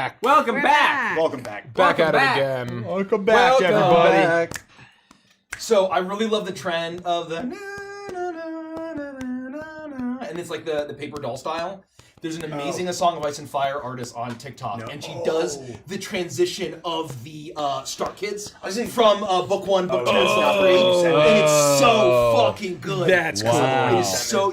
back. Welcome back. Welcome back. Back Welcome at back. it again. Welcome back, everybody. So I really love the trend of the and it's like the paper doll style. There's an amazing A Song of Ice and Fire artist on TikTok, and she does the transition of the Star Kids from book 1, book 2, and it's so fucking good. That's cool. Wow. It is so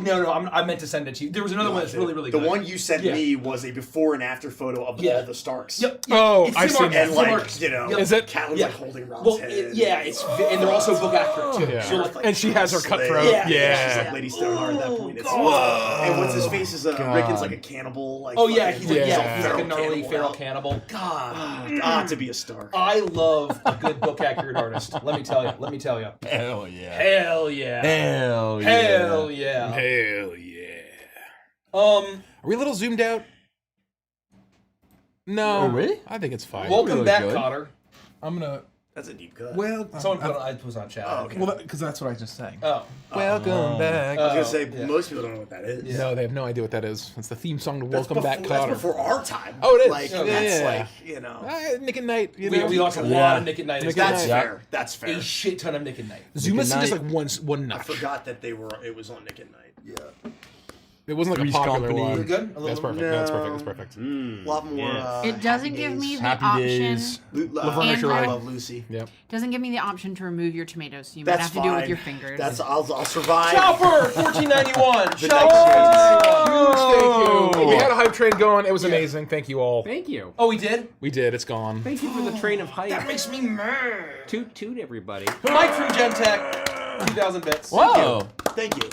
I meant to send it to you. There was another one that's really good. The one you sent me was a before and after photo of all the Starks. Yep. Oh, It's I've similar- seen that. And similar- like, you know, Is it? Catelyn's Yeah. like holding Rob's Well, head. and they're also book accurate too. Yeah. So like, And she has her cutthroat. Yeah. She's Yeah. like Lady Stoneheart at that point. It's, God. and what's his face is Rickon's like a cannibal. Like, oh yeah, fucking, he's like, Yeah. he's like a gnarly cannibal feral out. cannibal. God, to be a Stark. I love a good book accurate artist. Let me tell you. Hell yeah. Hell yeah. Hell yeah. Hell yeah. Hell yeah. Are we a little zoomed out? No. Oh, really? I think it's fine. Welcome really back, good. Cotter. I'm gonna. That's a deep cut. Well, Someone put I was on chat. Oh, okay. Well, because that's what I just sang. Oh. welcome back. I was gonna say yeah. most people don't know what that is. No, they have no idea what that is. It's the theme song to That's Welcome Back, before, Cotter. That's before our time. Oh, it is. Like Yeah, that's yeah. like Nick and Knight. You know? We lost a lot of Nick at Night. Nick at that's Night. fair. That's fair. A shit ton of Nick at Night. Zuma Nick and just Knight. like one I notch. forgot that it was on Nick and Night. Yeah. It wasn't like Three's a popular Company. one. We're good? That's perfect. No. That's perfect. That's perfect. A lot more. Yeah. It doesn't give me the Happy option. Days. Laverne and Shirley. I love Lucy. Yep. Doesn't give me the option to remove your tomatoes. So you might That's have to do it fine. with your fingers. I'll survive. Chopper, 1491. The Chopper, next 1491. Thank you. We had a hype train going. It was amazing. Thank you all. Thank you. Oh, we did? We did. It's gone. Thank you for the train of hype. That makes me mad. Toot toot, everybody. Mike from Gentech, 2,000 bits. Whoa. Thank you.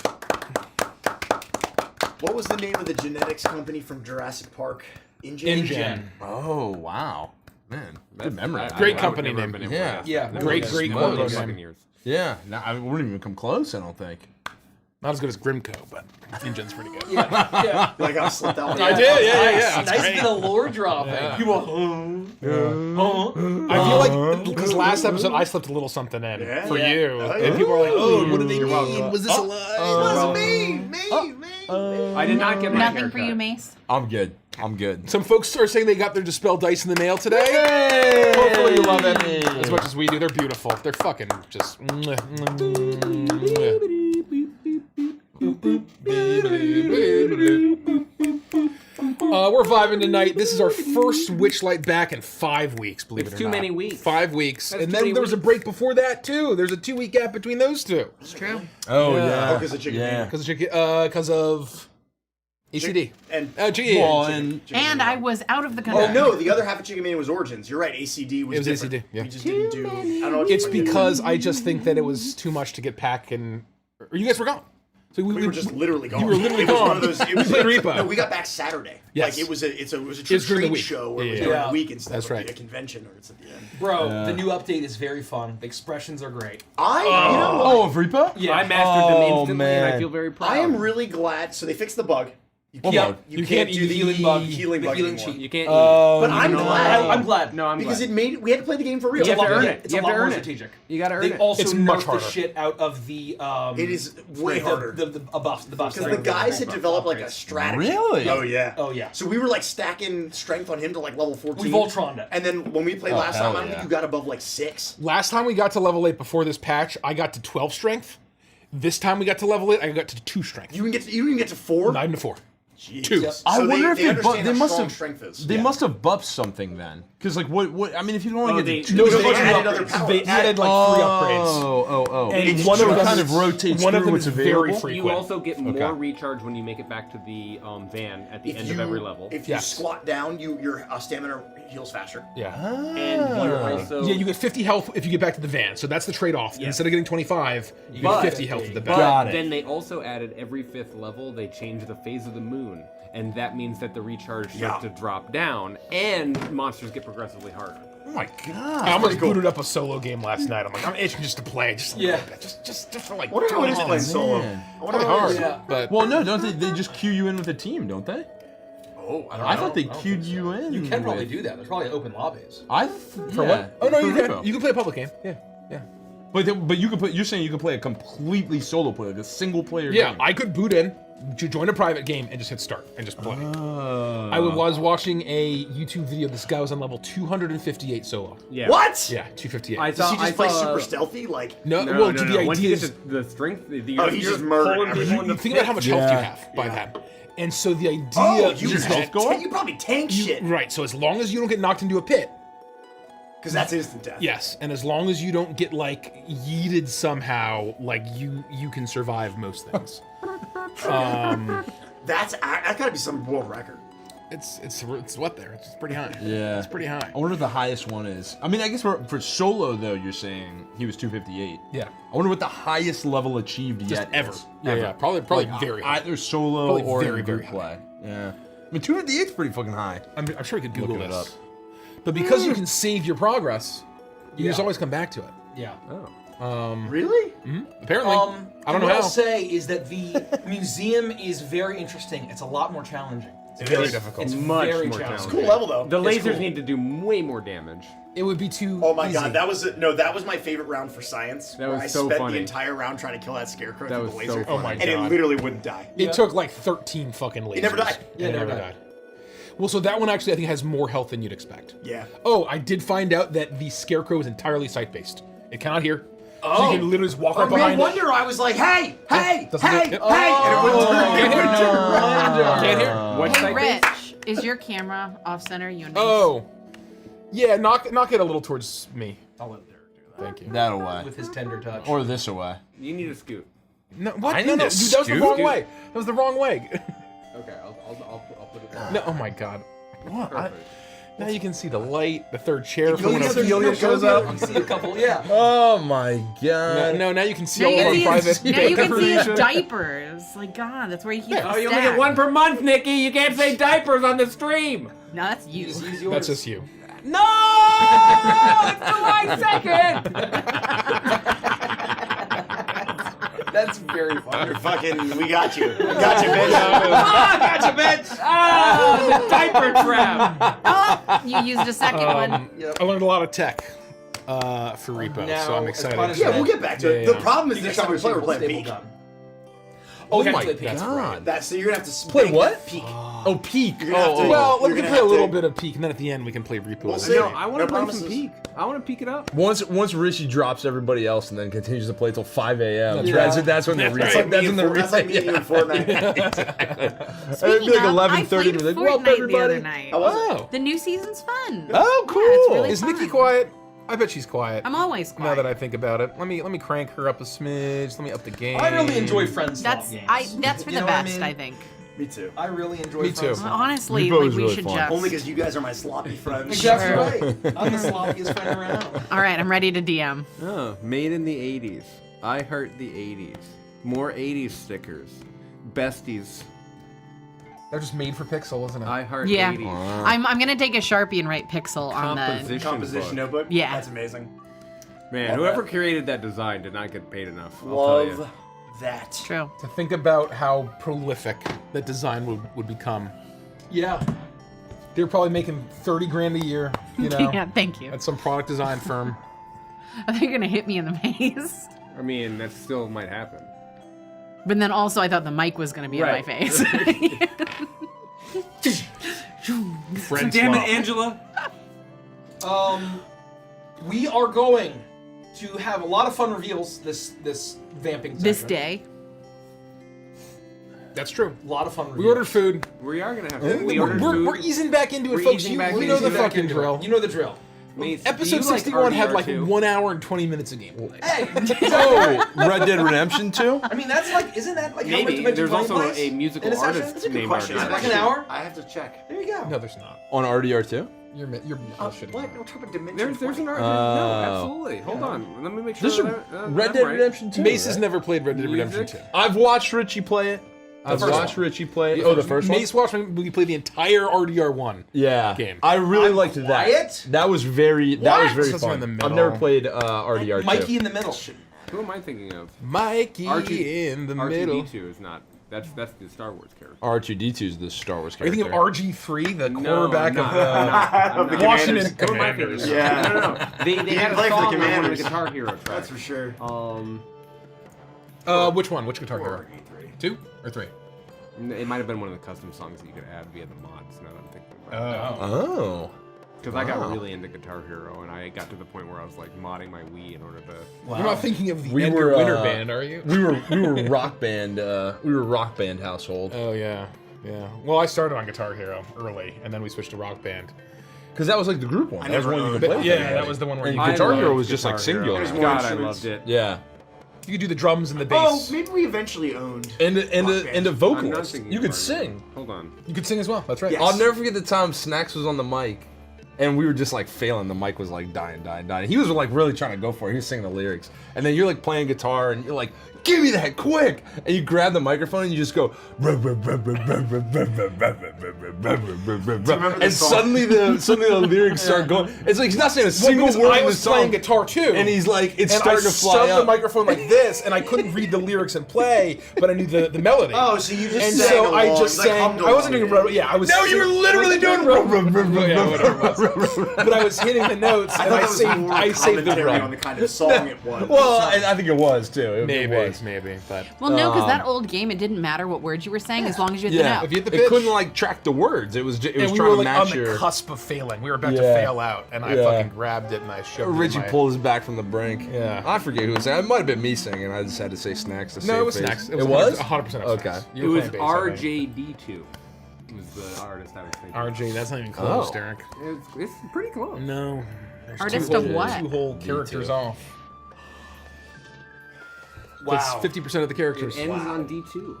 What was the name of the genetics company from Jurassic Park? InGen. Oh, wow. Man, good memory. Great company name. Yeah. Yeah. Great Smokes. logo fucking name. years. Yeah. No, I wouldn't even come close, I don't think. Not as good as Grimco, but InGen's pretty good. Yeah. Like I slipped that one. I did. Yeah. Nice bit of lore dropping. Yeah. You were, I feel like because last episode I slipped a little something in Yeah. for Yeah. you, Oh, and yeah. people were like, "Oh, what did they You're mean? welcome. Was this a lie?" Wasn't me. I did not get my Nothing haircut. for you, Mace. I'm good. I'm good. Some folks are saying they got their Dispel dice in the mail today. Hopefully you love it as much as we do. They're beautiful. They're fucking just. We're vibing tonight. This is our first Witchlight back in 5 weeks, believe It's it or too not. many weeks. 5 weeks. That's And too then many there was a weeks. break before that, too. There's a 2-week gap between those two. It's true. Oh, Yeah. yeah. Because of Chicken Yeah. Because of ACD. And GE. Well, and And I was out of the country. oh no, the other half of Chicken Mania was Origins. You're right. ACD was. It was different. ACD, yeah. We just didn't do. I don't know. What It's we did. because I just think that it was too much to get pack and. Or you guys were gone. So we were just literally gone. You were literally it was gone. One of those, it We was played Repo. No, we got back Saturday. Yes. Like it was a true It's during the trade week. show where it was Yeah. during Yeah. the week instead That's of right. a convention or it's at the end. bro, the new update is very fun. The expressions are great. You know what? oh, of Reaper? Yeah. I mastered them Oh, instantly, and I man. feel very proud. I am really glad. So they fixed the bug. You What can't, bug? you can't do the healing bug. healing The bug healing anymore. cheat. You can't. But I'm No. glad. I'm glad. No, I'm because glad. it made we had to play the game for real. You have to earn it. It's You a have lot to more earn it. strategic. You gotta earn They it. also It's much nerfed the harder. shit out of the. It is way like harder. The buffs. The buffs. Because the guys had developed like a strategy. Really? Oh yeah. Oh yeah. So we were like stacking strength on him to like level 14. We Voltroned it. And then when we played Oh, last time, hell I don't think yeah. you got above like 6. Last time we got to level 8 before this patch, I got to 12 strength. This time we got to level 8, I got to 2 strength. You didn't get to 4. 9 to 4. Jeez. 2. Yep. I So wonder if they they, understand they how must strong have strength is. they Yeah. must have buffed something then. Because like what I mean if you can only Oh, get they- to No, Because they they added added other powers. They added like 3 upgrades. Oh. And It's one true, of them kind is- of rotates one of through them what's is very available. free. You frequent. also get Okay. more recharge when you make it back to the van at the end of every level. If you Yes. squat down, your stamina heals faster. Yeah. And you also Yeah, you get 50 health if you get back to the van, so that's the trade-off. Yeah. Instead of getting 25, you But- get 50 health at the But van. Got it. then they also added every 5th level, they changed the phase of the moon. And that means that the recharge starts to drop down, and monsters get progressively harder. Oh my god. I almost booted up a solo game last night. I'm like, I'm itching just to play, just a Yeah. little bit, just for like. I wonder how it is Oh, playing solo. man. I wonder Probably how it hard, is. Yeah. but Well, no, don't they just queue you in with a team, don't they? Oh, I don't I know. thought they queued you in. You can probably with- do that. There's probably open lobbies. for what? Oh no, for you Repo. can. You can play a public game. Yeah, yeah. But you can play. You're saying you can play a completely solo player, like a single player. Yeah, game. I could boot in join a private game and just hit start and just play. I was watching a YouTube video. This guy was on level 258 solo. Yeah. What? Yeah, 258. I Does saw. he just I play saw, super stealthy? Like, no, No, well, no, the no. Once idea you is get the strength, Oh, he's just murdering pulling people in the think about how much health you Yeah. have by that. And so the idea oh, you is that you probably tank shit. right. So as long as you don't get knocked into a pit, Because that's instant death. yes, and as long as you don't get like yeeted somehow, like you can survive most things. That's gotta be some world record. It's what there. It's pretty high. Yeah. It's pretty high. I wonder what the highest one is. I mean, I guess for solo though, you're saying he was 258. Yeah. I wonder what the highest level achieved Just yet ever. is. Yeah, Ever. yeah. Probably Like, very high. either solo Probably or very, in very group high. play. Yeah. I mean, 258 is pretty fucking high. I'm sure we could Google Looking it this. up. But because you can save your progress, you just always come back to it. Yeah. Really? Apparently. I don't know what how. I'll say is that the museum is very interesting. It's a lot more challenging. It's very difficult. It's much very more challenging. Cool level though. The It's lasers cool. need to do way more damage. It would be too Oh my easy. god, that was my favorite round for science. That where was I so spent funny. the entire round trying to kill that scarecrow That with the was laser. so funny. Oh my and it God. literally wouldn't die. It took like 13 fucking lasers. It never died. Yeah, it never never died. died. Well, so that one actually I think has more health than you'd expect. Yeah. Oh, I did find out that the scarecrow is entirely sight-based. It cannot hear. So Oh. you can literally just walk right No behind it. wonder I was like, hey, hey, Doesn't hey, do it. hey, and it wouldn't turn. Can't hear. Can't hear. What Hey, type is? Rich, is your camera off center? You and me? Oh. Yeah, knock it a little towards me. I'll let Derek do that. Thank you. That away. With his tender touch. Or this away. You need a scoot. No, what? I No, need no, a dude, that was the scoop. wrong way. That was the wrong way. Okay, I'll put it down. No, oh my god. What? Perfect. Now you can see the light, the third chair Go from the when other- Ophelia go shows the up. other- You see a couple, yeah. Oh my god. No, now you can see Now all you of our can private. see, now you can see his decoration. diapers. Like, God, that's where he keeps Oh, the you only get stack. one per month, Nikki. You can't say diapers on the stream. No, that's you. Just use yours. That's just you. No! It's July 2nd! That's very funny. You're fucking, we got you. We got you, bitch. Gotcha, bitch! Ah, the diaper trap! Oh, you used a second one. I learned a lot of tech for Repo, Now, so I'm as excited. punishment- Yeah, we'll get back to it. Yeah, The yeah. problem is You next can time we play, we're playing stable peak. gun. Oh we my have to play peak. god. That, so you're gonna have to Play spank what? that peak. Oh, peak. You're gonna have to- Well, you're we can gonna play a have little to- bit of peek, and then at the end we can play Repo. We'll again. see. No, I want No to play promises. some peak. I want to peek it up. Once Rishi drops everybody else and then continues to play till 5 a.m. That's That's, that's when they That's reset. right. That's when they That's like reset. me in Fortnite. Speaking It'd be like of, 11:30. I played We're like, Fortnite "Whoop, the everybody." other night. How was it? Oh. The new season's fun. Oh, cool. Yeah, it's really Is Nikki fun. quiet? I bet she's quiet. I'm always quiet. Now that I think about it, let me crank her up a smidge. Let me up the game. I really enjoy Friends That's games. that's for You the know what I best, mean? I think. Me too. I really enjoy Me Friends too. Swap. Honestly, Repo like is we really should fun. just. Only because you guys are my sloppy friends. Exactly Sure. right. I'm the sloppiest friend around. All right, I'm ready to DM. Oh, made in the 80s. I heart the 80s. More 80s stickers. Besties. They're just made for Pixel, isn't it? I heart Yeah. 80s. I'm gonna take a Sharpie and write pixel on the. Composition. Composition book. notebook. Yeah. That's amazing. Man, Love whoever that. created that design did not get paid enough. I'll tell you. Love that. True. To think about how prolific that design would become. Yeah. They're probably making 30 grand a year, you know, Yeah, thank you. at some product design firm. I think you're gonna hit me in the face. I mean, that still might happen. But then also, I thought the mic was gonna be Right. in my face. Friend Damn swap. it, Angela! We are going to have a lot of fun reveals this vamping This session. day. That's true. A lot of fun reveals. We ordered food. We are gonna have We're easing back into it, We're folks. easing You, back you know into the it. fucking drill. You know the drill. Episode 61 had like 1 hour and 20 minutes of gameplay. Hey, Oh, Red Dead Redemption 2? I mean that's like, isn't that like how much Maybe. Dimension There's playing also plays a musical in a session? artist That's a good named question. Is it Artist. like an hour? I have to check. There you go. No, there's not. On RDR2? You're bullshitting. What? No, talk about Dimension. There's an 20. artist. No, absolutely. Hold on. Let me make sure. This is Red Dead Redemption 2. Mace has right? never played Red Dead Redemption 2. Music? I've watched Richie play it. I've first watched one. Richie play it. Oh, the first one? Mace watched me play the entire RDR1. Yeah. game. I really liked that. quiet? That was very What? This fun. one in the I've middle. never played RDR2. Mikey in the middle. Who am I thinking of? Mikey R2 in the middle. R2D2 is not. That's the Star Wars character. R2D2 is the Star Wars Are you character. thinking of RG3, the No, quarterback I'm of not. the I'm not. Washington Who am I thinking Commanders? of? Yeah. No. They didn't had a play for the song on one of the Commanders. Guitar Hero tracks. That's for sure. Which one? Which Guitar Hero? 2 or 3? It might have been one of the custom songs that you could add via the mods. Now that I'm thinking about it. Oh. Because I got really into Guitar Hero, and I got to the point where I was like modding my Wii in order to. You're not thinking of the We Edgar were, Winter Band, are you? We were rock band. We were rock band household. Oh yeah, yeah. Well, I started on Guitar Hero early, and then we switched to Rock Band. Because that was like the group one. I That was never one you could owned play. it. with Yeah, everybody. that was the one where And you I Guitar Hero loved was just like Guitar Hero. singular. There's more God, I instruments. loved it. Yeah. you could do the drums and the Oh, bass. maybe we eventually owned. And a Rock band. I'm not vocalist. thinking You could of sing. Hold on. You could sing as well. That's right. Yes. I'll never forget the time Snacks was on the mic, and we were just like failing. The mic was like dying. He was like really trying to go for it. He was singing the lyrics, and then you're like playing guitar, and you're like, "Give me that quick!" And you grab the microphone and you just go, and suddenly the lyrics start going. It's like he's not saying a single because word I in the was playing song, guitar too, and he's like, it's and starting I to fly shoved up. the microphone like this, and I couldn't read the lyrics and play, but I knew the melody. Oh, so you just and sang so I along, just you, like, sang. hummed I wasn't along. doing yeah, I was. No, you were literally doing. Yeah, whatever it was. But I was hitting the notes, I and thought I that was saved. more I saved the commentary drum. on the kind of song it was. Well, and I think it was too. It Maybe, was. but Well, no, because that old game, it didn't matter what words you were saying as long as you had Yeah, the If you note. hit the it pitch. couldn't like track the words. It was it was and we trying were to like on match the your. cusp of failing. We were about to Yeah. fail out, and I Yeah. fucking grabbed it and I shoved it. Richie in my... pulled us back from the brink. Yeah. I forget who was saying. It might have been me singing. I just had to say Snacks to No, save it was face. Snacks. It was 100%. Okay. You It were was playing bass, I think. RJD2. Was the artist I was thinking. RJ, that's not even close, Oh. Derek. It's pretty close. No. There's Artist two of whole- what? 2 whole D2. characters off. Wow. That's 50% of the characters. It ends on D2.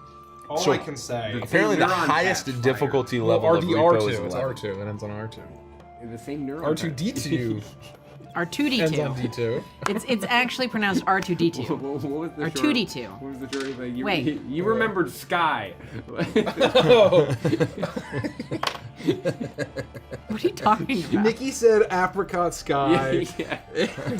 All So- I can say. Apparently, the Neuron highest Pathfinder. difficulty Well, level of Repo is RD2. It's 11. R2. It ends on R2. The same neuron. R2D2 R2D2. ends on D2. It's actually pronounced R2D2. What was the Or short- 2D2. What was the short thing? You, Wait. You remembered Sky. What are you talking about? Nikki said apricot sky. yeah.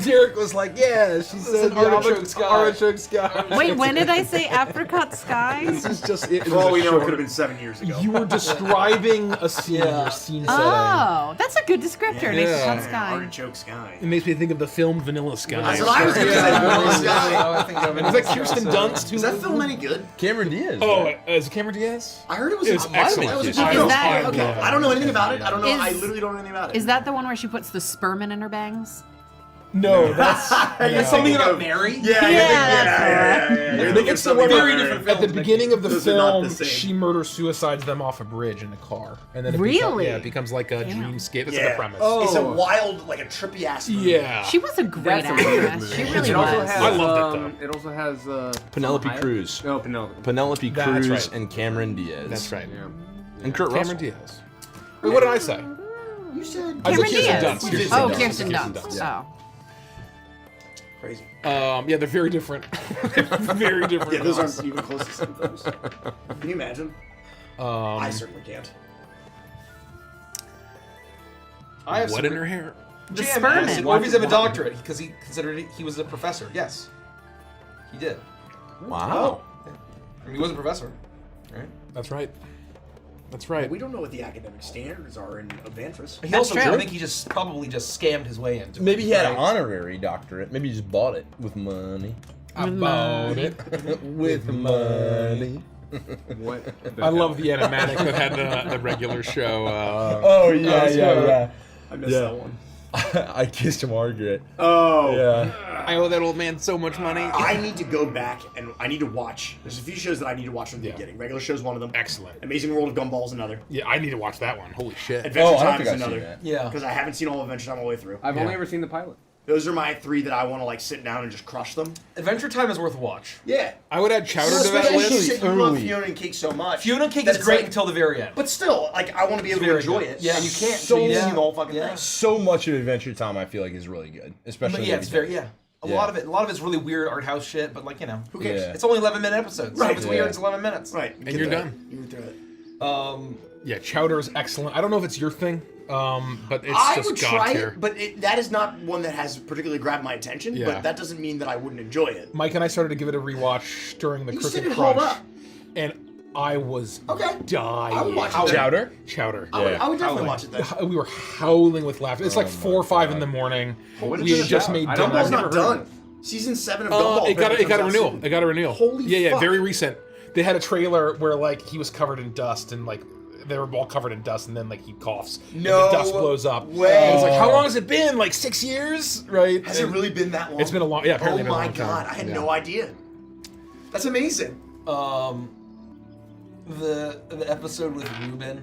Derek was like, yeah, she said an artichoke sky. Artichoke sky. Wait, when did I say apricot sky? This is just it. For all we know, it could have been 7 years ago. You were describing a scene, your scene setting. Oh, that's a good descriptor. Yeah. Apricot sky. Artichoke Sky. It makes me think of the film Vanilla Sky. That's what I was gonna say, Vanilla Sky. And is that Kirsten Dunst? Is that film any good? Cameron Diaz. Oh, right? is it Cameron Diaz? I heard it was. It's it might have been excellent. good. Is I don't know. that- okay? okay. I don't know anything about it. I don't know. Is- I literally don't know anything about it. Is that the one where she puts the sperm in her bangs? No, that's You're Something thinking about of- Mary? Yeah, Yeah, that's it's the one Very where different at the films, beginning of the Those are not film, the same. she murder suicides them off a bridge in a car, and then it Really? it becomes like a Damn. dreamscape. That's Yeah. the premise. It's a wild, like a trippy ass movie. Yeah. She was a great That's a weird actress. movie. She really It also was. has, I loved it, It also has Penelope Salma Hayek. Cruz. No, Penelope. Penelope That's Cruz right. and Cameron Diaz. That's right. Yeah. And Kurt Cameron Russell. Diaz. Wait, what did I say? You said. I said Cameron Kirsten Diaz. Dunst. Kirsten Oh, Dunst. Kirsten Kirsten Dunst. Dunst. Oh. Crazy. Yeah, they're very different. Very different. Yeah, those films. aren't even close to some films. Can you imagine? I certainly can't. I have What some in her hair? The GM sperm asked in. if he's have a doctorate because he considered he was a professor. Yes, he did. Wow. I mean, he was a professor, right? That's right. That's right. We don't know what the academic standards are in Adventures. He also, true. I think he just probably just scammed his way into it. Maybe he had an right? honorary doctorate. Maybe he just bought it with money. I bought it. With money. What? I love the animatic that had the regular show. Oh yeah, yeah, I missed Yeah. that one. yeah. I kissed Margaret. Oh. Yeah. I owe that old man so much money. I need to go back and I need to watch. There's a few shows that I need to watch from the Yeah. beginning. Regular Show's one of them. Excellent. Amazing World of Gumball's another. Yeah, I need to watch that one. Holy shit. Adventure Oh, I don't Time think is I've seen another. that. Yeah. Because I haven't seen all of Adventure Time all the way through. I've Yeah. only ever seen the pilot. Those are my three that I want to like sit down and just crush them. Adventure Time is worth a watch. Yeah. I would add Chowder to that Especially list. shit, you love Fiona and Cake so much. Fiona and Cake that is it's great like- until the very end. But still, like I want to be able to very enjoy good. it. Yeah. And you can't So- until you've Yeah. seen the whole fucking Yeah. thing. So much of Adventure Time, I feel like, is really good, especially. But yeah, it's very A Yeah. lot of it's really weird art house shit, but like who cares? Yeah. It's only 11-minute episodes. Right. So if it's Yeah. weird, it's 11 minutes. Right. And you're done. You're through it. Yeah, Chowder is excellent. I don't know if it's your thing, but it's I just would god try tier. it, but that is not one that has particularly grabbed my attention. Yeah. But that doesn't mean that I wouldn't enjoy it. Mike and I started to give it a rewatch during the You said Cricket it held Crunch, up. and I was Okay. dying. I would watch it. Chowder. Chowder. I would definitely Howling. watch it then. We were howling with laughter. It's like 4 or 5 in the morning. What is We it had just about? made I don't dinner. know. Gumball's I've not never heard done. of Season 7 of Gumball. It got a apparently comes renewal. out soon. It got a renewal. Holy yeah, fuck. very recent. They had a trailer where like he was covered in dust and like they were all covered in dust and then like he coughs. No and the dust blows up. way. And it's like, how long has it been? Like 6 years, right? Has it really been that long? It's been a long. Yeah, apparently. Oh it's been a my long time. god, I had no idea. That's amazing. The episode with Ruben,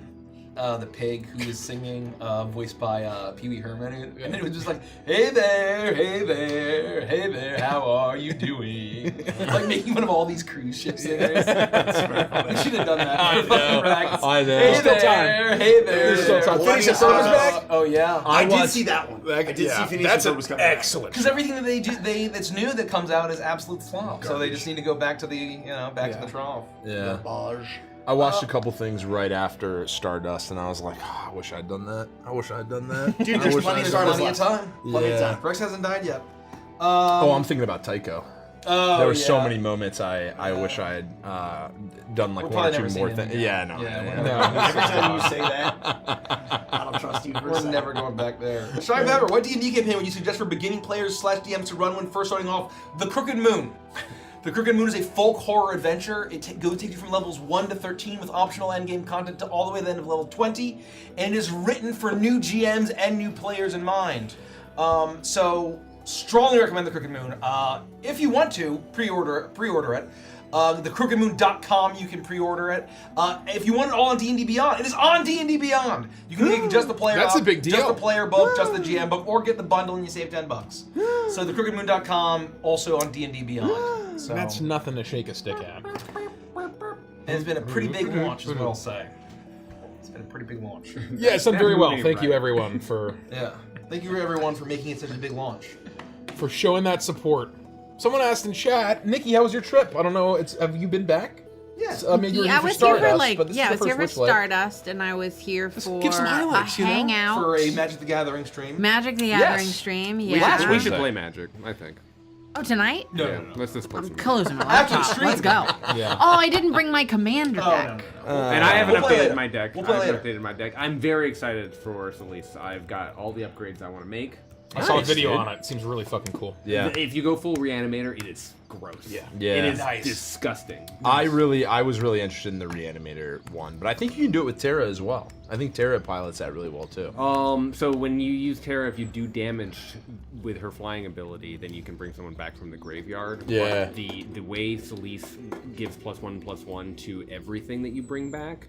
the pig who was singing, voiced by Pee Wee Herman, and it was just like, hey there, hey there, hey there, how are you doing? Like making fun of all these cruise ships in there. We should have done that. I know. I know. Hey There's still there, time. hey there. There's still time. Phineas and Ferb is back. Oh yeah. I did watched- see that one. I did see Phineas That's and Ferb an was coming back. excellent. Because everything that they do, that's new that comes out is absolute slop. So they just need to go back to the, back to the trough. Yeah. Barge. I watched a couple things right after Stardust, and I was like, I wish I'd done that. I wish I'd done that. Dude, I there's wish plenty I'd of done Stardust Plenty of left. time. Plenty of Yeah. time. Rex hasn't died yet. Oh, I'm thinking about Tycho. Oh, There were so yeah. many moments I wish I had done like We're one or probably two never more seeing him things. again. Yeah, no. Yeah, yeah, we're yeah. Every time you say that, I don't trust you for a We're second. never going back there. Shy Pepper, what D&D campaign would you suggest for beginning players / DMs to run when first starting off? The Crooked Moon. The Crooked Moon is a folk horror adventure. It takes you from levels 1 to 13 with optional endgame content to all the way to the end of level 20, and it is written for new GMs and new players in mind. So strongly recommend The Crooked Moon. If you want to pre-order it. TheCrookedMoon.com, you can pre-order it. If you want it all on D&D Beyond, it is on D&D Beyond. You can get just the player That's book, a big deal. just the player book, just the GM book, or get the bundle and you save $10. So TheCrookedMoon.com, also on D&D Beyond. So That's nothing to shake a stick at. and it's been a pretty big launch, is what I'll say. It's been a pretty big launch. Yeah, it's done very well. moving Thank you, right. everyone, for Yeah. Thank you everyone for making it such a big launch. showing that support. Someone asked in chat, Nikki, how was your trip? I don't know. Have you been back? Yes. I mean, you were Yeah, here I for was here Stardust, for like, but this yeah, I is was the here first for Witchlight. Stardust, and I was here for give some highlights, a you know? hangout. For a Magic the Gathering stream. Magic the Gathering stream, We yeah. should Wednesday. play Magic, I think. Oh, tonight? Yeah, let's just play I'm some closing my After the laptop. stream. Let's go. Yeah. Oh, I didn't bring my commander Oh, deck. And I haven't We'll play updated later. my deck. We'll play I haven't later. updated my deck. I'm very excited for Solis. I've got all the upgrades I want to make. I saw a Nice, video dude. on it. It seems really fucking cool. Yeah. If you go full Reanimator, it is gross. Yeah. Yeah. It is Nice. disgusting. I was really interested in the Reanimator one, but I think you can do it with Terra as well. I think Terra pilots that really well too. So when you use Terra, if you do damage with her flying ability, then you can bring someone back from the graveyard. Yeah. But the way Solis gives +1/+1 to everything that you bring back,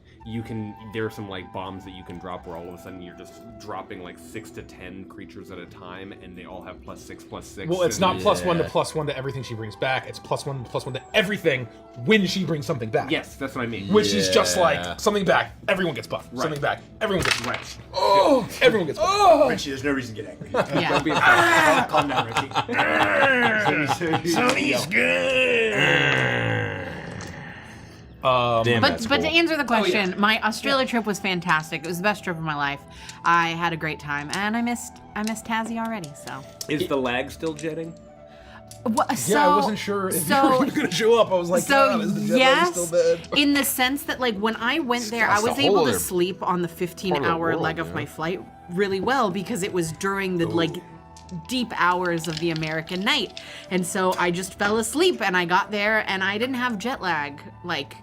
there are some like bombs that you can drop where all of a sudden you're just dropping like 6 to 10 creatures at a time, and they all have +6/+6. Well, it's and- not +1 to Yeah. +1 to everything she brings back. It's +1 to everything when she brings something back. Yes, that's what I mean. Which is just Yeah. like something back, everyone gets buffed. Right. Something back, everyone gets Right. buffed. Oh, everyone gets buffed. Richie, there's no reason to get angry. Yeah. Don't be afraid. Calm down, Richie. Sonny's Damn, But that's to cool. answer the question, my Australia trip was fantastic. It was the best trip of my life. I had a great time, and I missed Tassie already. So, Is the lag still jetting? Yeah, I wasn't sure if you were going to show up. I was like, God, is the jet lag yes, still bad? in the sense that like when I went there, I That's was the able whole to other sleep on the 15-hour world, leg of yeah. my flight really well because it was during the like deep hours of the American night, and so I just fell asleep and I got there and I didn't have jet lag like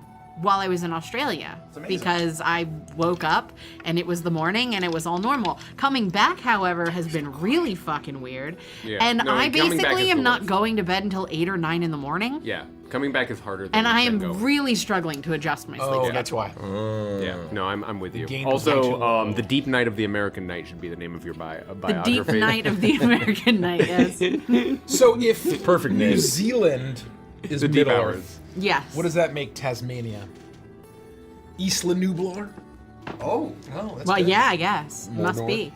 while I was in Australia because I woke up and it was the morning and it was all normal. Coming back, however, has been really fucking weird. Yeah. And No, I coming back basically is am the not worst. going to bed until 8 or 9 in the morning. Yeah, coming back is harder than And I am going. really struggling to adjust my sleep Oh, schedule. that's why. Yeah, no, I'm with you. gain was way too Also, low. The Deep Night of the American Night should be the name of your The biography. deep night of the American night, yes. So if Perfect New name. Zealand is The Deep Middle Hours. Earth, Yes. what does that make Tasmania? Isla Nublar? Oh, that's Well, good. yeah, I guess. Must north. be.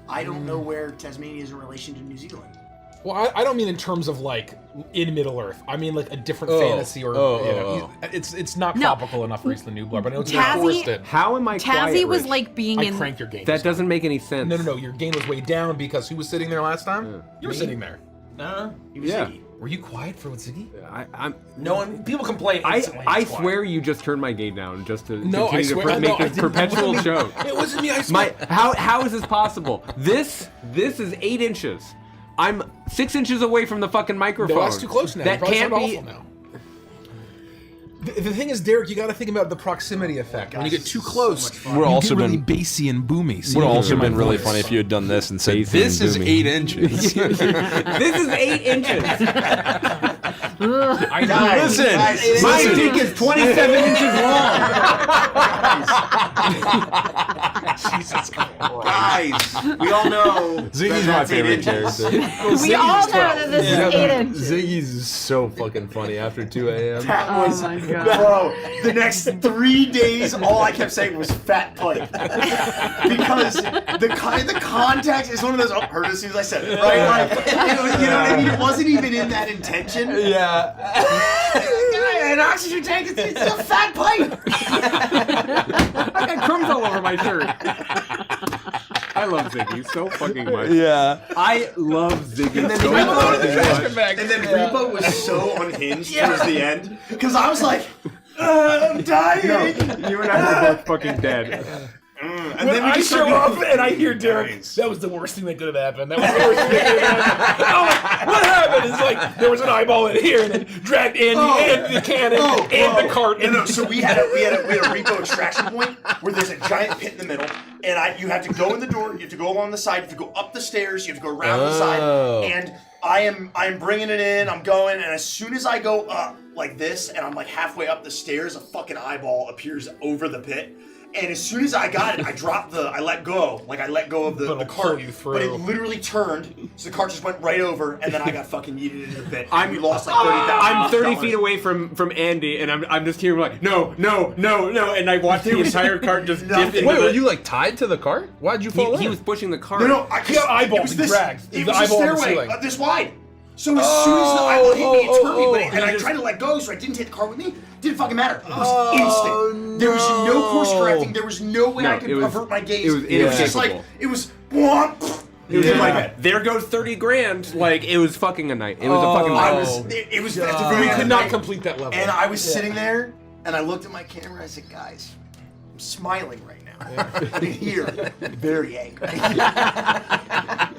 I don't know where Tasmania is in relation to New Zealand. Well, I don't mean in terms of like in Middle Earth. I mean like a different Oh. fantasy or Oh, you know, oh, it's not No. tropical enough for Isla Nublar, but I know it's Tassie- forested. How am I Tassie quiet, was Rich? like being I in. cranked your gain. That doesn't make any sense. No, your gain was way down because who was sitting there last time? You were sitting there. He was Yeah. Ziggy. Were you quiet for Ziggy? I'm. No one. People complain. I instantly it's quiet. swear you just turned my gate down just to No, I continue swear. to make no, I this didn't. perpetual It wasn't me. show. It wasn't me. I swear. How is this possible? This is 8 inches. I'm 6 inches away from the fucking microphone. No, that's too close now. That You probably can't sound be. awful now. The thing is, Derek, you got to think about the proximity effect. When you get too close, Would also get really been bassy and boomy. So would you have also hear my been really voice. funny if you had done this and said, Bassy "This and is boomy. 8 inches." This is 8 inches. I know. Listen, My listen. dick is 27 inches long. Jesus Guys, we all know Ziggy's my that's 8 favorite inches. character. We all know that this is 8 inches. Ziggy's is so fucking funny after 2 a.m. That Oh was, my God. bro. The next 3 days, all I kept saying was "fat pipe," because the context is one of those. Oh, heard as soon as I said it, right? Like, you know what I mean? It wasn't even in that intention. Yeah. An oxygen tank. It's a fat pipe. I got crumbs all over my shirt. I love Ziggy so fucking much. Yeah. I love Ziggy then so he went fucking to the much. And then Repo was so unhinged towards the end because I was like, I'm dying. No, you and I were both fucking dead. And When then we I just show started- up and I hear Derek, that was the worst thing that could have happened. That was the worst thing that could have happened. I'm like, what happened? It's like there was an eyeball in here and then dragged Andy and the cannon and the cart. No, so we had a repo extraction point where there's a giant pit in the middle, and you have to go in the door, you have to go along the side, you have to go up the stairs, you have to go around the side, and I'm bringing it in, I'm going, and as soon as I go up like this, and I'm like halfway up the stairs, a fucking eyeball appears over the pit. And as soon as I got it, I let go of the It'll cart, pull you through. but it literally turned, so the cart just went right over, and then I got fucking yeeted into the pit. And we lost like $30,000. I'm 30 feet away from Andy, and I'm just hearing like, no, and I watched the entire cart just dip nothing. into Wait, the... were you like tied to the cart? Why'd you fall in? He was pushing the cart. No, He got eyeballs it was and this, dragged. It The was a eyeball on the stairway ceiling. this wide. So as soon as the eyeball hit me, it turned me, but and I just- tried to let go, so I didn't take the car with me. Didn't fucking matter. It was instant. There was no course correcting. There was no way No, I could it was- avert my gaze. it was just like inescapable. it was. Whomp, It was in my like, head. there goes 30 grand. Like, it was fucking a night. It was a fucking I night. was. It was at the very We end could of the not night. complete that level. And I was sitting there, and I looked at my camera. I said, "Guys, I'm smiling right now. I'm here, very angry."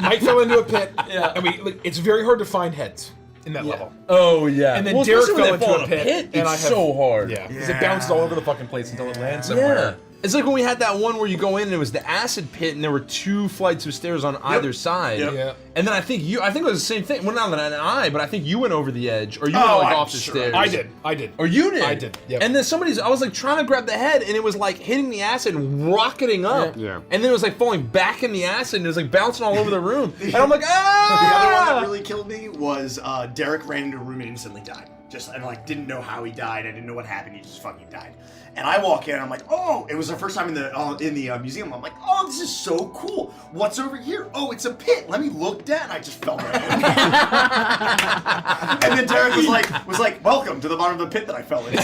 Mike fell into a pit. Yeah. And it's very hard to find heads in that level. Oh yeah. And then Well, Derek especially fell when they into fall a in pit, and it's I have- so hard. Yeah. Because it bounces all over the fucking place until it lands Yeah. somewhere. It's like when we had that one where you go in and it was the acid pit and there were 2 flights of stairs on either side. Yep. Yeah. And then I think it was the same thing. Well, not an eye, but I think you went over the edge or you Oh, went like I'm off the sure stairs. I did. Or you did. I did, yep. And then I was like trying to grab the head and it was like hitting the acid and rocketing up. Yeah. And then it was like falling back in the acid and it was like bouncing all over the room. And I'm like, The other one that ah! really killed me was Derek ran into a room and instantly died. And like didn't know how he died. I didn't know what happened. He just fucking died. And I walk in and I'm like, oh, it was the first time in the museum. I'm like, oh, this is so cool. What's over here? Oh, it's a pit. Let me look down. I just fell right in. And then Derek was like, welcome to the bottom of the pit that I fell into.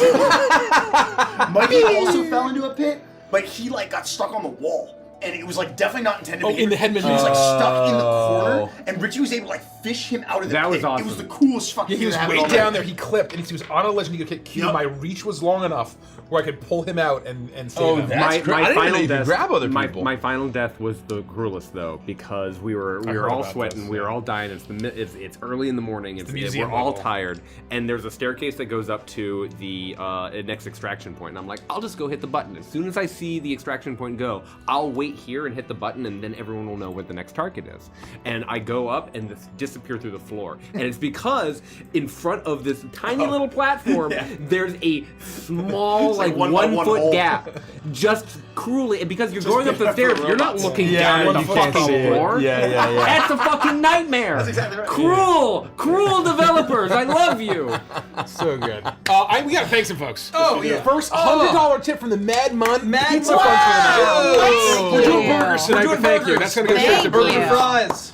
Mikey also fell into a pit, but he like got stuck on the wall. And it was like definitely not intended to be. in the Headman He was like stuck in the Oh. corner, and Richie was able to like fish him out of the That pit. was awesome. It was the coolest fucking Yeah, he thing was that happened way all down night. there. He clipped, and he was on a ledge, and he could hit Q. Yep. My reach was long enough where I could pull him out and save Oh, him. that's great. I didn't even know you could grab other people. My final death was the cruelest though, because we were heard all about sweating, this, we were yeah. all dying. It's early in the morning. the museum we're all level. tired, and there's a staircase that goes up to the next extraction point. And I'm like, I'll just go hit the button. As soon as I see the extraction point go, I'll wait here and hit the button, and then everyone will know what the next target is. And I go up and disappear through the floor. And it's because in front of this tiny little platform, there's a small, It's like like one by 1 one foot hole. gap, just cruelly. And because you're going up the for stairs, you're not robots. looking Yeah, down at you the can't fucking see it. floor. Yeah. That's a fucking nightmare. That's exactly right. Cruel developers. I love you. So good. We gotta thank some folks. Oh, yeah. First, $100 tip from the Mad Mun Pizza Mun. Fund for the Wow. night. We're doing Yeah. burgers tonight, We're but doing thank you. burgers. That's gonna go straight Thank to burger you. and Fries.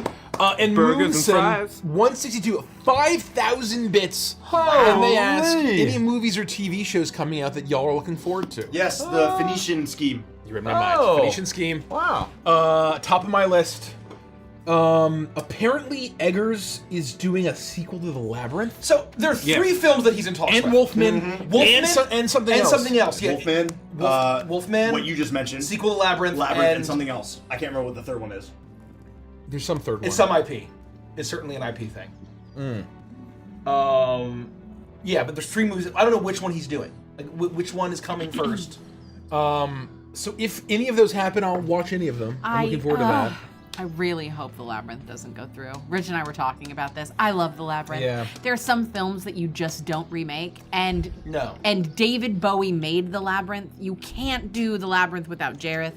And Burgers and Moonson, fries. 162, 5,000 bits. And they asked, Holy. any movies or TV shows coming out that y'all are looking forward to? Yes, the Phoenician scheme. You read my mind. Oh. Phoenician Scheme. Wow. Top of my list. Apparently Eggers is doing a sequel to The Labyrinth. So there are 3 films that he's in talks And with. Wolfman. Wolfman And something and else. something else. Yeah. Wolfman. Wolfman. What you just mentioned. Sequel to Labyrinth. And something else. I can't remember what the third one is. There's some third one. It's some IP. It's certainly an IP thing. Yeah, but there's 3 movies. I don't know which one he's doing. Like, which one is coming first? So if any of those happen, I'll watch any of them. I'm looking forward to that. I really hope the Labyrinth doesn't go through. Rich and I were talking about this. I love the Labyrinth. Yeah. There are some films that you just don't remake, and No. And David Bowie made the Labyrinth. You can't do the Labyrinth without Jareth.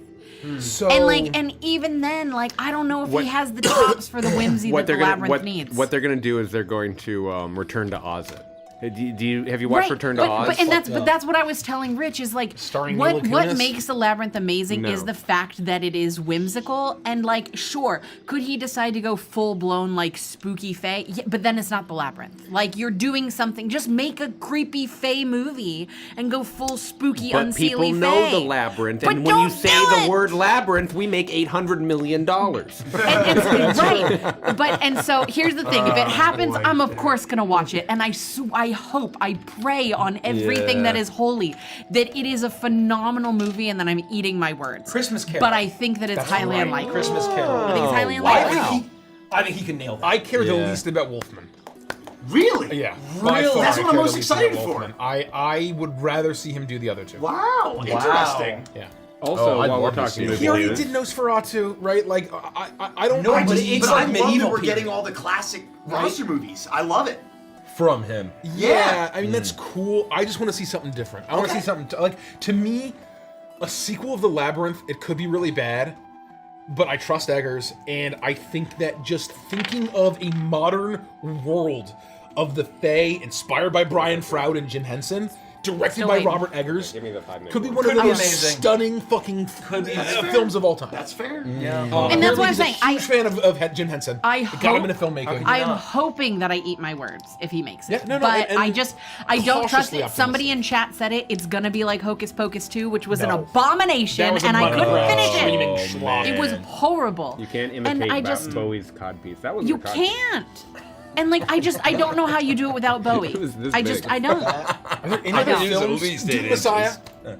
So And even then, I don't know if he has the chops for the whimsy that the Labyrinth needs. What they're gonna do is they're going to return to Oz it. Have you watched Return to Oz? But that's what I was telling Rich is Starring what Mila Kunis? makes the Labyrinth amazing No. is the fact that it is whimsical and sure, could he decide to go full blown spooky fae? Yeah, but then it's not the Labyrinth. You're doing something. Just make a creepy fae movie and go full spooky But unseelie people know fae. the Labyrinth, But and when you don't say do the it! word Labyrinth, we make $800 million. Right. And so here's the thing: if it happens, I'm of course gonna watch it, and I hope, I pray on everything that is holy that it is a phenomenal movie, and that I'm eating my words. Christmas Carol. But I think that it's highly unlikely. Christmas Carol. I think it's highly unlikely. I think he can nail that. I care the Yeah. least about Wolfman. Really? Yeah. Really? By far, That's I what I'm care most the least excited about for. Wolfman. I would rather see him do the other two. Wow. Interesting. Yeah. Also, I'd while we're love to talking see movie He already news, did Nosferatu, right? I don't. No, I but just, it's But I love medieval that we're period. getting all the classic monster movies. I love it. From him. Yeah, I mean that's cool. I just want to see something different. I want to see something to me, a sequel of The Labyrinth. It could be really bad, but I trust Eggers, and I think that just thinking of a modern world of the Fae, inspired by Brian Froud and Jim Henson, directed So by wait. Robert Eggers, give me the 5 minutes. could be one of Could the be most amazing. stunning fucking films of all time. That's fair. Yeah. And that's what I'm He's saying. A huge fan of Jim Henson. I It got him hope- into filmmaking. I am hoping that I eat my words if he makes it. Yeah, no, but and I don't trust cautiously it. Somebody optimistic. in chat said it. It's gonna be like Hocus Pocus 2, which was an No. abomination, That was a and I money couldn't grab. finish Screaming it. schlock. It was horrible. You can't and imitate I just Bowie's codpiece. That was you codpiece. can't. And I don't know how you do it without Bowie. It was this I big. don't. Are there any I other know. films? These Dune days. Messiah.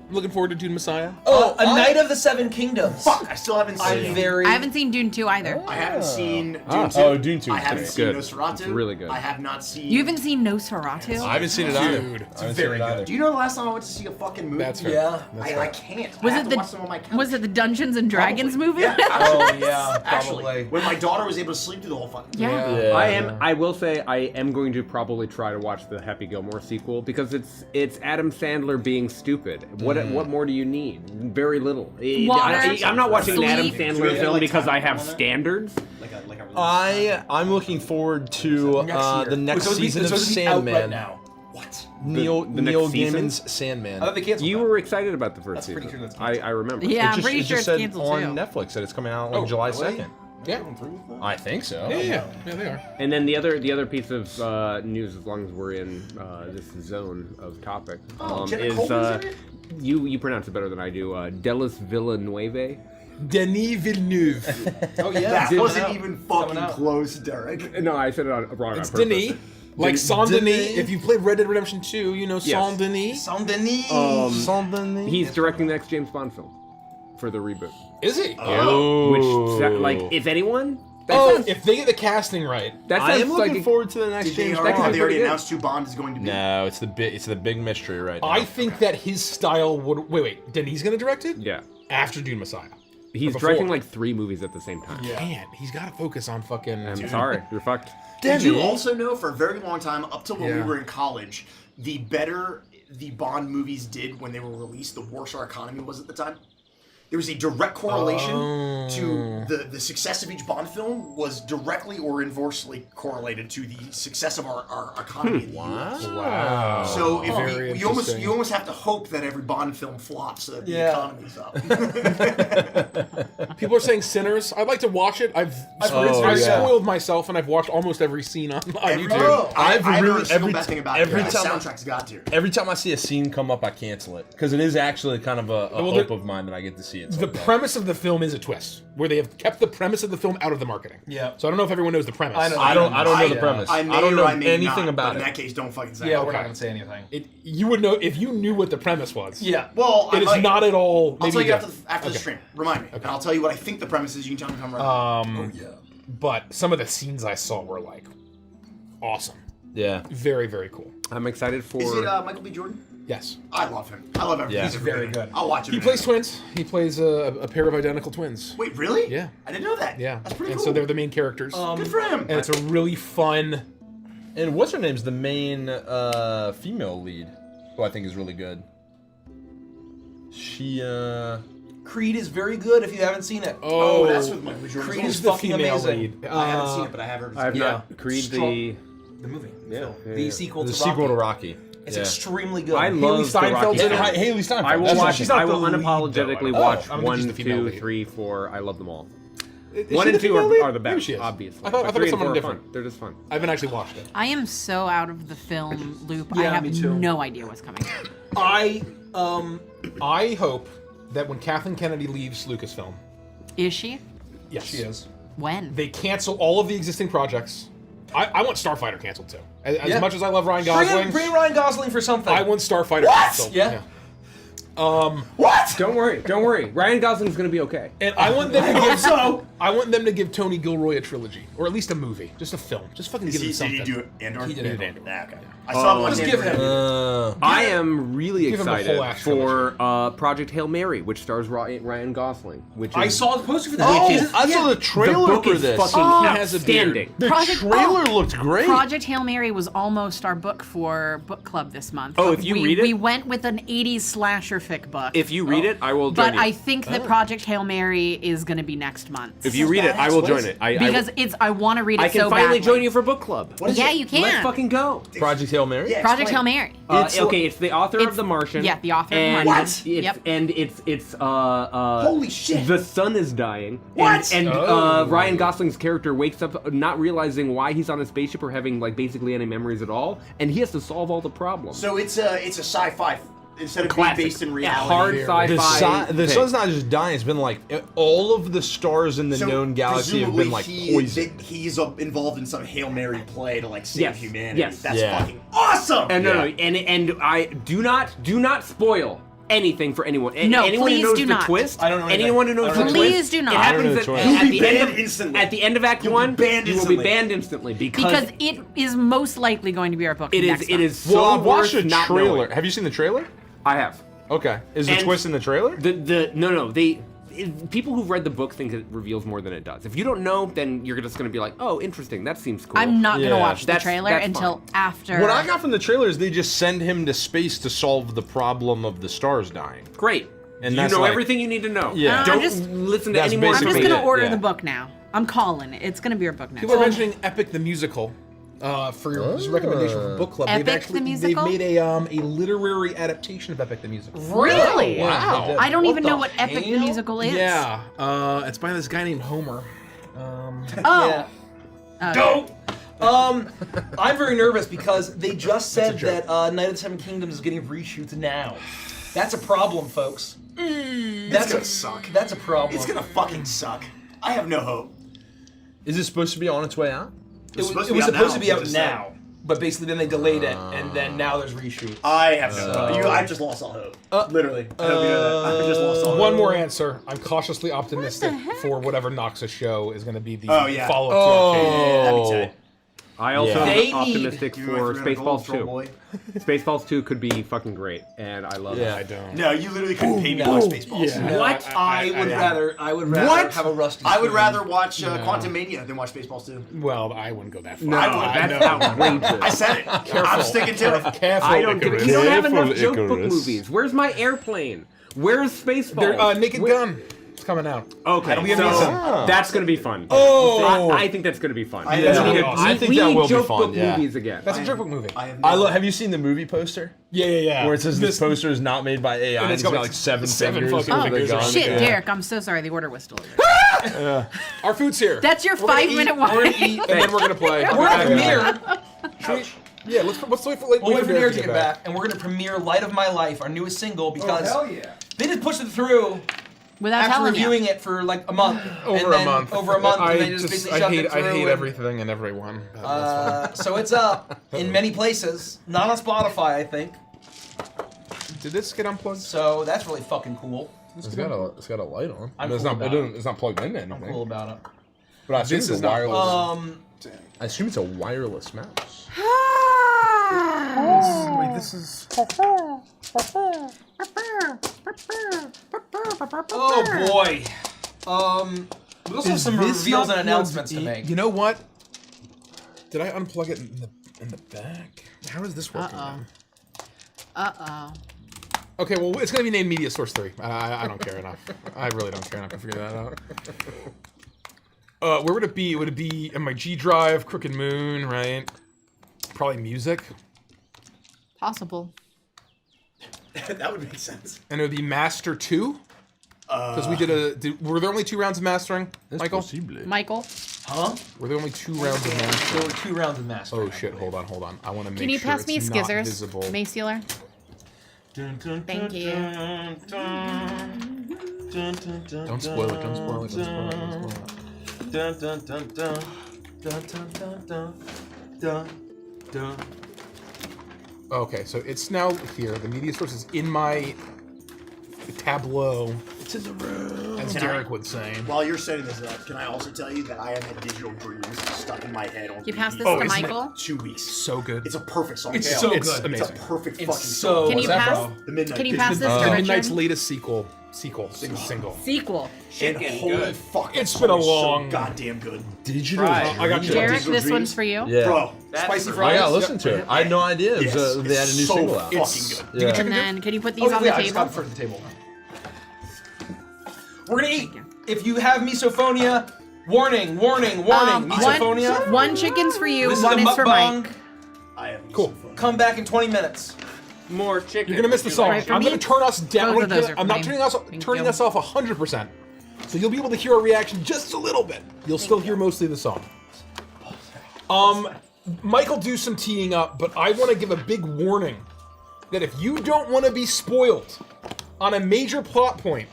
Looking forward to Dune Messiah. A Knight of the Seven Kingdoms. Fuck, I still haven't seen. I haven't seen Dune 2 either. I haven't seen Dune Ah. 2. Oh, Dune 2 I is haven't great. seen Good. Nosferatu. It's really good. I have not seen. You haven't seen Nosferatu? I haven't seen it either. Dude, I haven't very seen it either. Do you know the last time I went to see a fucking movie? That's fair. Yeah. That's I fair. can't. Was I it have to watch them on my couch. Was it the Dungeons and Dragons movie? Yeah, Oh actually. yeah, Actually, probably. when my daughter was able to sleep through the whole fucking. Yeah. I will say I am going to probably try to watch the Happy Gilmore sequel because it's Adam Sandler being stupid. What more do you need? Very little. Water, I'm not watching an Adam sleep. Sandler Do we have, film like, because I time have on that? standards. Like a release. I'm looking forward to Next year. the next It's supposed to be- season it's of supposed to be out right Sandman. now. What? Neil The next Neil season? Gaiman's Sandman. I thought they canceled You that. were excited about the first That's season. pretty sure that's I remember. Yeah, I'm It pretty just sure it's said canceled on too. Netflix that it's coming out like July really? 2nd. Yeah. I think so. Yeah, they are. And then the other piece of news, as long as we're in this zone of topic, Jenna is Coleman's in it? you pronounce it better than I do. Delis Villanueva. Denis Villeneuve. Oh yeah. That Coming wasn't out. even Coming fucking out. close, Derek. No, I said it wrong. It's on purpose. Denis. Like Saint Denis. Denis. If you played Red Dead Redemption 2, you know Yes. Saint Denis. Saint Denis. Something. He's directing the next James Bond film for the reboot. Is he? Which, if anyone, Oh, if they get the casting right. that I sounds am like looking forward to the next Did they James already, could have be they already pretty good. announced who Bond is going to be? No, it's the big mystery right now. I think that his style would. Wait. Denis gonna direct it? Yeah, After Dune Messiah. he's before. directing like 3 movies at the same time. Man, he's got to focus on fucking. I'm sorry, you're fucked. Did you also know for a very long time, up till when we Yeah. were in college, the better the Bond movies did when they were released, the worse our economy was at the time? There was a direct correlation to the success of each Bond film was directly or inversely correlated to the success of our economy in the US. Wow. So if Very you almost interesting. have to hope that every Bond film flops so that the Yeah. economy's up. People are saying Sinners. I'd like to watch it. I've yeah. spoiled myself and I've watched almost every scene on Every, YouTube. I've I've really- heard a single every bad thing about every it. The time- soundtrack's got to. Every time I see a scene come up, I cancel it because it is actually kind of a Well, hope the- of mine that I get to see it. The premise of the film is a twist, where they have kept the premise of the film out of the marketing. Yeah. So I don't know if everyone knows the premise. I know. I don't know the premise. I may I don't or know I may anything not, about but in it. that case, don't fucking say Yeah, it. we're not Okay. gonna say anything. You would know if you knew what the premise was. Yeah. Well, It is not at all. I'll Maybe tell you don't. after the stream. Remind me, and I'll tell you what I think the premise is. You can tell me if I'm right. But some of the scenes I saw were like awesome. Yeah. Very, very cool. I'm excited for. Is it Michael B. Jordan? Yes. I love him. I love everything. Yeah. He's very good. I'll watch him. He plays twins. He plays a pair of identical twins. Wait, really? Yeah. I didn't know that. Yeah. That's pretty and cool. so they're the main characters. Good for him. and it's a really fun. And what's her name's the main female lead, who I think is really good. She Creed is very good if you haven't seen it. Oh, that's with Michael B. Jordan. Creed Who's is the fucking female amazing. lead? I haven't seen it, but I have heard it's I have good. not. Creed the movie. Yeah. The sequel the to sequel Rocky. to Rocky. It's yeah. extremely good. I Haley love the Steinfeld's Rocky in it. series. Haley Steinfeld. I will That's watch. she's not I will the lead, unapologetically though. watch I don't think she's 1, the female 2, lead. 3, 4. I love them all. Is 1 she and the 2 female lead? are the Maybe best, she is. obviously. I thought But it 3 was and 4 someone are different. fun. They're just fun. I haven't actually watched it. I am so out of the film loop. I Yeah, have me too. no idea what's coming. I hope that when Kathleen Kennedy leaves Lucasfilm, Is she? yes, She is. When? they cancel all of the existing projects. I want Starfighter canceled too. As Yeah. much as I love Ryan Gosling, Bring Ryan Gosling for something. I want Starfighter What? canceled. Yeah. What? Don't worry. Ryan Gosling's gonna be okay. And I want them to give So, I want them to give Tony Gilroy a trilogy, or at least a movie, just a film, just fucking give him did something. he do it? Andor? He did Andor. Nah, okay. I saw one. Just give him. I am really Give him a excited whole ass for Project Hail Mary, which stars Ryan Gosling. Which is, I saw the poster for that. Oh, Which is- I saw the the trailer book for is this. fucking He has a beard. outstanding. The Project- trailer oh. looked great. Project Hail Mary was almost our book for book club this month. Oh, But if you we, read it? we went with an 80s slasher fic book. If you read it, I will join but you. I think that Project Hail Mary is going to be next month. If you read it, I will What join is it. it? because I want to read it I can so finally badly. join you for book club. What is Yeah, it? you can. Let's fucking go. Project Hail Mary? Yeah, Project Hail explain. Mary. It's the author It's- of The Martian. yeah, the author of The and Martian. It's, Yep. And it's Holy shit. The sun is dying. What? And Oh. Ryan Gosling's character wakes up not realizing why he's on a spaceship or having like basically any memories at all, and he has to solve all the problems. So it's a sci-fi instead of Classic. being based in reality. Hard Very- sci-fi. The thing. sun's not just dying; it's been like all of the stars in the So known galaxy have been like poisoned. He's involved in some Hail Mary play to like save Yes, humanity. yes. That's Yeah. fucking awesome. And no, Yeah. and I do not spoil anything for anyone. No, anyone who please knows do the not. twist. I don't know anything. Anyone who knows I the don't know twist. Please do not. It I don't know happens the at, twist. at You'll be the end banned of instantly. At the end of Act You'll be 1, banned you will be instantly. banned instantly Because it is most likely going to be our book it is next it month. is so Well, I've watched worth a not trailer. knowing. Have you seen the trailer? I have. Okay. Is the And twist in the trailer? People who've read the book think it reveals more than it does. If you don't know, then you're just going to be like, oh, interesting. That seems cool. I'm not going to Yeah. watch the That's- trailer that's until fine. after. What I got from the trailer is they just send him to space to solve the problem of the stars dying. Great. And you that's know like- everything you need to know. Yeah. I'm Don't just- listen to That's any more I'm just basically going information. to order yeah. the book now. I'm calling it. It's going to be our book next People are month. mentioning Epic the Musical for your recommendation for book club. Epic the Musical? They've made a literary adaptation of Epic the Musical. Really? Yeah, they did. I don't What even know the what Epic the hell? Musical is. Yeah, it's by this guy named Homer. Oh. Don't. I'm very nervous because they just said that Night of the Seven Kingdoms is getting reshoots now. That's a problem, folks. That's gonna suck. That's a problem. It's gonna fucking suck. I have no hope. Is it supposed to be on its way out? It was supposed to be out now, but basically then they delayed it, and then now there's reshoots. I have no hope. I just lost all hope. Literally. I hope you know that. I just lost all hope. One more answer. I'm cautiously optimistic for whatever Noxus show is going to be the Oh, yeah. follow-up to Arcade. Yeah, that'd be tight. I also Yeah. They am optimistic You for went 300 gold, Spaceballs troll 2. boy. Spaceballs 2 could be fucking great, and I love Yeah. it. I don't. No, you literally couldn't pay me to no. watch Spaceballs. Yeah. No, What? I would rather What? have a Rusty. I would spoon. rather watch Quantum Mania than watch Spaceballs 2. Well, I wouldn't go that far. No, I that's know. outrageous. I said it. I'm sticking to it. Careful, I don't. Icarus. You don't have enough Careful, joke book Icarus. movies. Where's my airplane? Where's Spaceballs? Naked Gun. It's coming out. Okay, be so amazing. that's gonna be fun. Oh! I think that's gonna be fun. I We know. need a- I think we that need will be joke fun, book yeah. movies again. That's a joke book movie. I have no Have you seen the movie poster? Yeah. Where it says this poster is not made by AI. And And it's it's got got like seven fingers. fucking with a fingers. gun. Shit, Yeah. Derek, I'm so sorry. The order was still over. Our food's here. That's your We're gonna 5-minute eat, We're gonna warning. eat, and then we're gonna play. We're at premiere. Yeah, let's wait for We'll wait for Derek to get back, and we're gonna premiere "Light of My Life," our newest single, because they just pushed it through Without after telling reviewing you. it for like a month. Over and a then month. Over a month, and they I just basically shoved it I through. hate and- everything and everyone. That's So it's up in many places, not on Spotify, I think. fine. Did this get unplugged? So that's really fucking cool. It's got a light on. I'm But it's cool not. about it. It's not plugged into I'm anything. cool about it. But I assume This it's is a not- wireless. I assume it's a wireless mouse. Wait, this is. Oh boy. We also have some reveals and announcements to make. You know what? Did I unplug it in the back? How is this working? now? Okay, well, it's gonna be named Media Source 3. I don't care enough. I really don't care enough to figure that out. Where would it be? Would it be in my G drive, Crooked Moon, right? Probably music. Possible. That would make sense. And it would be Master 2? Because we were there only 2 rounds of mastering, Michael? Michael, Huh? Were there only 2 rounds of There mastering? were 2 rounds of mastering. Oh shit, hold on. I want to make can you sure pass me a it's not scissors, visible. Mace Dealer? Thank you. Don't spoil it, don't spoil it, don't spoil it, don't spoil it. Okay, so it's now here. The media source is in my tableau. It's in the room. As Derek would say. While you're setting this up, can I also tell you that I have had digital dreams stuck in my head on You pass this Oh, to isn't it Michael? 2 weeks. So good. It's a perfect song. It's Hell, so It's good. amazing. It's a perfect It's fucking so- song. Can you that, pass? bro? The Midnight Can you Disco pass this The to Midnight's Richard? latest single. Sequel. And holy fuck, that It's song been a is long- So goddamn good. Digital. Right. I got you. Derek, Digital this Dreams? one's for you. Yeah. Bro, Spicy I fries. gotta listen to it. I had no idea yes, they had a new it's so single out. fucking good. Yeah. And then, can you put these Oh, on yeah, the I just got table? it for the table. We're gonna eat. If you have misophonia, warning. Misophonia. One chicken's for you, This one is is a for mukbang. Mike. I have Cool. Come back in 20 minutes. More chicken. You're gonna miss the song. Right, for I'm me, gonna turn us down. both of those are I'm for not me. turning us Thank you. off 100%. So you'll be able to hear a reaction just a little bit. You'll still hear mostly the song. Mike will do some teeing up, but I want to give a big warning that if you don't want to be spoiled on a major plot point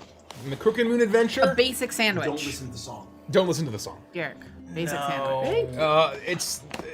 in the Crooked Moon adventure, A basic sandwich. Don't listen to the song. don't listen to the song. Derek, basic sandwich.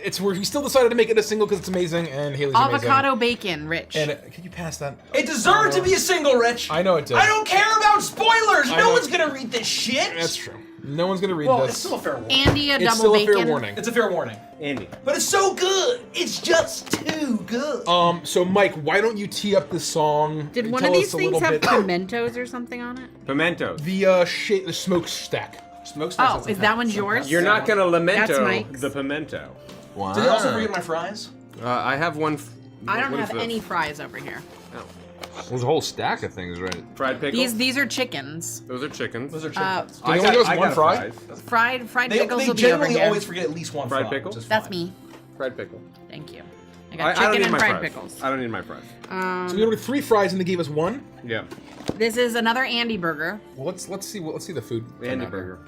It's where we still decided to make it a single because it's amazing and Haley's Avocado bacon, Rich. amazing. And can you pass that? It deserved to be a single, Rich. I know it did. I don't care about spoilers. I No know. one's gonna read this shit. That's true. No one's gonna read Well, this. it's still a fair warning. Andy, a It's double still a bacon. fair warning. It's a fair warning. Andy. But it's so good. It's just too good. So Mike, why don't you tee up the song? Did and one tell of these us a things little have bit- pimentos or something on it? Pimentos. the smokestack? Smokestacks. Oh, is that one yours? You're not gonna That's lamento Mike's. the pimento. Wow. Did I also forget my fries? I have one. I don't what is have this? any fries over here. There's a whole stack of things, right? Fried pickles. These are chickens. Those are chickens. Those are Uh, chickens. Can you only give us one fry? fried They pickles will be over generally here. always forget at least one Fried fry, pickle? which is That's fine. me. Fried pickle. Thank you. I I got don't chicken need and my fried fries. pickles. I don't need my fries. So we ordered 3 fries and they gave us 1. Yeah. This is another Andy burger. Well, let's see the food. Andy come out. burger.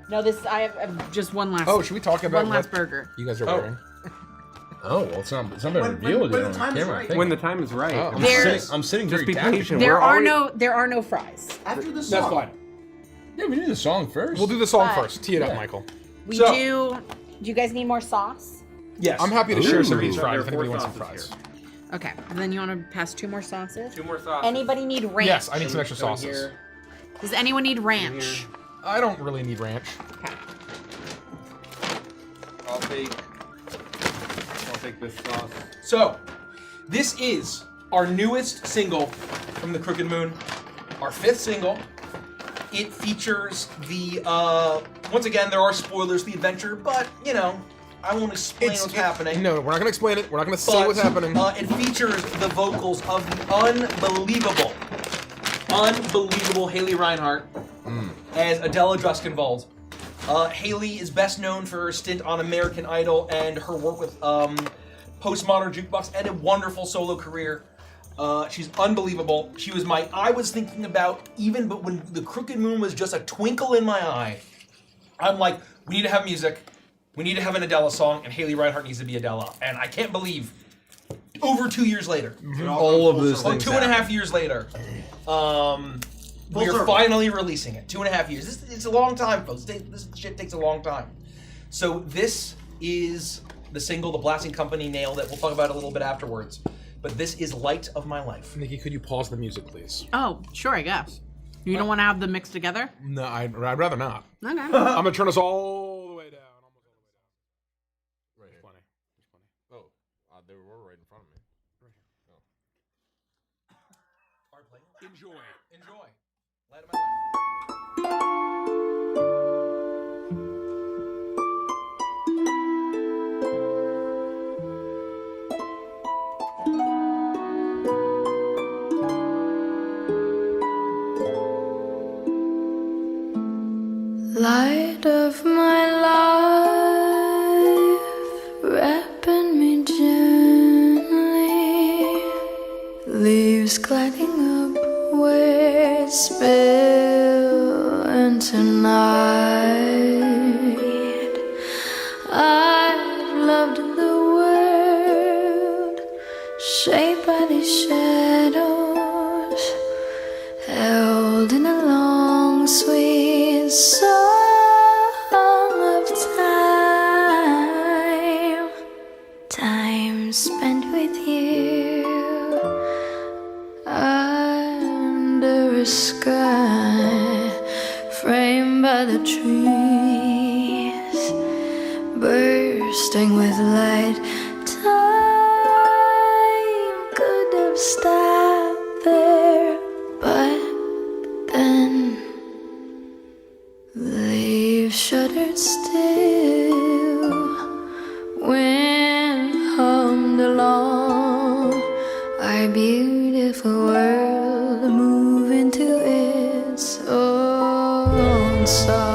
No, I have just one last. Oh, should we talk about one last what burger? you guys are Oh. wearing? Oh, well, it's not been When- revealed when yet the on time is camera. I right. think. When the time is right. Oh. I'm sitting Just very be tactically. patient. There We're are already- there are no fries. After the song. That's fine. Yeah, we need the song first. We'll do the song But- first. Tee it up, Yeah. Michael. We So- do. Do you guys need more sauce? Yes. I'm happy to share some of these Ooh. fries There if are 4 anybody wants some sauces fries. Okay. Then you want to pass 2 more sauces? 2 more sauces. Anybody need ranch? Yes, I need some extra Go in sauces. here. Does anyone need ranch? I don't really need ranch. Okay. I'll take this sauce. So, this is our newest single from the Crooked Moon, our 5th single. It features the, once again, there are spoilers to the adventure, but, you know, I won't explain what's happening. No, we're not gonna explain it. We're not gonna say But, what's happening. It features the vocals of the unbelievable Haley Reinhart as Adela Druskenwald. Haley is best known for her stint on American Idol and her work with Postmodern Jukebox and a wonderful solo career. She's unbelievable. She was I was thinking about but when the Crooked Moon was just a twinkle in my eye, I'm like, we need to have music. We need to have an Adela song, and Haley Reinhart needs to be Adela. And I can't believe, over 2 years later, all of those or things. 2.5 years later, we are circle. finally releasing it. 2.5 years. It's a long time, folks. This shit takes a long time. So this is the single, The Blasting Company nailed it. We'll talk about it a little bit afterwards. But this is Light of My Life. Nikki, could you pause the music, please? Oh, sure, I guess. You don't want to have them mixed together? No, I'd rather not. Okay. I'm gonna turn us all the way down. Almost all the way down. Right here. Plenty. There's plenty. Oh, they were right in front of me. Enjoy. Enjoy. Light of my life. Light of my life, wrapping me gently, leaves gliding up where it spill into night. I've loved the world, shaped by these shadows, held in a long sweet song of time, time spent with you under a sky framed by the trees, bursting with light. Time could have stopped there, but then leaves shuddered still. Wind hummed along our beautiful world, moving to its own song.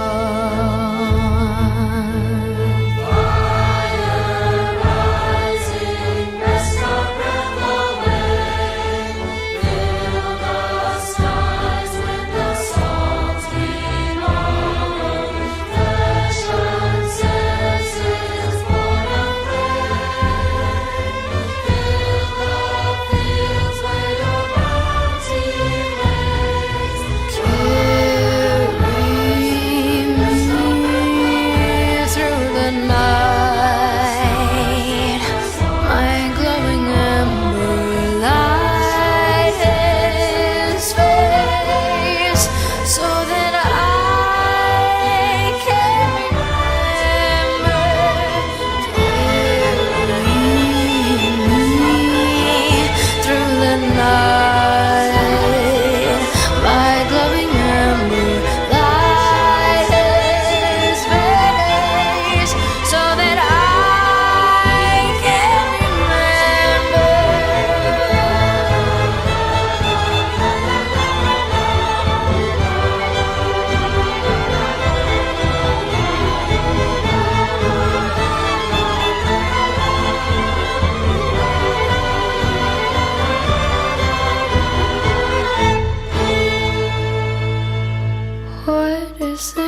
What is the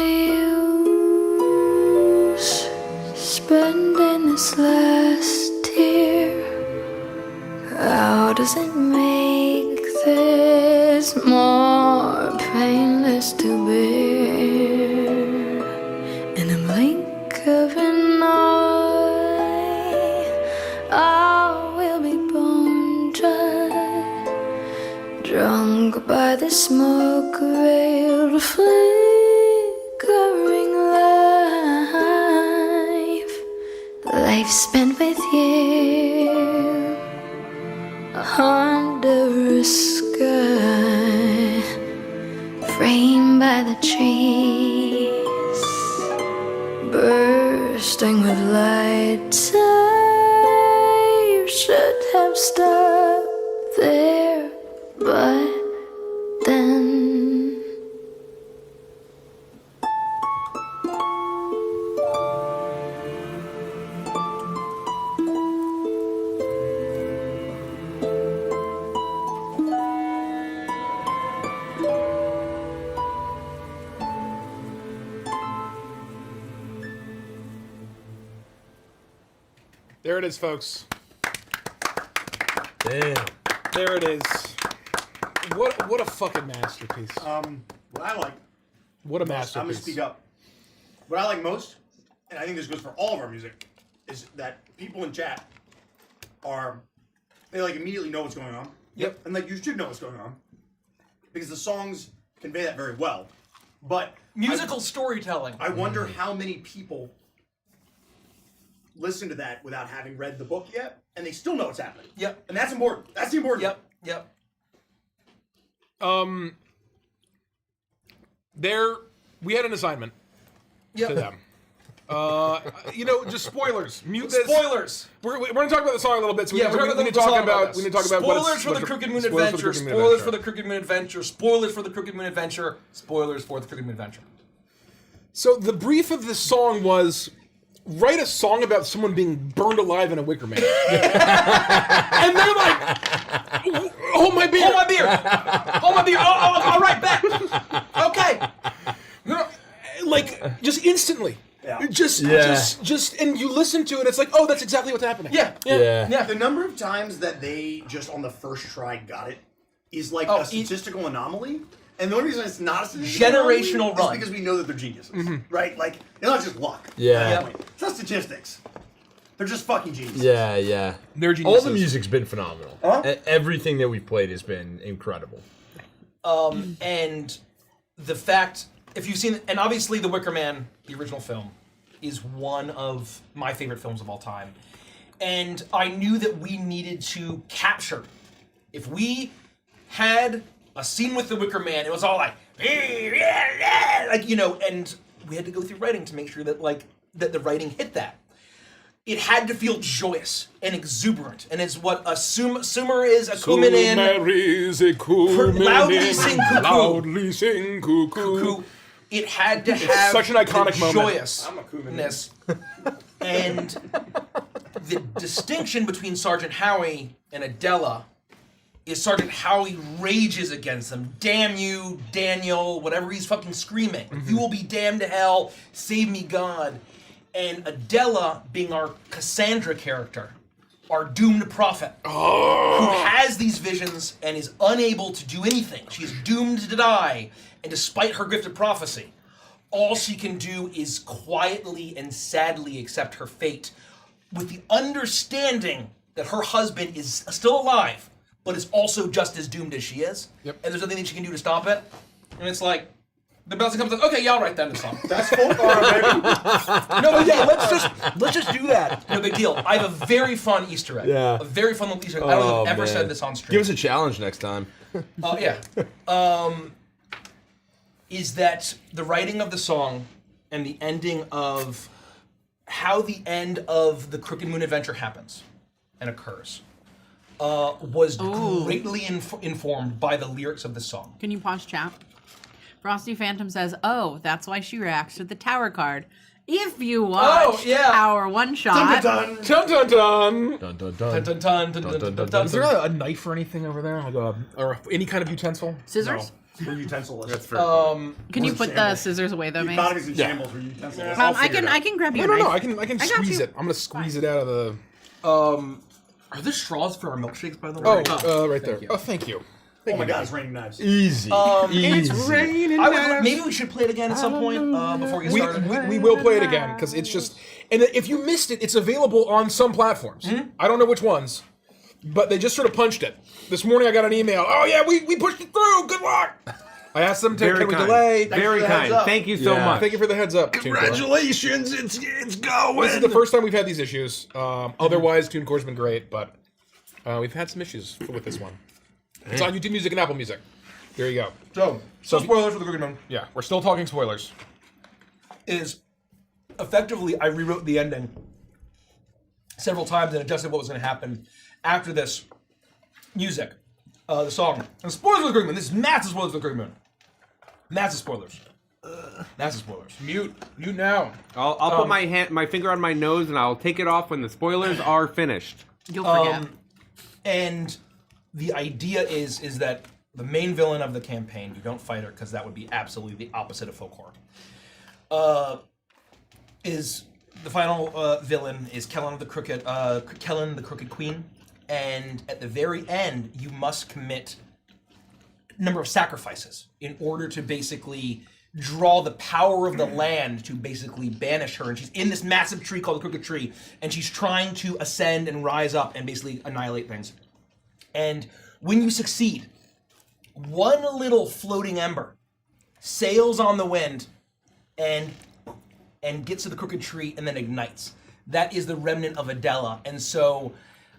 use spending this last year? How does it make this more painless to bear? In a blink of an eye, I will be bone dry, drunk by the smoke-veiled flickering life spent with you under a sky framed by the trees, bursting with light. Time should have stopped there, but then There it is, folks. Damn. There it is. What a fucking masterpiece. What I like, What a I'm gonna masterpiece. speak up. What I like most, and I think this goes for all of our music, is that people in chat they like immediately know what's going on. Yep. And like you should know what's going on, because the songs convey that very well. But Musical storytelling. I wonder how many people listen to that without having read the book yet, and they still know what's happening. Yep. And that's important. That's the important. Yep. Yep. We had an assignment Yep. to them. Just spoilers. Mute this. Spoilers. We're going to talk about the song a little bit. So Yeah, we need to talk about. We need to talk about spoilers for the Crooked Moon Adventure. Spoilers for the Crooked Moon Adventure. Spoilers for the Crooked Moon Adventure. Spoilers for the Crooked Moon Adventure. So the brief of this song was write a song about someone being burned alive in a wicker man. And they're like, hold my beer. Hold my beer. Hold my beer. I'll right back. Okay. Like, just instantly. Yeah. Just, and you listen to it, it's like, oh, that's exactly what's happening. Yeah. The number of times that they just on the first try got it is like a statistical anomaly. And the only reason it's not a statistical Generational anomaly run. is because we know that they're geniuses, right? Like, it's not just luck. Yeah. It's not statistics. They're just fucking geniuses. Yeah. They're All geniuses. the music's been phenomenal. Everything that we've played has been incredible. And the fact, if you've seen, and obviously The Wicker Man, the original film, is one of my favorite films of all time. And I knew that we needed to capture, if we had a scene with The Wicker Man, it was all like, and we had to go through writing to make sure that that the writing hit that. It had to feel joyous and exuberant, and it's what a sumer is, a kumin in. Loudly sing cuckoo. Loudly sing cuckoo. It had to have such an iconic moment. joyousness. And the distinction between Sergeant Howie and Adela is Sergeant Howie rages against them. Damn you, Daniel, whatever he's fucking screaming. You will be damned to hell, save me God. And Adela, being our Cassandra character, our doomed prophet, who has these visions and is unable to do anything. She is doomed to die, and despite her gift of prophecy, all she can do is quietly and sadly accept her fate, with the understanding that her husband is still alive, but is also just as doomed as she is. Yep. And there's nothing that she can do to stop it. And it's like, the bouncer comes up, okay, yeah, I'll write that in a song. That's folklore, baby. No, but yeah, let's just do that. No big deal. I have a very fun Easter egg. Yeah. A very fun little Easter egg. I don't know if I've ever man. said this on stream. Give us a challenge next time. Yeah. Is that the writing of the song and the ending of how the end of the Crooked Moon Adventure happens and occurs was greatly informed by the lyrics of the song. Can you pause chat? Frosty Phantom says, "Oh, that's why she reacts to the tower card. If you watch our one shot, Dun, Dun dun dun. Dun, dun, Dun, dun. dun, dun, dun, dun, dun, dun, Is there a knife or anything over there, or any kind of utensil? scissors. We're utensil-less. Can you We're put the shambles. scissors away though, The Mace? economy's in shambles. We're utensil-less. I can grab you. a No, knife. I can got squeeze you. it. I'm gonna squeeze it out of the. Are there straws for our milkshakes, by the way? Right there. you. Oh, thank you. Oh my God, it's raining knives. Easy. It's raining. Maybe we should play it again at some point before we get started. We will play it again because it's just. And if you missed it, it's available on some platforms. I don't know which ones, but they just sort of punched it. This morning I got an email. Oh yeah, we pushed it through. Good luck. I asked them to Very can we kind. delay. Very the heads kind. up. Thank you so Yeah. much. Thank you for the heads up. Congratulations, it's going. This is the first time we've had these issues. Otherwise, TuneCore's been great, but we've had some issues with this one. It's on YouTube Music and Apple Music. There you go. So spoilers for the Crooked Moon. Yeah, we're still talking spoilers. Is effectively I rewrote the ending several times and adjusted what was going to happen after this music, the song. And spoilers for the Crooked Moon. This is massive spoilers for the Crooked Moon. Massive spoilers. Massive spoilers. Mute now. I'll put my finger on my nose and I'll take it off when the spoilers are finished. You'll forget. And the idea is that the main villain of the campaign, you don't fight her because that would be absolutely the opposite of folklore. Is the final villain is Kellen the Crooked Queen, and at the very end you must commit a number of sacrifices in order to basically draw the power of the land to basically banish her. And she's in this massive tree called the Crooked Tree, and she's trying to ascend and rise up and basically annihilate things. And when you succeed, one little floating ember sails on the wind and gets to the Crooked Tree and then ignites. That is the remnant of Adela. And so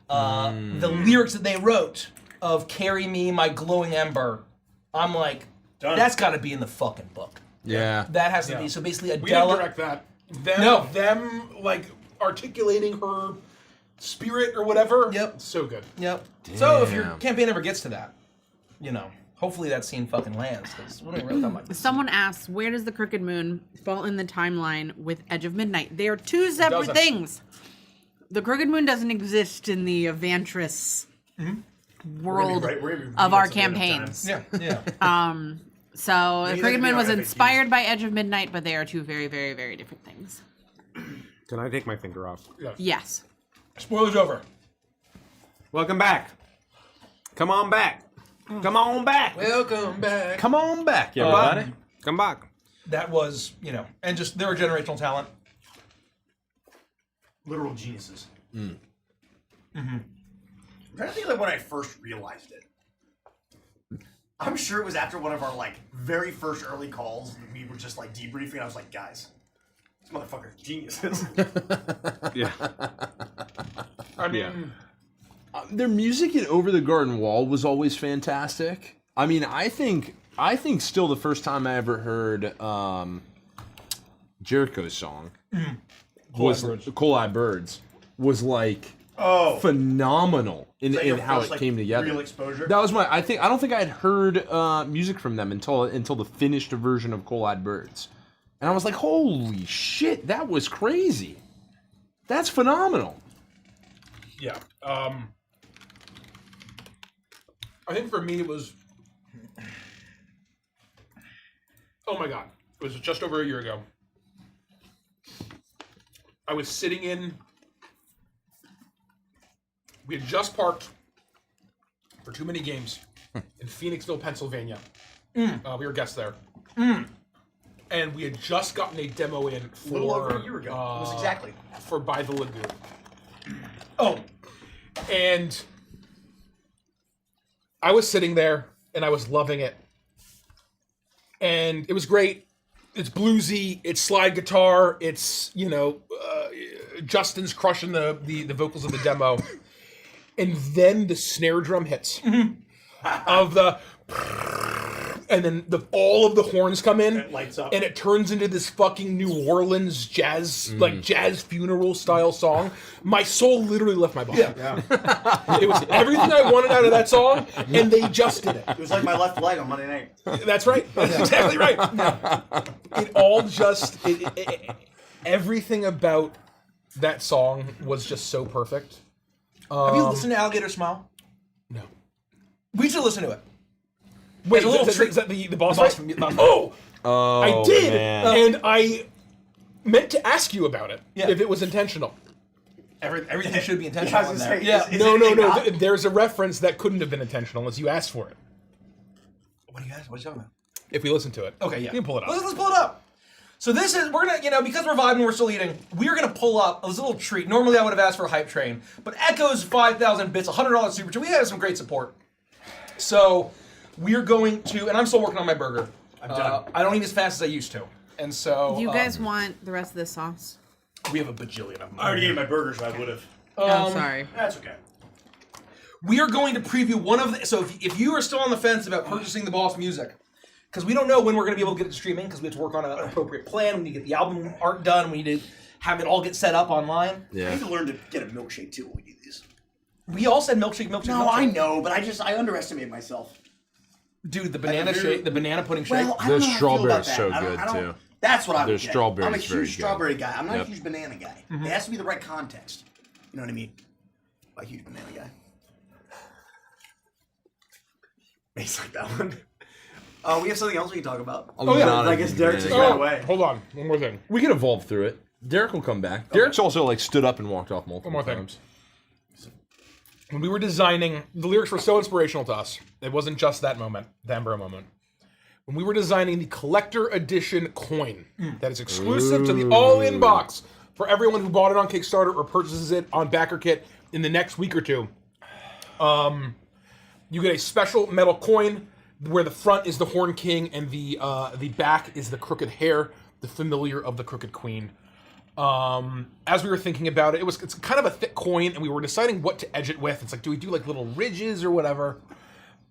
the lyrics that they wrote of "Carry me, my glowing ember," I'm like, Done. that's got to be in the fucking book. Yeah. That has to Yeah. be. So basically, We didn't Adele. direct that. Them, No. them like articulating her spirit or whatever. Yep. So good. Yep. So if your Damn. campaign ever gets to that, hopefully that scene fucking lands. Because we don't even really talk about this. Someone asks, where does the Crooked Moon fall in the timeline with Edge of Midnight? They are two separate Doesn't. things. The Crooked Moon doesn't exist in the Evantris world We're gonna be of our at some random campaigns. time. Yeah. So the Maybe Crooked that could Moon be was our FAQs. inspired by Edge of Midnight, but they are two very, very, very different things. Can I take my finger off? Yes. Spoilers over. Welcome back. Come on back. Come on back. Welcome back. Come on back, everybody. Come back. That was, and just they're a generational talent. Literal geniuses. I'm trying to think of when I first realized it. I'm sure it was after one of our very first early calls. We were just debriefing. And I was like, guys, these motherfuckers are geniuses. Yeah. I mean, Their music in Over the Garden Wall was always fantastic. I mean, I think still the first time I ever heard Jericho's song was Coal Eye Birds was phenomenal in Your how first, it came together. Real exposure. That was I don't think I had heard music from them until the finished version of Coal Eyed Birds. And I was like, holy shit, that was crazy. That's phenomenal. yeah. I think for me it was. Oh my god! It was just over a year ago. I was sitting in. We had just parked for too many games in Phoenixville, Pennsylvania. We were guests there. And we had just gotten a demo in for a little over a year ago. Almost exactly. for By the Lagoon. Oh, And I was sitting there and I was loving it. And it was great. It's bluesy, it's slide guitar, it's, Justin's crushing the vocals of the demo. And then the snare drum hits of the, and then all of the horns come in, It lights up. and it turns into this fucking New Orleans jazz, jazz funeral style song. My soul literally left my body. It was everything I wanted out of that song, and they just did it. It was like my left leg on Monday night. That's right. That's exactly right. It all just, everything about that song was just so perfect. have you listened to Alligator Smile? No. We should listen to it. Wait, There's a little is trick. that the boss Boss fight? from- Oh! Oh, I did! man. And I meant to ask you about it, Yeah. if it was intentional. Everything should be Yeah, I intentional was in gonna there. say, Yeah. is No, it no, no. not? There's a reference that couldn't have been intentional unless you asked for it. What are you talking about? If we listen to it. Okay, yeah. You can pull it up. Let's pull it up. So this is, we're gonna, because we're vibing, we're still eating, we're gonna pull up a little treat. Normally I would have asked for a hype train, but Echo's 5,000 bits, $100 super chat. We have some great support. So we're going to, and I'm still working on my burger. I'm done. I don't eat as fast as I used to. And so. Do you guys want the rest of this sauce? We have a bajillion of them. I already ate my burger, so I would have. Oh, sorry. That's okay. We are going to preview one of the, so if you are still on the fence about purchasing the Boss music, because we don't know when we're going to be able to get it streaming, because we have to work on an appropriate plan, we need to get the album art done, we need to have it all get set up online. I need to learn to get a milkshake too when we do these. We all said milkshake, milkshake, No, milkshake. I know, but I underestimate myself. Dude, the banana very- shake, the banana pudding shake. Well, I The don't know how I feel about strawberry's that. so I don't- good, I don't- too. That's what I would The get. strawberry's I'm a very huge good. strawberry guy. I'm not Yep. a huge banana guy. Mm-hmm. It has to be the right context. You know what I mean? I'm a huge banana guy. It's like that one. We have something else we can talk about. Oh, yeah. I guess Derek took Oh. that away. Hold on. One more thing. We can evolve through it. Derek will come back. Derek's also stood up and walked off multiple One more thing. times. When we were designing, the lyrics were so inspirational to us. It wasn't just that moment, the Ember moment. When we were designing the collector edition coin that is exclusive to the all-in box for everyone who bought it on Kickstarter or purchases it on BackerKit in the next week or two, you get a special metal coin where the front is the Horn King and the back is the Crooked Hare, the familiar of the Crooked Queen. As we were thinking about it, it's kind of a thick coin, and we were deciding what to edge it with. It's like, do we do like little ridges or whatever?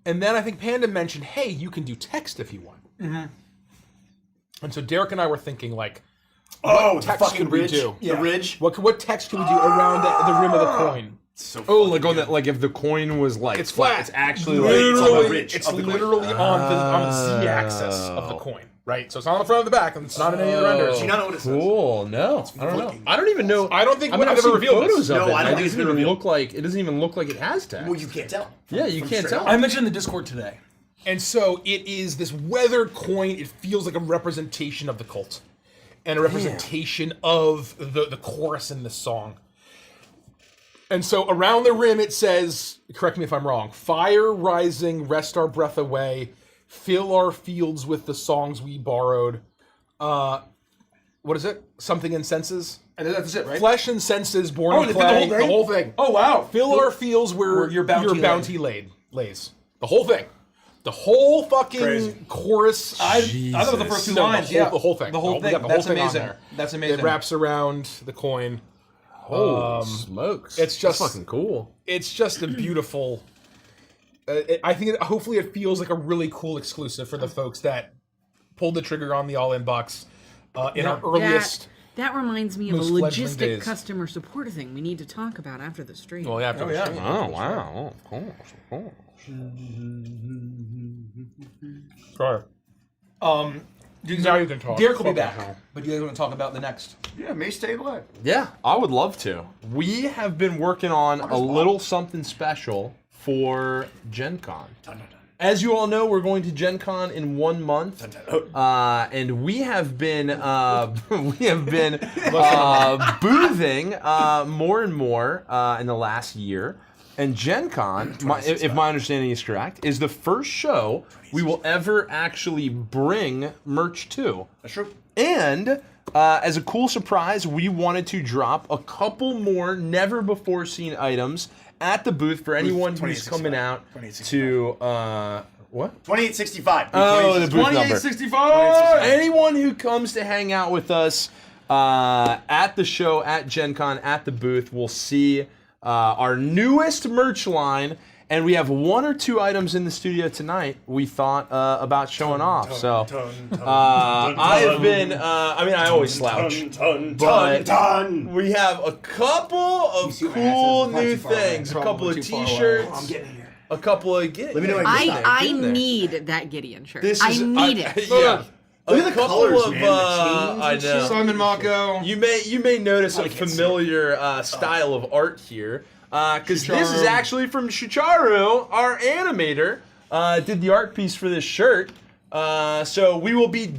And then I think Panda mentioned, hey, you can do text if you want. And so Derek and I were thinking, like, Oh, what the text fucking could we ridge. do? The ridge. What text can we do around the rim of the coin? So Oh, like on that, like if the coin was like It's flat. it's actually It's on the Literally, ridge it's of the coin. literally on the z-axis of the coin, right? So it's not on the front or the back, and it's not in any of the renders. Do you not know what it says? Cool. No, I don't know. I don't even know. I don't think I mean, I've I've ever seen revealed photos this. of No, it. I don't and think it's it been doesn't even revealed. look like it doesn't even look like it has text. Well, you can't tell. Yeah, you From can't straight tell. up. I mentioned in the Discord today. And so it is this weathered coin. It feels like a representation of the cult, and a representation of the chorus in the song. And so around the rim it says, correct me if I'm wrong, fire rising, rest our breath away, fill our fields with the songs we borrowed. What is it? Something in senses? And that's it, right? Flesh and senses, born Oh, of they did clay, the whole thing? Oh, wow. Fill our fields where your bounty lays. The whole thing. The whole fucking Crazy. chorus. I thought the first two No, lines, the whole thing. The whole We thing. got the whole That's thing on amazing. there. That's amazing. It wraps around the coin. Holy smokes! It's just That's fucking cool. It's just a beautiful. I think hopefully it feels like a really cool exclusive for the folks that pulled the trigger on the all-in box in our earliest. That reminds me of a most fledgling logistic days. customer support thing we need to talk about after the stream. Well, yeah, after the stream. Oh wow! Oh, of course, of course. Sorry. You Now you can talk. Derek will be Fuck back. now. But you guys want to talk about the next? Yeah, may stay alive. Yeah, I would love to. We have been working on a little something special for Gen Con. As you all know, we're going to Gen Con in 1 month, and we have been boothing more and more in the last year. And Gen Con, if my understanding is correct, is the first show we will ever actually bring merch to. That's true. And as a cool surprise, we wanted to drop a couple more never before seen items at the booth for anyone who's coming out to what? 2865. Oh, the booth number. 2865. Anyone who comes to hang out with us at the show, at Gen Con, at the booth, will see our newest merch line. And we have 1 or 2 items in the studio tonight we thought about showing off. So I've been, I always slouch. But we have a couple of cool new things. A couple of t-shirts. I'm getting here. A couple of... Let me know when I need that Gideon shirt. I need it. Yeah. Look at the couple colors, of, man. The chains I and know. shit. Simon Mako. You may notice a familiar style of art here, because this is actually from Shicharu, our animator. Did the art piece for this shirt, so we will be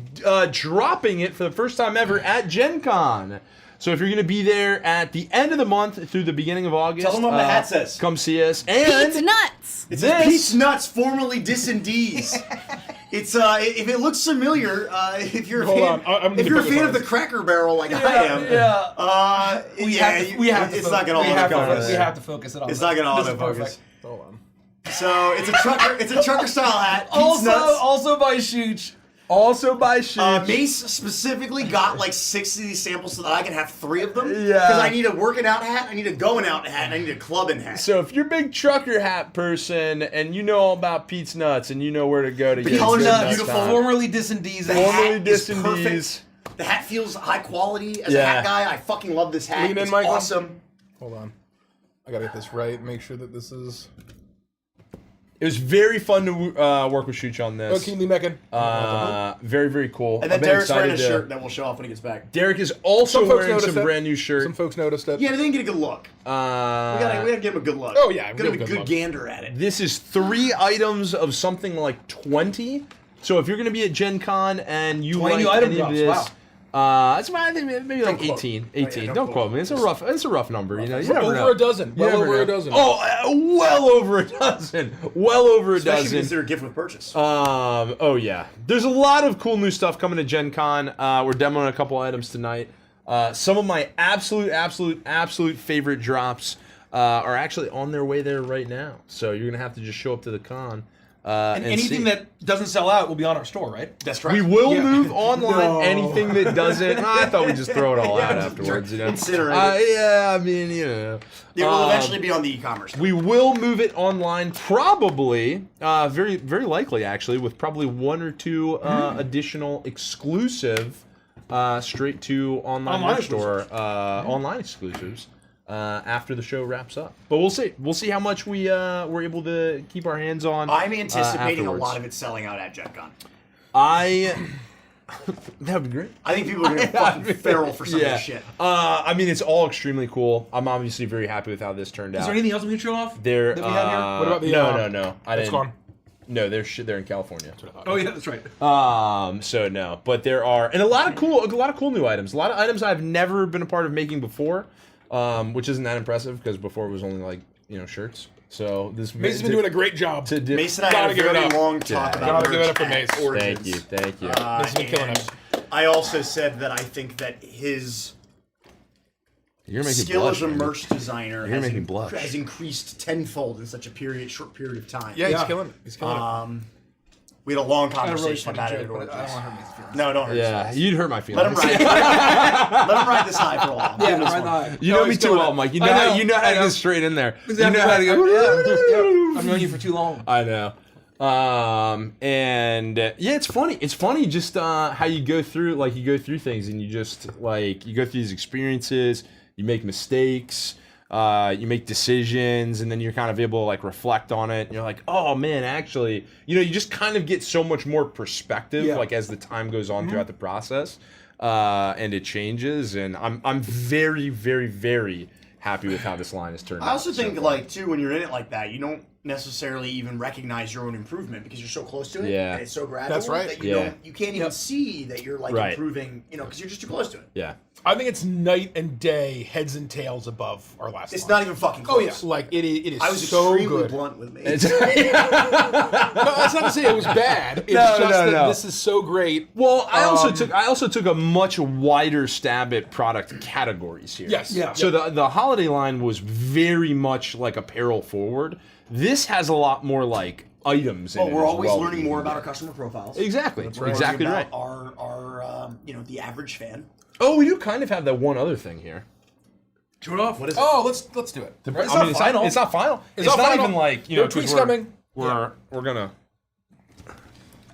dropping it for the first time ever at Gen Con. So if you're going to be there at the end of the month through the beginning of August, Tell them what the hat says. Come see us. And Pete's nuts. It This- says Pete's Nuts, formerly Dis-and-D's. It's if it looks familiar, if you're a Hold fan, on, I'm gonna if you're a put this fan on of the this. Cracker Barrel like I am, We have to. It's not gonna autofocus. We have to focus it on. It's not gonna This is autofocus. perfect. Hold on. So it's a trucker style hat. Pete's Nuts. Also by Shooch. also by Sheep. Mace specifically got like 6 of these samples so that I can have 3 of them. Yeah. Because I need a working out hat, I need a going out hat, and I need a clubbing hat. So if you're a big trucker hat person and you know all about Pete's Nuts and you know where to go to get colors good are nuts beautiful. on. Formerly Dis-and-D's. The Formerly hat is Dis-and-D's. perfect. The hat feels high quality. As a Yeah. hat guy, I fucking love this hat. Lean in, It's Michael. awesome. Hold on. I gotta get this right. Make sure that this is. It was very fun to work with Shuch on this. Okay, Lee Meccan. Very, very cool. And then I've been Derek's wearing a excited to- shirt that we'll show off when he gets back. Derek is also Some folks wearing noticed some it. brand new shirt. Some folks noticed it. Yeah, they didn't get a good look. We gotta give him a good look. Oh, yeah, Gotta real be a good good look. gander at it. This is 3 items of something like 20. So if you're going to be at Gen Con and you 20 like new item any of drops, this, wow. that's about, I think maybe like quote. 18. Oh, yeah, 18. don't Don't quote. quote me. It's a rough number. You know, you never Over know. a dozen. You Well never over know. a dozen. Oh, well over a dozen. Well over a Especially dozen. because they're a gift with purchase. Oh yeah. There's a lot of cool new stuff coming to Gen Con. We're demoing a couple items tonight. Some of my absolute favorite drops are actually on their way there right now. So you're gonna have to just show up to the con And anything see. that doesn't sell out will be on our store, right? That's correct. We will move online anything that doesn't. I thought we'd just throw it all out afterwards. You know? Incinerate it. Yeah, I mean, you know. It will eventually be on the e-commerce. We will move it online, probably, very, very likely actually, with probably 1 or 2 additional exclusive, straight to online store, online exclusives. After the show wraps up, but we'll see. We'll see how much we're able to keep our hands on. I'm anticipating a afterwards. lot of it selling out at Gen Con. That would be great. I think people are going to fucking feral for some of this shit. I mean, it's all extremely cool. I'm obviously very happy with how this turned out. Is there anything else we can show off? There, that we have here? What about the no. I It's didn't. gone. No, they're in California. Oh yeah, that's right. So no, but there are, and a lot of cool new items. A lot of items I've never been a part of making before, which isn't that impressive because before it was only like shirts. So this Mason's been doing a great job. Mason and I had a give it very up. long talk Yeah. about Gotta give it merch up for at Mace. Origins. Thank you. Mason's been killing and it. I also said that I think that his You're making skill blush, as a man. merch designer You're making blush. has increased tenfold in such a short period of time. Yeah, he's killing it. He's killing it. We had a long I had a really conversation funny about it joke, at but I don't Origins. want to hurt Mason's feelings. No, don't hurt his Yeah, feelings. you'd hurt my feelings. Let him ride. Let him ride this high for a while. Yeah, Give him this right one. now. You know me too well, Mike. You know how to go straight in there. You know how to go. I've known you for too long. I know. And yeah, it's funny. It's funny just how you go through things and you just you go through these experiences, you make mistakes, you make decisions, and then you're kind of able to reflect on it. And you're like, oh man, actually, you just kind of get so much more perspective as the time goes on throughout the process, and it changes. And I'm very, very, very happy with how this line has turned out. I also so think, far. too, when you're in it like that, you don't necessarily even recognize your own improvement because you're so close to it. Yeah. And it's so gradual That's right. that you can't even Yep. see that you're Right. improving, because you're just too close to it. Yeah. I think it's night and day, heads and tails above our last. It's line. not even fucking Oh close. yeah, it is. I was so extremely good. blunt with me. No, that's not to say it was bad. It's just that no. this is so great. Well, I also took a much wider stab at product categories here. Yes. Yeah. So the holiday line was very much apparel forward. This has a lot more items. Well, in it we're as always well. learning more about our customer profiles. Exactly. We're Exactly learning right. about our the average fan. Oh, we do kind of have that one other thing here. Show it off. What is it? Oh, let's do it. It's not final. It's not final. It's not not final. even There are tweaks coming. We're gonna.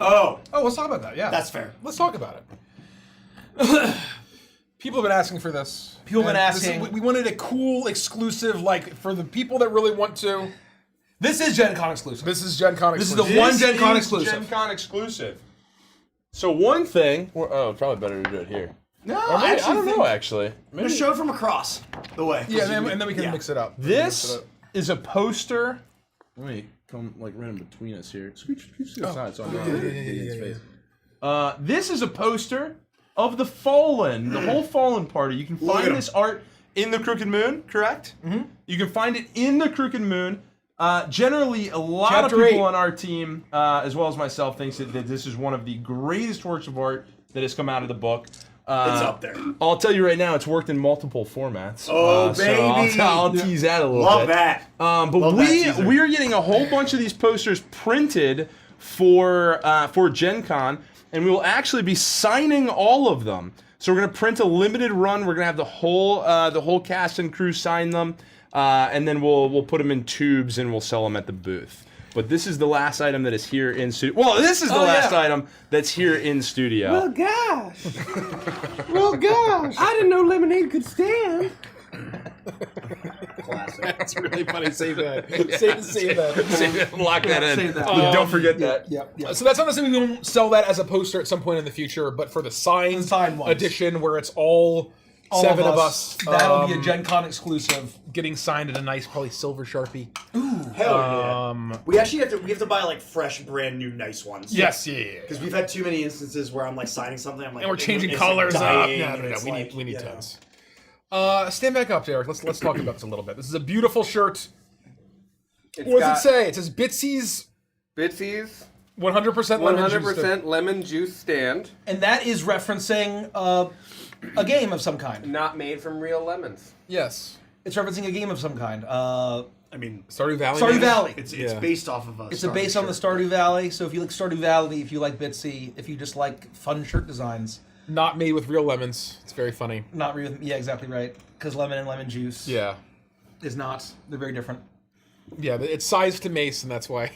Oh, let's talk about that. Yeah, that's fair. Let's talk about it. People have been asking for this. People have been And this is- asking. we wanted a cool, exclusive, for the people that really want to. This is Gen Con exclusive. This is Gen Con This is exclusive. the one Gen Con exclusive. Gen Con exclusive. So one thing. Probably better to do it here. No, Or maybe, I don't know actually. Maybe. Just show it from across the way. Yeah, and then we can mix it up. This is a poster. Let me come right in between us here. Scooch to the side so I'm not getting his face. This is a poster of the Fallen, the whole Fallen party. You can Look at find 'em. this art in the Crooked Moon, correct? Mm-hmm. You can find it in the Crooked Moon. Generally, a lot Chapter of people 8. on our team, as well as myself, thinks that this is one of the greatest works of art that has come out of the book. It's up there. I'll tell you right now, it's worked in multiple formats. Oh, So baby. I'll tease that a little Love bit. that. But Love that teaser. we're getting a whole bunch of these posters printed for Gen Con, and we will actually be signing all of them. So we're gonna print a limited run. We're gonna have the whole cast and crew sign them, and then we'll put them in tubes and we'll sell them at the booth. But this is the last item that is here in studio. Well, this is the last item that's here in studio. Well, gosh. I didn't know lemonade could stand. Classic. That's really funny. Save that. Save that. Lock that in. save that. Don't forget that. Yeah. So that's not necessarily we won't sell that as a poster at some point in the future, but for the signed ones. edition where it's all seven of us, That'll be a Gen Con exclusive. getting signed in a nice, probably silver Sharpie. Hell yeah. We actually have to buy fresh, brand new, nice ones. Yes, yeah. Because we've had too many instances where I'm signing something. I'm like, And we're changing is it colors up. dying? No, And it's we need you know. tons. Stand back up, Derek. Let's talk about this a little bit. This is a beautiful shirt. What does it say? It says Bitsy's Bitsy's 100% lemon juice. 100% lemon juice stand, And that is referencing a game of some kind. not made from real lemons. Yes. It's referencing a game of some kind. I mean, Stardew Valley. Stardew maybe? Valley. it's Yeah. based off of It's based on the Stardew Valley. So if you like Stardew Valley, if you like Bitsy, if you just like fun shirt designs, Not made with real lemons. It's very funny. not real. Yeah, exactly right. Because lemon and lemon juice Yeah. is not. They're very different. Yeah, but it's sized to mace, and that's why.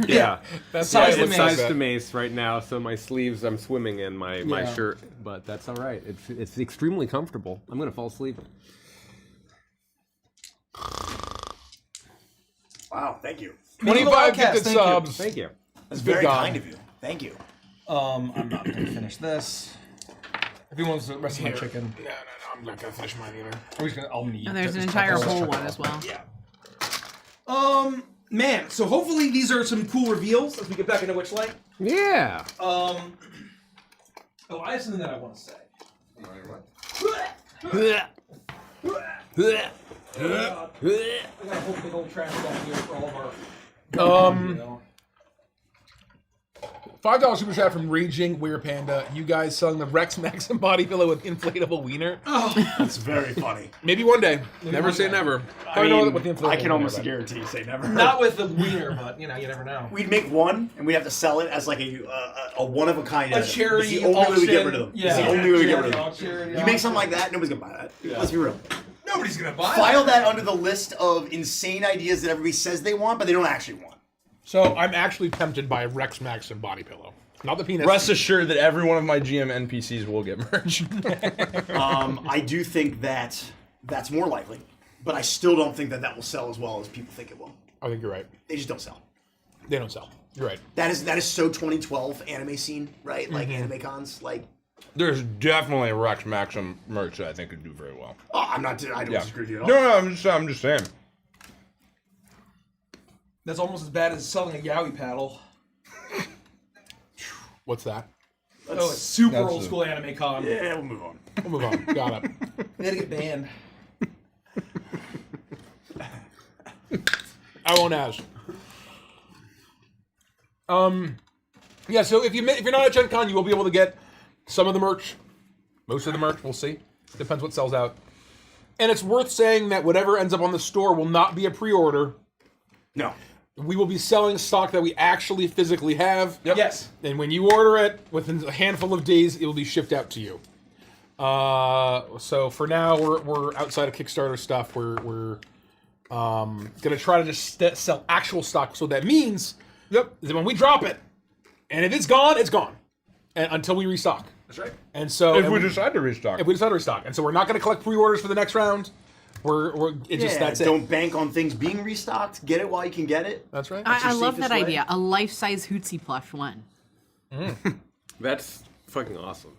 Yeah, That's Size why to it's mace. sized to mace right now, so my sleeves I'm swimming in my Yeah. shirt, but that's all right. It's extremely comfortable. I'm gonna fall asleep. Wow, thank you. 25 Outcast, gifted thank you. subs. Thank you. That's Good very God. kind of you. Thank you. I'm not going to finish this. If he wants the rest of my chicken, No, I'm not gonna finish mine either. I'm just gonna. I'll need. And there's an just entire chuck all whole this one as well. Yeah. Man. So hopefully these are some cool reveals as we get back into Witchlight. Yeah. Oh, I have something that I want to say. I got a whole big old trash bag here for all of our. $5 super chat from Raging Weird Panda. You guys selling the Rex Maxim body pillow with inflatable wiener? That's very funny. Maybe one day. Never say never. I know mean, what the inflatable I can wiener almost is. guarantee you say never. Not with the wiener, but you never know. We'd make one, and we'd have to sell it as like a one of a kind. A item. charity It's the only way we get auction. rid of them. Yeah. It's the only way we get rid of Charity them. auction. You make something like that, nobody's gonna buy that. Let's be real. Nobody's gonna buy File it. that under the list of insane ideas that everybody says they want, but they don't actually want. So I'm actually tempted by a Rex Maxim body pillow. Not the penis. Rest assured that every one of my GM NPCs will get merch. I do think that that's more likely, but I still don't think that that will sell as well as people think it will. I think you're right. They just don't sell. They don't sell. You're right. That is so 2012 anime scene, right? Like anime cons, like. There's definitely a Rex Maxim merch that I think could do very well. Oh, I don't disagree with you at all. No, I'm just saying. That's almost as bad as selling a yaoi paddle. What's that? Oh, it's super that's old a- school anime con. Yeah, we'll move on. We'll move on. Got it. They had to get banned. I won't ask. Yeah. So if you're not at Gen Con, you will be able to get some of the merch, most of the merch. We'll see. Depends what sells out. And it's worth saying that whatever ends up on the store will not be a pre-order. No. We will be selling stock that we actually physically have. Yes. And when you order it, within a handful of days, it will be shipped out to you. So for now, we're outside of Kickstarter stuff. We're gonna try to just sell actual stock. So that means, that when we drop it, and if it's gone, and until we restock. That's right. And so If we decide to restock. if we decide to restock, and so we're not gonna collect pre-orders for the next round. That's it. Don't bank on things being restocked. Get it while you can get it. That's right. I your love that safest way. idea. A life-size Hootsie plush one. That's fucking awesome.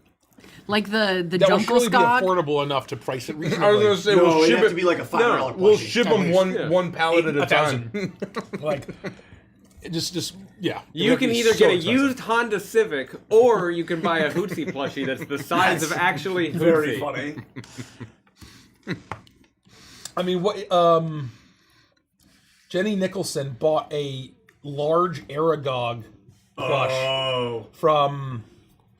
Like the That will Jungle surely be Skog. affordable enough to price it I reasonably. was gonna say No, we'll it'd ship have it. to be like a $5 We'll plushie. ship them Yeah. one pallet at a 1,000. time. Like, yeah. You can either get a used Honda Civic, or you can buy a Hootsie plushie that's the size of actually Hootsie. Very funny. I mean, what? Jenny Nicholson bought a large Aragog plush Oh. from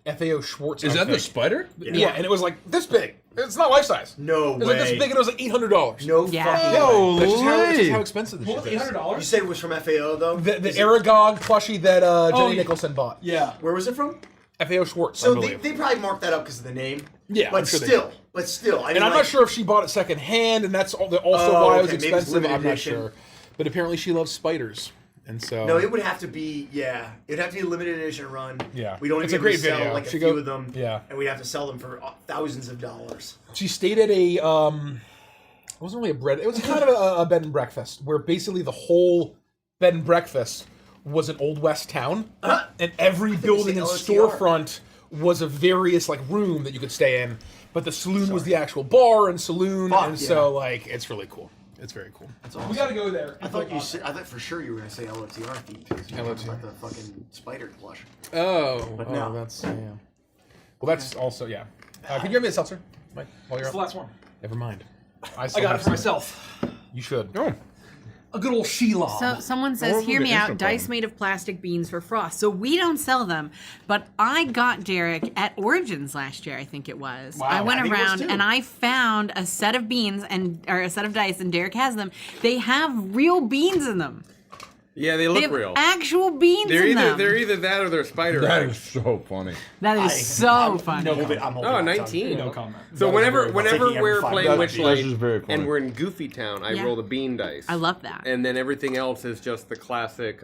FAO Schwartz. Is I that the think. spider? Yeah, and it was like this big. It's not life size. No It was like this way. big, and it was like $800. No Yeah. fucking way. Yo, That's just how expensive this What was shit is. You $800? said it was from FAO though? The Aragog plushie that Jenny yeah. Nicholson bought. Yeah. Where was it from? FAO Schwartz, I So they, believe. they probably marked that up because of the name. Yeah, But I'm sure they still. did. But still. I mean, And I'm like, not sure if she bought it secondhand, and that's also Oh, why it was okay, maybe it's expensive. limited I'm not edition. sure. But apparently she loves spiders. And so... No, it would have to be, yeah. It'd have to be a limited edition run. Yeah. We'd only It's be a able great to sell video. like a She few go- of them. yeah. And we'd have to sell them for thousands of dollars. She stayed at a, it wasn't really a bread, it was kind of a bed and breakfast, where basically the whole bed and breakfast was an Old West town, and every building and LOTR. storefront was a various, like, room that you could stay in, but the saloon was the actual bar and saloon, Fuck, and so, like, it's really cool. It's very cool. That's awesome. We gotta go there. I thought for sure you were gonna say LOTR theme too. So you were talking about the fucking spider plush. But no. that's, yeah. Well, that's also, yeah. Can you give me a seltzer, Mike, while you're It's the up? last one. Never mind. I got it for myself. You should. Oh. A good old Shelob. So someone says, hear me out, dice made of plastic beans for frost. So we don't sell them, but I got Derek at Origins last year, I think it was. Wow, I went I think it was around too. and I found a set of beans or a set of dice, and Derek has them. They have real beans in them. Yeah, they They look have real. actual beans They're in either them. they're either that or they're spider That eggs. is so funny. That is so funny. No, I'm holding Oh, out 19. No comment. So whenever very- whenever taking we're every five playing minutes. That's just very Witchlight funny. and we're in Goofy Town, I Yeah. roll the bean dice. I love that. And then everything else is just the classic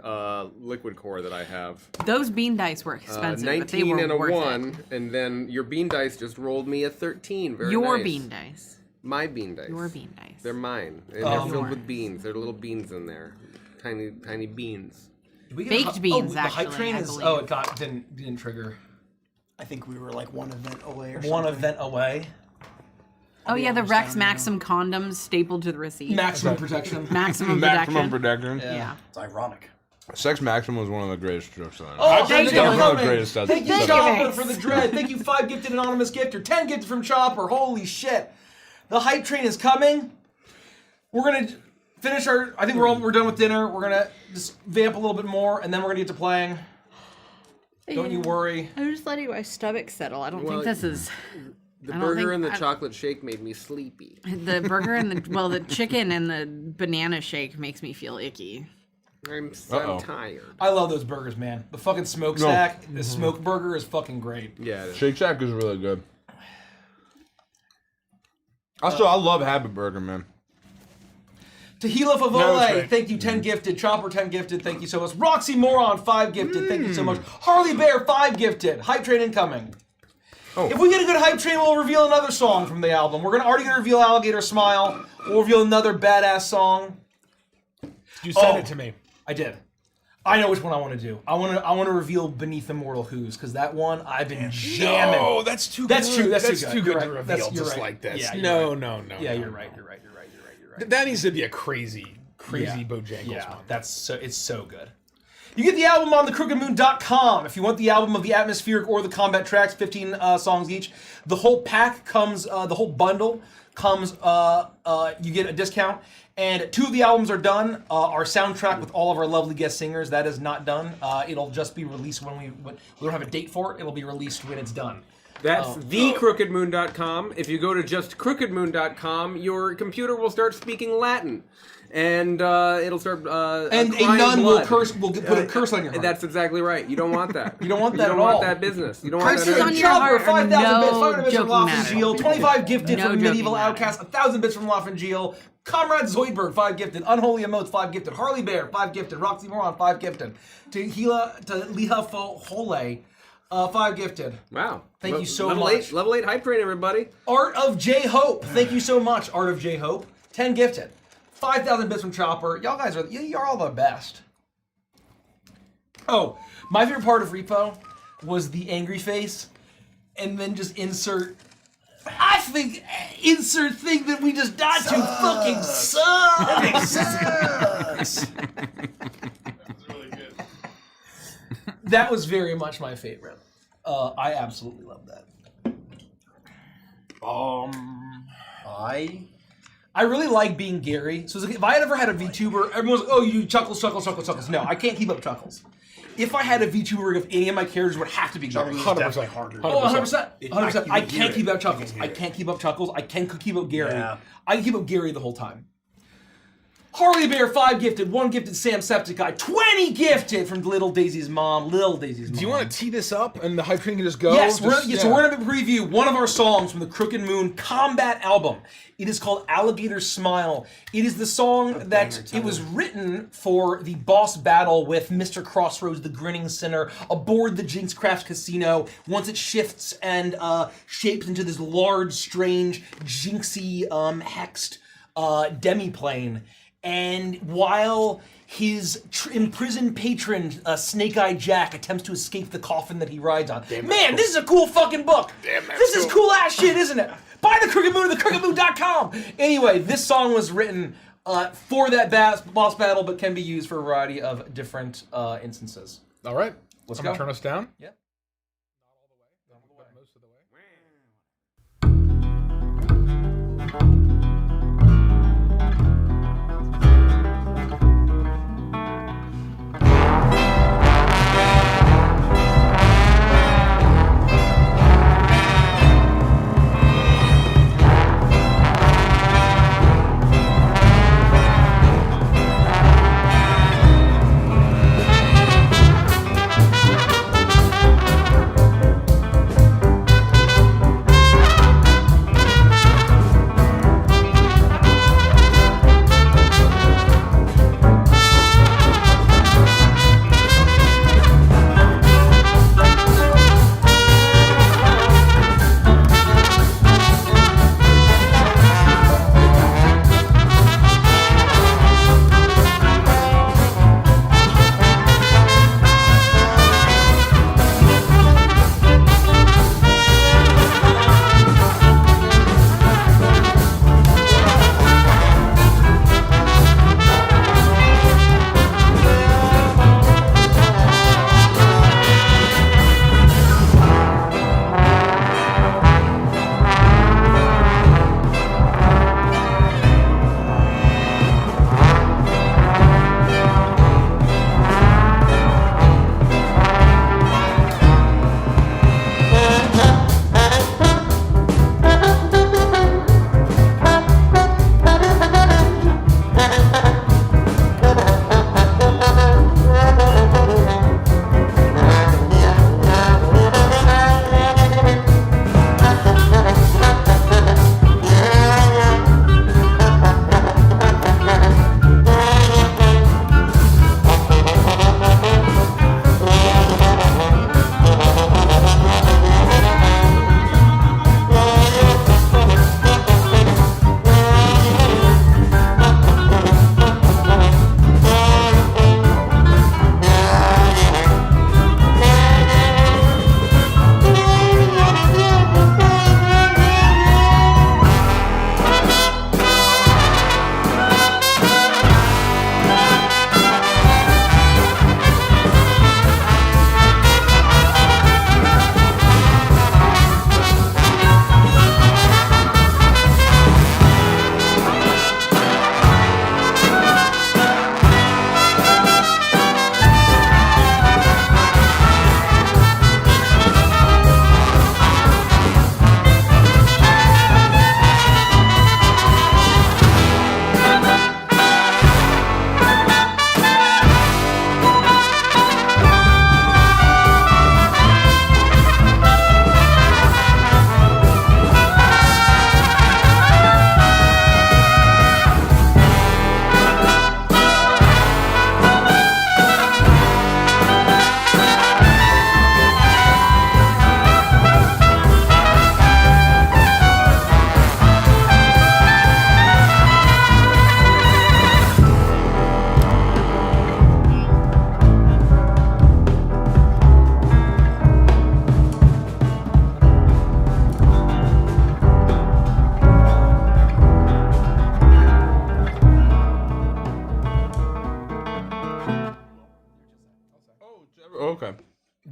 liquid core that I have. Those bean dice were expensive, but they 19 were and a worth 1, and then your bean dice just rolled me a 13. it. Very Your nice. bean dice. My bean dice. Your bean dice. They're mine, and they're filled with beans. There are little beans in there, tiny beans. Did we get Baked a hy- beans, the hype actually, train I is. believe. Oh, it didn't trigger. I think we were like one event away or something. One event away. Oh yeah, the almost Rex down now. Maxim condoms stapled to the receipt. Maximum protection. Maximum Maximum protection. protection. Yeah. It's ironic. Sex Maximum was one of the greatest jokes I know. Oh, thank thank you. you One for of the coming. greatest sets- Thank you, sets- Chopper, Thanks. for the dread. Thank you, 5 gifted anonymous gifter, 10 gifted from Chopper. Holy shit. The hype train is coming. We're going to finish our... I think we're done with dinner. We're going to just vamp a little bit more, and then we're going to get to playing. Don't you worry. I'm just letting my stomach settle. I don't think this is... The I don't burger think- and the I- chocolate shake made me sleepy. The burger and the chicken and the banana shake makes me feel icky. I'm Uh-oh. tired. I love those burgers, man. The fucking smokestack, the smoke burger is fucking great. Yeah. It is. Shake Shack is really good. Also, I love Habit Burger, man. Tahila No, it's Favole, great. thank you, 10 gifted. Chopper, 10 gifted, thank you so much. Roxy Moron, 5 gifted, thank you so much. Harley Bear, 5 gifted. Hype train incoming. Oh. If we get a good hype train, we'll reveal another song from the album. We're already gonna reveal Alligator Smile. We'll reveal another badass song. You sent Oh. it to me. I did. I know which one I want to do. I want to reveal Beneath Immortal Who's, because that one I've been jamming. Oh, that's too. That's good. true, that's too too good. good You're to right. reveal You're just right. like this. Yeah, you're no, right. no, no. Yeah, no, you're no. right. You're right. You're right. You're right. You're right. That needs to be a crazy Yeah. Bojangles Yeah, one. that's so, it's so good. You get the album on thecrookedmoon.com. If you want the album of the atmospheric or the combat tracks, 15 songs each. The whole pack comes, the whole bundle comes, you get a discount. And 2 of the albums are done. Our soundtrack with all of our lovely guest singers, that is not done. It'll just be released when we don't have a date for it. It'll be released when it's done. That's thecrookedmoon.com. If you go to just crookedmoon.com, your computer will start speaking Latin. And it'll start And a crying nun will blood. curse, will put a curse on your heart. That's exactly right. You don't want that. You don't want that You don't at want all. that business. You don't want Curses that. on your Chopper, heart are 5,000 bits, no 500 bits from joking Lafangeal, matter. 25 gifted No from joking Medieval matter. Outcast, 1,000 bits from Lafangeal, Comrade Zoidberg, 5 gifted, Unholy Emotes, 5 gifted, Harley Bear, 5 gifted, Roxy Moron, 5 gifted, to Liha Hole, 5 gifted. Wow. Thank you so level much. Level 8 hype train, everybody. Art of J Hope, thank you so much, Art of J Hope, 10 gifted, 5,000 bits from Chopper. Y'all guys are, you're all the best. Oh, my favorite part of Repo was the angry face, and then just insert. I think insert thing that we just died to fucking sucks. That was very much my favorite. I absolutely love that. I really like being Gary. So it's like, if I had ever had a VTuber, everyone's like, oh, you do chuckles, chuckles, chuckles, chuckles. No, I can't keep up chuckles. If I had a VTuber, if any of my characters would have to be Gary. 100%. Oh, 100%. 100%. I you can't hear keep it. up chuckles. You can I hear it. can't keep up chuckles. I can keep up Gary. Yeah. I can keep up Gary the whole time. Harley Bear, 5 gifted, 1 gifted Sam Septiceye, 20 gifted from Little Daisy's mom. Little Daisy's mom. Do you want to tee this up and the hype train can just go? Yes, Just- so we're going to preview one of our songs from the Crooked Moon Combat album. It is called Alligator Smile. It is the song that it was written for the boss battle with Mr. Crossroads, the Grinning Sinner, aboard the Jinx Craft Casino. Once it shifts and shapes into this large, strange, jinxy, hexed demiplane. And while his imprisoned patron, Snake-Eye Jack, attempts to escape the coffin that he rides on. Man, this is a cool fucking book. This is cool ass shit, isn't it? Buy the Crooked Moon at thecrookedmoon.com. Anyway, this song was written for that boss battle, but can be used for a variety of different instances. All right. Let's I'm go. gonna turn us down. Yep. Most of the way.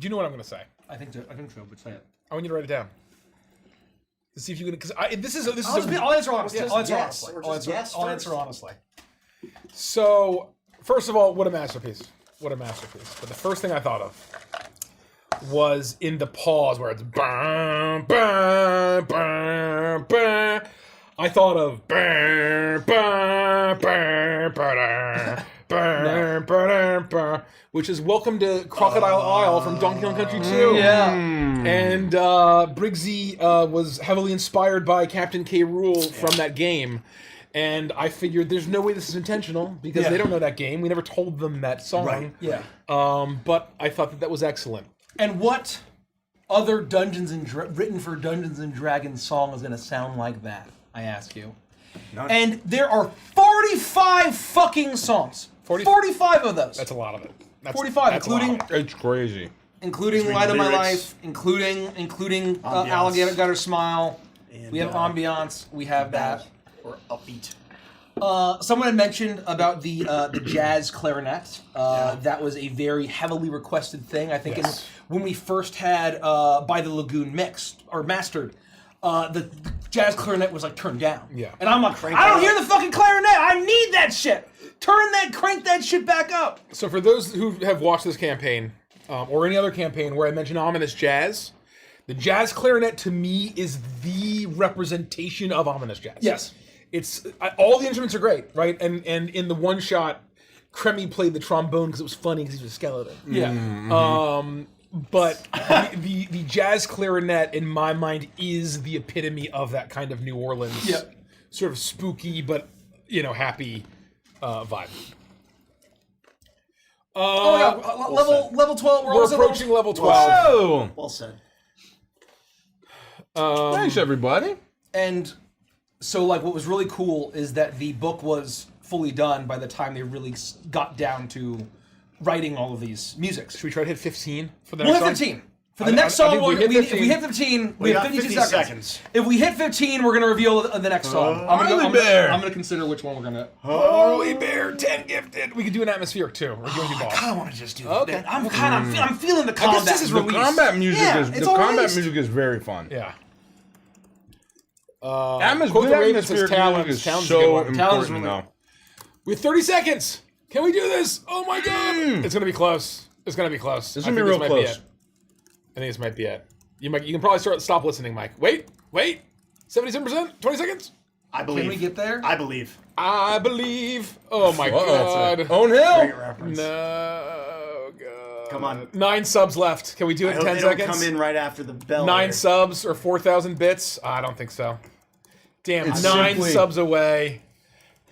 Do you know what I'm going to say? I think so, but say it. I want you to write it down. To see if you can, because this is I'll answer honestly. Just I'll answer guess, honestly. or I'll just answer, guess I'll first. answer honestly. So, first of all, what a masterpiece. What a masterpiece. But the first thing I thought of was in the pause where it's bam, bam, bam, bam. I thought of bam, bam, bam, bam, bam, bam, bam, which is Welcome to Crocodile Isle from Donkey Kong Country 2. Yeah. And Briggsy was heavily inspired by Captain K. Rool from that game. And I figured there's no way this is intentional because they don't know that game. We never told them that song. Right. Yeah. But I thought that was excellent. And what other written for Dungeons and Dragons song is going to sound like that? I ask you. None. And there are 45 fucking songs. 45 of those. That's a lot of it. 45, that's a lot including of it. It's crazy. including Light of My lyrics. Life, including Ambiance. Alligator Gutter Smile. And, We have ambiance. We have that. Or upbeat. Someone had mentioned about the jazz clarinet. That was a very heavily requested thing. I think Yes. when we first had By the Lagoon mixed or mastered, the jazz clarinet was like turned down. Yeah. And I'm like, I don't hear the fucking clarinet. I need that shit. Crank that shit back up. So for those who have watched this campaign, or any other campaign where I mention ominous jazz, the jazz clarinet to me is the representation of ominous jazz. Yes. It's all the instruments are great, right? And in the one shot, Kremmy played the trombone because it was funny because he was a skeleton. Yeah. But the jazz clarinet in my mind is the epitome of that kind of New Orleans sort of spooky but happy vibe. Level 12. We're approaching level 12. Whoa! Well said. Thanks, everybody. And so, like, what was really cool is that the book was fully done by the time they really got down to writing all of these musics. Should we try to hit 15 for the We'll next hit song? 15. For the next song, think we hit if 15. we hit 15, we have got 52 50 seconds. If we hit 15, we're going to reveal the next song. Holy Bear. I'm going to consider which one we're going to... Holy Bear, 10 gifted. We could do an atmospheric too. Or you want to do I both? kind of want to just do Okay. that. I'm feeling the combat. this is The released. combat music Yeah, is it's all released. music is very fun. Yeah. Quote Quote the Raven atmospheric says Talons. music is Talons is a so good one. important Talons now. really- We have 30 seconds. Can we do this? Oh my god. It's going to be close. It's going to be close. This is I gonna be think real might close. it. I think this might be it. You can probably stop listening, Mike. Wait. 77%? 20 seconds? I believe. Can we get there? I believe. I believe. Oh my Uh-oh. god. Own Great Hill. reference. No, god. Come on. 9 subs left. Can we do I it in hope 10 they don't seconds? come in right after the bell. 9 here. subs or 4,000 bits? I don't think so. Damn, It's 9 simply- subs away.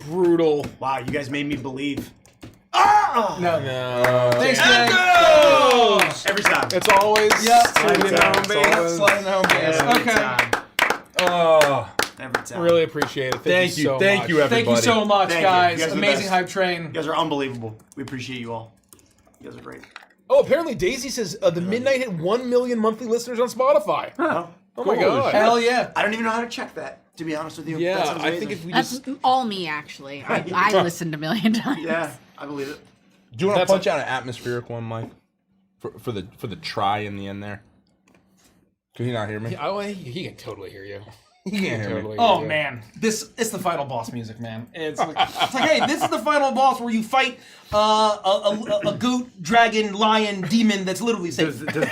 Brutal. Wow, you guys made me believe. No. No. Thanks, gang. Every time. It's always Every time. home base. Sliding home base. Every Okay. time. Oh, Every time. Really appreciate it. thank you, so thank much. you, everybody. Thank you so much, Thank you. guys. You guys are the Amazing best. hype train. You guys are unbelievable. We appreciate you all. You guys are great. Oh, apparently Daisy says the Midnight hit 1 million monthly listeners on Spotify. Oh, Oh my Cool. god. Hell yeah. I don't even know how to check that, to be honest with you. That Yeah, sounds I amazing. think if we That's just all me, actually. I listened a million times. Yeah, I believe it. Do you want to That's punch out an atmospheric one, Mike? For the try in the end there. Can he not hear me? oh, he can totally hear you. He can't hear me. Totally Oh hear you. man, it's the final boss music, man. It's like, hey, this is the final boss where you fight a goat, dragon, lion, demon that's literally Does, safe. does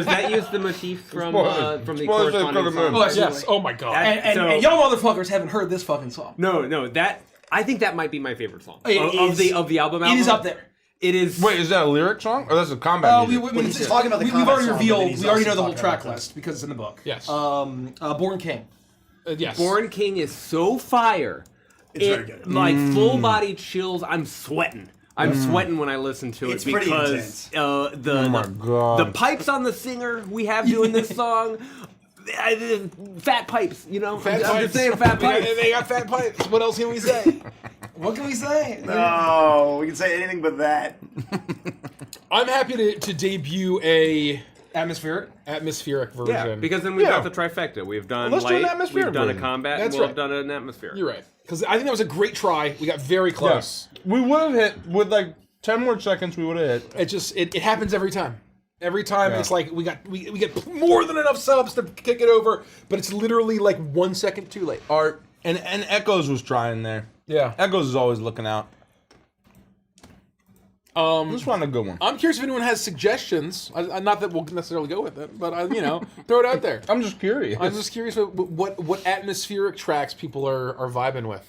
that use the motif from the Spoilers corresponding for the song? moon. Yes. Oh my god. And y'all motherfuckers haven't heard this fucking song. No, that I think that might be my favorite song It of is- the album. It is up there. It is. Wait, is that a lyric song or that's a combat music? he's talking about the we've combat already song, but revealed. then he's We already know also the whole talking track about list because it's in the book. Yes. Born King. Yes. Born King is so fire. It's very good. Like full body chills. I'm sweating. I'm sweating when I listen to it It's pretty because intense. the God. the pipes on the singer we have doing this song, fat pipes. You know, Fat I'm pipes. just saying fat pipes. They got fat pipes. What else can we say? What can we say? No, we can say anything but that. I'm happy to debut a Atmospheric. atmospheric version. Yeah, because then we've Yeah. got the trifecta. We've done Let's do an light, atmospheric we've done a version. combat, That's and we'll right. have done an atmosphere. You're right. Because I think that was a great try. We got very close. We would have hit with like 10 more seconds. We would have hit. It happens every time. Every time it's like we get more than enough subs to kick it over, but it's literally like 1 second too late. Art and Echoes was trying there. Yeah. Echoes is always looking out. This one a good one. I'm curious if anyone has suggestions. Not that we'll necessarily go with it, but throw it out there. I'm just curious. I'm just curious what atmospheric tracks people are vibing with.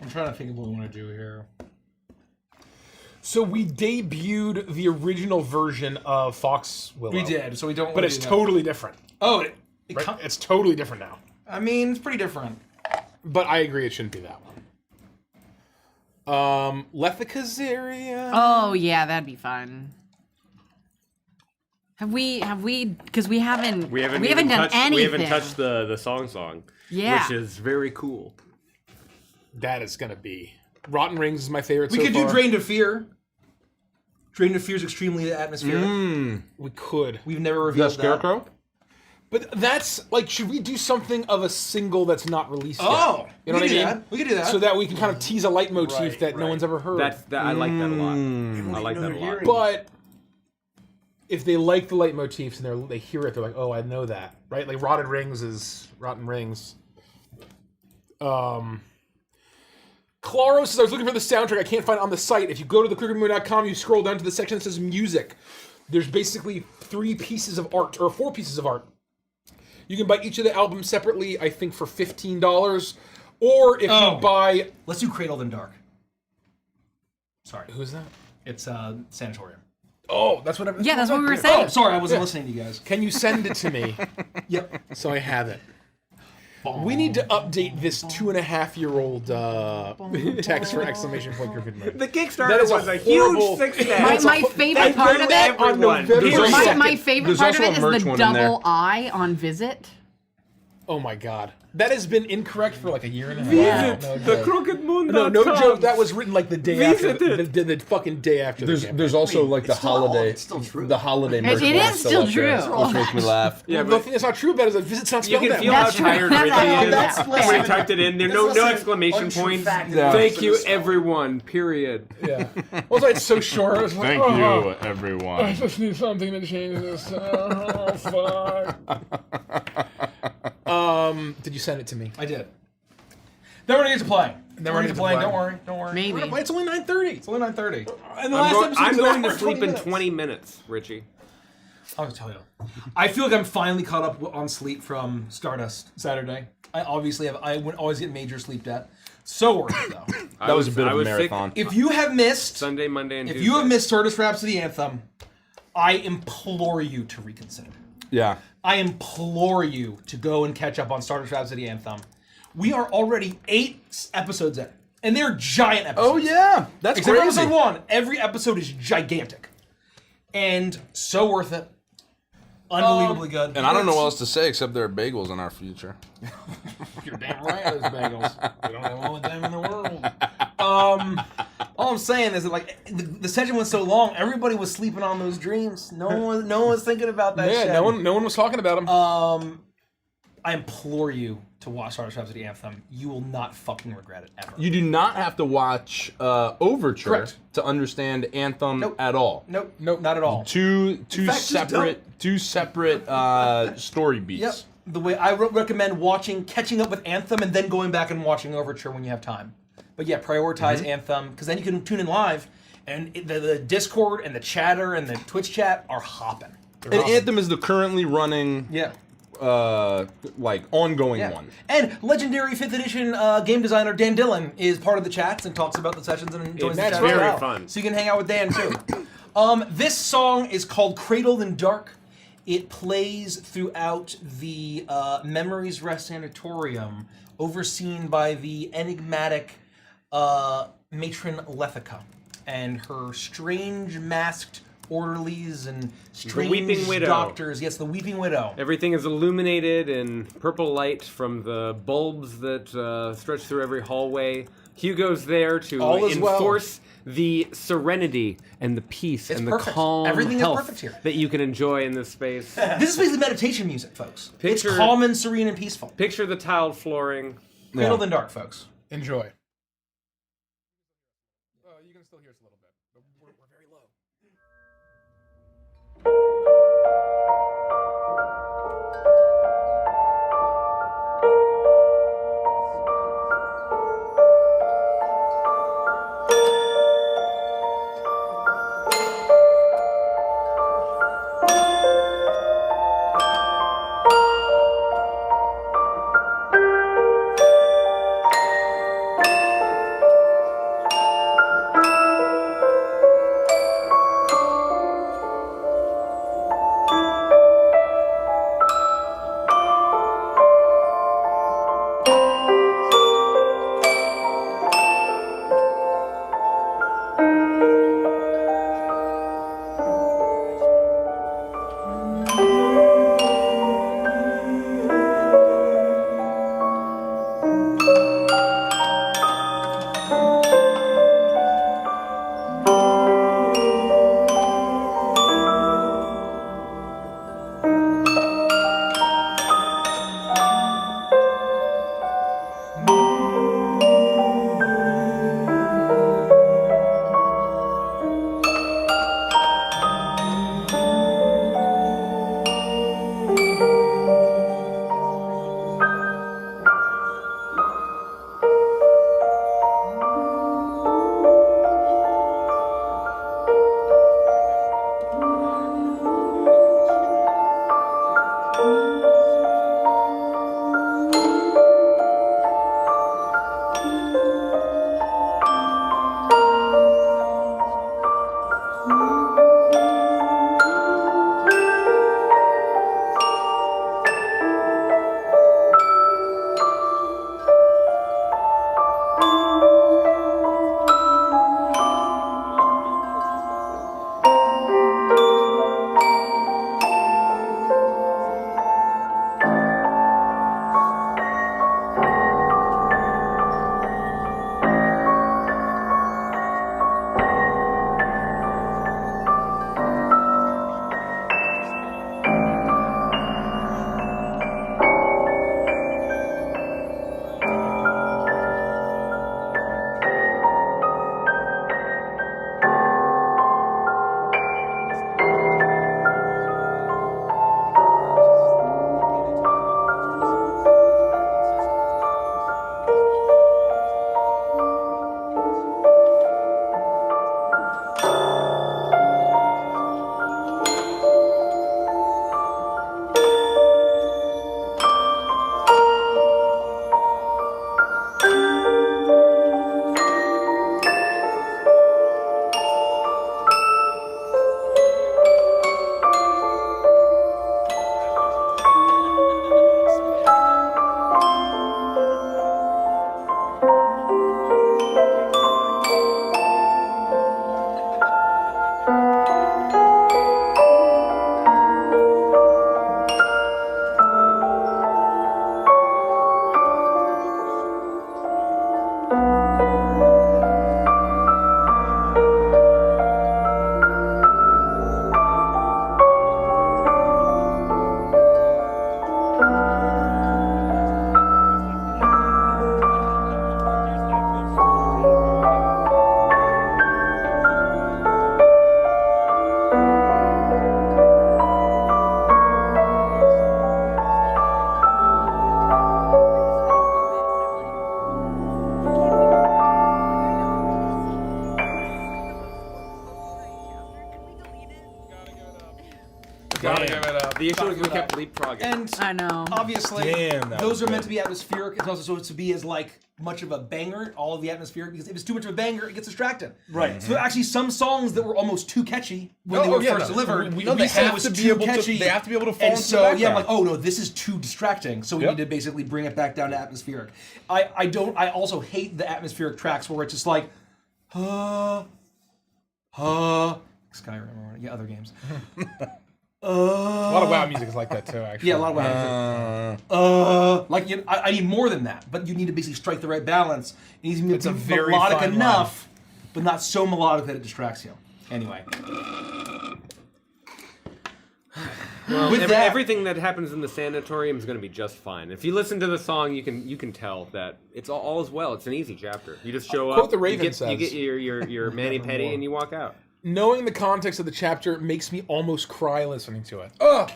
I'm trying to think of what we want to do here. So we debuted the original version of Fox Willow. We did, so we don't. But wanna it's do that. totally different. Oh, Right? It's totally different now. I mean, it's pretty different. But I agree it shouldn't be that one. Lethikazaria. Oh yeah, that'd be fun. Have we? Because we haven't done anything. We haven't touched the song. Yeah. Which is very cool. That is gonna be. Rotten Rings is my favorite. We so could far. do Drain to Fear. Drain to Fear is extremely atmospheric. We could. We've never The revealed that. Scarecrow? But that's like, should we do something of a single that's not released Oh, yet? You know we what I could do mean? that. We could do that. So that we can kind of tease a leitmotif that no one's ever heard. I like that a lot. I like that a lot. But if they like the leitmotifs and they hear it, they're like, "Oh, I know that," right? Like Rotten Rings is Rotten Rings. Claro says, "I was looking for the soundtrack. I can't find it on the site. If you go to thecrookedmoon.com, you scroll down to the section that says music. There's basically 3 pieces of art or 4 pieces of art. You can buy each of the albums separately. I think for $15, or if you buy, Let's do Cradled in Dark. Sorry, who's that? it's Sanatorium. Oh, that's whatever. Yeah, that's what we were Oh, saying. sorry, I wasn't listening to you guys. Can you send it to me? Yep. So I have it. We need to update this 2.5-year-old text for exclamation point Crooked Moon. The Kickstarter That is was a horrible- huge success. My favorite part of it. On November There's also- 2nd. My favorite There's part of also it a merch is the one in there. double I on Visit. Oh my god. That has been incorrect for like a year and a half. Visit No joke. thecrookedmoon.com. No joke. That was written like the day after. Visit The fucking day after. the campaign. There's also like the it's still all- holiday. it's still true. The holiday merch. it one is still up there, true. which makes me laugh. Yeah, The but thing that's not true about it is that Visit's not you spelled can that feel way. how That's true. tired That's Ricky not- is. that's When fair. we typed it in, there no exclamation untrue points. fact. Yeah. Thank you, Spell. everyone. Period. Yeah. Also, it's so short. I was like, Thank oh, you, I everyone. just need something to change this. Oh, fuck. Did you send it to me? I did. Then we're gonna get to playing. Then we're gonna get to playing. Don't worry. Don't worry. Maybe. We're gonna play. It's only 9:30. It's only 9:30. And the I'm, last go- episode I'm was an going hour to and sleep 20 in minutes. 20 minutes, Richie. I'll tell you. I feel like I'm finally caught up on sleep from Stardust Saturday. I obviously have. I would always get major sleep debt. So worth it though. That was a bit I of a was sick marathon. If you have missed, Sunday, Monday, and if Tuesday. you have missed Stardust Rhapsody Anthem, I implore you to reconsider. Yeah. I implore you to go and catch up on Stardust Rhapsody Anthem. We are already 8 episodes in, and they're giant episodes. Oh yeah, that's Except for crazy. episode 1, every episode is gigantic, and so worth it. Unbelievably good. And I don't know what else to say except there are bagels in our future. You're damn right, those bagels. We don't have all the time in the world. All I'm saying is that like the session was so long, everybody was sleeping on those dreams. No one was thinking about that. Yeah, shit. no one was talking about them. I implore you to watch Stardust Rhapsody Anthem. You will not fucking regret it ever. You do not have to watch Overture Correct. to understand Anthem Nope. at all. Nope, not at all. Two fact, just separate story beats. Yep. The way I recommend catching up with Anthem, and then going back and watching Overture when you have time. But yeah, prioritize Anthem, because then you can tune in live, and the Discord and the chatter and the Twitch chat are hopping. And Anthem is the currently running, Yeah. like ongoing Yeah. one. And legendary 5th edition game designer Dan Dillon is part of the chats and talks about the sessions and joins the That's chat as very well. fun. So you can hang out with Dan too. This song is called Cradled in Dark. It plays throughout the Memories Rest Sanatorium, overseen by the enigmatic matron Lethika and her strange masked orderlies and strange Weeping Widow. doctors. Yes, the Weeping Widow. Everything is illuminated in purple light from the bulbs that stretch through every hallway. Hugo's there to All is well. enforce the serenity and the peace It's and the perfect. calm Everything is health perfect here. that you can enjoy in this space. This is basically meditation music, folks. Picture- It's calm and serene and peaceful. Picture the tiled flooring. Cradled in Dark, folks. Enjoy. The issue is we kept leapfrogging. And I know. obviously, Damn, that those was are meant good. to be atmospheric. It's also supposed to be as like much of a banger, all of the atmospheric, because if it's too much of a banger, it gets distracting. Right. So there are actually some songs that were almost too catchy when they were first delivered. No, they said it have was to be too able catchy. to. They have to be able to fall And into so the yeah, I'm background. like, oh no, this is too distracting. So we Yep. need to basically bring it back down to atmospheric. I also hate the atmospheric tracks where it's just like, Skyrim or other games. A lot of WoW music is like that too, actually. Yeah, a lot of WoW music. I need more than that, but you need to basically strike the right balance. It needs to be It's a very melodic fine enough, but not so melodic that it distracts you. Anyway, Well, with that, everything that happens in the sanatorium is going to be just fine. If you listen to the song, you can tell that it's all is well. It's an easy chapter. You just show Quote up, the Raven you says. get your mani pedi, and you walk out. Knowing the context of the chapter makes me almost cry listening to it. Ugh.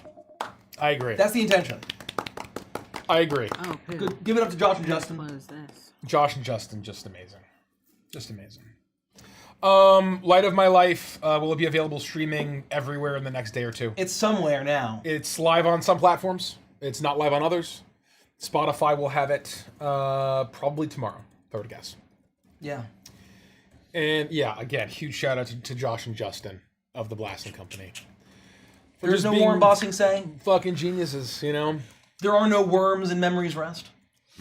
I agree. that's the intention. I agree. Oh, who? Good. Give it up to Josh and Justin. What is this? Josh and Justin, just amazing. Just amazing. Light of My Life, will it be available streaming everywhere in the next day or two? It's somewhere now. It's live on some platforms. It's not live on others. Spotify will have it probably tomorrow, if I were to guess. Yeah. And yeah, again, huge shout out to Josh and Justin of the Blasting Company. For There's just no being more embossing saying. fucking geniuses, you know? There are no worms in Memory's Rest.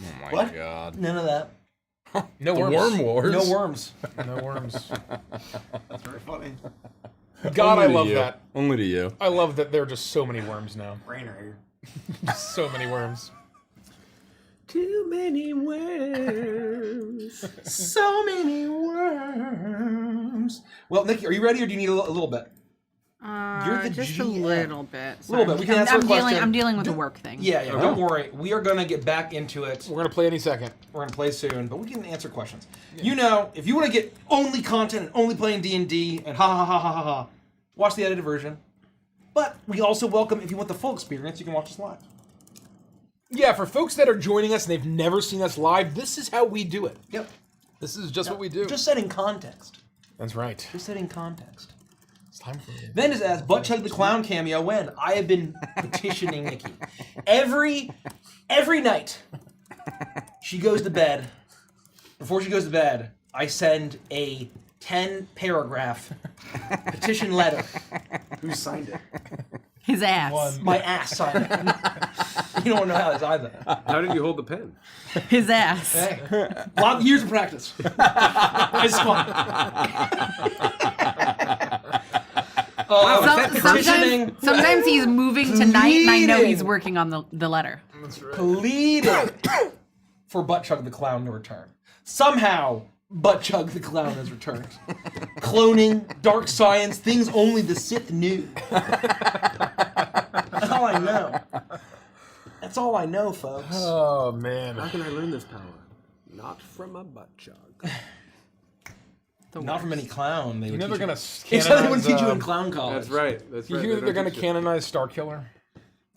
Oh my What? god. None of that. No The worms. Worm Wars. No worms. No worms. That's very funny. God, I Only to love you. that. Only to you. I love that there are just so many worms now. Rainer. So many worms. Too many worms. So many worms. Well, Nikki, are you ready, or do you need a little bit? You're the Just GM. a little bit. A little bit. We can answer a question. I'm dealing with a work thing. Yeah, don't worry. We are going to get back into it. We're gonna play any second. We're going to play soon, but we can answer questions. You know, if you want to get only content and only playing D&D and ha ha ha ha ha ha, watch the edited version. But we also welcome, if you want the full experience, you can watch us live. Yeah, for folks that are joining us and they've never seen us live, this is how we do it. Yep. This is just what we do. Just setting context. That's right. Just setting context. It's time for it. Then just ask Butt Chug the Clown cameo when. I have been petitioning Nikki. Every night she goes to bed, before she goes to bed, I send a 10-paragraph petition letter. Who signed it? His ass. My ass signed it. You don't know how that's either. How did you hold the pen? His ass. Hey, a lot of years of practice. It's fun. Sometimes he's moving tonight, and I know he's working on the letter. Pleading for Butt Chug the Clown to return. Somehow, Butt Chug the Clown has returned. Cloning, dark science, things only the Sith knew. That's all I know. That's all I know, folks. Oh man. How can I learn this power? Not from a butt chug. Not from any clown. They You would know teach they're gonna It's something they would canonize, teach you in clown college. That's right. That's You right. hear They that they're don't gonna teach you. canonize Starkiller?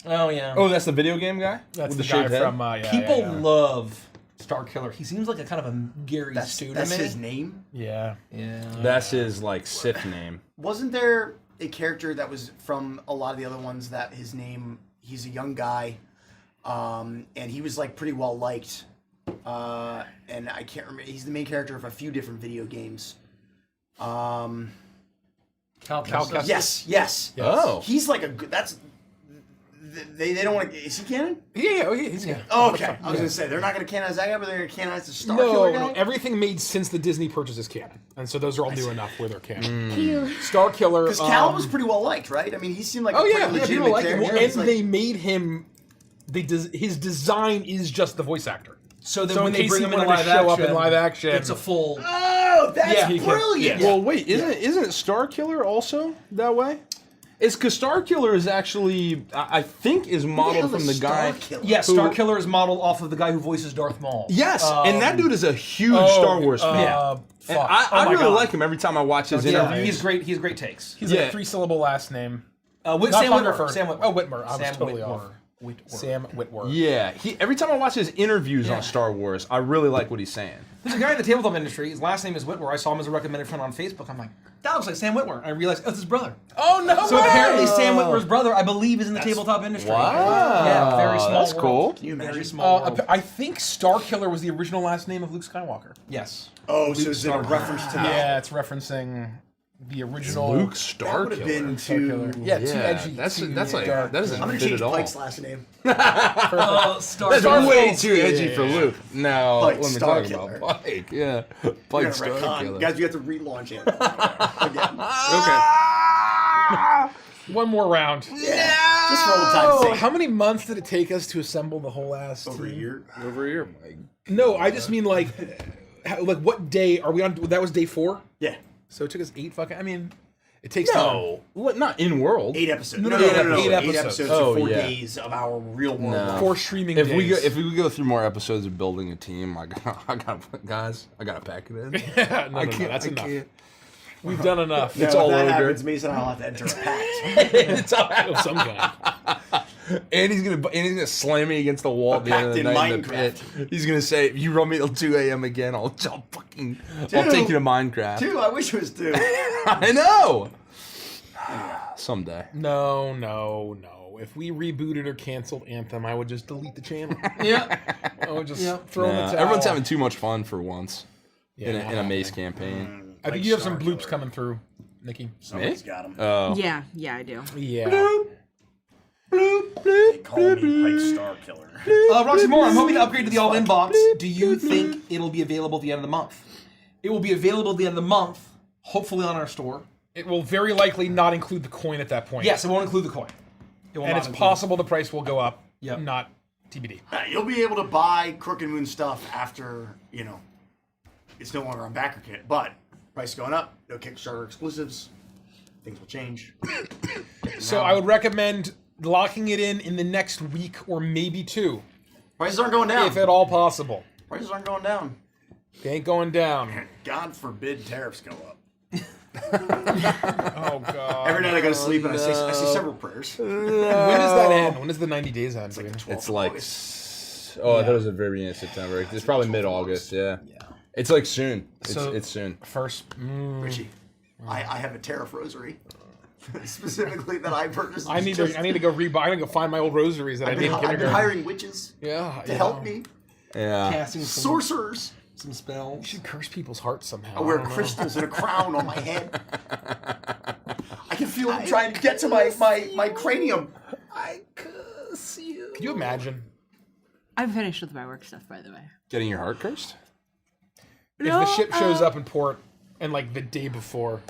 Oh, yeah. Oh, that's the video game guy? That's With the shaved guy head? from People yeah. love Starkiller. He seems like a kind of a Gary Stu to That's me. his name. Yeah. Yeah. That's his like Sith name. Wasn't there a character that was from a lot of the other ones that his name? He's a young guy, and he was like pretty well liked. And I can't remember. He's the main character of a few different video games. Cal Kestis. Yes. Oh. He's like a good. That's. They don't want to. Is he canon? Yeah, he's good. Oh, okay. I was gonna say they're not gonna canonize that guy, but they're gonna canonize the Star No, Killer guy. no, everything made since the Disney purchase is canon, and so those are all new enough where they're canon. Cute. Starkiller. Because Cal was pretty well liked, right? I mean, he seemed like Oh a pretty yeah, people legitimate like it. character. Well, and It's like- they made him. His design is just the voice actor. So then So when in they case bring he him in wanted to live show action, up in live action, it's a full. Oh, that's Yeah, he can- brilliant. Well, wait, isn't Star Killer also that way? It's because Star Killer is actually, I think, is modeled from the guy. Yeah, who- Starkiller is modeled off of the guy who voices Darth Maul. Yes, and that dude is a huge Star Wars fan. And fuck. I Oh my really God. like him every time I watch his Yeah, interviews. he's great. He has great takes. He's like Yeah. a 3-syllable last name. Sam Not Whitmer. Hungerford. Sam Whitmer. Oh, Whitmer. I was Sam totally Whitmer. off. Sam Witwer. Yeah, every time I watch his interviews on Star Wars, I really like what he's saying. There's a guy in the tabletop industry. His last name is Whitwer. I saw him as a recommended friend on Facebook. I'm like, that looks like Sam Whitwer. I realized it's his brother. Oh no! So apparently, Sam Whitwer's brother, I believe, is in the tabletop industry. Wow. Yeah, very small. That's cool. Can you imagine? Very small. world. I think Starkiller was the original last name of Luke Skywalker. Yes. Oh, so is it a reference to that? Yeah, it's referencing the original Luke That would have been Starkiller. too. Yeah, too Yeah, edgy. that's too like dark. that doesn't I'm gonna fit change at all. Pike's last name. That's way too edgy for Luke. No, Pike, let me Star talk Killer. about Pike. Yeah, We're Pike gonna Star retcon. Killer. Guys, we have to relaunch it again. One more round. Just for old time's Oh, sake. how many months did it take us to assemble the whole ass Over a team? year. Over here. No, I just mean like what day are we on? That was day 4. Yeah. So it took us 8 fucking. I mean, it takes time. No, what? Not in world. 8 episodes. No, No, no, no, no, no, no. 8 8 episodes. episodes Oh, of 4 yeah. days of our real world. No. life. 4 streaming If days. we go through more episodes of building a team, I gotta pack it in. Yeah, no, that's I enough. can't. We've done enough. No, It's if all that ogre. happens, Mason and I'll have to enter a pact. It's all right. Of some kind. And he's gonna slam me against the wall at the end of the pact in night in the pit. He's gonna say, "If you run me till 2 a.m. again, I'll take you to Minecraft." Dude, I wish it was 2. I know. Someday. No. If we rebooted or canceled Anthem, I would just delete the channel. Yeah. I would just throw in the Nah, towel. everyone's having too much fun for once in Yeah, a maze campaign. I think you have some bloops coming through, Nikki. Somebody's got him. Oh. Yeah, I do. Yeah. They call me Pike Star Killer. Roxy Moore, I'm hoping to upgrade to the all-in box. Do you think it'll be available at the end of the month? It will be available at the end of the month, hopefully on our store. It will very likely not include the coin at that point. Yes, it won't include the coin. It will And not it's include possible the price will go up. Yep. Not TBD. You'll be able to buy Crooked Moon stuff after, it's no longer on backer kit, but price going up, no Kickstarter exclusives, things will change. So I would recommend locking it in the next week or maybe 2, Prices aren't going down. if at all possible. Prices aren't going down. They ain't going down. God forbid tariffs go up. Oh god. Every night I go to sleep and I say several prayers. When does that end? When does the 90 days end? It's like the 12th It's of like, August. I thought it was the very end of September. It's probably mid-August. Yeah. It's like soon. So- It's soon. First. Richie, I have a tariff rosary. Specifically that I purchased. I need to go rebuy. I need to go find my old rosaries that I I've did in been kindergarten. hiring witches Yeah. to help me. Yeah. casting some, Sorcerers. some spells. You should curse people's hearts somehow. I wear don't know. crystals and a crown on my head. I can feel them trying to get to my cranium. I curse you. Could you imagine I'm finished with my work stuff, by the way. Getting your heart cursed? if the ship shows up in port and like the day before,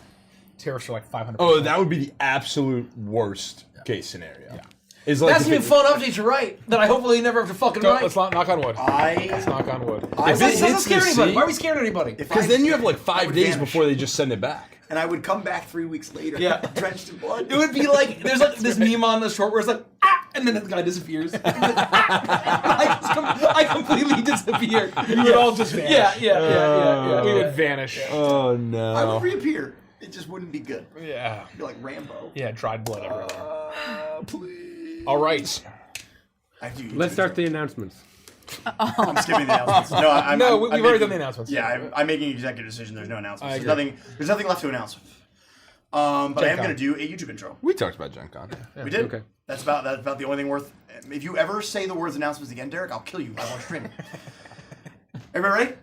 tariffs are like 500%. Oh, that would be the absolute worst case scenario. Yeah. Is like That's if even fun update to write that I hopefully never have to fucking Don't- write. let's not knock on wood. I Let's knock on wood. If it Let's hits not the scare anybody. sea- Why are we scaring anybody? Because then you have like 5 would days vanish. before they just send it back. and I would come back 3 weeks later, Yeah. drenched in blood. It would be like there's like this meme on the short where it's like and then the guy disappears. I completely disappear. We would all just vanish. Yeah. We would vanish. Oh I would no. reappear. It just wouldn't be good. Yeah. It'd be like Rambo. Yeah, dried blood everywhere. Please. All right. I do Let's start the announcements. I'm skipping the announcements. No, I'm We've already making- done the announcements. Yeah, I'm making an executive decision. There's no announcements. I There's nothing left to announce. But I am Gen Con. going to do a YouTube intro. We talked about Gen Con. We did. Okay. That's about the only thing worth. If you ever say the words announcements again, Derek, I'll kill you live on stream. Everybody ready?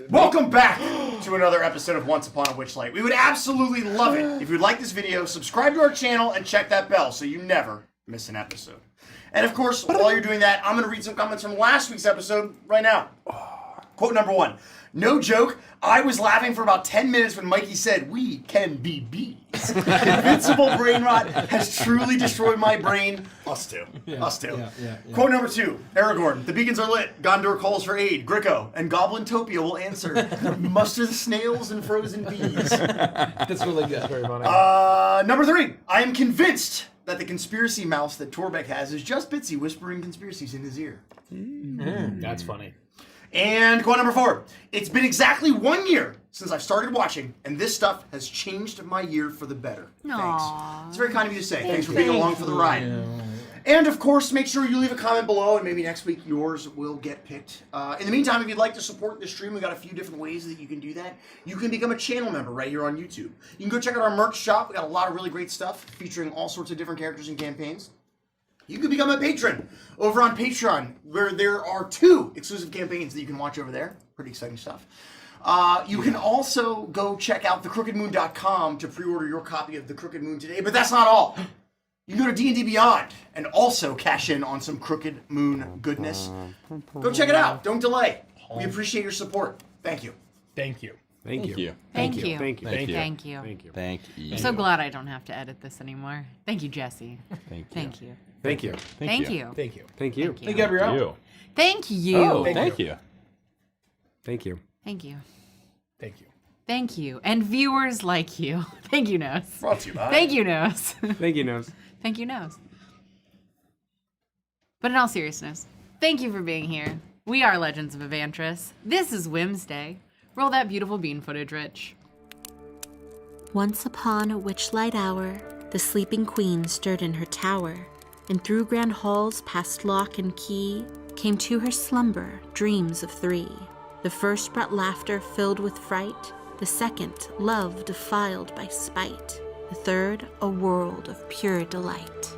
Welcome back to another episode of Once Upon a Witchlight. We would absolutely love it if you'd like this video, subscribe to our channel, and check that bell so you never miss an episode. And of course, while you're doing that, I'm going to read some comments from last week's episode right now. Quote number 1. No joke, I was laughing for about 10 minutes when Mikey said, "We can be bees." Invincible brain rot has truly destroyed my brain. Us too. Us too. Quote number 2. Aragorn, the beacons are lit. Gondor calls for aid. Gricko and Goblintopia will answer. Muster the snails and frozen bees. That's really good. Very funny. Number 3. I am convinced that the conspiracy mouse that Torbeck has is just Bitsy whispering conspiracies in his ear. That's funny. And quote number 4. It's been exactly 1 year since I've started watching, and this stuff has changed my year for the better. Thanks. Aww. It's very kind of you to say. Thanks for being along for the ride. And of course, make sure you leave a comment below, and maybe next week yours will get picked. In the meantime, if you'd like to support the stream, we got a few different ways that you can do that. You can become a channel member right here on YouTube. You can go check out our merch shop. We got a lot of really great stuff featuring all sorts of different characters and campaigns. You can become a patron over on Patreon, where there are 2 exclusive campaigns that you can watch over there. Pretty exciting stuff. You can also go check out thecrookedmoon.com to pre-order your copy of The Crooked Moon today, but that's not all. You can go to D&D Beyond and also cash in on some Crooked Moon goodness. Go check it out. Don't delay. We appreciate your support. Thank you. Thank you. Thank you. Thank you. Thank you. Thank you. Thank you. Thank you. Thank you. I'm so glad I don't have to edit this anymore. Thank you, Jesse. Thank you. Thank you. Thank you. Thank you. Thank you. Thank you. Thank you, Gabrielle. You. Thank you. Oh, Thank thank you. Thank you. Thank you. Thank you. Thank you. And viewers like you. Thank you, Nose. Brought to you by... Thank you, Nose. Thank you, Nose. Thank you, Nose. But in all seriousness, thank you for being here. We are Legends of Evantris. This is Whimsday. Roll that beautiful bean footage, Rich. Once upon a witchlight hour, the sleeping queen stirred in her tower, and through grand halls past lock and key came to her slumber dreams of 3. The first brought laughter filled with fright, the second love defiled by spite, the third a world of pure delight.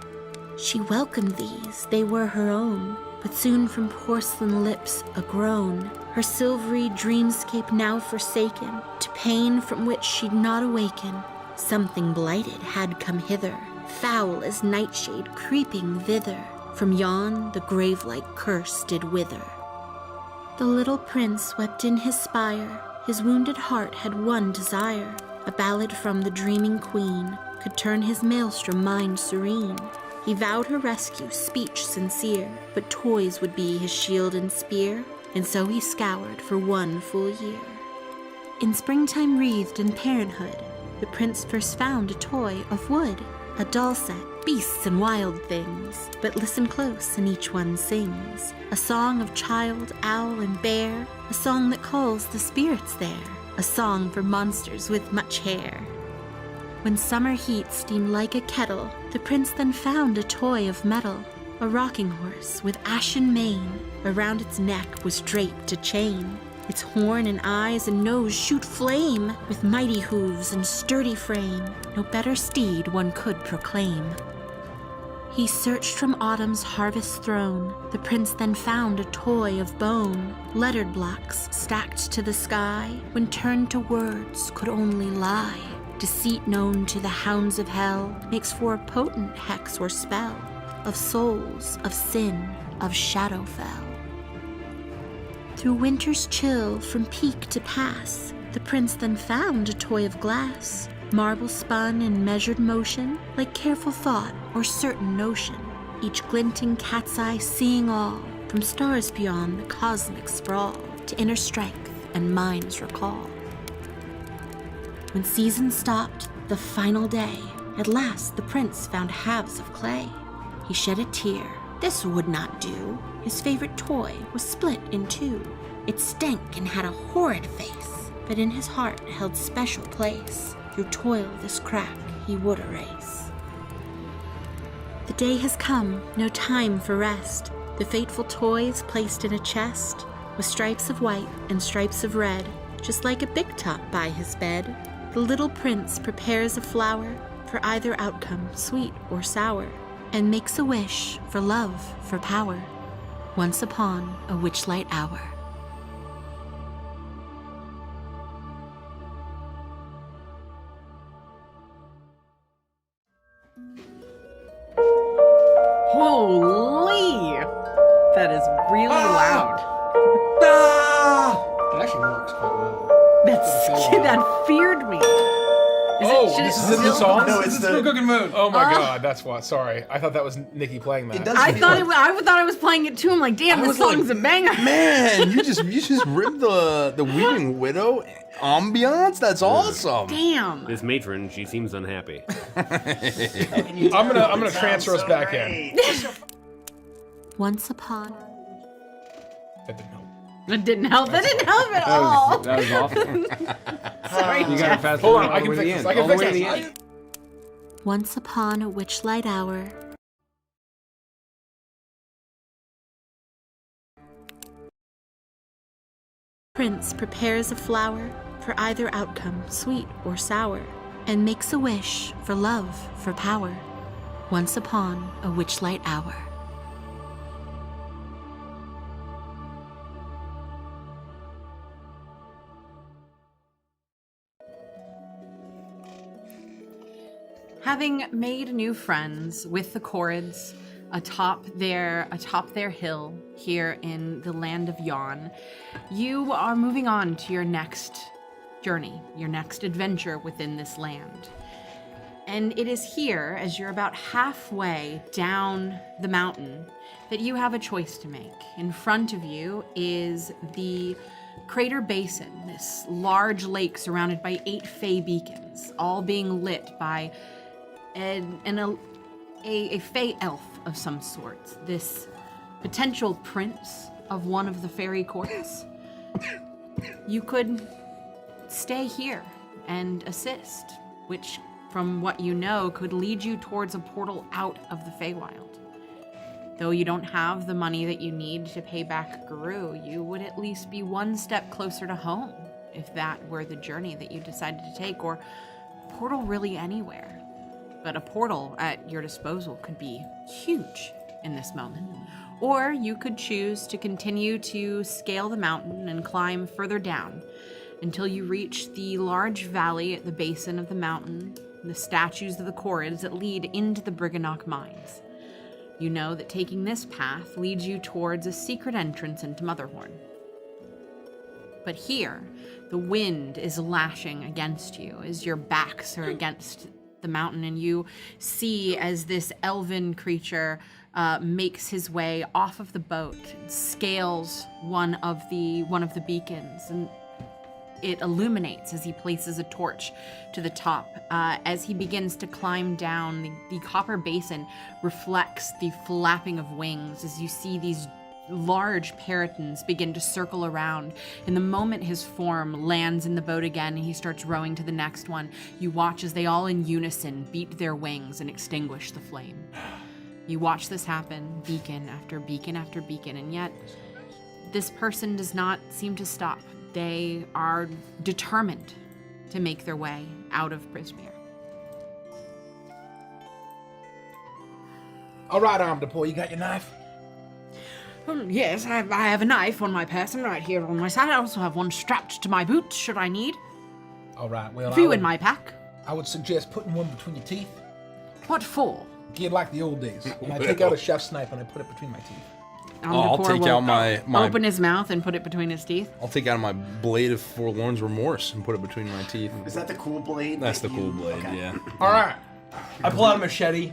She welcomed these, they were her own, but soon from porcelain lips a groan, her silvery dreamscape now forsaken, to pain from which she'd not awaken. Something blighted had come hither, foul as nightshade creeping thither, from yon the grave-like curse did wither. The little prince wept in his spire, his wounded heart had one desire, a ballad from the dreaming queen, could turn his maelstrom mind serene. He vowed her rescue, speech sincere, but toys would be his shield and spear, and so he scoured for 1 full year. In springtime wreathed in parenthood, the prince first found a toy of wood, a doll set, beasts and wild things, but listen close and each one sings, a song of child, owl and bear, a song that calls the spirits there, a song for monsters with much hair. When summer heat steamed like a kettle, the prince then found a toy of metal, a rocking horse with ashen mane, around its neck was draped a chain. Its horn and eyes and nose shoot flame, with mighty hooves and sturdy frame, no better steed one could proclaim. He searched from autumn's harvest throne, the prince then found a toy of bone, lettered blocks stacked to the sky, when turned to words could only lie. Deceit known to the hounds of hell makes for a potent hex or spell of souls, of sin, of Shadowfell. Through winter's chill from peak to pass, the prince then found a toy of glass, marble spun in measured motion, like careful thought or certain notion, each glinting cat's eye seeing all, from stars beyond the cosmic sprawl, to inner strength and mind's recall. When season stopped, the final day, at last the prince found halves of clay. He shed a tear. This would not do. His favorite toy was split in 2. It stank and had a horrid face, but in his heart held special place. Through toil this crack he would erase. The day has come, no time for rest. The fateful toy is placed in a chest, with stripes of white and stripes of red, just like a big top by his bed. The little prince prepares a flower for either outcome, sweet or sour, and makes a wish for love, for power, once upon a witchlight hour. Holy! That is really loud. It actually works quite well. That feared me. This is the new song? No, it's the Crooked Moon. Oh my god, that's what. Sorry. I thought that was Nikki playing that. It does I feel thought like- I thought I was playing it too. I'm like, damn, this song's a banger. Man, you just ripped the Weeping Widow ambiance. That's awesome. Damn. This matron, she seems unhappy. I'm gonna transfer us back in. Once upon... That didn't help. It didn't help. That didn't help at all. That was awful. Sorry, You gotta Jeff. fast Hold forward on, all I the can way to the fix end. this. I can All the fix way to the this. end. Once upon a witchlight hour, Prince prepares a flower for either outcome, sweet or sour, and makes a wish for love, for power. Once upon a witchlight hour. Having made new friends with the Corrids atop their hill here in the land of Yon, you are moving on to your next journey, your next adventure within this land. And it is here, as you're about halfway down the mountain, that you have a choice to make. In front of you is the Crater Basin, this large lake surrounded by 8 fey beacons, all being lit by a fey elf of some sort, this potential prince of one of the fairy courts. You could stay here and assist, which, from what you know, could lead you towards a portal out of the Feywild. Though you don't have the money that you need to pay back Guru, you would at least be one step closer to home, if that were the journey that you decided to take, or portal really anywhere. But a portal at your disposal could be huge in this moment. Or you could choose to continue to scale the mountain and climb further down until you reach the large valley at the basin of the mountain, the statues of the Corrids that lead into the Briganock mines. You know that taking this path leads you towards a secret entrance into Motherhorn. But here, the wind is lashing against you as your backs are against the mountain, and you see as this elven creature makes his way off of the boat, scales one of the beacons, and it illuminates as he places a torch to the top. As he begins to climb down, the copper basin reflects the flapping of wings as you see these large peritons begin to circle around. And the moment his form lands in the boat again and he starts rowing to the next one, you watch as they all in unison beat their wings and extinguish the flame. You watch this happen, beacon after beacon after beacon, and yet this person does not seem to stop. They are determined to make their way out of Prismere. All right, Armed Boy, you got your knife? Yes, I have a knife on my person right here on my side. I also have one strapped to my boot, should I need. All right, well, A few in my pack. I would suggest putting one between your teeth. What for? Get like the old days. When I take out a chef's knife and I put it between my teeth. I'll take out my Open his mouth and put it between his teeth. I'll take out my blade of forlorn's remorse and put it between my teeth. Is that the cool blade? That's the that cool you- blade, okay. yeah. All right. I pull out a machete.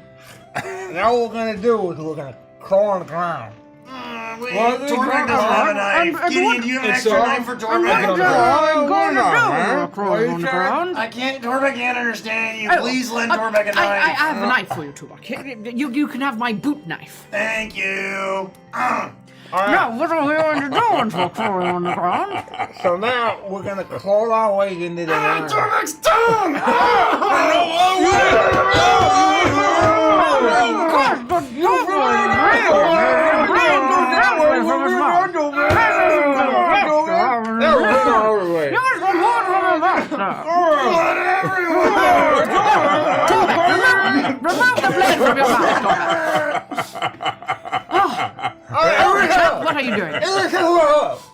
Now what we're gonna do is we're gonna crawl on the ground. Wait, Well, Torben doesn't have a knife. Gideon, do you have an extra knife for Torben? I can't, Torben can't understand you. Please lend Torben a knife. I have a knife for you, Tubak. You can have my boot knife. Thank you. Now, what are we going to do for crawling on the ground? So now we're gonna crawl our way into the land. Torben's tongue! Remove the blade from your mouth, What are you doing?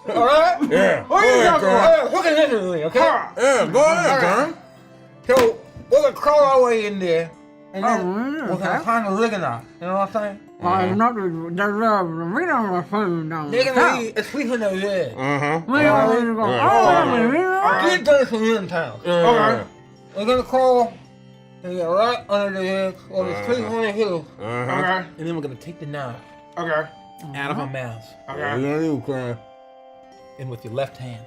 Alright? Yeah. What are you talking about? Look at this, okay? Yeah, go ahead, Turn. So we're gonna crawl our way in there, and then we're gonna find a Ligonock. You know what I'm saying? I'm not. We don't Ligonock is sleeping over there. Get done from in town. Alright. We're gonna crawl and get right under the edge of the sleep on the hill. Okay. And then we're gonna take the knife. Okay. Out of our mouths. What are you gonna do, Crown? And with your left hand,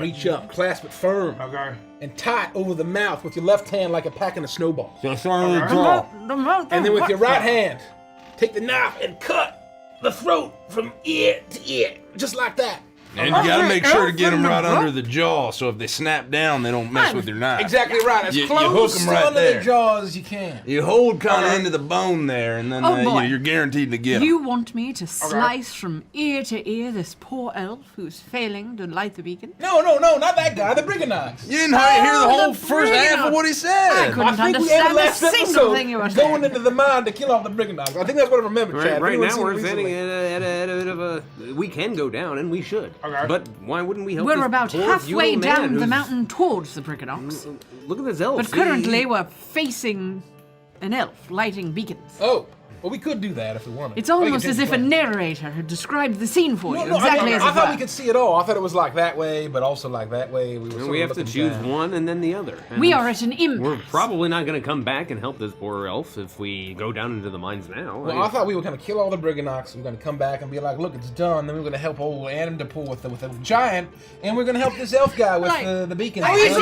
reach up, clasp it firm, and tie it over the mouth with your left hand like a packing of snowballs. So start on the jaw. And then with your right hand, take the knife and cut the throat from ear to ear, just like that. And you gotta make sure to get them right under the jaw, so if they snap down, they don't mess with your knife. Exactly right. As You close hook 'em to right under there. the jaws as you can. You hold kind of into the bone there, and then boy. you're guaranteed to get 'em. You want me to slice from ear to ear this poor elf who's failing to light the beacon? No, not that guy. The Briganox. You didn't hear the whole first half of what he I said. couldn't I think we understand ended a last single episode thing you were saying. going into the mine to kill off the Briganox. I think that's what I remember, Chad. Right Anyone now seen we're it sitting recently? at a bit of a. We can go down, and we should. Okay. But why wouldn't we help? We're this about poor, halfway futile man down the who's- mountain towards the Briganox. Look at this elf. But currently we're facing an elf lighting beacons. Oh, well, we could do that if we wanted. It's I think almost it as did if a play. narrator had described the scene for you, No, exactly as I it thought were. we could see it all. I thought it was like that way, but also like that way. We, were And sort we of have to looking choose down. one and then the other. We And are at an impasse. We're probably not going to come back and help this poor elf if we go down into the mines now. Well, I thought we were going to kill all the Briganox. We were going to come back and be like, look, it's done. Then we were going to help old Adam to pull with the giant, and we're going to help this elf guy with Right. the beacon. guy's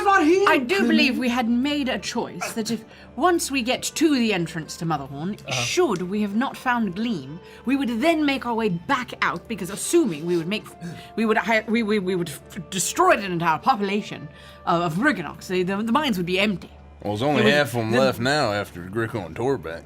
not here. I do believe we had made a choice that if once we get to the entrance to Motherhorn, should we have not found Gleam, we would then make our way back out because assuming we would destroy an entire population of Briganox, the mines would be empty. Well, there's only half of them left now after Gricko and Torbeck.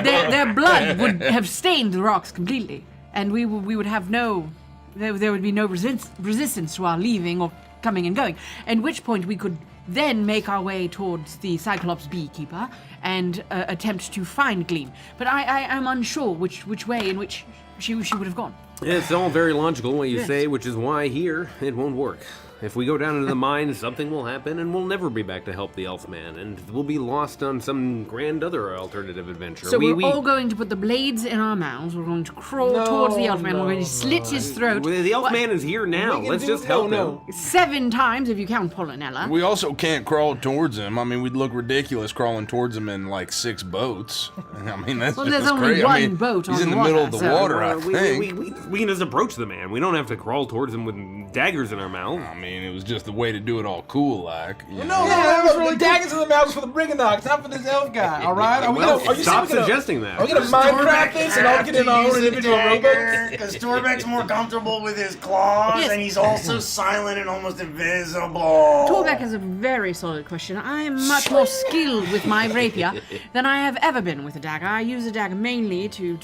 Their blood would have stained the rocks completely, and we would have there would be no resistance to our leaving or coming and going. At which point we could then make our way towards the Cyclops beekeeper and attempt to find Gleam. But I am unsure which way in which she would have gone. It's all very logical what you Yes. say, which is why here it won't work. If we go down into the mines, something will happen, and we'll never be back to help the elf man, and we'll be lost on some grand other alternative adventure. So we're all going to put the blades in our mouths. We're going to crawl towards the elf man. We're going to slit his throat. The elf man is here now. Let's just help him. 7 times if you count Pollinella. We also can't crawl towards him. I mean, we'd look ridiculous crawling towards him in like 6 boats. I mean, that's Well, just there's only crazy. one I mean, boat he's on in the water, middle of the so- water, I think. We can just approach the man. We don't have to crawl towards him with daggers in our mouth. I mean, it was just the way to do it all cool, like. You know? No, that was really daggers in the mouths for the Briganox, not for this elf guy. All right? Are we Well, gonna, are you stop saying we're gonna- suggesting that. Are we gonna Minecraft this and all get in our own individual rowboats? Because Torbeck's more comfortable with his claws, Yes. and he's also silent and almost invisible. Torbeck is a very solid question. I am much more skilled with my rapier than I have ever been with a dagger. I use a dagger mainly to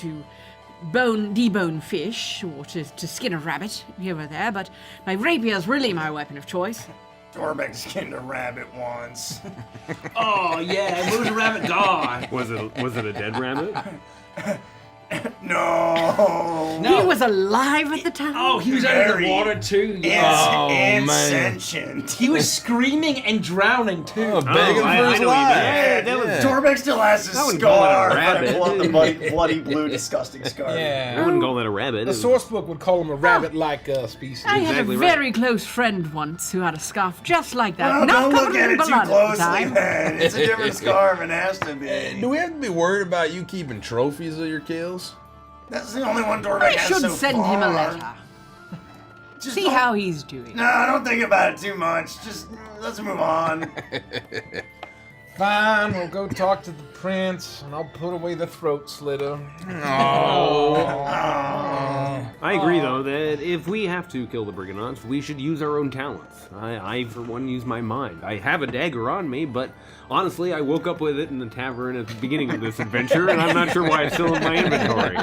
debone fish or to skin a rabbit here or there, but my rapier is really my weapon of choice. Torbeck skinned a rabbit once. Oh yeah, where's the rabbit die? Was it a dead rabbit? No. He was alive at the time. Oh, he was under Very the water too. Yeah. Oh, and man. sentient. He was screaming and drowning too. Begging I for know his what you life. mean. Yeah, that was- Torbeck still has his I wouldn't call it a scar. rabbit. Pull out the bloody blue, disgusting scar. I Yeah. wouldn't call that a rabbit. The source book would call him a rabbit-like species. I had exactly a right. very close friend once who had a scarf just like that. Well, Not don't look covered at in it too blood at the closely, time. then. It's a different scar than it has to be. Do we have to be worried about you keeping trophies of your kills? That's the only one Torbeck I has should so send far. him a letter. Just See don't- how he's doing. No, don't think about it too much. Just let's move on. Fine, we'll go talk to the prince, and I'll put away the throat slitter. I agree, though, that if we have to kill the Brigands, we should use our own talents. I, for one, use my mind. I have a dagger on me, but honestly, I woke up with it in the tavern at the beginning of this adventure, and I'm not sure why it's still in my inventory.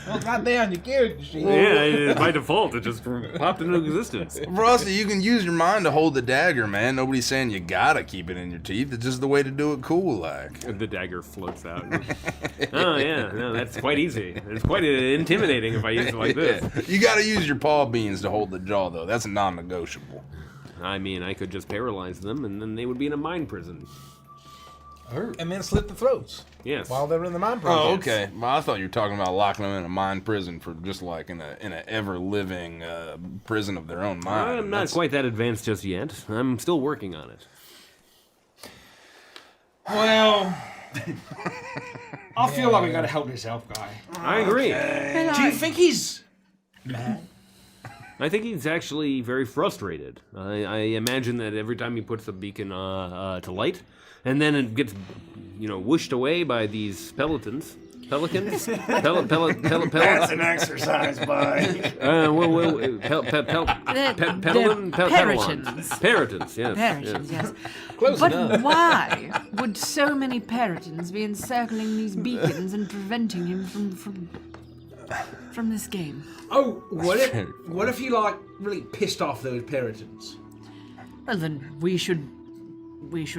Well, goddamn, your character sheet. Yeah, by default, it just popped into existence. Frosty, you can use your mind to hold the dagger, man. Nobody's saying you gotta keep it in your teeth. It's just the way to do it cool, like. The dagger floats out. Oh, yeah, no, that's quite easy. It's quite intimidating if I use it like this. You gotta use your paw beans to hold the jaw, though. That's non-negotiable. I mean, I could just paralyze them, and then they would be in a mine prison. And then slit the throats Yes. while they're in the mine prison. Oh, okay. Well, I thought you were talking about locking them in a mine prison for just like in a ever-living prison of their own mind. I'm not quite that advanced just yet. I'm still working on it. Well, I feel like we gotta help this elf guy. I agree. Do you think he's mad? I think he's actually very frustrated. I imagine that every time he puts the beacon to light, and then it gets, whooshed away by these peloton, Pelicans? That's an exercise bike. Peritons, yes. Peritons, yes. Close But enough. why would so many peritons be encircling these beacons and preventing him from this game? Oh, what if he like really pissed off those Peritons? Well, then we should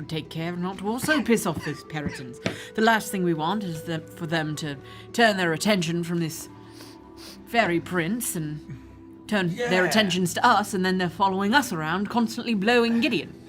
take care not to also piss off those Peritons. The last thing we want is for them to turn their attention from this fairy prince and turn their attentions to us, and then they're following us around, constantly blowing Gideon.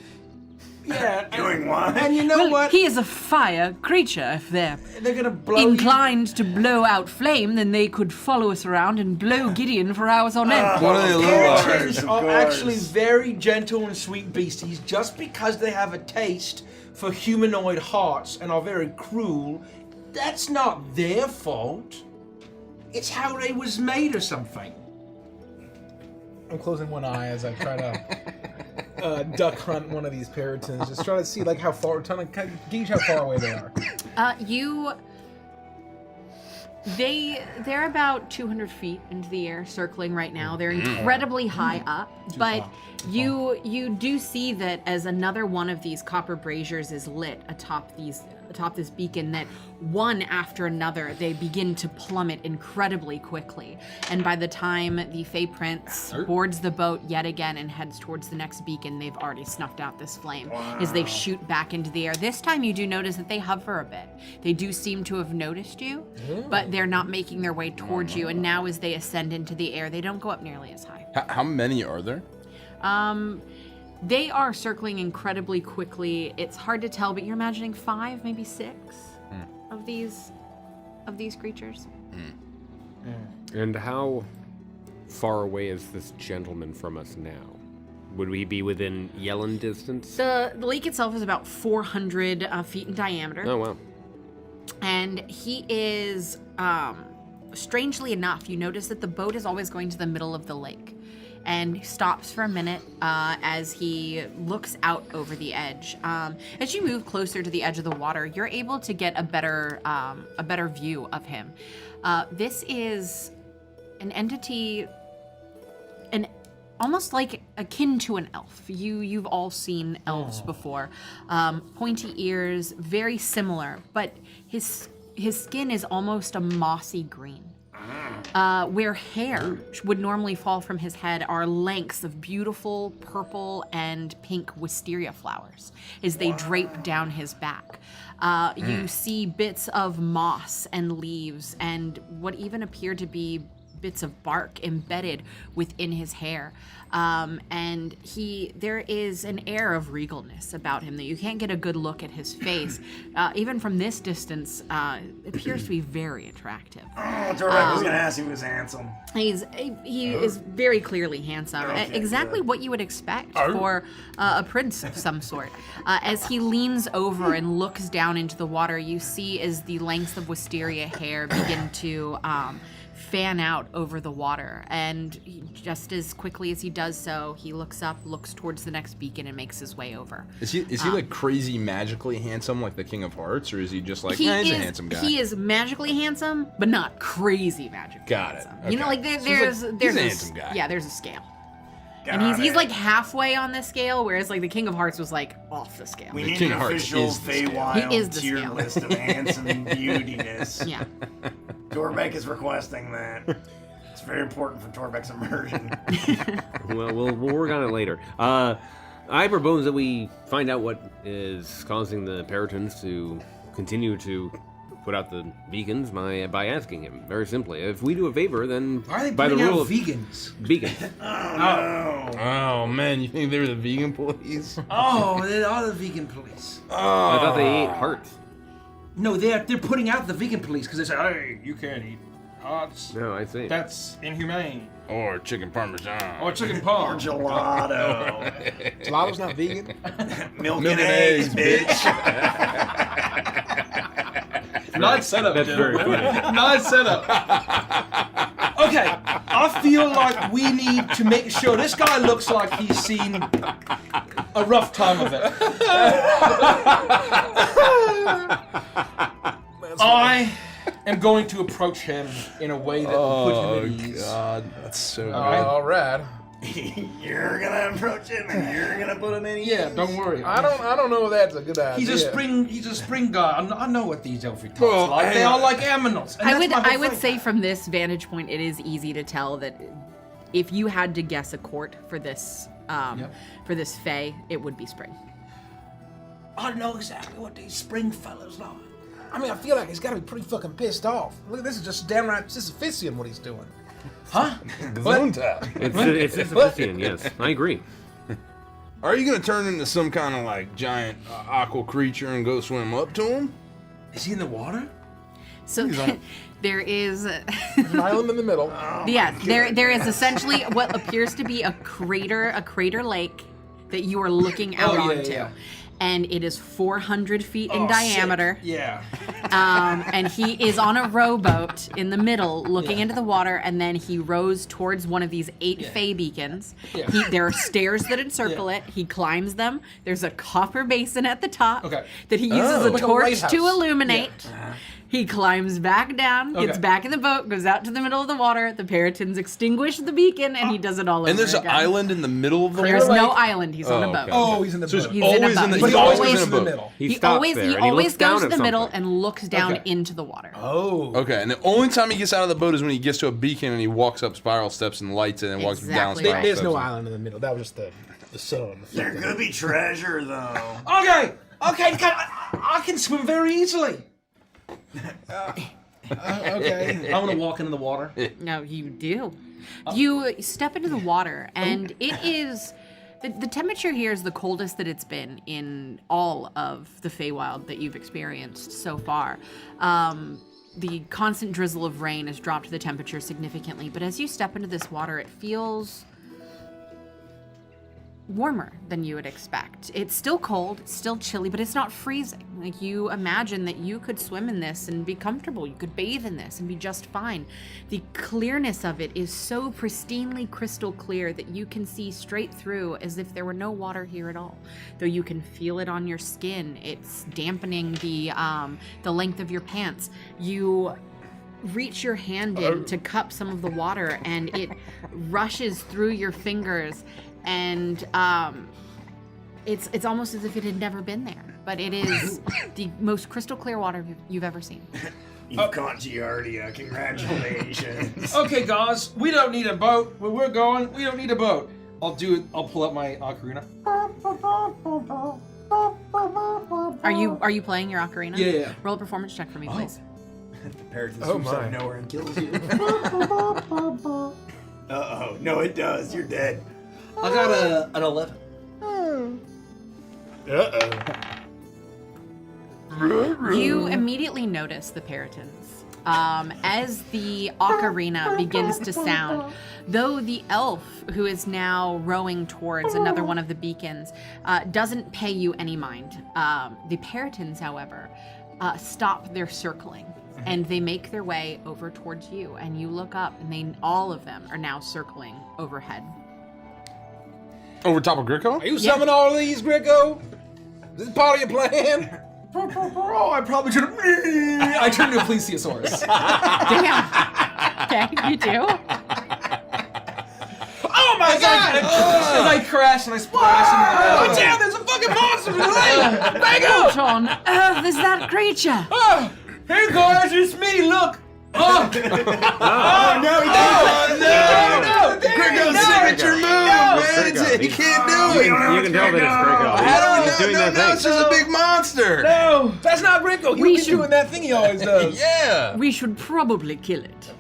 Yeah. Doing what? And you know what? He is a fire creature. If they're gonna blow inclined to blow out flame, then they could follow us around and blow Gideon for hours on end. What do they look like? Peritons Of are course. actually very gentle and sweet beasties just because they have a taste for humanoid hearts and are very cruel. That's not their fault. It's how they was made or something. I'm closing one eye as I try to duck hunt one of these peritons. Just try to see like how far, trying to gauge how far away they are. They're about 200 feet into the air, circling right now. They're incredibly high up, but you do see that as another one of these copper braziers is lit atop this beacon, that one after another they begin to plummet incredibly quickly. And by the time the Fey Prince boards the boat yet again and heads towards the next beacon, they've already snuffed out this flame as they shoot back into the air. This time you do notice that they hover a bit. They do seem to have noticed you, but they're not making their way towards you. And now as they ascend into the air, they don't go up nearly as high. How many are there? They are circling incredibly quickly. It's hard to tell, but you're imagining 5, maybe 6 of these creatures. And how far away is this gentleman from us now? Would we be within yelling distance? The lake itself is about 400 feet in diameter. Oh, wow. And he is, strangely enough, you notice that the boat is always going to the middle of the lake. And stops for a minute as he looks out over the edge. As you move closer to the edge of the water, you're able to get a better view of him. This is an entity, almost like akin to an elf. You've all seen elves before. Pointy ears, very similar, but his skin is almost a mossy green. Where hair would normally fall from his head are lengths of beautiful purple and pink wisteria flowers as they drape down his back. You see bits of moss and leaves and what even appear to be bits of bark embedded within his hair. And there is an air of regalness about him that you can't get a good look at his face. Even from this distance, it appears to be very attractive. Oh, Torbeck was gonna ask if he was handsome. He is very clearly handsome. Okay, exactly what you would expect for a prince of some sort. As he leans over and looks down into the water, you see as the lengths of wisteria hair begin to fan out over the water, and just as quickly as he does so, he looks up, looks towards the next beacon, and makes his way over. Is he like crazy magically handsome like the King of Hearts, or is he just like, he's a handsome guy? He is magically handsome, but not crazy magically Got it. handsome. You know, Okay. like there's he's a a handsome guy. Yeah, there's a scale. Got And he's it. like halfway on this scale, whereas like the King of Hearts was like off the scale. We The need King an of Hearts official is the scale. Feywild He is the tier scale. list of handsome beautiness. Yeah. Torbeck is requesting that. It's very important for Torbeck's immersion. Well, we'll work on it later. I propose that we find out what is causing the Peritons to continue to put out the beacons by asking him. Very simply, if we do a favor, then Why are they by the putting rule out of vegans? beacons. Oh man, you think they were the vegan police? Oh, they are the vegan police. I thought they ate hearts. No, they're putting out the vegan police because they say, hey, you can't eat hearts. No, I see. That's inhumane. Or chicken parmesan. Or chicken Or parm. gelato. Gelato's not vegan. Milk Milk and and eggs, eggs, bitch. Nice setup, That's very gentlemen. funny. Nice setup. Okay, I feel like we need to make sure this guy looks like he's seen a rough time of it. I am going to approach him in a way that will put him at ease. God, that's so good. All right. You're gonna approach him and you're gonna put him in. Yeah, don't worry. I don't know if that's a good idea. He's a spring god. I know what these elfie types Well, like. They hang are on. like aminals. and I that's would my whole I would thing. say from this vantage point, it is easy to tell that if you had to guess a court for this for this fae, it would be spring. I know exactly what these spring fellas like. I mean, I feel like he's got to be pretty fucking pissed off. Look, this is just downright Sisyphusian what he's doing. Huh? It's Sisyphusian, yes. I agree. Are you gonna turn into some kind of like giant aqua creature and go swim up to him? Is he in the water? So there is There's an island in the middle. yes, there is essentially what appears to be a crater lake that you are looking out Oh, yeah, onto. yeah. And it is 400 feet in Oh, diameter. sick. Yeah. And he is on a rowboat in the middle looking into the water, and then he rows towards one of these 8 fae beacons. Yeah. There are stairs that encircle it. He climbs them. There's a copper basin at the top Okay. that he uses a Like a torch lighthouse. to illuminate. He climbs back down, gets Okay. back in the boat, goes out to the middle of the water. The Peritons extinguish the beacon, and he does it all over And there's an again. island in the middle of the There's water. no island. He's on a boat. okay. Oh, he's in the So boat. He's always in a boat. in the. But He's he always always- in a in the boat. middle. He stops there He and he always looks down goes to at the middle something. and looks down Okay. into the water. Oh. Okay, and the only time he gets out of the boat is when he gets to a beacon and he walks up spiral steps and lights it and walks down Exactly spiral right. There's steps. no island in the middle. That was just the sun. There could be treasure though. Okay. I can swim very easily. Okay. I want to walk into the water. No, you do. You step into the water, and it is. The temperature here is the coldest that it's been in all of the Feywild that you've experienced so far. The constant drizzle of rain has dropped the temperature significantly, but as you step into this water, it feels warmer than you would expect. It's still cold, it's still chilly, but it's not freezing. Like, you imagine that you could swim in this and be comfortable. You could bathe in this and be just fine. The clearness of it is so pristinely crystal clear that you can see straight through as if there were no water here at all. Though you can feel it on your skin. It's dampening the length of your pants. You reach your hand in to cup some of the water, and it rushes through your fingers, and it's almost as if it had never been there. But it is the most crystal clear water you've ever seen. You've caught Giardia. Congratulations. Okay, guys, we don't need a boat. Where we're going, we don't need a boat. I'll pull up my ocarina. Are you playing your ocarina? Yeah. Roll a performance check for me, please. The parrot Oh swoops out my. of nowhere and kills you. Uh-oh. No, it does. You're dead. I got an 11. You immediately notice the Peritons. As the ocarina begins to sound, though the elf, who is now rowing towards another one of the beacons, doesn't pay you any mind. The Peritons, however, stop their circling, and they make their way over towards you, and you look up, and all of them are now circling overhead. Over top of Gricko? Are you summoning all of these, Gricko? Is this part of your plan? Oh, I probably should have. I turned into a plesiosaurus. Damn. Okay, you do. Oh my god! As I crash and I splash into the Oh, damn, there's a fucking monster in the lake! Gricko! What on earth is that creature? Oh, hey guys, it's me. Look. Oh, Oh, no, he doesn't. no! Gricko's signature move, man. He can't do it. You can tell that it's Gricko. How do He's doing that no, thing. it's just a big monster. No! That's not Gricko. We He'll be should- doing that thing he always does. Yeah. We should probably kill it.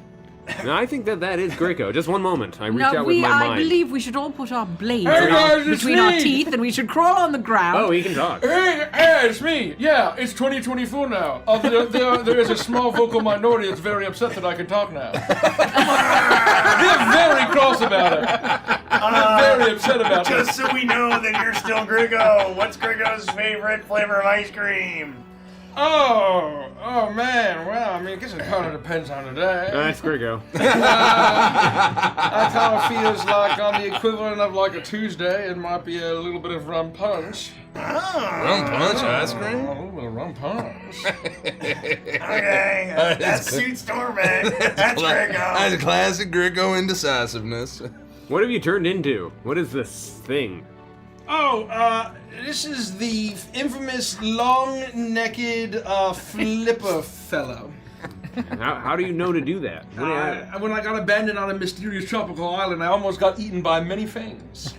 No, I think that is Gricko. Just one moment. I reach No, out with my I mind. believe we should all put our blades Hey, guys, it's between our me. teeth, and we should crawl on the ground. Oh, he can talk. Hey, it's me. Yeah, it's 2024 now. There is a small vocal minority that's very upset that I can talk now. They're very cross about it. They're very upset about it. Just so we know that you're still Griggo. What's Griggo's favorite flavor of ice cream? Oh man. Well, I mean, I guess it kind of depends on the day. That's Gricko. That kind of feels like on the equivalent of like a Tuesday. It might be a little bit of rum punch. Rum punch ice A cream? little bit of rum punch. Okay, that suits Stormback. That's Greco. That's a classic Greco indecisiveness. What have you turned into? What is this thing? Oh, this is the infamous long-necked flipper fellow. How do you know to do that? When I got abandoned on a mysterious tropical island, I almost got eaten by many things.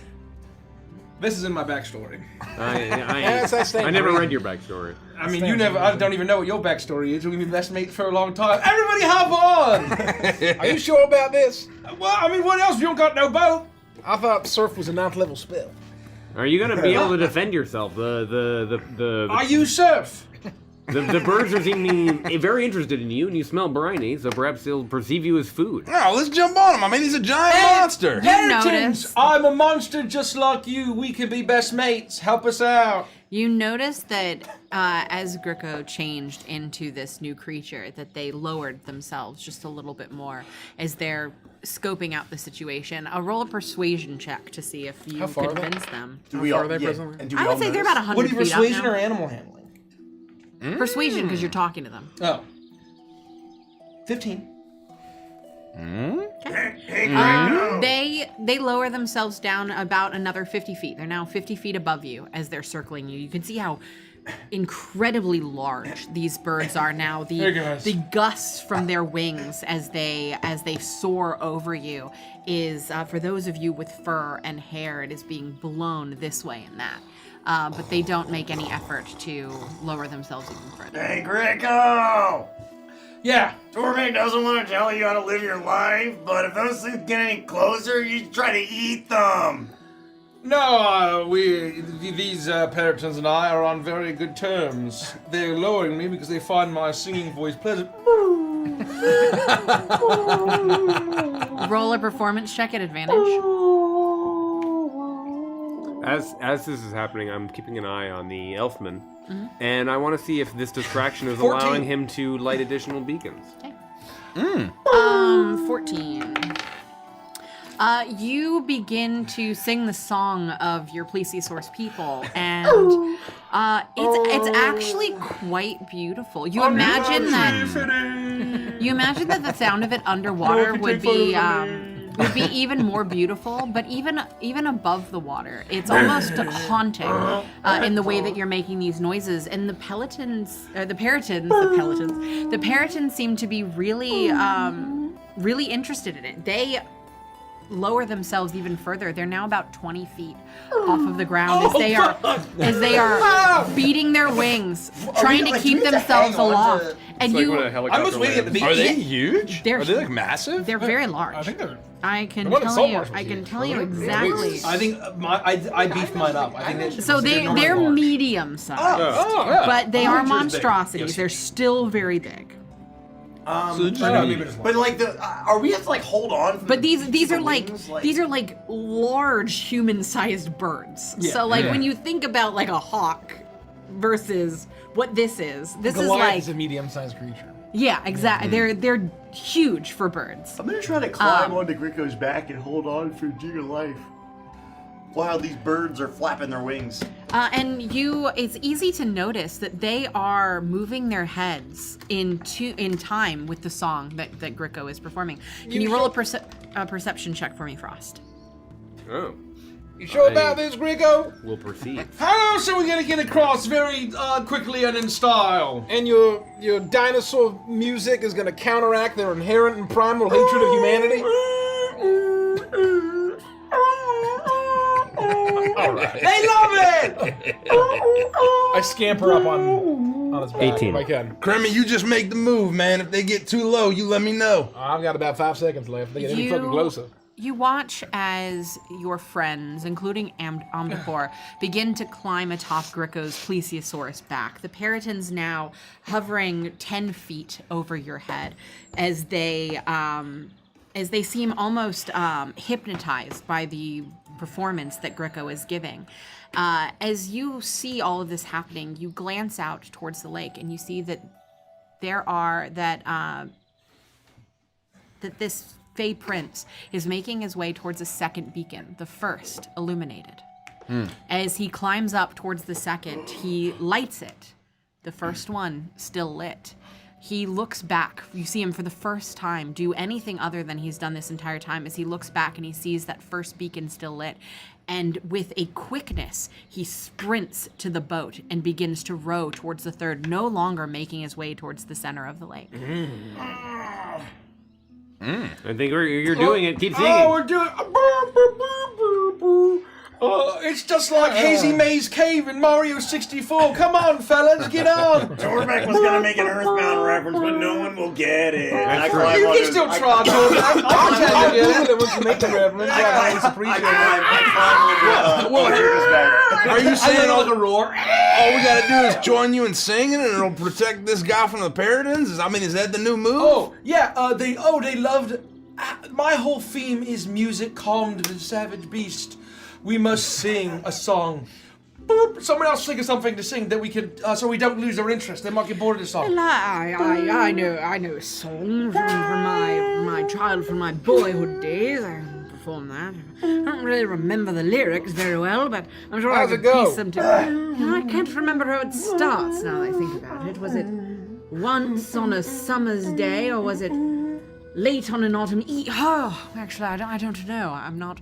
This is in my backstory. I never read your backstory. I mean, I don't even know what your backstory is. We've been best mates for a long time. Everybody hop on! Are you sure about this? Well, I mean, what else? You don't got no boat. I thought surf was a 9th level spell. Are you gonna be able to defend yourself? The I use surf. The birds are seeming very interested in you, and you smell briny, so perhaps they'll perceive you as food. Oh, let's jump on him. I mean, he's a giant monster. Puritans, I'm a monster just like you. We could be best mates. Help us out. You notice that as Greco changed into this new creature, that they lowered themselves just a little bit more as they're scoping out the situation. I'll roll a persuasion check to see if you convince them. Do we all? Yeah. And do we I all would say they're notice? about 100 What are you, feet up persuasion now. or animal handling? Persuasion, because you're talking to them. Oh. 15. They lower themselves down about another 50 feet. They're now 50 feet above you as they're circling you. You can see how incredibly large these birds are now. The gusts from their wings as they soar over you is for those of you with fur and hair, it is being blown this way and that. But they don't make any effort to lower themselves even further. Hey, Greco! Yeah. Stormback doesn't want to tell you how to live your life, but if those things get any closer, you should try to eat them. No, these Puritans and I are on very good terms. They're lowering me because they find my singing voice pleasant. Roll a performance check at advantage. As this is happening, I'm keeping an eye on the Elfman, and I want to see if this distraction is 14. allowing him to light additional beacons. Okay. 14. You begin to sing the song of your plesiosaurus people, and it's actually quite beautiful. You imagine that the sound of it underwater would be even more beautiful, but even above the water, it's almost haunting in the way that you're making these noises. And the Puritans seem to be really interested in it. They lower themselves even further. They're now about 20 feet off of the ground as they are beating their wings, trying to keep themselves aloft. And It's like you, when a helicopter I was waiting at the beach. Are they huge? They're- Are they like massive? they're very large. I think they're. I can one in tell you. Saltmarsh was I can huge. tell you Really? exactly. I think I beefed mine up. I think So they're large. medium sized, Oh, but they are Yours is big. monstrosities. Yes. They're still very big. But like are we have to like hold on? But these are like wings, these are like large human-sized birds. So like when you think about like a hawk versus what this is Goliath like is a medium-sized creature. yeah, exactly. They're huge for birds. I'm gonna try to climb onto Greco's back and hold on for dear life while these birds are flapping their wings. And it's easy to notice that they are moving their heads in time with the song that Greco is performing. Can you roll a perception check for me, Frost? Oh, You sure about this, Grigo? we'll proceed. How else are we gonna get across very quickly and in style? And your dinosaur music is gonna counteract their inherent and primal hatred of humanity? All right. They love it! I scamper up on his back 18. if I can. Kremmy, you just make the move, man. If they get too low, you let me know. I've got about 5 seconds left. They get any fucking closer. You watch as your friends, including Omnivore, begin to climb atop Greco's plesiosaurus back. The Puritans now hovering 10 feet over your head as they seem almost hypnotized by the performance that Greco is giving. As you see all of this happening, you glance out towards the lake and you see that that this Fey Prince is making his way towards a second beacon, the first illuminated. As he climbs up towards the second, he lights it. the first one still lit. He looks back. You see him for the first time do anything other than he's done this entire time as he looks back and he sees that first beacon still lit. And with a quickness, he sprints to the boat and begins to row towards the third, no longer making his way towards the center of the lake. I think you're doing it. Keep singing. Oh, we're doing. It's just like Hazy Maze Cave in Mario 64. Come on, fellas, get on. Torbeck was gonna make an Earthbound reference, but no one will get it. That's I right. You can still try, Torbeck. I'm trying to get it. I Are you saying all like a roar. we gotta do is join you in singing and it'll protect this guy from the paradins? I mean, is that the new move? Oh, yeah, they loved. My whole theme is music calmed the savage beast. We must sing a song. Boop. Someone else think of something to sing that we could, so we don't lose their interest. They might get bored of the song. I know a song from my child, from my boyhood days. I performed that. I don't really remember the lyrics very well, but I'm sure I could piece them together. I can't remember how it starts now that I think about it. Was it once on a summer's day, or was it late on an autumn eve? Oh, actually, I don't know. I'm not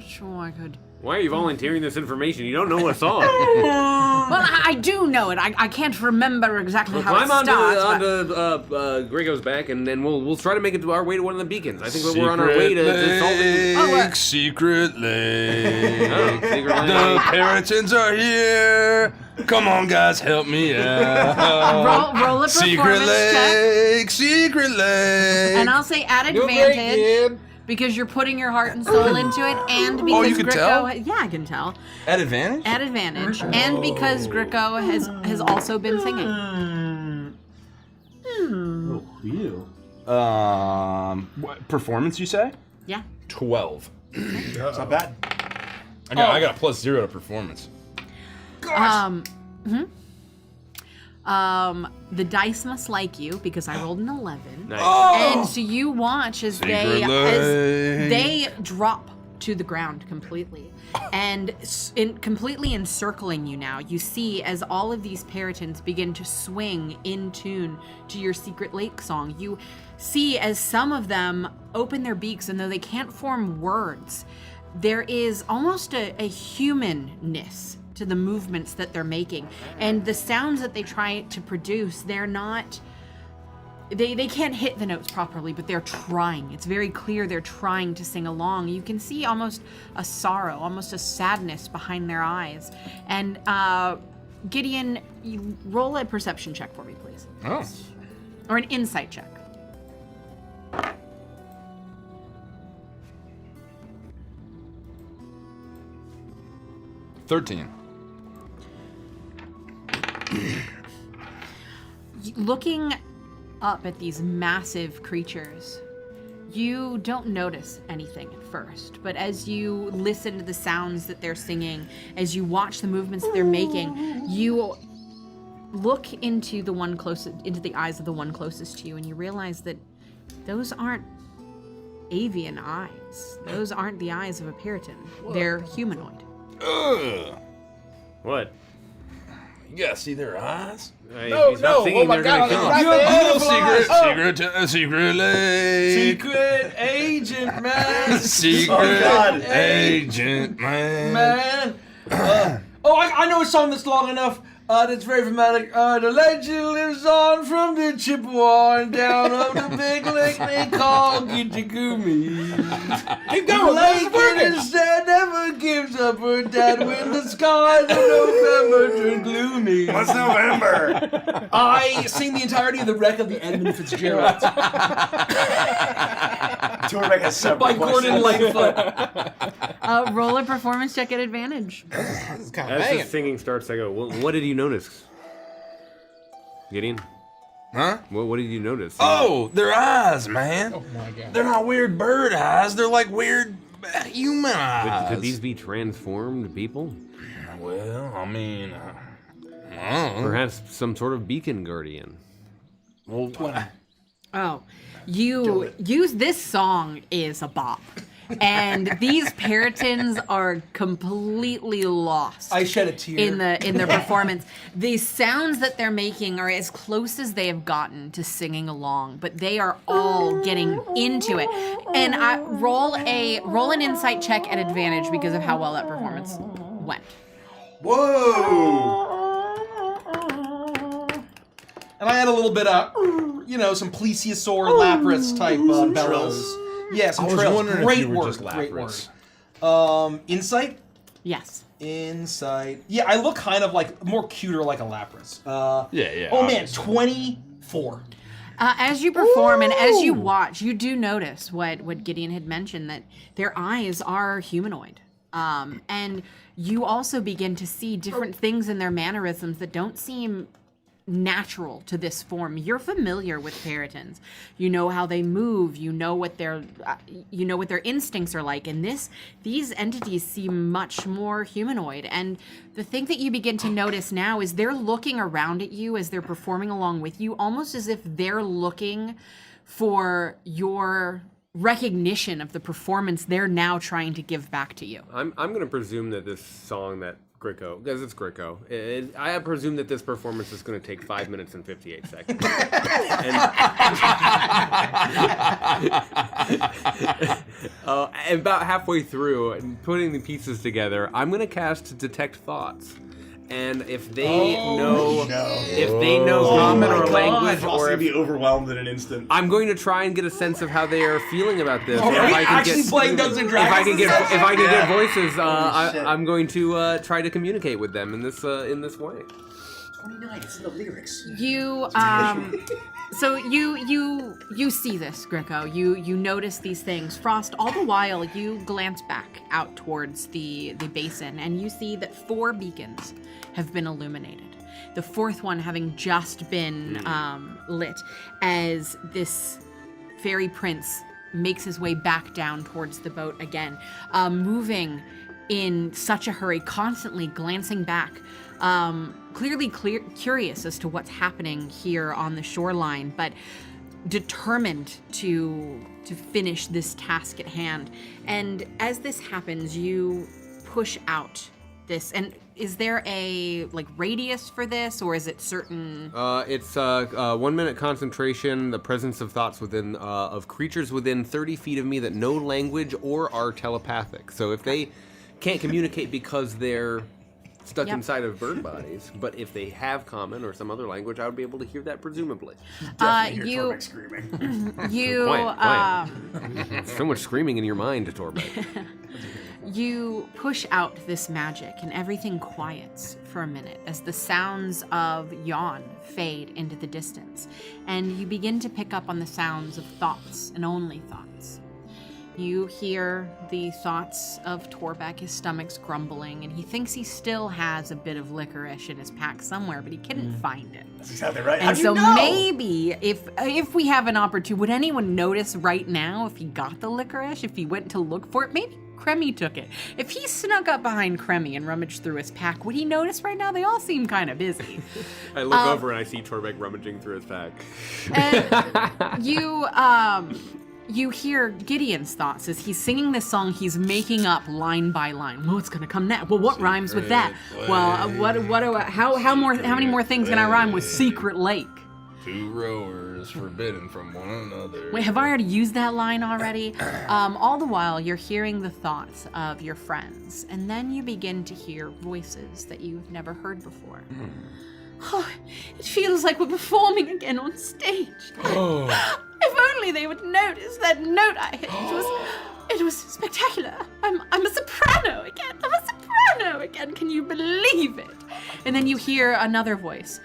sure I could. Why are you volunteering this information? You don't know a song. Well, I do know it. I can't remember exactly how it Climb starts. onto Grego's back, and then we'll try to make it our way to one of the beacons. I think we're on our way to solving. Secret lake. Oh, secret The lake. Puritans are here. Come on, guys, help me out. roll a Secret performance check. lake, secret lake. And I'll say at advantage because you're putting your heart and soul into it, and because you can Gricko, tell? yeah, I can tell. At advantage? At advantage, and because Gricko has also been singing. What performance you say? Yeah. 12. It's not bad. I got a +0 to performance. The dice must like you because I rolled an 11. Nice. And so you watch as they drop to the ground completely. And completely encircling you now, you see as all of these Puritans begin to swing in tune to your Secret Lake song. You see as some of them open their beaks, and though they can't form words, there is almost a humanness to the movements that they're making. And the sounds that they try to produce, they're not... They can't hit the notes properly, but they're trying. It's very clear they're trying to sing along. You can see almost a sorrow, almost a sadness behind their eyes. And Gideon, you roll a perception check for me, please. Oh. Or an insight check. $13. Looking up at these massive creatures, you don't notice anything at first, but as you listen to the sounds that they're singing, as you watch the movements that they're making, you look into the eyes of the one closest to you, and you realize that those aren't avian eyes. Those aren't the eyes of a Puritan. They're humanoid. Ugh. What? You gotta see their eyes? No, oh my God! Secret lake. Secret agent, man. Secret agent, man. I know a song that's long enough. That's very dramatic. The legend lives on from the Chippewa and down of the big lake they call Gitchagumi. Keep going, Lake instead never gives up her dead when the skies of November turn gloomy. What's November? I sing the entirety of the wreck of the Edmund Fitzgerald Torbeck has several by Gordon questions. Lightfoot. Roll a performance check at advantage. This is kind of As banging. the singing starts, I go, what did you notice? Gideon? Huh? What did you notice? Oh, their eyes, man. Oh my God. They're not weird bird eyes. They're like weird human eyes. Could these be transformed people? Well, I mean, Perhaps some sort of beacon guardian. Oh, you use this song is a bop. and these Peritons are completely lost. I shed a tear. In their performance. The sounds that they're making are as close as they have gotten to singing along, but they are all getting into it. And roll an insight check at advantage because of how well that performance went. Whoa! And I had a little bit of, some plesiosaur lapras type bellows. Yeah, some I was trills. wondering if Great you were word. just Great word. Lapras. Insight. Yes. Insight. Yeah, I look kind of like more cuter like a lapras. Yeah. Oh man, obviously. 24. As you perform and as you watch, you do notice what Gideon had mentioned, that their eyes are humanoid. And you also begin to see different things in their mannerisms that don't seem natural to this form. You're familiar with Peritons. You know how they move. You know what their instincts are like. And these entities seem much more humanoid. And the thing that you begin to notice now is they're looking around at you as they're performing along with you, almost as if they're looking for your recognition of the performance they're now trying to give back to you. I'm going to presume that this song that Gricko, because it's Gricko, I presume that this performance is going to take 5 minutes and 58 seconds. And about halfway through, and putting the pieces together, I'm going to cast Detect Thoughts. And if they know common or language, or if be overwhelmed in an instant. I'm going to try and get a sense of how they are feeling about this. Are we actually playing Dungeons and Dragons? If I can get voices, I'm going to try to communicate with them in this way. 29. It's in the lyrics. You so you see this, Gricko. You notice these things. Frost, all the while you glance back out towards the basin and you see that 4 beacons have been illuminated. The 4th one having just been lit as this fairy prince makes his way back down towards the boat again, moving in such a hurry, constantly glancing back, clearly curious as to what's happening here on the shoreline, but determined to finish this task at hand. And as this happens, you push out this. And is there a radius for this, or is it certain? It's 1 minute concentration. The presence of thoughts within of creatures within 30 feet of me that know language or are telepathic. So if they can't communicate because they're stuck inside of bird bodies, but if they have common or some other language, I would be able to hear that presumably. You Screaming. Quiet. So much screaming in your mind, Torbek. You push out this magic and everything quiets for a minute as the sounds of yawn fade into the distance, and you begin to pick up on the sounds of thoughts and only thoughts. You hear the thoughts of Torbek, his stomach's grumbling, and he thinks he still has a bit of licorice in his pack somewhere, but he couldn't find it. That's exactly right. And so maybe if we have an opportunity, would anyone notice right now if he got the licorice, if he went to look for it? Maybe Cremmy took it. If he snuck up behind Cremmy and rummaged through his pack, would he notice right now? They all seem kind of busy. I look over and I see Torbek rummaging through his pack. And you hear Gideon's thoughts as he's singing this song. He's making up line by line. Well, what's gonna come next? Well, what rhymes with that? Well, how many more things can I rhyme with Secret Lake? 2 rowers forbidden from one another. Wait, have I already used that line already? All the while, you're hearing the thoughts of your friends, and then you begin to hear voices that you've never heard before. Oh, it feels like we're performing again on stage. If only they would notice that note I hit. It was spectacular. I'm a soprano again. I'm a soprano again. Can you believe it? And then you hear another voice.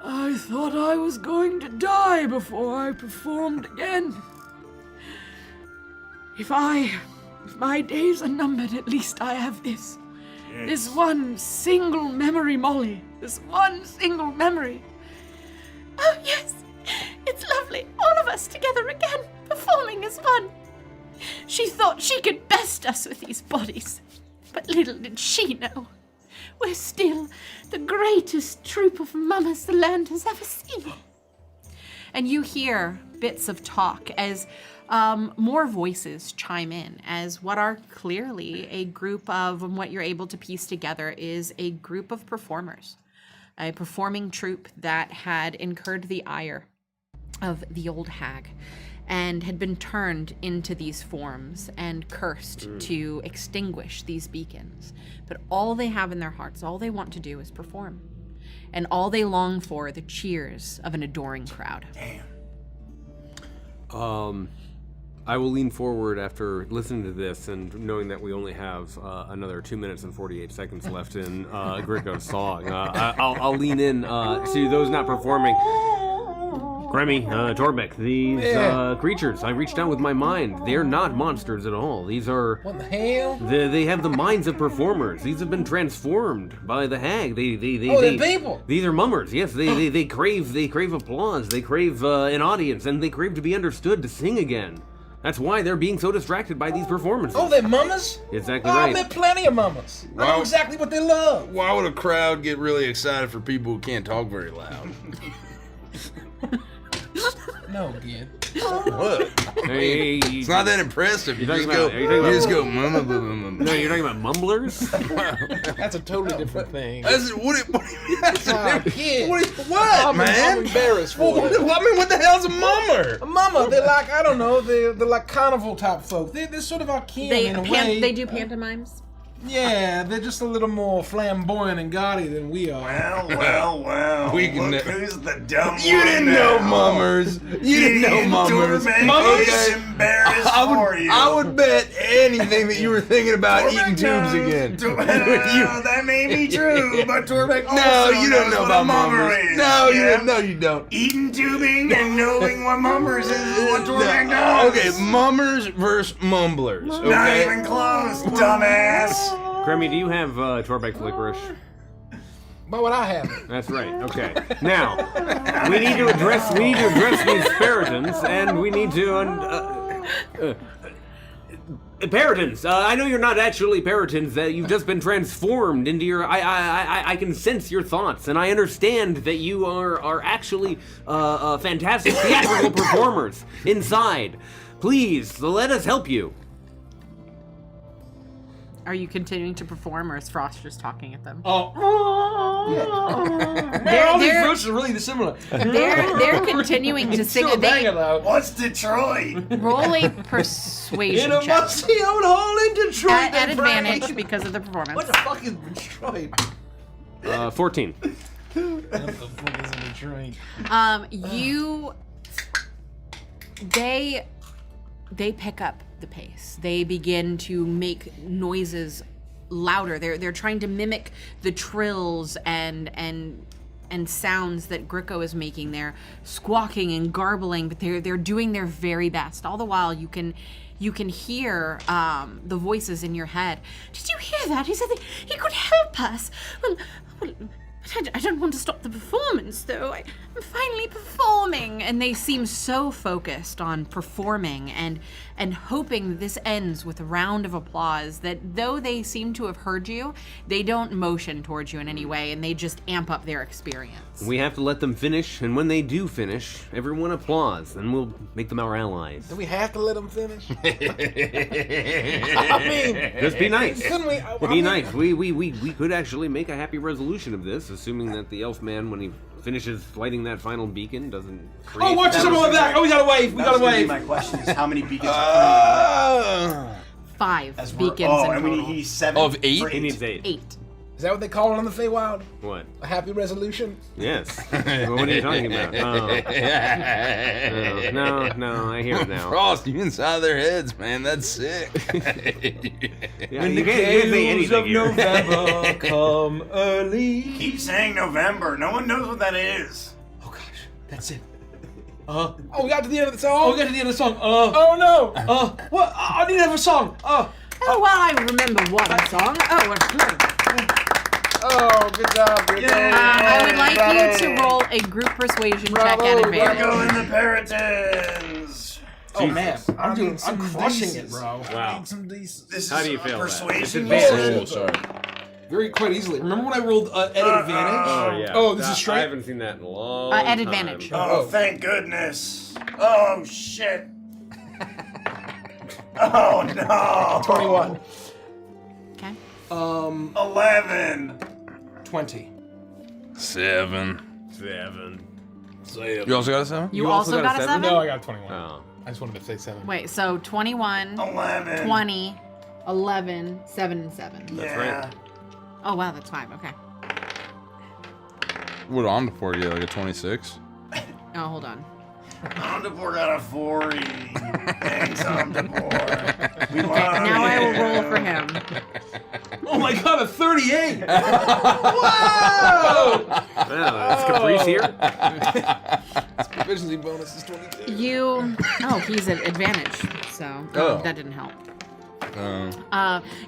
I thought I was going to die before I performed again. If my days are numbered, at least I have this. Yes. This one single memory, Molly. This one single memory. Oh, yes. It's lovely. All of us together again, performing as one. She thought she could best us with these bodies. But little did she know. We're still the greatest troupe of mummers the land has ever seen. And you hear bits of talk as more voices chime in, as what are clearly a group of, and what you're able to piece together is a group of performers, a performing troupe that had incurred the ire of the old hag and had been turned into these forms and cursed to extinguish these beacons. But all they have in their hearts, all they want to do is perform. And all they long for are the cheers of an adoring crowd. I will lean forward after listening to this and knowing that we only have another 2 minutes and 48 seconds left in Gricko's song. I'll lean in to those not performing. Grammy, Torbeck, these creatures, I reached out with my mind. They're not monsters at all. These are... What the hell? They have the minds of performers. These have been transformed by the hag. They're people. These are mummers. Yes, they crave applause. They crave an audience, and they crave to be understood, to sing again. That's why they're being so distracted by these performances. Oh, they're mamas? Exactly I right. met plenty of mamas. I know exactly what they love. Why would a crowd get really excited for people who can't talk very loud? No, kid. What? Hey, It's not that impressive. You You're just talking go, about- are you talking you just about- go, mama, blah, blah, blah. No, you're talking about mumblers? That's a totally different thing. That's that's Kid. what, I'm man? embarrassed for Well, it. I mean, what the hell's a mummer? A mama, they're like, I don't know, they're like carnival type folk. They're sort of our kin in a way. They do pantomimes. Yeah, they're just a little more flamboyant and gaudy than we are. Well. We can Look ne- who's the dumb You one didn't now. know mummers. You didn't know mummers. He's embarrassed for you. I would bet anything that you were thinking about eating tubes again. That may be true, but Torbeck also No, you don't knows know what about a mummer mummers. is. No, you Yeah? don't. No, you don't. Eating tubing and knowing what mummers is what Torbeck does. Okay, mummers versus mumblers. Not Okay. even close, dumbass. Grammy, do you have Torbeck's licorice? Why would I have it? That's right. Okay. Now, we need to address these Paratons, and we need to Paratons. I know you're not actually Paratons. That you've just been transformed into your. I can sense your thoughts, and I understand that you are actually fantastic theatrical performers inside. Please let us help you. Are you continuing to perform, or is Frost just talking at them? Man, all these they're- verses are really similar. They're continuing to sing. Still They banging though. What's Detroit? roll a persuasion In a check musty old hole in Detroit. at they pray. advantage because of the performance. What the fuck is Detroit? 14. What the fuck is Detroit? They pick up the pace. They begin to make noises louder. They're trying to mimic the trills and sounds that Gricko is making. They're squawking and garbling, but they're doing their very best. All the while, you can hear the voices in your head. Did you hear that? He said that he could help us. Well, I don't want to stop the performance, though. I'm finally performing. And they seem so focused on performing and hoping that this ends with a round of applause that though they seem to have heard you, they don't motion towards you in any way, and they just amp up their experience. We have to let them finish, and when they do finish, everyone applause, and we'll make them our allies. Do we have to let them finish? I mean, Just be nice. couldn't we? Be nice. We could actually make a happy resolution of this, assuming that the elf man, when he finishes lighting that final beacon, doesn't create... Oh, watch us on the way back. Oh, we gotta wave. We That gotta was gonna be wave. my question is how many beacons are 5 coming? beacons Oh, in and total. we need 7 Of 8? for He needs 8. 8. Is that what they call it on the Feywild? What? A happy resolution? Yes. What are you talking about? No, I hear it now. Frost, you inside their heads, man. That's sick. Yeah, you can't say anything here. November come early. Keep saying November. No one knows what that is. Oh gosh, that's it. Oh, we got to the end of the song. Oh, we got to the end of the song. Oh no. What? I need to have a song. Oh, well, I remember one song. Oh, good job, Gricko. I would like you to roll a group persuasion check at advantage. Go in the Paratons. Oh man, I'm crushing it, decent. bro. Wow. I need some decent. This How is do you a feel about it? persuasion. It's Oh, advantage. sorry. quite easily. Remember when I rolled at advantage? Oh yeah. Oh, this is straight? I haven't seen that in a long At time. advantage. Oh, thank goodness. Oh, shit. Oh, no. 21. Okay. 11. 20. 7. 7. You also got a 7? You also got a 7? No, I got 21. Oh. I just wanted to say 7. Wait, so 21, 11. 20, 11, 7, and 7. Yeah. Oh, wow, that's 5. Okay. What on the 40? Like a 26? Oh, hold on. Omnivore got a 40. Thanks, Omnivore. We Okay, love now I will you. roll for him. Oh my god, a 38! Well, is Caprice here? Proficiency bonus is 22. He's at advantage, so that didn't help.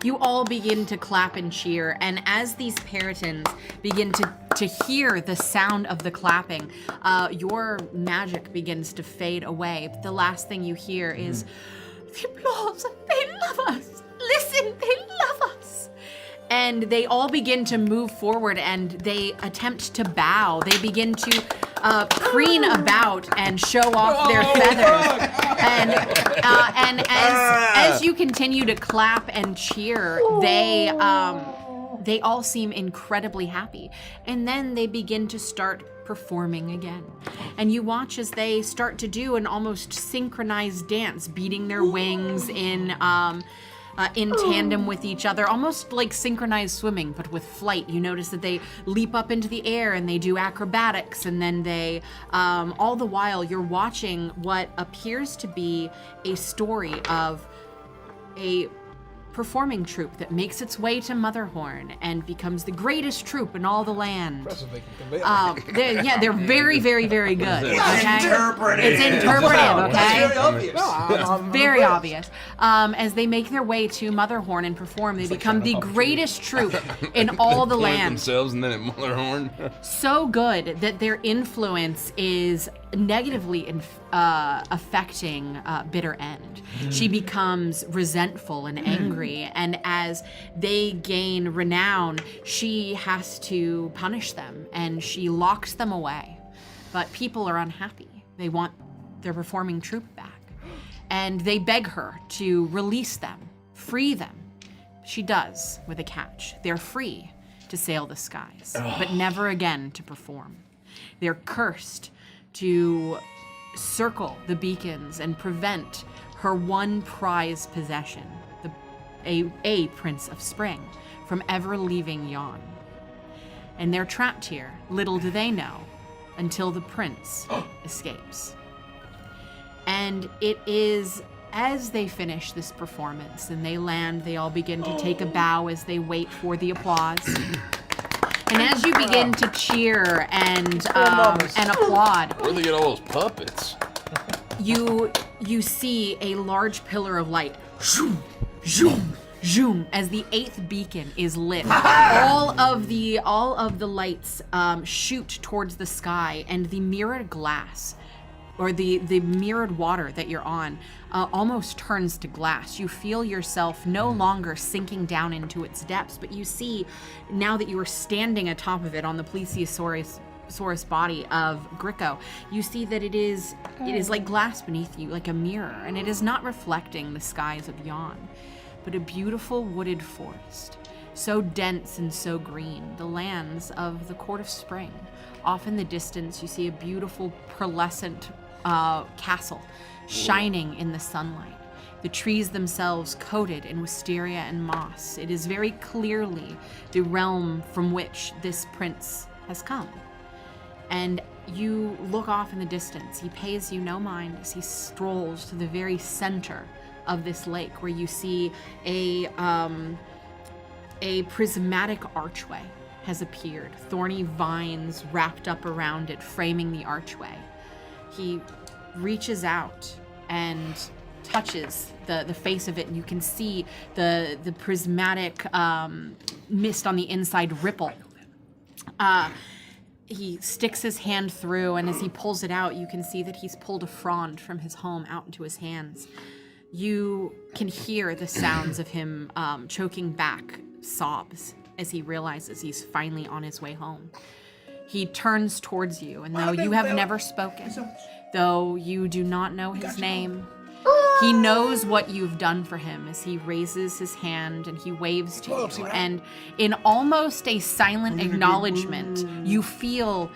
You all begin to clap and cheer, and as these Peritons begin to hear the sound of the clapping, your magic begins to fade away. But the last thing you hear is, the applause, they love us. Listen, they love us. And they all begin to move forward and they attempt to bow. They begin to preen about and show off their feathers. And as you continue to clap and cheer, they all seem incredibly happy. And then they begin to start performing again. And you watch as they start to do an almost synchronized dance, beating their wings in tandem with each other, almost like synchronized swimming, but with flight. You notice that they leap up into the air and they do acrobatics, and then they, all the while, you're watching what appears to be a story of a performing troupe that makes its way to Motherhorn and becomes the greatest troupe in all the land. Impressive they can convey that. They're very, very, very good. It's interpretive. It's interpretive, okay? Very obvious. Very obvious. As they make their way to Motherhorn and perform, they become the greatest troupe in all the Plant land. themselves and then at Motherhorn. So good that their influence is negatively affecting Bitter End. She becomes resentful and angry, and as they gain renown, she has to punish them, and she locks them away. But people are unhappy. They want their performing troupe back. And they beg her to release them, free them. She does, with a catch. They're free to sail the skies, but never again to perform. They're cursed to circle the beacons and prevent her one prized possession, a Prince of Spring, from ever leaving Yon. And they're trapped here, little do they know, until the prince escapes. And it is as they finish this performance and they land, they all begin to take a bow as they wait for the applause. And as you begin to cheer and applaud, Where do they get all those puppets? you see a large pillar of light, zoom, zoom, zoom, as the 8th beacon is lit. all of the lights shoot towards the sky, and the mirrored glass, or the mirrored water that you're on, almost turns to glass. You feel yourself no longer sinking down into its depths, but you see, now that you are standing atop of it on the plesiosaurus body of Gricko, you see that it is like glass beneath you, like a mirror, and it is not reflecting the skies of Yon, but a beautiful wooded forest, so dense and so green, the lands of the Court of Spring. Off in the distance, you see a beautiful pearlescent castle shining in the sunlight. The trees themselves coated in wisteria and moss. It is very clearly the realm from which this prince has come. And you look off in the distance. He pays you no mind as he strolls to the very center of this lake, where you see a prismatic archway has appeared, thorny vines wrapped up around it, framing the archway. He reaches out and touches the face of it, and you can see the prismatic mist on the inside ripple. He sticks his hand through, and as he pulls it out, you can see that he's pulled a frond from his home out into his hands. You can hear the sounds of him choking back sobs as he realizes he's finally on his way home. He turns towards you, and though you have never spoken, though you do not know his name, he knows what you've done for him as he raises his hand and he waves to you. And in almost a silent acknowledgement, you feel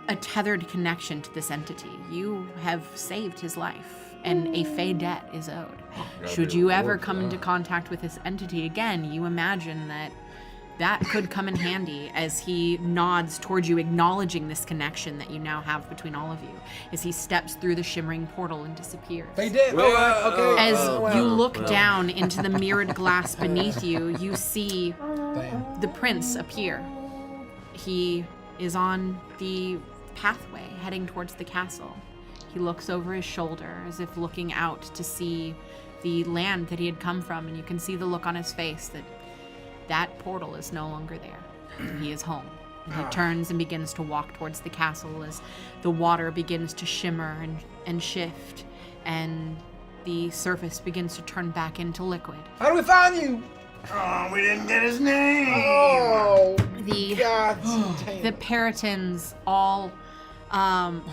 a tethered connection to this entity. You have saved his life, and a fey debt is owed. Should you ever come into contact with this entity again, you imagine that could come in handy as he nods towards you, acknowledging this connection that you now have between all of you, as he steps through the shimmering portal and disappears. They did. Okay. As you look down into the mirrored glass beneath you, you see the prince appear. He is on the pathway heading towards the castle. He looks over his shoulder as if looking out to see the land that he had come from, and you can see the look on his face that portal is no longer there. He is home. And he turns and begins to walk towards the castle as the water begins to shimmer and shift, and the surface begins to turn back into liquid. How do we find you? Oh, we didn't get his name. Oh, The Peritons all,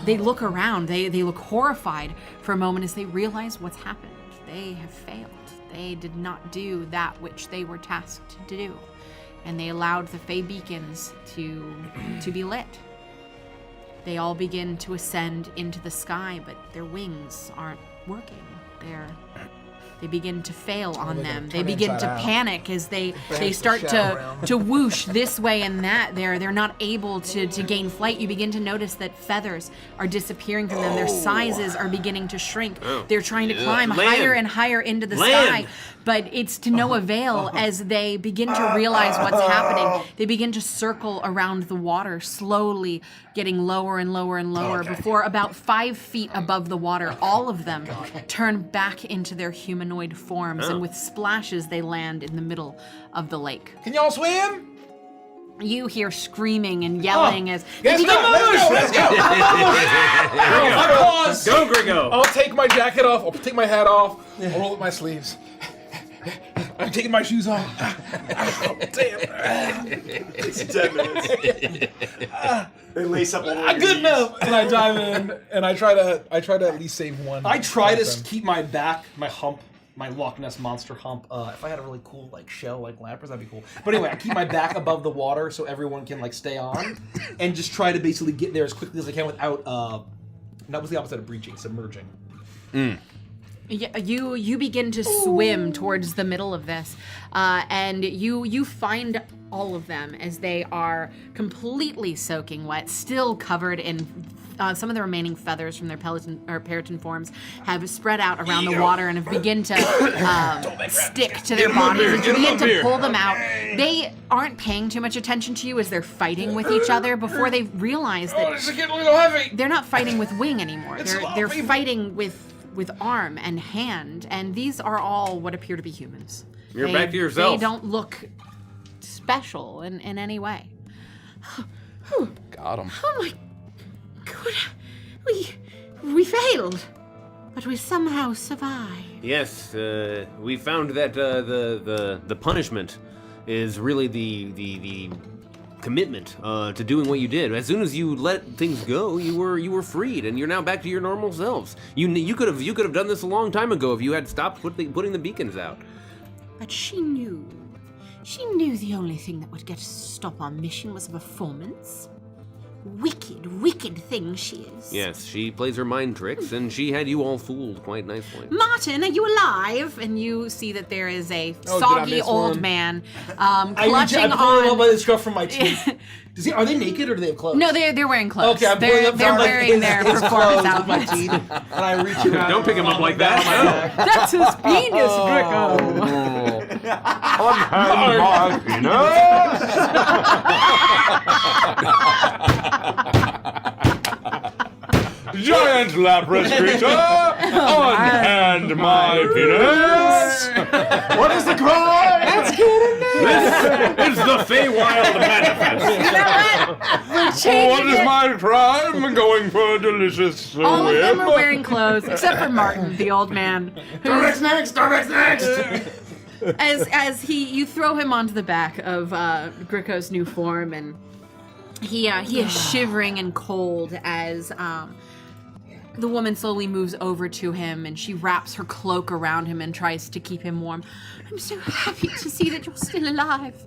they look around. They look horrified for a moment as they realize what's happened. They have failed. They did not do that which they were tasked to do, and they allowed the Fey beacons to be lit. They all begin to ascend into the sky, but their wings aren't working. They begin to fail on them. They begin to panic as they start to whoosh this way and that. They're not able to gain flight. You begin to notice that feathers are disappearing from them. Their sizes are beginning to shrink. They're trying to climb higher and higher into the sky, but it's to no avail as they begin to realize what's happening. They begin to circle around the water, slowly getting lower and lower and lower before about 5 feet above the water, all of them turn back into their humanoid forms, and with splashes they land in the middle of the lake. Can y'all swim? You hear screaming and yelling as Let's go. Go, Grigo! I'll take my jacket off. I'll take my hat off. I'll roll up my sleeves. I'm taking my shoes off. Oh, damn. It's 10 minutes. They lace up all the way. Good enough. And I dive in, and I try to at least save one. I try to keep my back, my hump, my Loch Ness monster hump. If I had a really cool shell like Lapras, that'd be cool. But anyway, I keep my back above the water so everyone can stay on, and just try to basically get there as quickly as I can without. That was the opposite of breaching, submerging. You begin to swim towards the middle of this, and you find all of them as they are completely soaking wet, still covered in some of the remaining feathers from their Periton forms have spread out around the water and have begun to stick to their bodies. And you begin to pull them out. They aren't paying too much attention to you as they're fighting with each other before they realize that this is getting a little heavy. they're not fighting with wing anymore. They're fighting with arm and hand, and these are all what appear to be humans. You're back to yourself. They don't look special in any way. Got him. Oh my god, we failed, but we somehow survived. Yes, we found that the punishment is really the commitment to doing what you did. As soon as you let things go, you were freed, and you're now back to your normal selves. You could have done this a long time ago if you had stopped putting the beacons out. But she knew. She knew the only thing that would get us to stop our mission was a performance. Wicked thing she is. Yes, she plays her mind tricks, and she had you all fooled quite nicely. Martin, are you alive? And you see that there is a soggy old man clutching I'm pulling on. up by the scruff from my teeth. Are they naked or do they have clothes? No, they're wearing clothes. Okay, I'm pulling up they're wearing their performance with my outfits. teeth, and I reach around. Don't pick him up like that. That's his penis, Greco. Giant Lapras creature, unhand my penis. What is the cry? That's good enough. This is the Feywild manifest. You know what? We're changing What is it. my crime? Going for a delicious swim. All of them are wearing clothes, except for Martin, the old man. Starbucks next! as you throw him onto the back of Gricko's new form, and he is shivering and cold as the woman slowly moves over to him, and she wraps her cloak around him and tries to keep him warm. I'm so happy to see that you're still alive.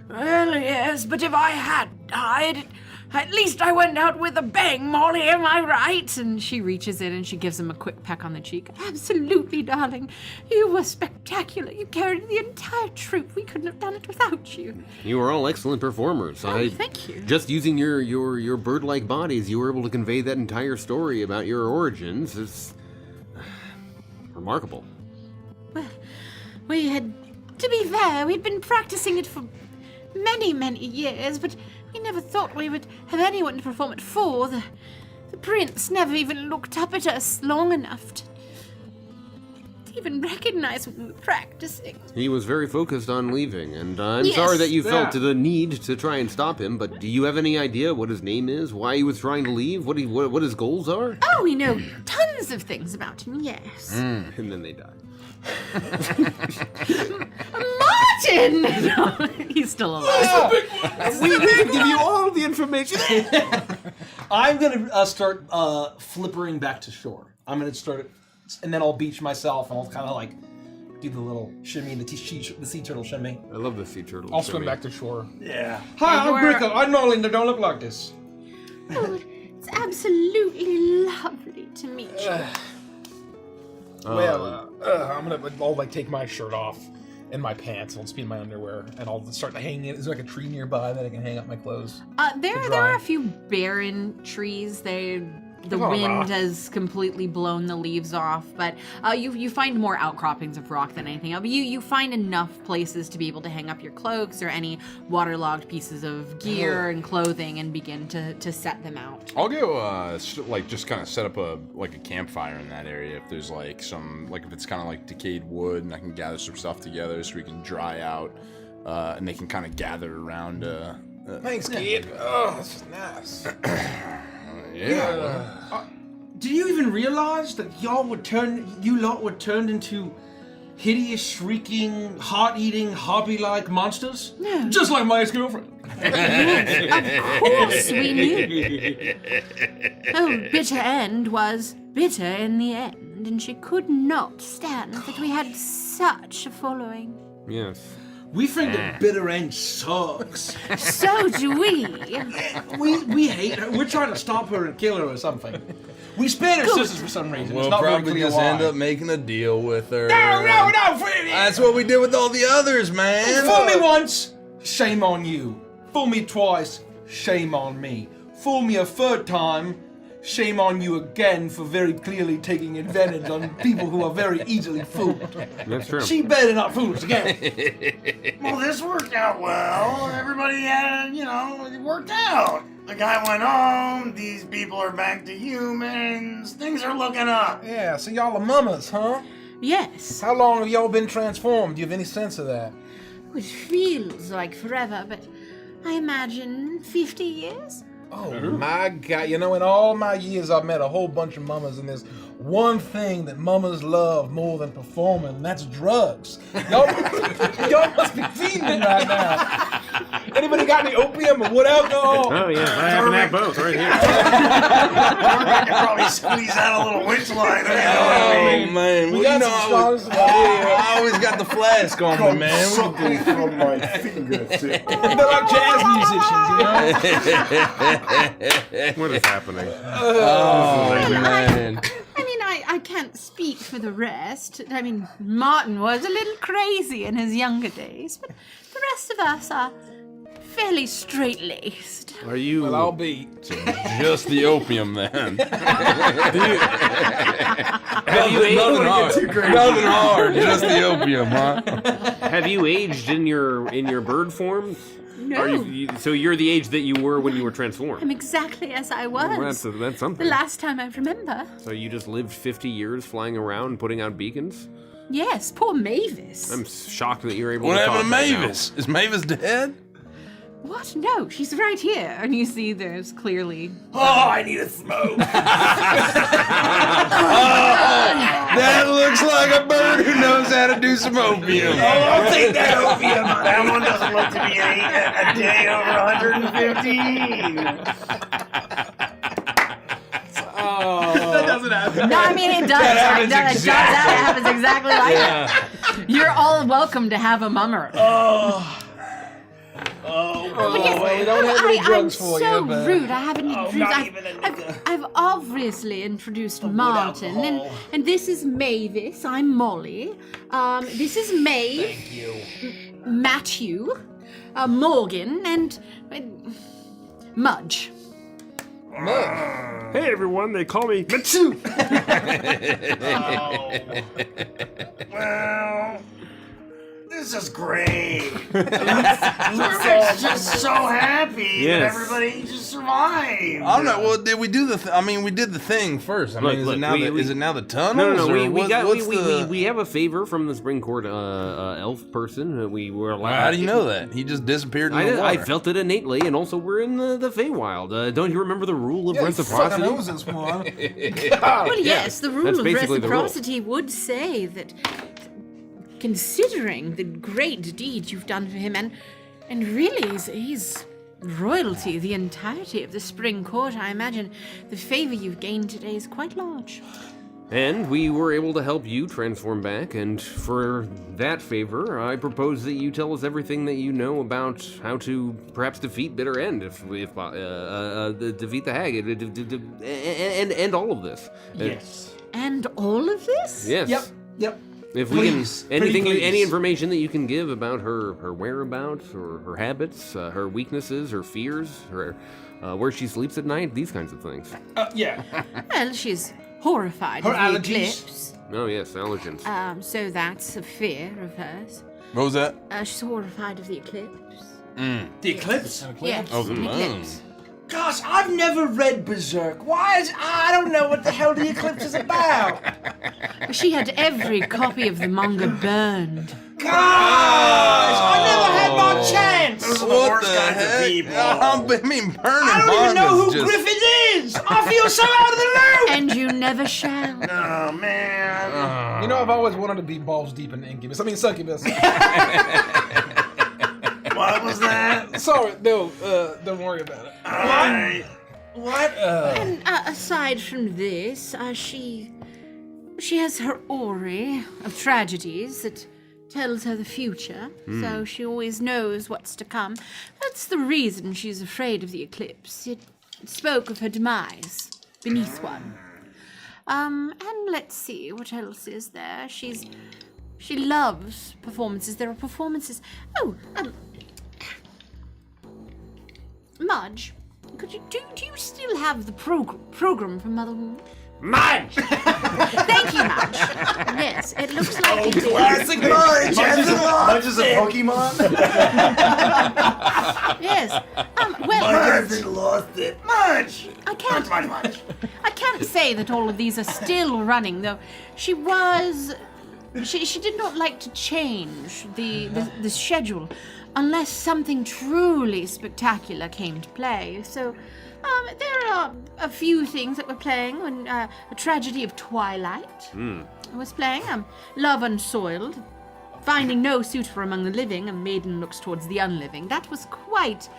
Well, yes, but if I had died, at least I went out with a bang, Molly, am I right? And she reaches in and she gives him a quick peck on the cheek. Absolutely, darling. You were spectacular. You carried the entire troop. We couldn't have done it without you. You were all excellent performers. Thank you. Just using your bird-like bodies, you were able to convey that entire story about your origins. It's remarkable. Well, we had, to be fair, we'd been practicing it for many, many years, but we never thought we would have anyone to perform it for. The prince never even looked up at us long enough to even recognize when we were practicing. He was very focused on leaving, and I'm sorry that you felt the need to try and stop him, but do you have any idea what his name is, why he was trying to leave, what his goals are? Oh, we know tons of things about him, yes. And then they die. Martin! No, he's still alive. We can give you all the information. I'm gonna start flippering back to shore. I'm gonna start it, and then I'll beach myself, and I'll kind of like do the little shimmy, the sea turtle shimmy. I love the sea turtle. I'll swim back to shore. Yeah. Hi, I'm Gricko. I'm not Linda, don't look like this. Oh, it's absolutely lovely to meet you. I'll like take my shirt off and my pants. I'll just be in my underwear, and I'll start hanging it. Is there like a tree nearby that I can hang up my clothes? There are a few barren trees. The wind has completely blown the leaves off, but you find more outcroppings of rock than anything else. But you find enough places to be able to hang up your cloaks or any waterlogged pieces of gear and clothing and begin to set them out. I'll go just kind of set up a campfire in that area if there's if it's kind of like decayed wood, and I can gather some stuff together so we can dry out, and they can kind of gather around. Thanks, kid. Oh, this is nice. Yeah. Did you even realize that you lot were turned into hideous, shrieking, heart-eating, harpy-like monsters? No. Just like my ex-girlfriend. Of course we knew. Oh, bitter end was bitter in the end, and she could not stand that we had such a following. Yes. We think that bitter end sucks. So do we. We hate her. We're trying to stop her and kill her or something. We spared her sisters for some reason. We'll it's not very probably clear just why. end up making a deal with her. No! That's what we did with all the others, man. Fool me once, shame on you. Fool me twice, shame on me. Fool me a third time, shame on you again for very clearly taking advantage on people who are very easily fooled. That's true. She better not fool us again. Well, this worked out well. Everybody had, it worked out. The guy went home. These people are back to humans. Things are looking up. Yeah, so y'all are mamas, huh? Yes. How long have y'all been transformed? Do you have any sense of that? It feels like forever, but I imagine 50 years? Oh my God, in all my years I've met a whole bunch of mamas, and there's one thing that mamas love more than performing, and that's drugs. Y'all must be fiending right now. Anybody got any opium or wood alcohol? Oh yeah, I happen to have both right here. I could probably squeeze out a little Witchlight. Oh man, We got some straws. I always got the flask on me, man. Something from my fingertips. They're like jazz musicians, What is happening? Oh man. I mean, I can't speak for the rest. I mean, Martin was a little crazy in his younger days, but the rest of us are fairly straight-laced. Are you? Well, I'll be. Just the opium then. Have you aged? Nothing hard. Just the opium, huh? Have you aged in your bird form? No, So you're the age that you were when you were transformed. I'm exactly as I was. Well, that's something. The last time I remember. So you just lived 50 years flying around putting out beacons? Yes, poor Mavis. I'm shocked that you're able What to happened talk to right now. Mavis? Is Mavis dead? What? No, she's right here. And you see there's clearly... Oh, I need a smoke. That looks like a bird Someone who knows how to do some opium. I'll take that opium. That one doesn't look to be a day over 115. That doesn't happen. No, I mean it does. It happens exactly like that. You're all welcome to have a mummer. But yes, well, we don't have any drugs I'm for so you, but- rude. I haven't introduced. I've obviously introduced Martin, and this is Mavis. I'm Molly. This is Maeve. Thank you. Matthew, Morgan, and Mudge. Hey everyone, they call me Mitsu. Well, this is great. We're just so happy that Yes. everybody just survived. I don't know. Well, did we do the? I mean, we did the thing first. I mean, is it now the tunnels? No, or we have a favor from the Spring Court elf person. We were allowed. How do you know that? He just disappeared in the water. I felt it innately, and also we're in the Feywild. Don't you remember the rule of reciprocity? Fucking knows this one. Well, yes, the rule that's of basically the rule. reciprocity would say that, considering the great deed you've done for him, and really he's royalty, the entirety of the Spring Court, I imagine the favor you've gained today is quite large. And we were able to help you transform back, and for that favor, I propose that you tell us everything that you know about how to perhaps defeat Bitter End, defeat the hag, and all of this. Yes. And all of this? Yes. Yep. If Please. we can, anything, Pretty any please. information that you can give about her whereabouts, or her habits, her weaknesses, her fears, her where she sleeps at night, these kinds of things. Yeah. Well, she's horrified Her of the allergies. eclipse. Oh yes, allergens. So that's a fear of hers. What was that? She's horrified of the eclipse. The eclipse. Yes, Oh, the an moon. eclipse. Gosh, I've never read Berserk. I don't know what the hell the eclipse is about. She had every copy of the manga burned. Gosh, I never had my chance. Those are the What worst the kinds of heck? people. I mean, burning I don't even know who just... Griffin is. I feel so out of the loop. And you never shall. Oh, man. You know, I've always wanted to be balls deep in Incubus. I mean, Succubus. What was that? Sorry, no, don't worry about it. What? And aside from this, she has her ori of tragedies that tells her the future, so she always knows what's to come. That's the reason she's afraid of the eclipse. It spoke of her demise beneath one. And let's see, what else is there? She loves performances. There are performances. Oh, Mudge, do you still have the program from Mother Moon? Mudge! Thank you, Mudge. Yes, it looks like it is. Classic Mudge. Mudge is a Pokemon? Yes. Well, Lost it. Mudge! I can't. Mudge. I can't say that all of these are still running, though. She did not like to change the schedule unless something truly spectacular came to play. So, there are a few things that we're playing. When A Tragedy of Twilight was playing. Love Unsoiled. Finding no suitor among the living, a maiden looks towards the unliving. That was quite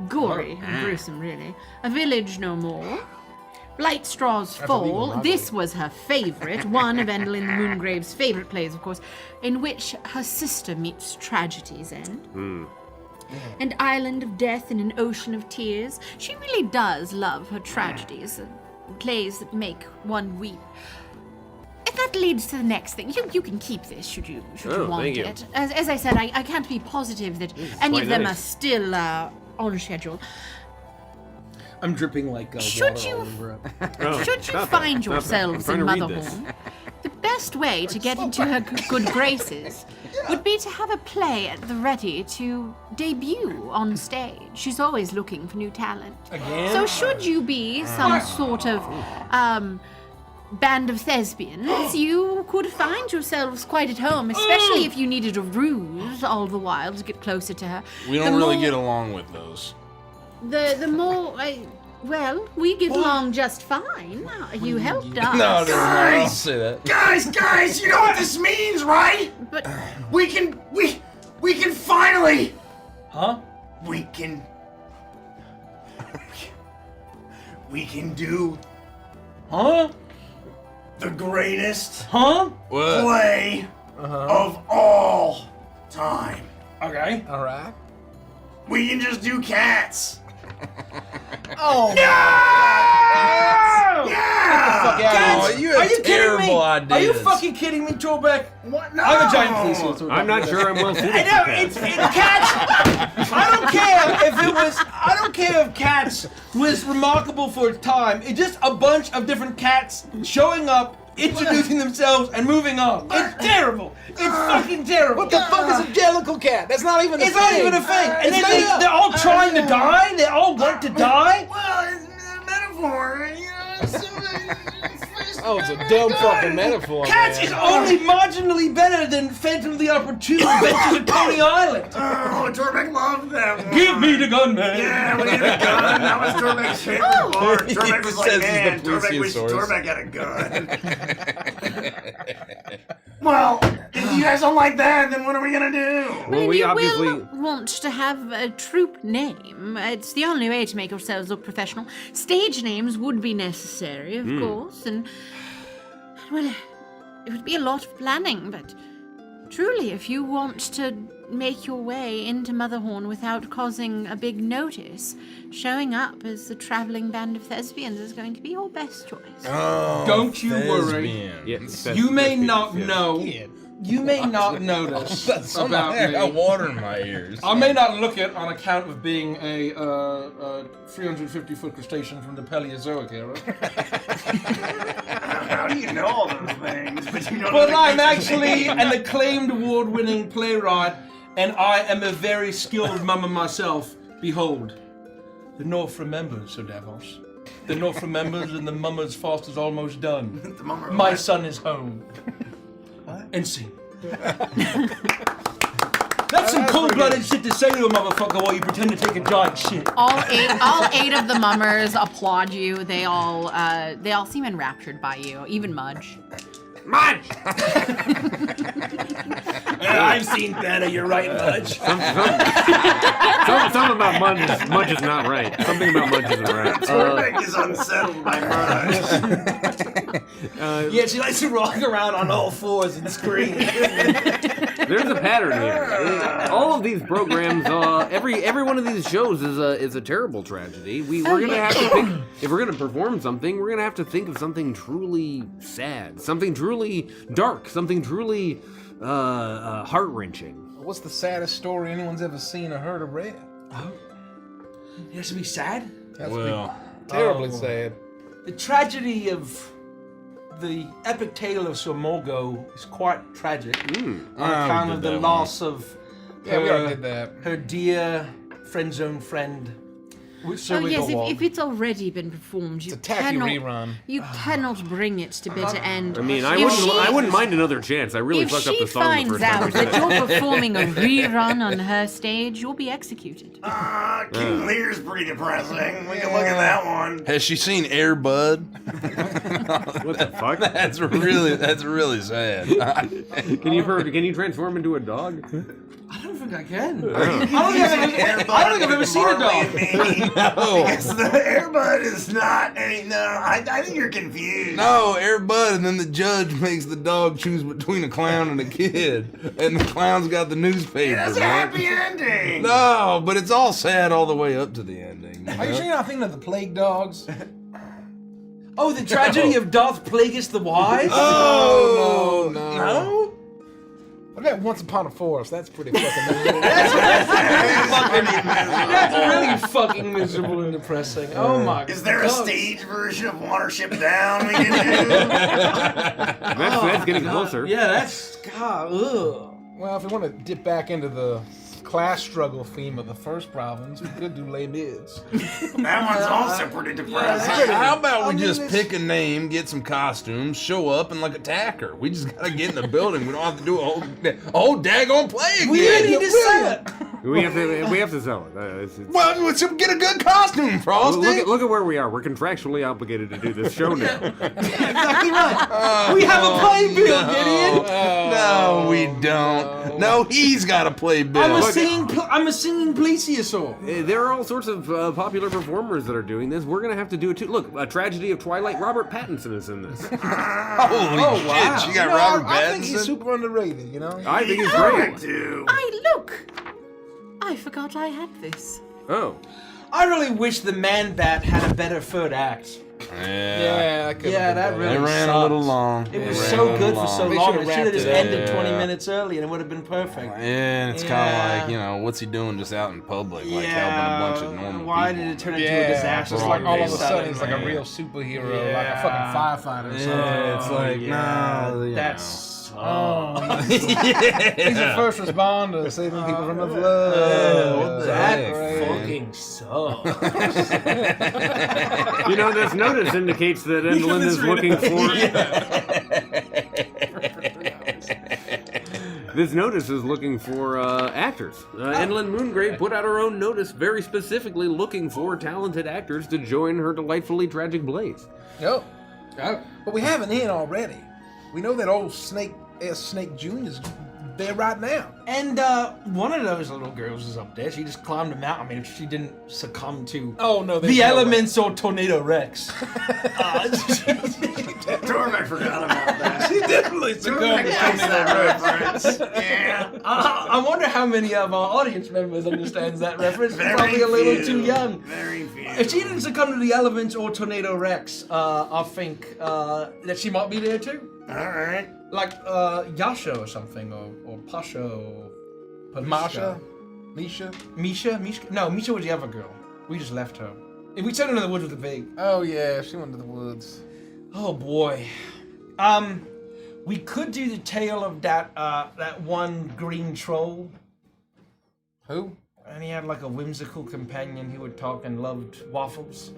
gory and gruesome, really. A Village No More. Blight Straw's Fall. This was her favorite, one of Endelyn the Moongrave's favorite plays, of course, in which her sister meets tragedy's end. And Island of Death in an Ocean of Tears. She really does love her tragedies, plays that make one weep. And that leads to the next thing. You can keep this should you want thank you. it. As I said, I can't be positive that any quite of them nice. are still on schedule. I'm dripping like Should water you- all over it. Should you stop find it. Stop it. yourselves I'm in trying to read this. Motherhorn, the best way to get into her good graces would be to have a play at the ready to debut on stage. She's always looking for new talent. Again? So should you be some sort of band of thespians, you could find yourselves quite at home, especially if you needed a ruse all the while to get closer to her. We The don't really more- get along with those. The more Well, we get along just fine. You helped us. No, I'll say that. Guys, you know what this means, right? But We can finally. Huh? We can do Huh? the greatest Huh? What? play of all time. Okay. All right. We can just do cats. Oh. Yeah! Oh, you have Are you kidding me? terrible ideas. Are you fucking kidding me, Torbeck? What? No. I'm a giant police officer. I'm not sure I'm well suited. I know it's cats. I don't care if Cats was remarkable for its time. It's just a bunch of different cats showing up, introducing themselves, and moving on. It's terrible. It's fucking terrible. What the fuck is a jellicle cat? That's not even a It's thing. not even a thing. And It's then made up. they're all trying to die. They all want to die. Well, it's a metaphor, you know. Oh, it's a dumb fucking metaphor. Cats man. is only marginally better than Phantom of the Opera 2 Adventures at Coney Island. Oh, Torbeck loved that one. Give me the gun, man. Yeah, we had a gun. That was Torbeck's favorite part. He Torbeck was like, says he's man, the Torbeck plesiosaurus. had a gun. Well, if you guys don't like that, then what are we gonna do? Well, we you obviously. will want to have a troupe name. It's the only way to make yourselves look professional. Stage names would be necessary, of course, and well, it would be a lot of planning, but truly, if you want to make your way into Motherhorn without causing a big notice, showing up as a traveling band of thespians is going to be your best choice. Oh, Don't you worry. thespians. Yeah, You may not You're a know. kid. You may not notice about I got me. water in my ears. I may not look it on account of being a 350-foot crustacean from the Paleozoic era. How do you know all those things? But you know But the I'm creatures actually name. an acclaimed award-winning playwright, and I am a very skilled mummer myself. Behold, the North remembers, Sir Davos. The North remembers, and the mummer's fast is almost done. The mummer- My son is home. And scene. That's some cold-blooded shit to say to a motherfucker while you pretend to take a giant shit. All eight of the mummers applaud you. They all seem enraptured by you, even Mudge. Mudge! I've seen better, you're right, Mudge. Something about Mudge is not right. Something about Mudge isn't right. Torbeck is unsettled by Mudge. Yeah, she likes to rock around on all fours and scream. There's a pattern here. All of these programs, every one of these shows is a terrible tragedy. We're gonna have to pick, if we're gonna perform something, we're gonna have to think of something truly sad, something truly dark, something truly heart-wrenching. What's the saddest story anyone's ever seen or heard or read? It has to be sad? Well, Terribly sad. The tragedy of the epic tale of Sir Morgo is quite tragic on account of the loss of Yeah, we already did that. her dear friend-zone friend, Sir Oh yes, Wigglewog. if it's already been performed, you It's a tacky cannot rerun. you cannot bring it to bitter end. I mean, If I wouldn't mind another chance. I really If fucked up she the song the finds first time. out that you're performing a rerun on her stage, you'll be executed. King Lear's pretty depressing. We can look at that one. has she seen Air Bud? What the fuck? That's really sad. Can you transform into a dog? I don't think I can. Oh. I don't think I've ever seen a dog. Because the Airbud is not any. No, I think you're confused. No, Air Bud, and then the judge makes the dog choose between a clown and a kid, and the clown's got the newspaper. That's a man. happy ending. No, but it's all sad all the way up to the ending. Are you sure you're not thinking of the Plague Dogs? Oh, the tragedy of Darth Plagueis the Wise? Oh no. No? What about Once Upon a Forest? That's pretty fucking miserable. That's really fucking miserable and depressing. Oh my god. Is there a stage version of Watership Down we can do? That's getting closer. Yeah, that's God. Ugh. Well, if we want to dip back into the class struggle theme of the first province, we could do Les Mis. That one's also pretty depressing. How about we just pick a name, get some costumes, show up, and like attack her? We just gotta get in the building. We don't have to do a whole daggone play again. We didn't need to say it. We have to sell it. Well, let's get a good costume, Frosty. Look at where we are. We're contractually obligated to do this show now. Exactly right. We have a playbill, Gideon. No, we don't. No, he's got to play Bill. I'm a singing plesiosaur. There are all sorts of popular performers that are doing this. We're gonna have to do it too. Look, A Tragedy of Twilight. Robert Pattinson is in this. Holy shit, you got Robert Pattinson. I think he's super underrated, you know? I think he's great. I forgot I had this. Oh. I really wish the Man Bat had a better third act. Yeah, that really It ran sucked. a little long. It was so good for so They long. should've It should have wrapped just it up. ended 20 minutes early and it would have been perfect. And it's kind of like, you know, what's he doing just out in public, like helping a bunch of normal Why people? did it turn into a disaster? It's like all of a sudden, sudden he's like a real superhero, like a fucking firefighter or something. Yeah, it's like, no, you That's He's a first responder saving people from the flood. what the that heck, fucking sucks. You know, this notice indicates that Endlin is looking for. This notice is looking for actors. Endlin Moongrave put out her own notice, very specifically looking for talented actors to join her delightfully tragic blaze. Yep. But we have an in already. We know that old Snake Jr.'s there right now. And one of those little girls is up there. She just climbed a mountain. I mean, if she didn't succumb to the elements or Tornado Rex. Tormek forgot about that. He definitely succumbed to that reference. Yeah. I wonder how many of our audience members understands that reference. Very Probably a little few. too young. Very few. If she didn't succumb to the elements or Tornado Rex, I think that she might be there too. All right. Like Yasha or something, or Pasha, or Masha? Misha? Misha? No, Misha was the other girl. We just left her. If we turned her in the woods with the pig. Oh yeah, she went to the woods. Oh boy. We could do the tale of that one green troll. Who? And he had like a whimsical companion who would talk and loved waffles.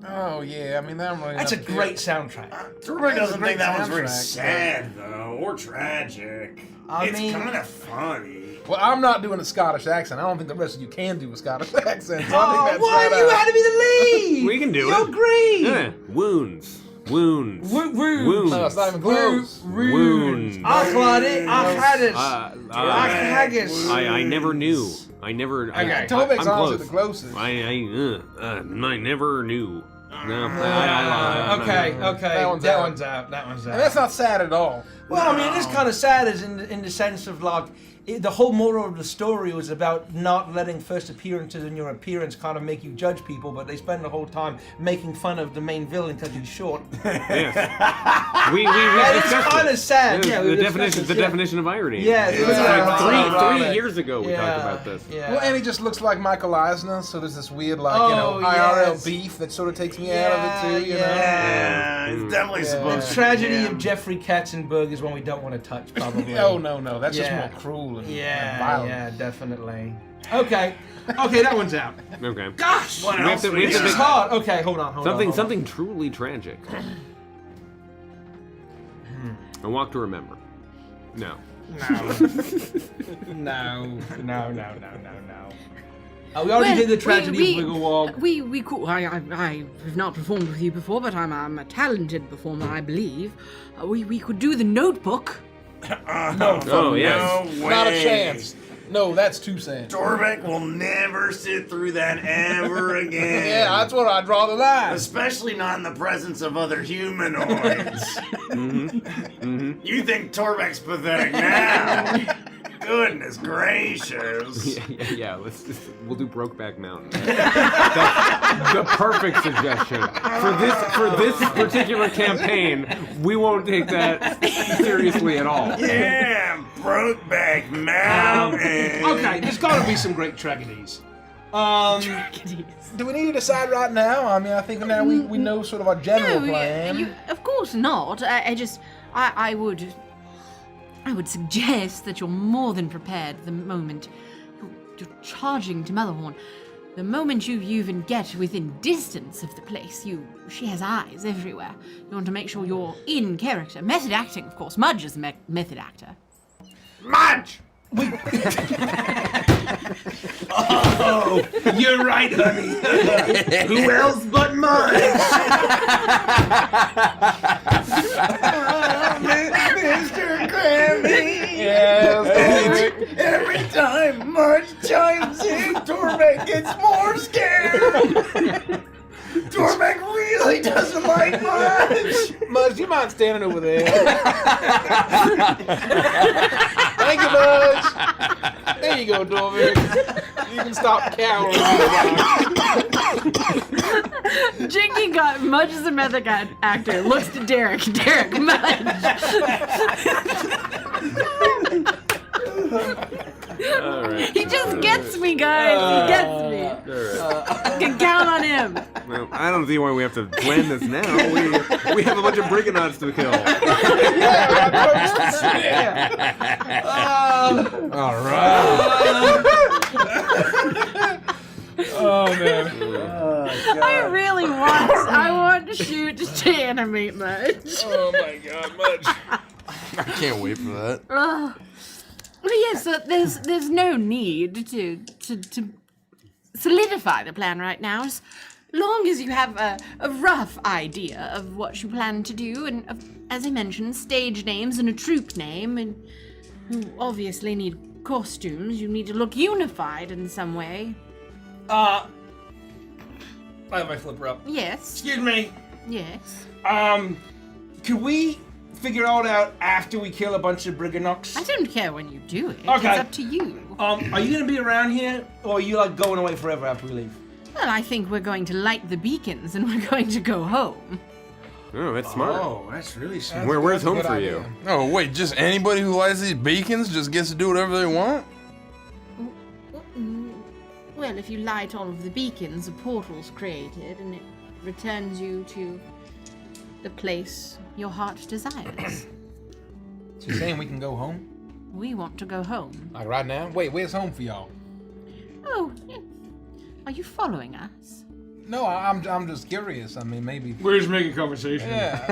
Oh yeah, I mean that one. That's a great soundtrack. Tormek doesn't think that one's very soundtrack, sad though, or tragic. I mean- it's kind of funny. Well, I'm not doing a Scottish accent. I don't think the rest of you can do a Scottish accent. So I Oh, think that's why right you out. had to be the lead? We can do You're it. green. Yeah. Wounds. Wounds. Wounds. No, it's not even close. Wounds. I had it. I never knew. I never. Okay, I'm Tobek's honestly close. the closest. I never knew. No. Okay. That one's That out. one's out. That one's out. And that's not sad at all. Well, I mean, it is kind of sad, as in the sense of like the whole moral of the story was about not letting first appearances and your appearance kind of make you judge people, but they spend the whole time making fun of the main villain because he's short. Yes. we That is discussed kind it. of sad. Yeah, Yeah, the we definition. discussed The this, yeah. definition of irony. Yeah, It was yeah. like 3 years ago we Yeah, talked about this. Yeah. Well, and he just looks like Michael Eisner, so there's this weird, like, Oh, IRL yes. beef that sort of takes me out of it, too, you know? Yeah, it's definitely The supposed to. tragedy of Jeffrey Katzenberg is one we don't want to touch, probably. Oh, no, that's just Yeah. more cruel and, and Yeah, violent. yeah, definitely. Okay, that one's out. Okay. Gosh, What We have else to- we we have to got? this is hard. Okay, hold on. Something truly tragic. A walk to remember. No. No. We already did the tragedy of Wiggle Wog. We could. I have not performed with you before, but I'm a talented performer, I believe. We could do the Notebook. Oh, yes. No way. Not a chance. No, that's too sad. Tormek will never sit through that ever again. Yeah, that's what I draw the line. Especially not in the presence of other humanoids. You think Tormek's pathetic now? Goodness gracious. Yeah. We'll do Brokeback Mountain. That's the perfect suggestion for this particular campaign. We won't take that seriously at all. Yeah, Brokeback Mountain. Okay, there's got to be some great tragedies. Do we need to decide right now? I mean, I think now we know sort of our general plan. Of course not. I would suggest that you're more than prepared the moment you're charging to Melahorn. The moment you even get within distance of the place, she has eyes everywhere. You want to make sure you're in character. Method acting, of course. Mudge is a method actor. Mudge! Oh, you're right, honey. Who else but Mudge? Mr. Krabby. Yes. Every time Mudge chimes in, Torbeck gets more scared. Torbeck really doesn't like Mudge. Mudge, do you mind standing over there? Thank you, Mudge. There you go, Dorvick. You can stop cowering. Jinky got Mudge as a method actor. Looks to Derek. Derek, Mudge. All right. He just gets me, guys. He gets me. All You can count on him. right. Well, I don't see why we have to plan this now. We have a bunch of brigands to kill. All right. Oh, man. I want to shoot to animate Mudge. Oh, my God, Mudge. I can't wait for that. Well, yes, so there's no need to solidify the plan right now. As long as you have a rough idea of what you plan to do, and as I mentioned, stage names and a troupe name, and you obviously need costumes. You need to look unified in some way. I have my flipper up. Yes. Excuse me. Yes. Could we figure all out after we kill a bunch of brigands? I don't care when you do it. Okay. It's up to you. Are you gonna be around here, or are you like going away forever after we leave? Well, I think we're going to light the beacons and we're going to go home. Oh, that's smart. Oh, that's really smart. Where's That's a home good for idea. you? Oh, wait, just anybody who lights these beacons just gets to do whatever they want? Well, if you light all of the beacons, a portal's created and it returns you to the place your heart desires. So you're saying we can go home? We want to go home. Like right now? Wait, where's home for y'all? Oh, yeah. Are you following us? No, I'm just curious. I mean, maybe. We're just making conversation. Yeah.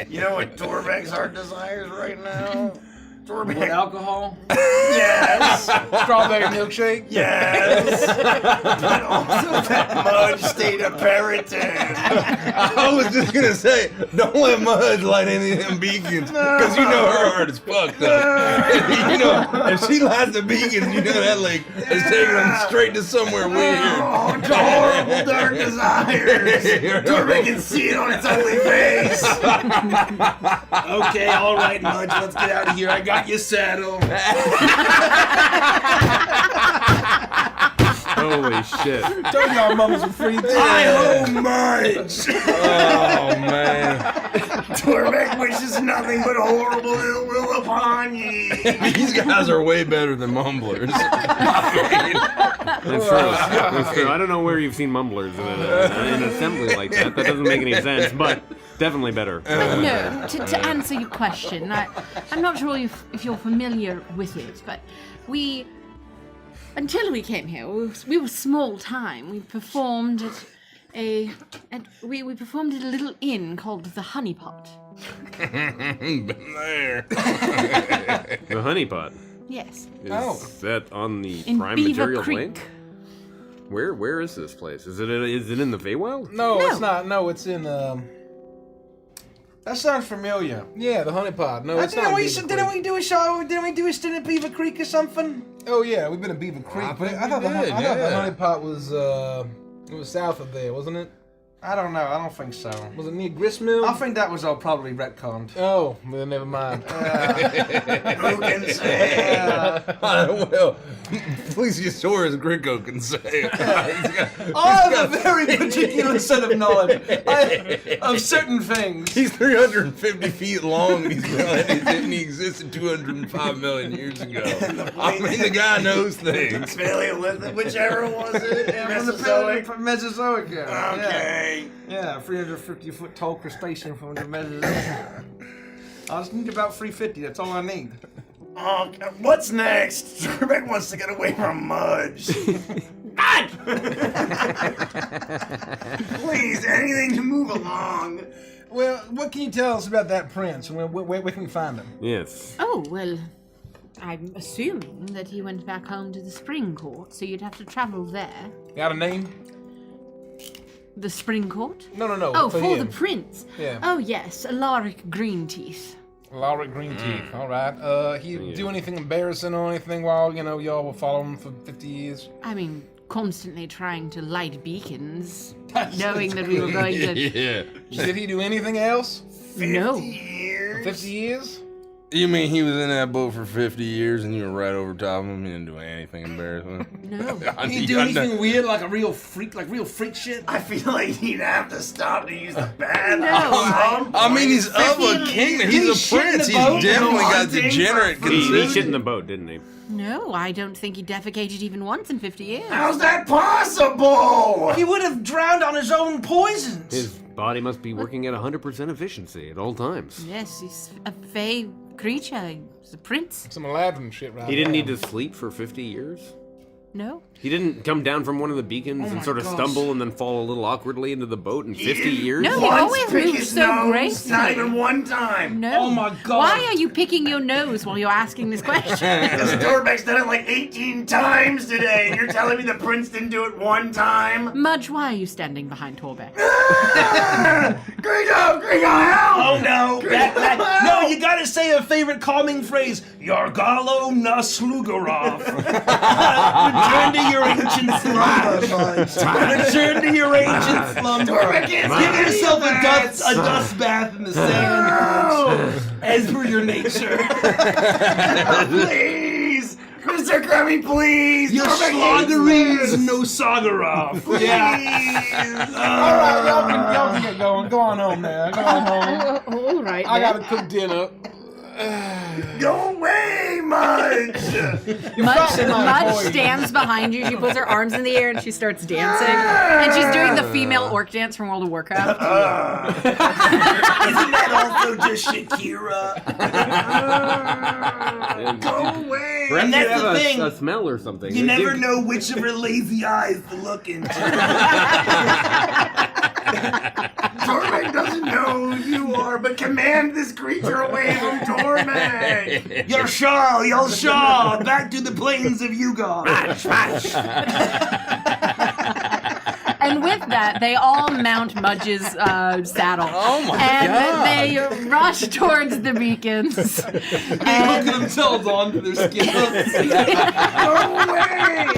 You know what Torbeck's heart desires right now? What, Torbeck. alcohol? Yes. Strawberry milkshake? Yes. But also that Mudge state of Periton. I was just gonna say, don't let Mudge light any of them beacons, because you know her heart is fucked up. You know, if she lights the beacons, you know that like is taking them straight to somewhere weird. Oh, to horrible dark desires. Torbeck can see it on its ugly face. Okay, all right, Mudge, let's get out of here. I got your saddle. Holy shit. Told y'all mamas were free. I owe Mudge. Oh man, Torbeck wishes nothing but horrible ill will upon ye. these guys are way better than mumblers. That's true. That's true. I don't know where you've seen mumblers in an assembly like that. That doesn't make any sense, but definitely better. But no, to answer your question, I'm not sure if you're familiar with it, but until we came here, we were small time. We performed we performed at a little inn called the Honey Pot. Been there. The honeypot. Yes. Is that on the In Prime Beaver Material Creek. Link? Where is this place? Is it in the Feywild? No, No. it's not. No, it's in That sounds familiar. yeah, the honey pot. No, it's not. in Beaver Didn't Creek. we do a show? Didn't we do a stint at Beaver Creek or something? Oh yeah, we've been in Beaver Creek. I but think I thought we the did, I thought the yeah. honey pot was it was south of there, wasn't it? I don't know. I don't think so. Was it near Gristmill? I think that was all probably retconned. Oh, well, never mind. Who can say? Well, Plesiosaurus Gringo can say. I have a very particular set of knowledge of certain things. He's 350 feet long and he existed 205 million years ago. I mean, the guy knows things. Paleolithic, whichever was it? From the Mesozoic. Mesozoic. Yeah. Okay. Yeah, 350 foot tall crustacean from the Mesozoic. I just need about 350. That's all I need. Oh, what's next? Torbeck wants to get away from Mudge. Please, anything to move along. Well, what can you tell us about that prince and where we can find him? Yes. Oh, well, I'm assuming that he went back home to the Spring Court, so you'd have to travel there. Got a name? The Spring Court? No. Oh, for him. the prince? Yeah. Oh, yes, Alaric Greenteeth. Alaric Greenteeth. All right. He do anything embarrassing or anything while y'all will follow him for 50 years? I mean, constantly trying to light beacons, knowing that we were going to... Yeah. Did he do anything else? No. 50 years? You mean he was in that boat for 50 years and you were right over top of him? He didn't do anything embarrassing. No. Can you do anything weird, like real freak shit? I feel like he'd have to stop to use the bathroom. No. I mean, he's of a kingdom. He's a prince. He's definitely got degenerate He shit in condition. the boat, didn't he? No, I don't think he defecated even once in 50 years. How's that possible? He would have drowned on his own poisons. His body must be working at 100% efficiency at all times. Yes, he's a fey creature. He's a prince. Some Aladdin shit right He didn't there. need to sleep for 50 years? No. He didn't come down from one of the beacons and sort of stumble and then fall a little awkwardly into the boat in 50 years? No, he Once always pick moves his so nose, gracefully. Not even one time. No. Oh my God. Why are you picking your nose while you're asking this question? Because Dorbeck's done it like 18 times today, and you're telling me the prince didn't do it one time? Mudge, why are you standing behind Torbeck? Gringo, help! Oh no! No, you gotta say a favorite calming phrase. Yargalo Naslugarov. Return to your ancient slumber, Mudge. Return to your ancient slumber. Give yourself a dust bath in the sand, Mudge, as per your nature. Please! Mr. Krummy, please! Your sloggerings no Sagarov. Yeah. All right, y'all can get going. Go on home now. Go on home. All right. I gotta cook dinner. Go away, Mudge! Mudge boy. stands behind you. She puts her arms in the air and she starts dancing. And she's doing the female orc dance from World of Warcraft. Isn't that also just Shakira? Go away! Perhaps And that's you have the thing. a smell or something. You never know which of her lazy eyes to look into. Dorbeck doesn't know who you are, but command this creature away from Dorbeck! Yasha, back to the plains of Yugon. And with that, they all mount Mudge's saddle. Oh my and God. they rush towards the beacons. Hook and themselves onto their skins. Go away!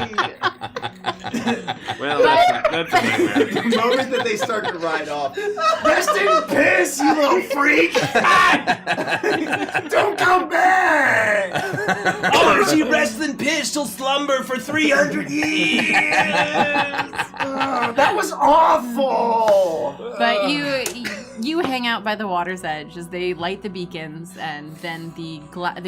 Well, that's a nightmare. The moment that they start to ride off, Rest in piss, you little freak! Don't come back! Oh, she rests in piss till slumber for 300 years. That was awful! but you hang out by the water's edge as they light the beacons, and then the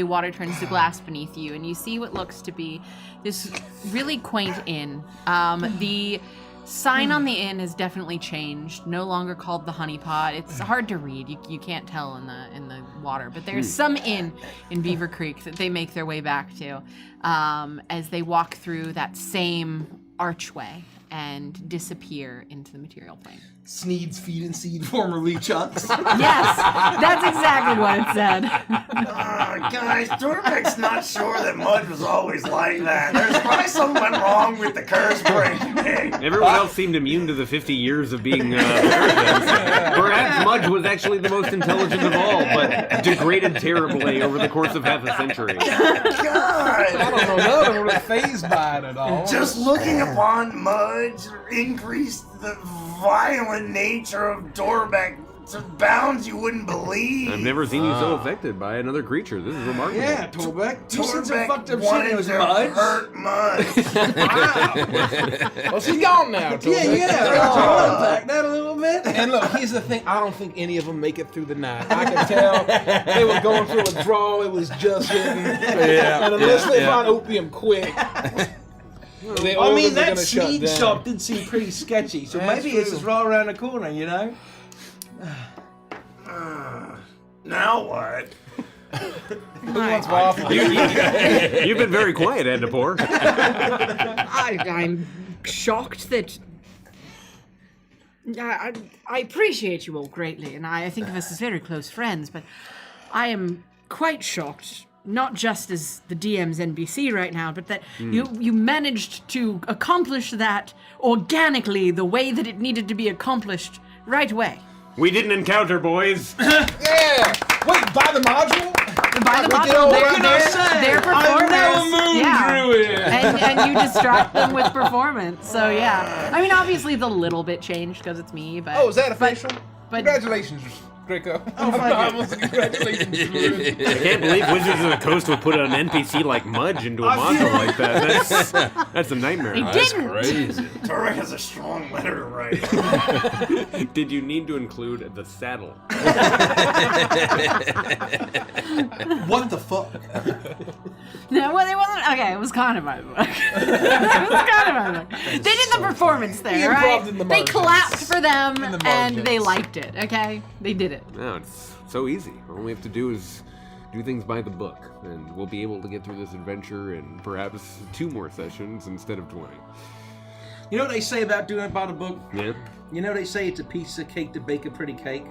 water turns to glass beneath you, and you see what looks to be this really quaint inn. The sign on the inn has definitely changed. No longer called the Honey Pot. It's hard to read. You can't tell in the water. But there's some inn in Beaver Creek that they make their way back to as they walk through that same archway and disappear into the material plane. Sneed's feed and seed, formerly Chuck's. Yes, that's exactly what it said. Guys, Dorbeck's not sure that Mudge was always like that. There's probably something went wrong with the curse breaking. Everyone else seemed immune to the 50 years of being parasites. Perhaps Mudge was actually the most intelligent of all, but degraded terribly over the course of half a century. God! I don't know. None of them were phased by it at all. Just looking upon Mudge increased the violent nature of Dorbeck to bounds you wouldn't believe. I've never seen you so affected by another creature. This is remarkable. Yeah, Torbeck. You said some Dorbeck fucked up shit. wanted It was to Mudge. hurt Mudge. Well, she's gone now. Yeah. Unpack that a little bit. And look, here's the thing. I don't think any of them make it through the night. I can tell they were going through a draw. It was just hitting. And unless they find opium quick, the I mean, organs are that gonna shut Sneed down. shop did seem pretty sketchy, so That's maybe it's true. just right around the corner, you know? Now what? Who wants waffles? You've been very quiet, Andapor. I'm shocked that I appreciate you all greatly, and I think of us as very close friends, but I am quite shocked, not just as the DM's NBC right now, but that you managed to accomplish that organically the way that it needed to be accomplished right away. We didn't encounter, boys. Yeah! Wait, by the module? By the We did module, all their right. performance. And you distract them with performance. So yeah, I mean, obviously the little bit changed because it's me, but Oh, is that official? But Congratulations, Greco. Oh, thank you. Congratulations. I can't believe Wizards of the Coast would put an NPC like Mudge into a module like that. That's a nightmare. they That's didn't. crazy. Torek has a strong letter to write. Did you need to include the saddle? What the fuck? No, well, it wasn't. Okay, it was kind of my book. It was kind of my book. They did the performance We there, improv'd right? in the They margins. clapped for them, In the and they margins. liked it. Okay, they did it. No, it's so easy. All we have to do is do things by the book, and we'll be able to get through this adventure in perhaps 2 more sessions instead of 20. You know what they say about doing it by the book? Yeah. You know they say it's a piece of cake to bake a pretty cake.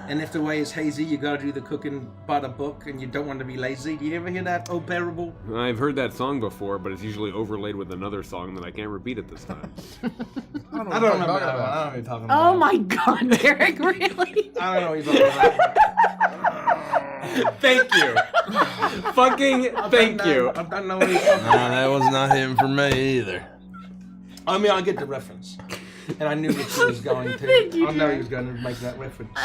And if the way is hazy, you gotta do the cooking by the book, and you don't want to be lazy. Do you ever hear that old parable? I've heard that song before, but it's usually overlaid with another song that I can't repeat at this time. I don't remember that one. I don't know what you're talking about. Oh my God, Derek, really? I don't know what you're talking about. Thank you. Fucking thank you. I don't know what you're talking Nah, that was not him for me either. I mean, I get the reference. And I knew that he was going to. I know he was going to make that reference.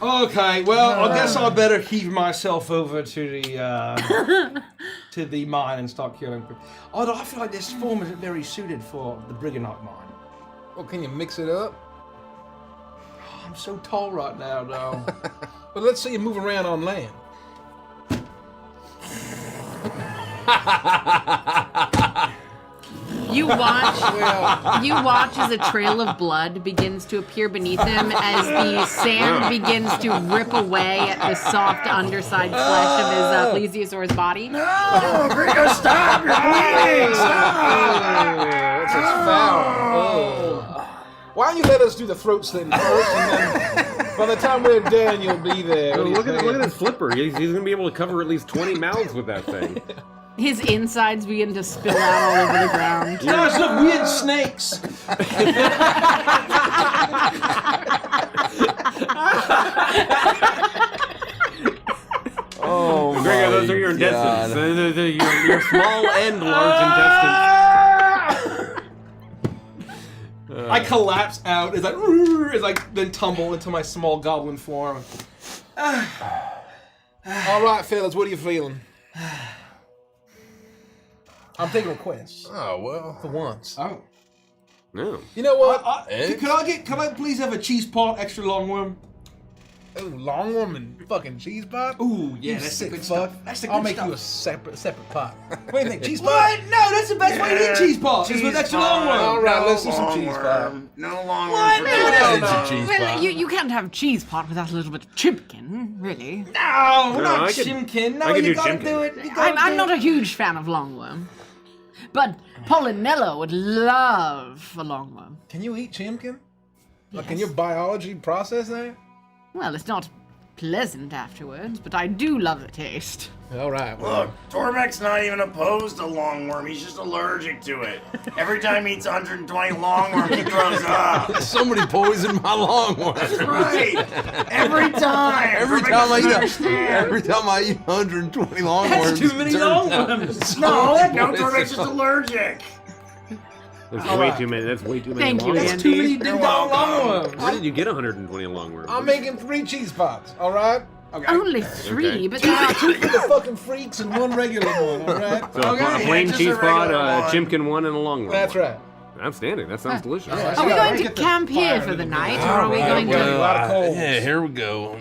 Okay, well, I guess I better heave myself over to the mine and start killing people. Although I feel like this form isn't very suited for the Brigandite mine. Well, can you mix it up? I'm so tall right now, though. But let's say you move around on land. You watch as a trail of blood begins to appear beneath him as the sand begins to rip away at the soft underside flesh of his plesiosaur's body. Oh, Greco, stop! You're bleeding! Stop! That's just foul. Oh. Why don't you let us do the throat slit first, and then by the time we're done, you'll be there. Oh, look at this flipper. He's gonna be able to cover at least 20 mouths with that thing. His insides begin to spill out all over the ground. Guys, look, weird snakes. Oh my Gregor, those are your God. intestines. They're your small and large intestines. I collapse out as I then tumble into my small goblin form. All right, fellas, what are you feeling? I'm taking requests. Oh well. For once. Oh. No. You know what? Can I please have a cheese pot, extra long one? Ooh, long one and fucking cheese pot? Ooh, yeah, You that's the sick good fuck. stuff. That's the I'll good make stuff. you a separate pot. What do you think, cheese pot? What? No, that's the best way to eat cheese pot. Is with extra long one. All right, No let's do some cheese pot. long worm. No long What? worm. No, cheese well, pot. you can't have cheese pot without a little bit of chimpkin, really. No, No, not I could- Shimkin. No, I could you do gotta Shimkin. do it. You gotta I'm do not it. a huge fan of longworm. But Polinello would love a longworm. Can you eat chimkin? Like, can your biology process that? Well, it's not pleasant afterwards, but I do love the taste. All right. Well, Look, Tormek's not even opposed to longworm. He's just allergic to it. Every time he eats 120 longworm, he throws up. Somebody poisoned my long one. Right. Every time. Every Tormek time I doesn't eat understand. every time I eat 120 long That's worms. too many turns long out- worms. No, Tormek's just allergic. That's way too many. That's way too many. Thank you, long Andy. worms. Too many ding dong long worms. Where did you get 120 long worms? I'm making 3 cheese pots, all right? Only 3, Okay. but there are 2 for the fucking freaks and 1 regular one, all right? So a plain just cheese a pot, regular a one. chimkin one, and a long worm. That's one. right. Outstanding. That sounds delicious. Are we going to camp here for the night, or are we going Well, to... a lot of coals. Yeah, here we go.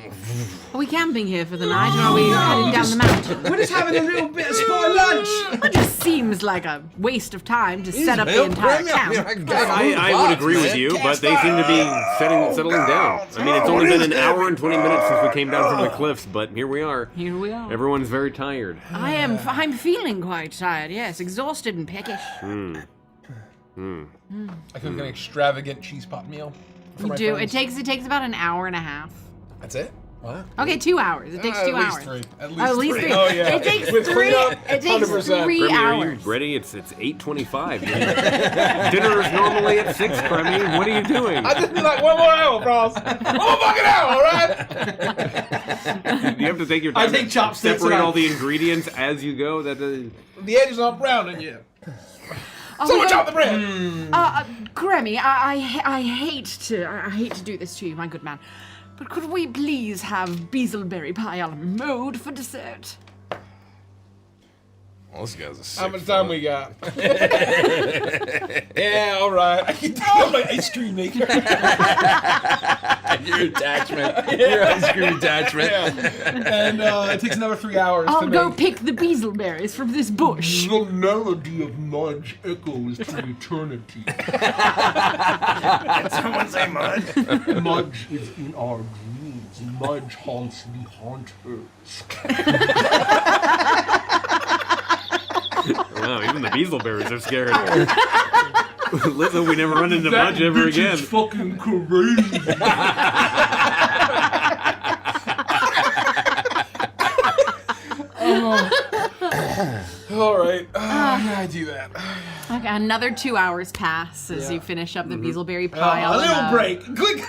Are we camping here for the night, or are we heading down the mountain? We're just having a little bit of spoiled lunch. It just seems like a waste of time to set up the Bill entire Premier. I mean, camp. I would agree with you, but they seem to be settling down. I mean, it's only been an hour and 20 minutes since we came down from the cliffs, but here we are. Here we are. Everyone's very tired. I'm feeling quite tired, yes. Exhausted and peckish. I cook an extravagant cheese pot meal. For You my do. friends. It takes about an hour and a half. That's it. Wow. Okay, 2 hours. It takes 2 hours. At least 3. At least three. Oh yeah. It takes With 3. cleanup, It takes 100%. 3 Kremi, are you hours. ready? It's 8:25. Dinner is normally at 6, Kremi. What are you doing? I just be like, one more hour, bros. One more fucking hour, all right? You have to take your time. I take chopsticks Separate and I- all the ingredients as you go. That The edges aren't brown in yet. Oh, Someone my chop the bread. Grammy, I hate to do this to you, my good man, but could we please have bezelberry pie a la mode for dessert? Well, this guy's a sick How much time we got? Yeah, all right. I can take out my ice cream maker. Your attachment. Your ice cream attachment. And it takes another 3 hours I'll to go make. pick the bezelberries from this bush. The melody of Mudge echoes to eternity. Someone say mud. Mudge is in our dreams. Mudge haunts the haunters. wow, even the bezelberries are scared. Let's hope we never run into Mudge ever again. Is fucking crazy. All right. Yeah, I do that. Okay, another 2 hours pass as you finish up the bezelberry pie. A a la little mode. break. Quick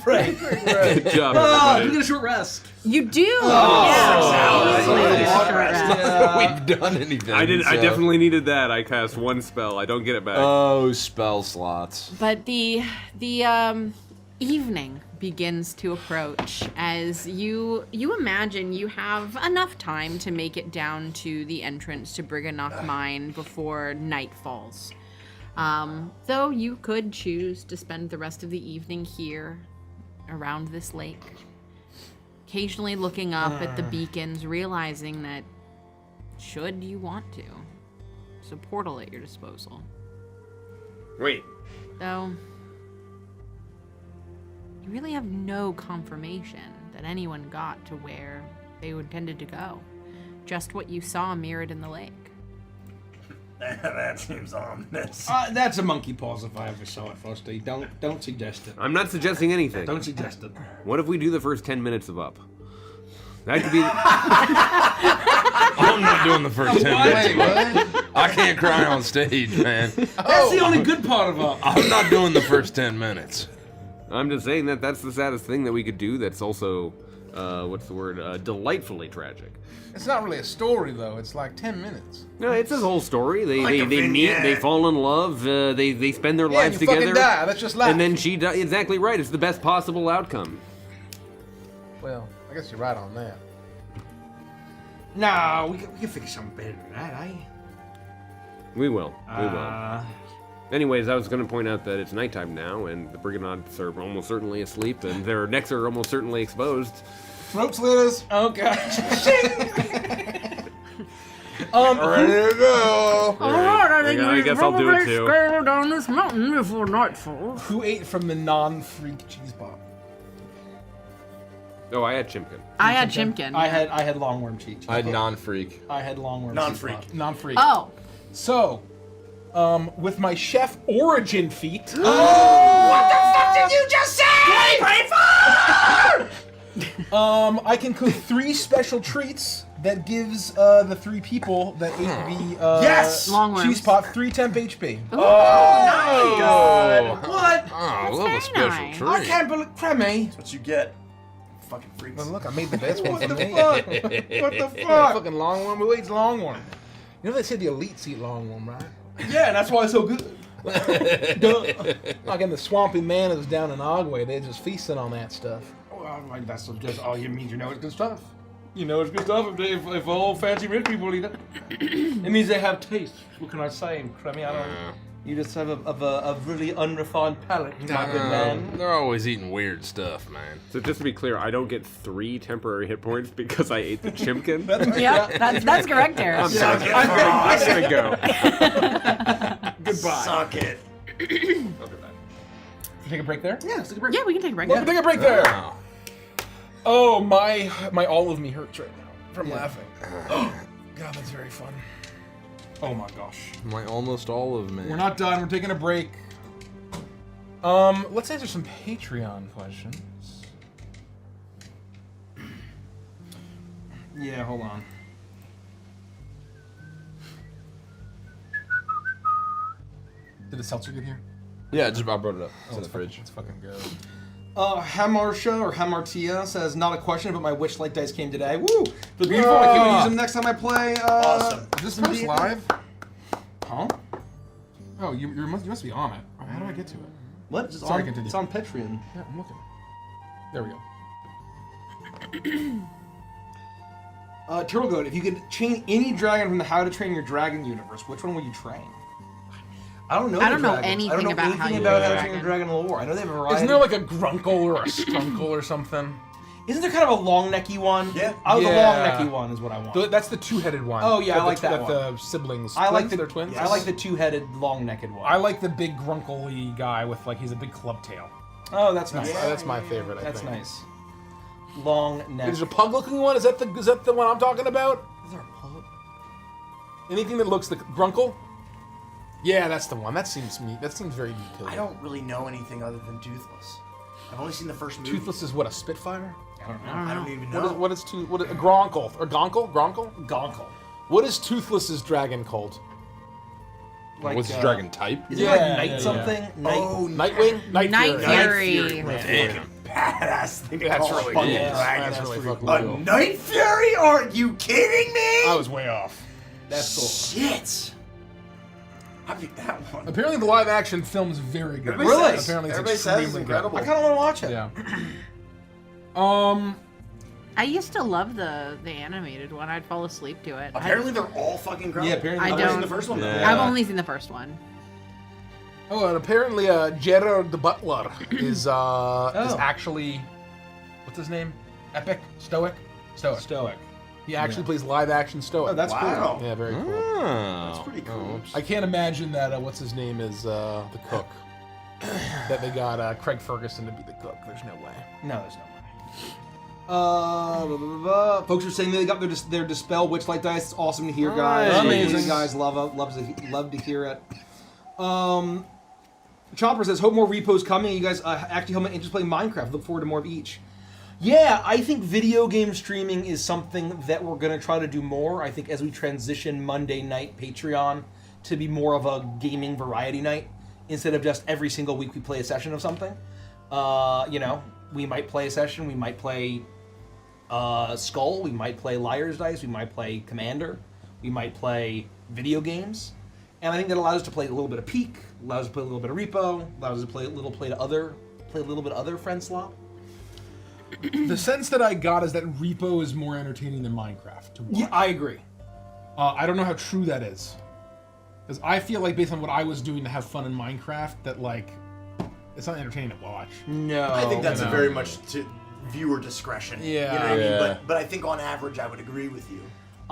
break. Good job, We everybody. get a short rest. You do. Yeah. We've done anything. I so- definitely needed that. I cast one spell. I don't get it back. Oh, spell slots. But the evening begins to approach as you imagine you have enough time to make it down to the entrance to Briganock Mine before night falls. Though you could choose to spend the rest of the evening here around this lake, occasionally looking up at the beacons, realizing that should you want to, there's a portal at your disposal. Wait. Though, you really have no confirmation that anyone got to where they intended to go. Just what you saw mirrored in the lake. That seems ominous. That's a monkey paws if I ever saw it, Frosty. Don't suggest it. I'm not suggesting anything. Don't suggest it. What if we do the first 10 minutes of Up? That could be... I'm not doing the first 10 minutes. I can't cry on stage, man. That's the only good part of it. I'm not doing the first 10 minutes. I'm just saying that that's the saddest thing that we could do that's also, what's the word, delightfully tragic. It's not really a story though. It's like 10 minutes. No, it's his whole story. They Like a meet, vignette. they fall in love, they spend their Yeah, lives you together. fucking die. That's just life. And then she dies. Exactly right. It's the best possible outcome. Well, I guess you're right on that. No, we can figure something better than that, eh? We will. We will. Anyways, I was going to point out that it's nighttime now, and the Briganauts are almost certainly asleep, and their necks are almost certainly exposed. Throat slitters. Oh, God. Ready to go. Alright, I think I we guess I'll do it probably too. scale down this mountain before nightfall. Who ate from the non-freak cheese pot? Oh, I had Chimkin. I had Chimkin. I had longworm cheeks. I had non-freak. I had longworm Non-freak. cheese. Non-freak. Oh. So, with my chef origin feat. I can cook 3 special treats that gives the 3 people that ate the Yes! Longworms. cheese pot 3 temp HP. Oh, God. What? Oh, I love very a special nice. treat. I can't believe Creme. That's what you get. Fucking freaks. Well, look, I made the best one What for the me. fuck? What the fuck? Fucking longworm. Who eats longworm? You know they said the elites eat longworm, right? Yeah, and that's why it's so good. Like in the swampy manas down in Ogway, they're just feasting on that stuff. Well, like that's just all you mean. You know it's good stuff. You know it's good stuff if all fancy rich people eat it. It means they have taste. What can I say, Creme? I don't. You just have a really unrefined palate, my good man. They're always eating weird stuff, man. So just to be clear, I don't get 3 temporary hit points because I ate the Chimkin. Yep, that's correct, Eric. I'm sorry. I'm gonna go. Goodbye. Suck it. Take a break there? Yeah, let's take a break. Yeah, we can take a break. Well, take a break there. Wow. Oh, my all of me hurts right now from laughing. God, that's very fun. Oh my gosh. My almost olive, man. We're not done. We're taking a break. Let's answer some Patreon questions. Yeah, hold on. Did the seltzer get here? Yeah, I brought it up. It's in the fridge. Let's fucking go. Hamarsha or Hamartia says, not a question, but my Witchlight dice came today. Woo! They're beautiful. I can't wait to use them next time I play. Awesome. Is this post live? Huh? Oh, you must be on it. How do I get to it? What? It's Sorry, on, continue. it's on Patreon. Yeah, I'm looking. There we go. Turtle Goat, if you could train any dragon from the How to Train Your Dragon universe, which one would you train? I don't know. I don't know dragons. anything I don't know about anything how you about train How a to Train Your dragon. Dragon lore. I know they have a variety. Isn't there like a grunkle or a strunkle or something? Isn't there kind of a long necky one? Yeah. Oh, the Yeah. long necky one is what I want. That's the two-headed one. Oh, yeah, I the- like that the siblings. I like twins? the They're twins. I like the two-headed, long-necked one. I like the big grunkly guy with like he's a big club tail. Oh, that's nice. That's my favorite. I That's think. nice. Long neck. There's a pug-looking one. Is that the one I'm talking about? Is there a pug? Anything that looks like grunkle? Yeah, that's the one. That seems me. That seems very meat. I don't really know anything other than Toothless. I've only seen the first movie. Toothless is what, a Spitfire? I don't know. I don't even know. What is a Gronkle or Gonkle? Gronkle? Gonkle. What is Toothless's dragon called? Like, What's his dragon type? Is it like night something? Night. Oh, Nightwing? Night Fury. Damn. Badass thing to That's call really a cool. fucking Yeah, dragon. That's really fucking A cool. Night Fury? Are you kidding me? I was way off. That's cool. Shit. I picked that one. Apparently, the live-action film is very good. Everybody Really? says- Apparently, it's everybody says it's extremely incredible. I kind of want to watch it. Yeah. I used to love the animated one. I'd fall asleep to it. Apparently they're all fucking incredible. Yeah, apparently I I've never don't- seen the first one though. Yeah. I've only seen the first one. Oh, and apparently, Gerard the Butler is actually what's his name? Epic Stoic. Stoic. He actually plays live-action Stoic. Oh, that's Wow. cool. yeah, very cool. Oh, That's pretty cool. I can't imagine that. What's his name is the cook. That they got Craig Ferguson to be the cook. There's no way. No, there's no way. Folks are saying they got their Dispel Witchlight dice. It's awesome to hear, guys. Nice. Amazing, guys. Love to hear it. Chopper says, hope more repos coming. You guys actually help my interest play Minecraft. Look forward to more of each. Yeah, I think video game streaming is something that we're going to try to do more. I think as we transition Monday night Patreon to be more of a gaming variety night, instead of just every single week we play a session of something. We might play a session, we might play Skull, we might play Liar's Dice, we might play Commander, we might play video games. And I think that allows us to play a little bit of Peak, allows us to play a little bit of Repo, allows us to play a little bit of other friend slop. The sense that I got is that Repo is more entertaining than Minecraft to watch. Yeah, I agree. I don't know how true that is. Because I feel like based on what I was doing to have fun in Minecraft, that like, it's not entertaining to watch. No. I think that's no. very much to viewer discretion. Yeah. You know what I mean? Yeah. But I think on average I would agree with you.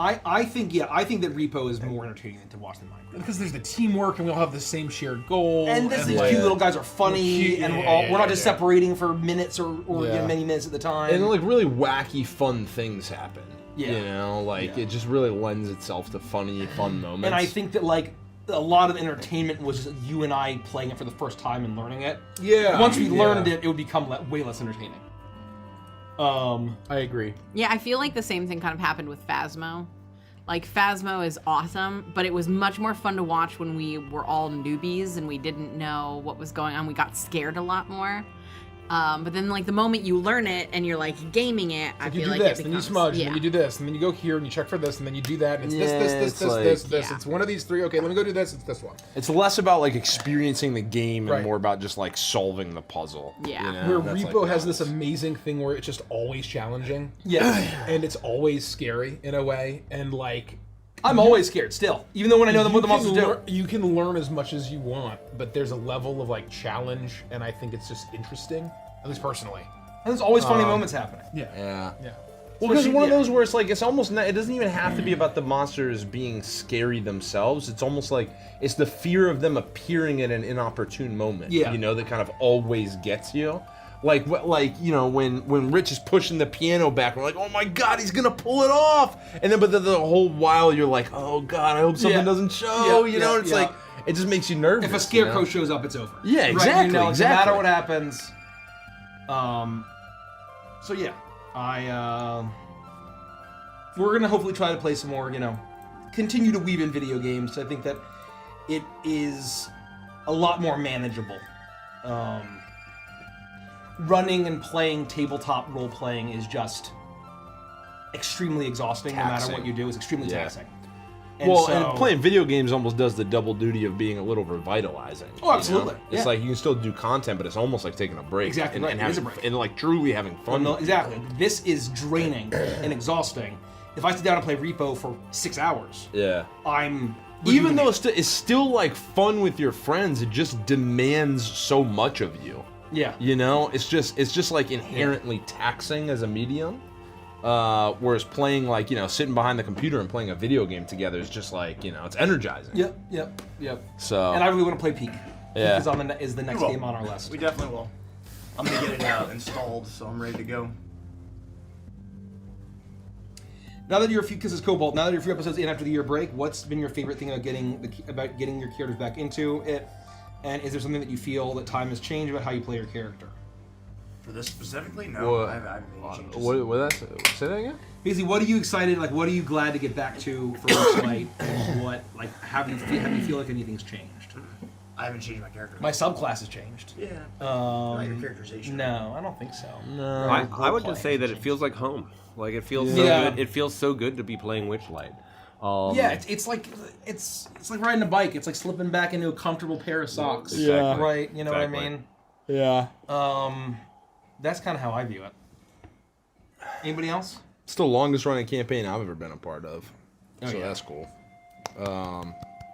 I think that Repo is more entertaining than to watch than Minecraft. Because there's the teamwork and we all have the same shared goal. And these like, cute little guys are funny, Cute, and yeah, we're not just separating for minutes or Yeah. many minutes at the time. And like really wacky, fun things happen. Yeah. You know, like Yeah. it just really lends itself to funny, fun moments. And I think that like a lot of entertainment was just you and I playing it for the first time and learning it. Yeah. Once we yeah. learned it, it would become way less entertaining. I agree. Yeah, I feel like the same thing kind of happened with Phasmo. Like, Phasmo is awesome, but it was much more fun to watch when we were all newbies and we didn't know what was going on. We got scared a lot more. But then, like, the moment you learn it and you're, like, gaming it, I You feel do like this, it then you becomes... smudge, yeah. and then you do this, and then you go here and you check for this, and then you do that, and it's Yeah, this. it's like- Yeah. It's one of these three. Okay, let me go do this. It's this one. it's less about like experiencing the game and Right. more about just like solving the puzzle. Yeah. You know? Where That's, Repo like, has this nice. amazing thing where it's just always challenging. Yes. And it's always scary in a way, and like I'm always scared still, even though when I know what the monsters do. you can learn as much as you want, but there's a level of like challenge, and I think it's just interesting, at least personally. And there's always funny moments happening. Yeah. Yeah. Well, because Especially- one of yeah. those where it's like it's almost not, it doesn't even have to be about the monsters being scary themselves. It's almost like it's the fear of them appearing at an inopportune moment. Yeah. You know, that kind of always gets you. Like you know, when Rich is pushing the piano back, we're like, oh my god, he's gonna pull it off. And then, but the whole while you're like, oh god, I hope something doesn't show. You know, it's like it just makes you nervous. If a scarecrow shows up, it's over. Yeah, Right? exactly. You know, exactly. no matter what happens. So yeah, we're gonna hopefully try to play some more. You know, continue to weave in video games. I think that it is a lot more manageable. Running and playing tabletop role playing is just extremely exhausting. No matter what you do, it's extremely taxing. And and playing video games almost does the double duty of being a little revitalizing. Oh, absolutely. You know? It's like you can still do content, but it's almost like taking a break. Exactly and, right. and It is a having, break. and like truly having fun. No, exactly. This is draining and exhausting. If I sit down and play Repo for 6 hours, I'm even though it's still like fun with your friends, it just demands so much of you. Yeah. You know, it's just like inherently taxing as a medium. Whereas playing like, you know, sitting behind the computer and playing a video game together is just like, you know, it's energizing. Yep. So. And I really want to play Peak. Yeah. Peak is the next game on our list. We definitely will. I'm gonna get it installed, so I'm ready to go. Now that you're a few kisses Cobalt, now that you're a few episodes in after the year break, what's been your favorite thing about getting your characters back into it? And is there something that you feel that time has changed about how you play your character? For this specifically, no. I haven't made any changes. What say that again? Basically, what are you excited? Like, what are you glad to get back to for Witchlight? And what, like, have you feel like anything's changed? I haven't changed my character. My subclass has changed. Yeah. Not your characterization. No, I don't think so. No. I would just say that it feels like home. Like it feels so good. It feels so good to be playing Witchlight. It's like riding a bike. It's like slipping back into a comfortable pair of socks. Exactly. Right. You know what I mean? Yeah. That's kind of how I view it. Anybody else? It's the longest running campaign I've ever been a part of. Oh, so yeah. that's cool.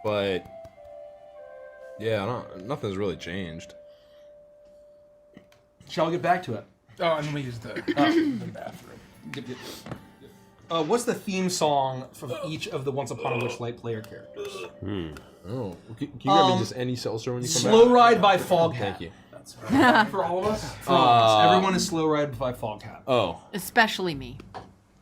But yeah, nothing's really changed. Shall we get back to it? Oh, and let me use the bathroom. What's the theme song from each of the Once Upon a Witchlight player characters? Oh, can you grab me just any seltzer when you come Slow back? Ride by Foghat. Thank you. For all of us? For all of us. Everyone is Slow Ride by Foghat. Oh, Especially me.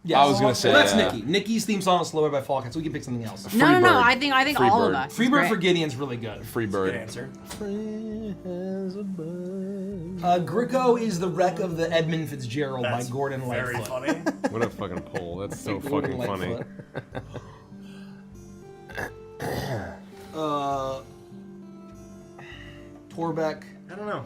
Yes. I was gonna say, Well, that's Nikki. Nikki's theme song is Slow Ride by Foghat, so we can pick something else. No. Bird. I think Free all Bird. of us. Freebird Great. for Gideon's really good. Free Good Bird. answer. Free as a bird. Gricko is the wreck of the Edmund Fitzgerald That's by Gordon very Lightfoot. funny. What a fucking pull. That's so Gordon fucking funny. Lightfoot. Torbeck. I don't know.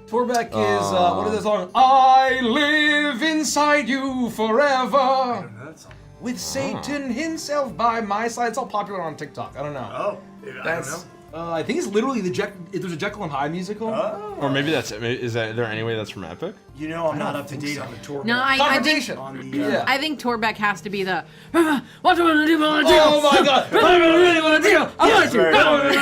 Torbeck is, what is the song? I live inside you forever. I don't know that song. With Satan himself by my side. It's all popular on TikTok. I don't know. Oh, I don't know. I think it's literally there's a Jekyll and Hyde musical. Or maybe that's is there any way that's from Epic? You know, I'm not up to date on the tour. No, I think Confrontation. On the, Yeah. I think Torbeck has to be the what do I want to do? What do Oh my god! I really want to do? I want to. very I want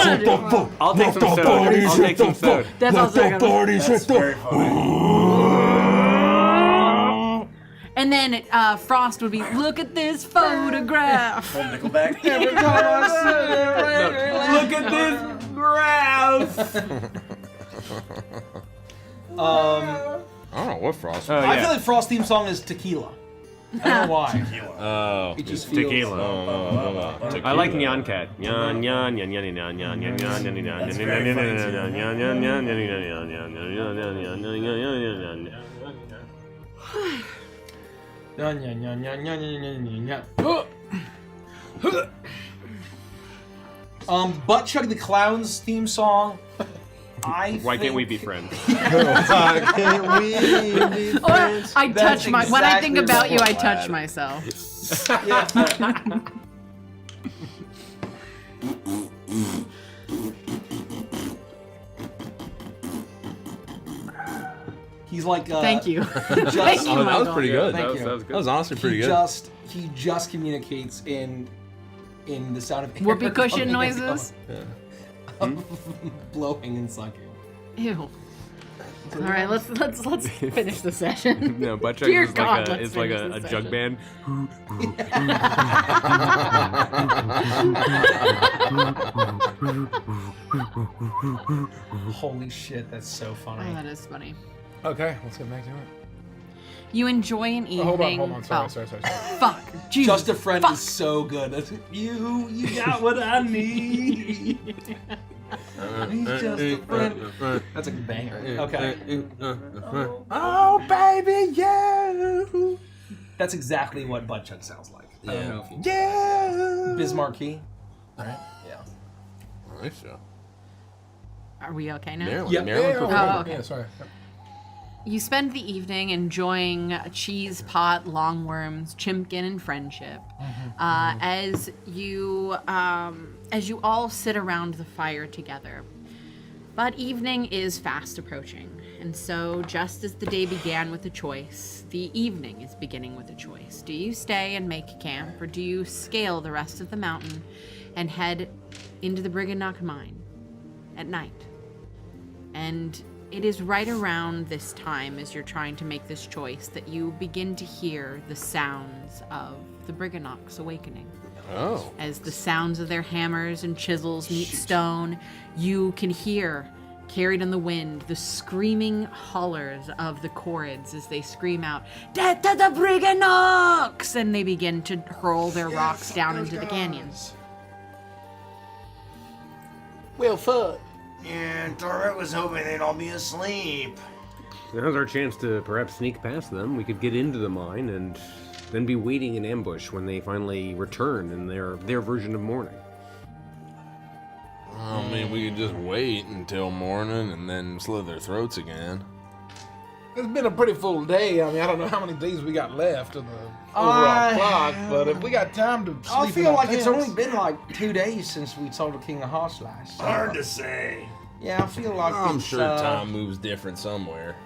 to do. I'll take some soda. I'll take some soda. That's also good. That's very funny. And then Frost would be, look at this photograph. From Nickelback. Every time I Look at this graph. I don't know what Frost. Oh, I yeah. feel like Frost's theme song is Tequila. I don't know why. Oh. It just feels... Tequila. I like Nyan Cat. Nyan nyan nyan nyan nyan nyan nyan nyan nyan nyan That's nyan very nyan funny, nyan too. nyan nyan nyan nyan nyan nyan nyan Butt Chug the Clown's theme song. Why can't we be friends? Can't we be Or I touch my. When I think exactly about you, I what- touch myself. He's like. Thank you. Just, Thank you, Oh, that was Michael. pretty good. Thank That was- you. that was good. That was honestly pretty good. He just communicates in the sound of air Whoopee cushion coming and noises. going. Blowing and sucking. Ew. All right, let's finish the session. No, butt chugs Dear is God, like let's a finish this jug session. band. Holy shit, that's so Oh, funny. that is funny. Okay, let's get back to it. You enjoy an evening. Hold on. Sorry. Fuck. Jesus. Just a Friend Fuck. is so good. That's, You got what I need. He's just a friend. that's a banger. Okay. Oh, baby, yeah. That's exactly what Butt Chug sounds like. I don't know if you... Yeah. Bismarcky. Right? Yeah. Nice show. Are we okay now? Yeah, okay. Yeah, sorry. You spend the evening enjoying cheese pot, longworms, chimpkin, and friendship. As you all sit around the fire together. But evening is fast approaching, and so just as the day began with a choice, the evening is beginning with a choice. Do you stay and make camp, or do you scale the rest of the mountain and head into the Briganock mine at night? And it is right around this time, as you're trying to make this choice, that you begin to hear the sounds of the Briganock's awakening. Oh. As the sounds of their hammers and chisels meet stone, you can hear, carried on the wind, the screaming hollers of the Chorids as they scream out, "Death to the Briganocks!" And they begin to hurl their rocks down into the canyons. Well, fuck. And Torvik was hoping they'd all be asleep. Now's our chance to perhaps sneak past them. We could get into the mine and then be waiting in ambush when they finally return in their version of morning. I mean, we could just wait until morning and then slit their throats again. It's been a pretty full day. I mean, I don't know how many days we got left of the overall clock, but if we got time to sleep I in feel our like it's tents- only been like 2 days since we told the King of Hearts last. So, Hard to say. yeah, I feel like I'm it's, sure time moves different somewhere.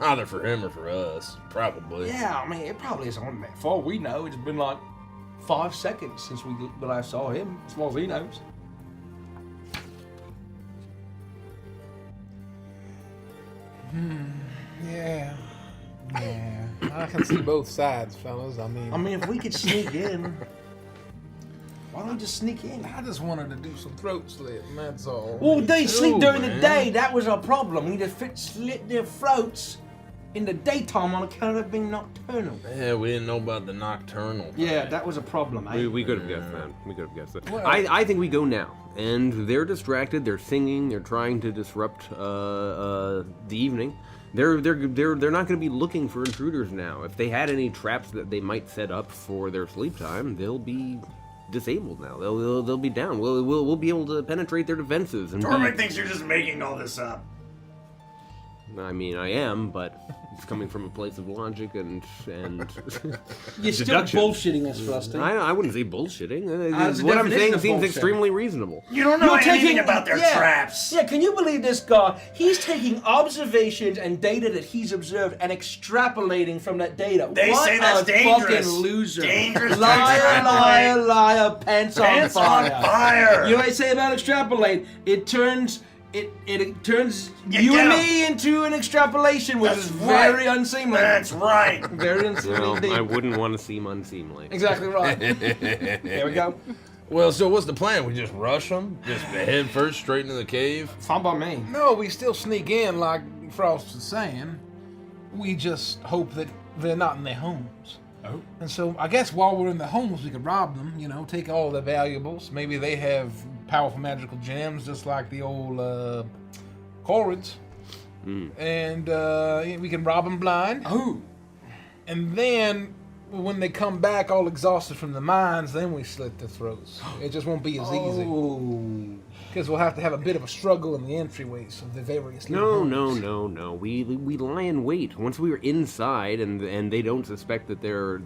Either for him or for us. Probably. Yeah, I mean, it probably is only been, for all we know, it's been like 5 seconds since we last saw him, as far as he knows. Yeah. I can see both sides, fellas. I mean, If we could sneak in, why don't we just sneak in? I just wanted to do some throat slitting, that's all. Well, they sleep during the man. day. That was our problem. We just slit their throats in the daytime on account of being nocturnal. Yeah, we didn't know about the nocturnal. Yeah, that was a problem, eh? We could have guessed that. We could have guessed that. I think we go now. And they're distracted. They're singing. They're trying to disrupt the evening. They're not going to be looking for intruders now. If they had any traps that they might set up for their sleep time, they'll be disabled now. They'll be down. We'll be able to penetrate their defenses. And Torvik thinks you're just making all this up. I mean, I am, but it's coming from a place of logic and You're still deduction. bullshitting us, Rusty. I wouldn't say bullshitting. That's the What I'm definition saying of seems bullshit. extremely reasonable. You don't know anything about their traps. Yeah, can you believe this guy? He's taking observations and data that he's observed and extrapolating from that data. They what say that's a dangerous. fucking loser. Dangerous to Liar, extrapolate. liar, pants Pants on on fire. fire. You know what I say about extrapolate? It turns You you get and 'em. me into an extrapolation, which That's is right. very unseemly. That's right. Very unseemly Well, indeed. I wouldn't want to seem unseemly. Exactly right. There we go. Well, so what's the plan? We just rush them? Just head first straight into the cave? Fine by me. No, we still sneak in like Frost was saying. We just hope that they're not in their homes. Oh. And so I guess while we're in the homes, we could rob them, take all their valuables. Maybe they have powerful magical gems, just like the old Chorids. And we can rob them blind. Oh. And then when they come back all exhausted from the mines, then we slit their throats. It just won't be as easy. Oh. Because we'll have to have a bit of a struggle in the entryways of the various No. little homes. We lie in wait. Once we are inside, and they don't suspect that their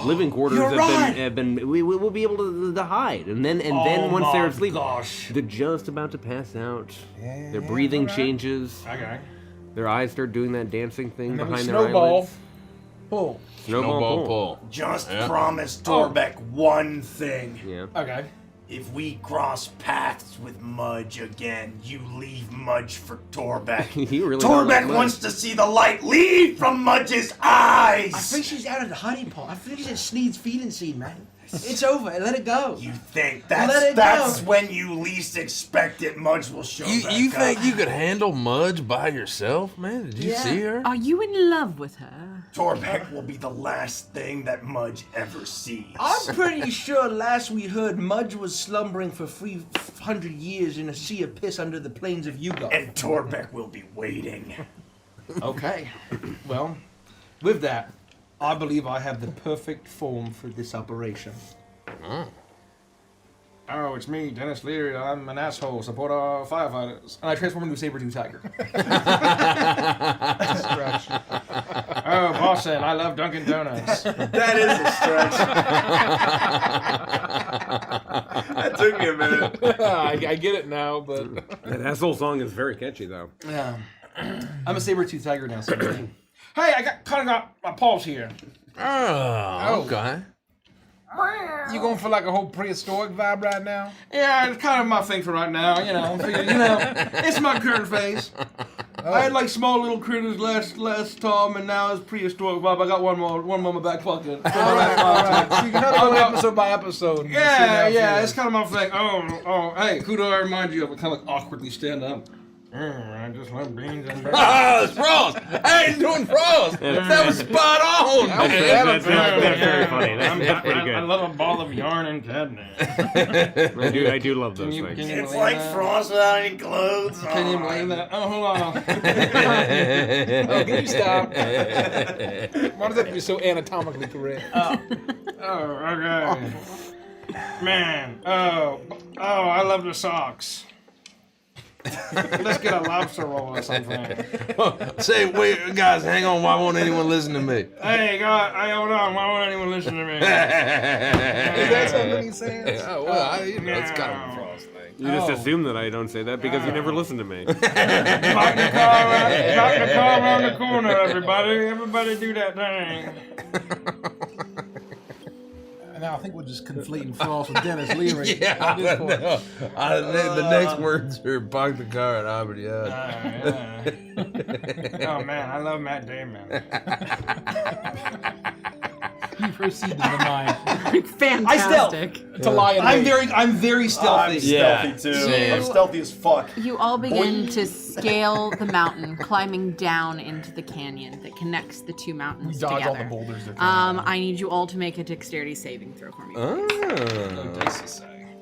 living quarters You're right. have been. We will be able to hide, and then Oh once they're my asleep, gosh. they're just about to pass out. Yeah, Their breathing alright. changes. Okay. Their eyes start doing that dancing thing And then we behind their snowball. eyelids. Pull. Snowball pull. Just Yeah. promise Torbeck one thing. Yeah. Okay. if we cross paths with Mudge again, you leave Mudge for Torbeck. You really don't like Torbeck Mudge. wants to see the light. Leave from Mudge's eyes. I think she's out of the honey pot. I think she's at Sneed's feeding scene, man. It's over. Let it go. You think Let it that's go. when you least expect it, Mudge will show back You up. think you could handle Mudge by yourself, man? Did you see her? Are you in love with her? Torbeck will be the last thing that Mudge ever sees. I'm pretty sure last we heard Mudge was slumbering for 300 years in a sea of piss under the plains of Yugo. And Torbeck will be waiting. Okay. Well, with that, I believe I have the perfect form for this operation. Oh, it's me, Dennis Leary. I'm an asshole. Support our firefighters. And I transform into a saber-tooth tiger. Oh, Boston, I love Dunkin' Donuts. That is a stretch. That took me a minute. I get it now, but That asshole song is very catchy, though. Yeah. I'm a saber-tooth tiger now, so hey, I kind of got my paws here. Oh, okay. you going for like a whole prehistoric vibe right now? Yeah, it's kind of my thing for right now. I'm figuring, it's my current phase. I had like small little critters last time, and now it's prehistoric vibe. I got one more in my back pocket. All right. So you can have it episode by episode. Yeah, it's kind of my thing. Oh, hey, who do I remind you of? I kind of like awkwardly stand up. I just love beans and Oh, it's Frost! Hey, doing Frost! That was spot on! That's very funny. That's pretty I good. love a ball of yarn and catnip. I do love those things. It's like Frost without any clothes on. Can you blame that? Oh, hold on. Oh, can you stop? Why does that be so anatomically correct? Oh, okay. Man, oh, I love the socks. Let's get a lobster roll or something. Say, wait, guys, hang on. Why won't anyone listen to me? Hey, God, hold on. Why won't anyone listen to me? Is that something he's saying? Oh, well, it's kind of a Frost thing. You just assume that I don't say that because you never listen to me. Park the car around the corner, everybody. Everybody do that thing. Now I think we're just conflating Frost with Dennis Leary. Yeah, at this point. the next words are park the car at Aubrey Yard. Oh, man, I love Matt Damon. You proceed to the mind. Fantastic. To lie in wait. I'm very stealthy. I'm stealthy too. Same. I'm stealthy as fuck. You all begin to scale the mountain, climbing down into the canyon that connects the two mountains Dodge together. all the boulders. They're coming down. I need you all to make a dexterity saving throw for me.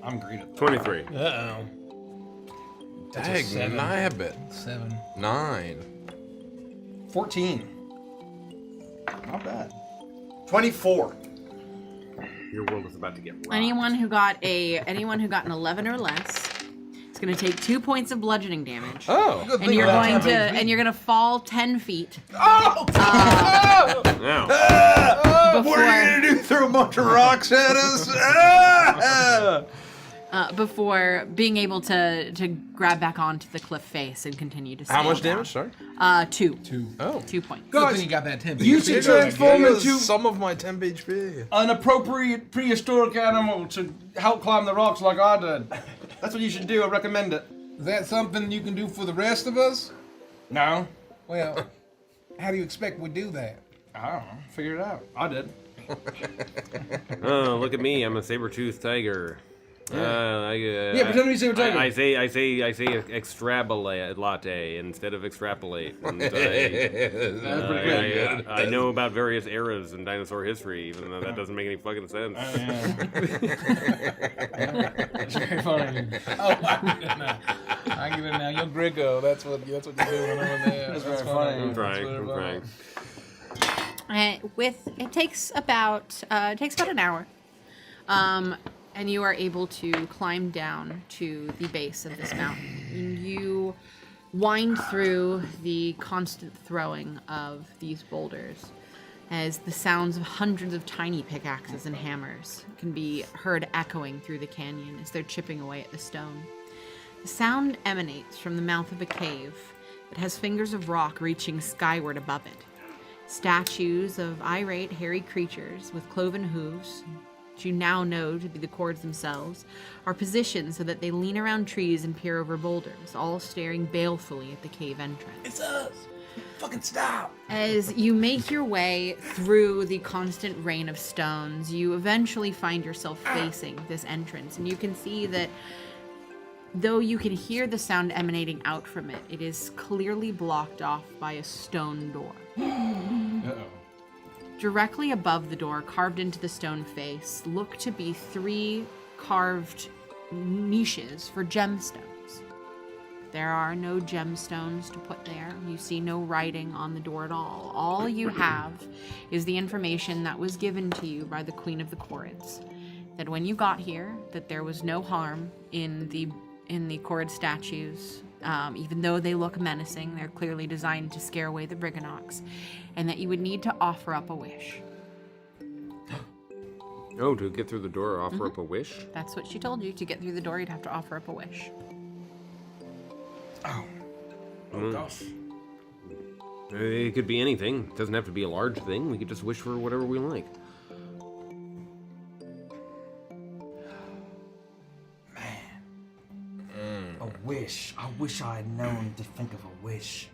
I'm great at that. 23. Uh-oh. Dang, nabbit. 7. 9. 14. Not bad. 24. Your world is about to get rocked. Anyone who got an 11 or less is going to take 2 points of bludgeoning damage. Oh. And you're going to fall 10 feet. Now, What are you going to do? Throw a bunch of rocks at us? Before being able to grab back onto the cliff face and continue to How scale much down. damage, sorry? 2. 2. Oh. 2 points. Good thing you got that 10. You should transform into some of my 10 HP. an appropriate prehistoric animal to help climb the rocks like I did. That's what you should do. I recommend it. Is that something you can do for the rest of us? No? Well, how do you expect we do that? I don't know. Figure it out. I did. oh, look at me. I'm a saber-toothed tiger. Yeah, pretend to be saber tiger. I say extrapolate latte instead of extrapolate. And I know about various eras in dinosaur history, even though that doesn't make any fucking sense. It's very funny. Oh, I get it now. You're Grigo. That's what you're doing over there. That's very funny. I'm trying. It takes about an hour, and you are able to climb down to the base of this mountain. And you wind through the constant throwing of these boulders, as the sounds of hundreds of tiny pickaxes and hammers can be heard echoing through the canyon as they're chipping away at the stone. The sound emanates from the mouth of a cave that has fingers of rock reaching skyward above it. Statues of irate, hairy creatures with cloven hooves, which you now know to be the cords themselves, are positioned so that they lean around trees and peer over boulders, all staring balefully at the cave entrance. It's us. Fucking stop. As you make your way through the constant rain of stones, you eventually find yourself facing this entrance, and you can see that though you can hear the sound emanating out from it, it is clearly blocked off by a stone door. Uh-oh. Directly above the door, carved into the stone face, look to be 3 carved niches for gemstones. There are no gemstones to put there. You see no writing on the door at all. All you have is the information that was given to you by the Queen of the Corrids. That when you got here, that there was no harm in the Corrid statues, even though they look menacing. They're clearly designed to scare away the Briganox, and that you would need to offer up a wish. Oh, to get through the door, offer up a wish? That's what she told you. To get through the door, you'd have to offer up a wish. Oh gosh. It could be anything. It doesn't have to be a large thing. We could just wish for whatever we like. A wish. I wish I had known to think of a wish.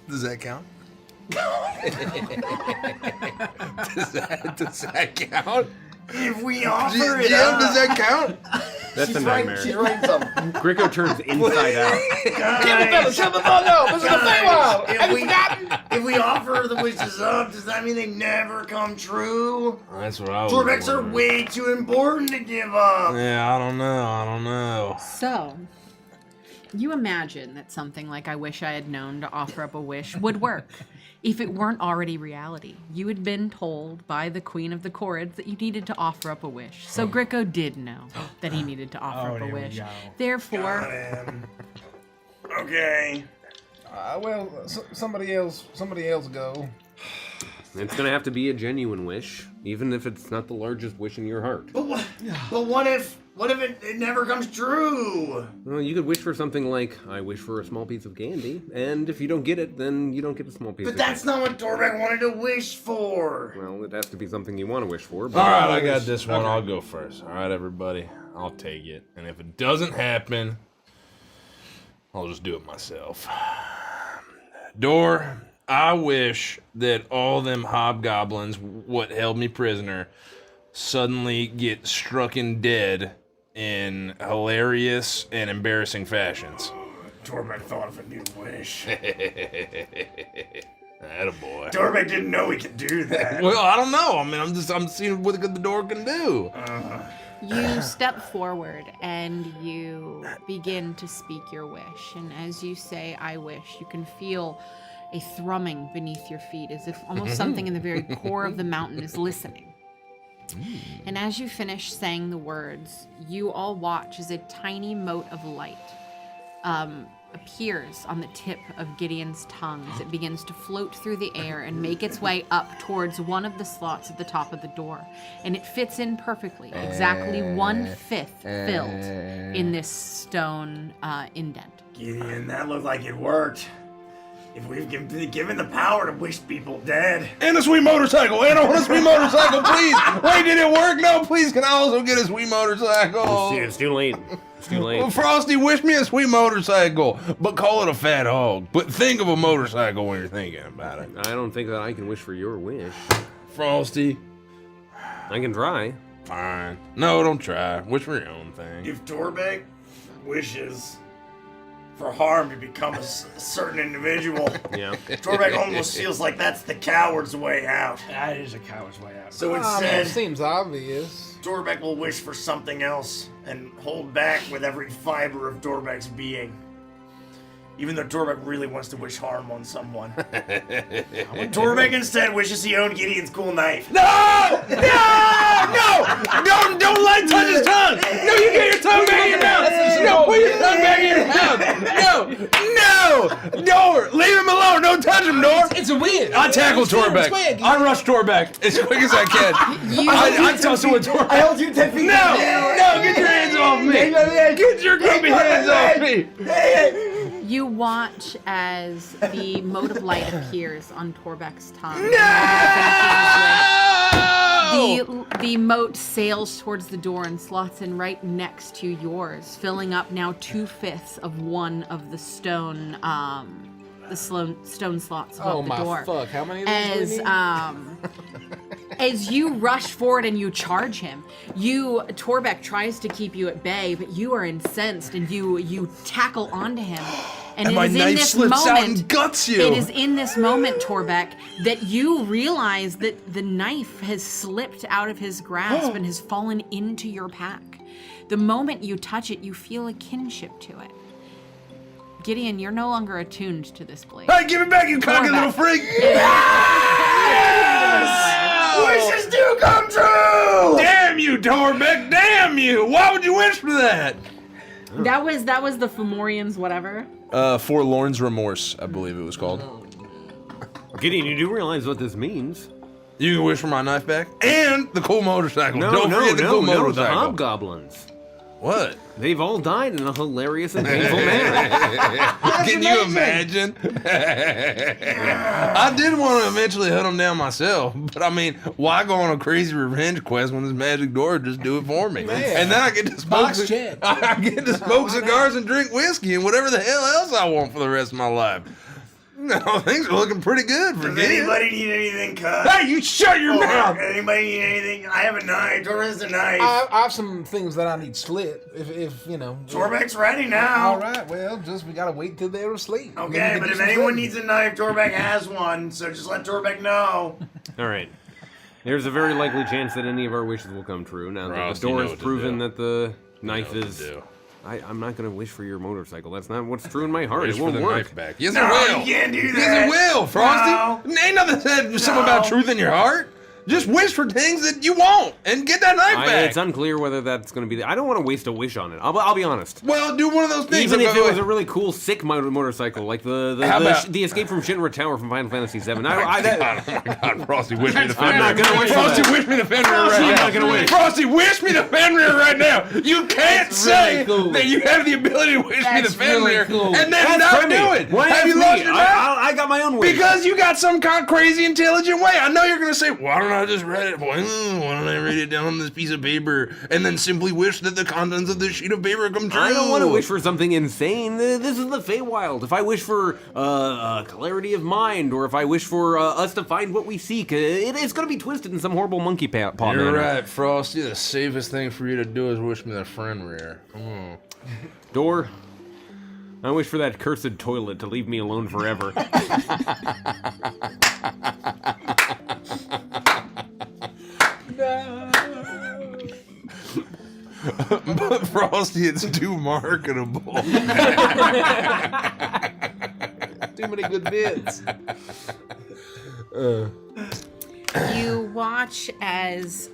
Does that count? does that count? If we offer GM, does that count? That's a nightmare. She's writing something. Gricko turns inside out. If we offer the wishes up, does that mean they never come true? That's what I was Torbecks are wondering. way too important to give up. Yeah, I don't know. So, you imagine that something like I wish I had known to offer up a wish would work. If it weren't already reality, you had been told by the Queen of the Corrids that you needed to offer up a wish. So Gricko did know that he needed to offer up a wish. Therefore, Okay. Somebody else go. It's gonna have to be a genuine wish, even if it's not the largest wish in your heart. But what if it never comes true? Well, you could wish for something like, I wish for a small piece of candy, and if you don't get it, then you don't get a small piece But of that's candy. not what Torbeck wanted to wish for. Well, it has to be something you want to wish for. But All right, I got this one. I'll go first. All right, everybody. I'll take it. And if it doesn't happen, I'll just do it myself. Door, I wish that all them hobgoblins what held me prisoner suddenly get strucken dead in hilarious and embarrassing fashions. Torbeck thought of a new wish. Attaboy. Torbeck didn't know he could do that. Well, I don't know. I mean, I'm seeing what the door can do. you step forward and you begin to speak your wish. And as you say, I wish, you can feel a thrumming beneath your feet, as if almost something in the very core of the mountain is listening. And as you finish saying the words, you all watch as a tiny mote of light appears on the tip of Gideon's tongue as it begins to float through the air and make its way up towards one of the slots at the top of the door. And it fits in perfectly, exactly 1/5 filled in this stone indent. Gideon, that looked like it worked. If we've been given the power to wish people dead. And a sweet motorcycle. And I want a sweet motorcycle, please. Wait, did it work? No, please. Can I also get a sweet motorcycle? It's too late. It's too late. Well, Frosty, wish me a sweet motorcycle, but call it a fat hog. But think of a motorcycle when you're thinking about it. I don't think that I can wish for your wish. Frosty. I can try. Fine. No, don't try. Wish for your own thing. If Torbeck wishes for harm to become a certain individual, Yeah. Torbeck almost feels like that's the coward's way out. That is a coward's way out. So instead, seems obvious. Torbeck will wish for something else and hold back with every fiber of Torbeck's being. Even though Torbeck really wants to wish harm on someone. Torbeck instead wishes he owned Gideon's cool knife. No! Don't let him touch his tongue! No, you get your tongue back in your mouth! No, put your tongue back in your mouth! No! Door! Leave him alone! Don't touch him, Door! It's a win. I tackle It's fair, it's Torbeck. fair. I rush Torbeck as quick as I can. I tussle with Torbeck. I hold you 10 feet. No! Get your hands off me! Get your grumpy hands off me! You watch as the mote of light appears on Torbeck's tongue. The moat sails towards the door and slots in right next to yours, filling up now 2/5 of one of the stone slots above the door. Fuck! How many of these do we need? As you rush forward and you charge him, Torbeck tries to keep you at bay, but you are incensed and you tackle onto him. And my it is in knife this slips out moment, and guts you. It is in this moment, Torbeck, that you realize that the knife has slipped out of his grasp and has fallen into your pack. The moment you touch it, you feel a kinship to it. Gideon, you're no longer attuned to this blade. Hey, give it back, you cocky little freak! Wishes do come true! Damn you, Torbeck! Damn you! Why would you wish for that? That was the Fomorians, whatever. Forlorn's Remorse, I believe it was called. Gideon, you do realize what this means? You can wish for my knife back and the cool motorcycle. No, Don't forget the cool the motorcycle. hobgoblins. What? They've all died in a hilarious and painful manner. Can you imagine? I did want to eventually hunt them down myself, but I mean, why go on a crazy revenge quest when this magic door would just do it for me? And then I get to smoke, I get to smoke cigars and drink whiskey and whatever the hell else I want for the rest of my life. No, things are looking pretty good for Does Gideon. anybody need anything cut? Hey, you shut your mouth! Anybody need anything? I have a knife. Torbeck's a knife. I have some things that I need slit. If you know. Torbeck's ready now. All right. Well, we gotta wait till they're asleep. Okay, but if anyone needs a knife, Torbeck has one. So just let Torbeck know. All right. There's a very likely chance that any of our wishes will come true. Now that Ross, the door you know has what to proven do. that the knife what to is... do. I'm not going to wish for your motorcycle. That's not what's true in my heart. Wish It for won't the work. knife back. Yes, No, it will. you can't do that. Yes, it will, Frosty. No. Ain't nothing said something about truth in your heart. Just wish for things that you want and get that knife back. It's unclear whether that's going to be... I don't want to waste a wish on it. I'll be honest. Well, do one of those things. Even if it was a a really cool, sick motorcycle, like the Escape from Shinra Tower from Final Fantasy VII. Oh my God, Frosty, wish me the Fenrir. I'm not gonna wish for Frosty, that. wish me the Fenrir right I'm now. not gonna wish. Frosty, wish me the Fenrir right now. You can't say cool. that you have the ability to wish me the Fenrir cool. and then That's not friendly. do it. Why Have ask you me? lost your mind? I got my own wish. Because you got some kind of crazy intelligent way. I know you're gonna say, why don't I just read it? Why don't I read it down on this piece of paper and then simply wish that the contents of this sheet of paper come true? I don't want to wish for something insane. This is the Feywild. If I wish for clarity of mind, or if I wish for us to find what we seek, it's going to be twisted in some horrible monkey paw You're manner. right, Frosty. The safest thing for you to do is wish me the Fenrir. Door, I wish for that cursed toilet to leave me alone forever. But Frosty, it's too marketable. Too many good bits. You watch as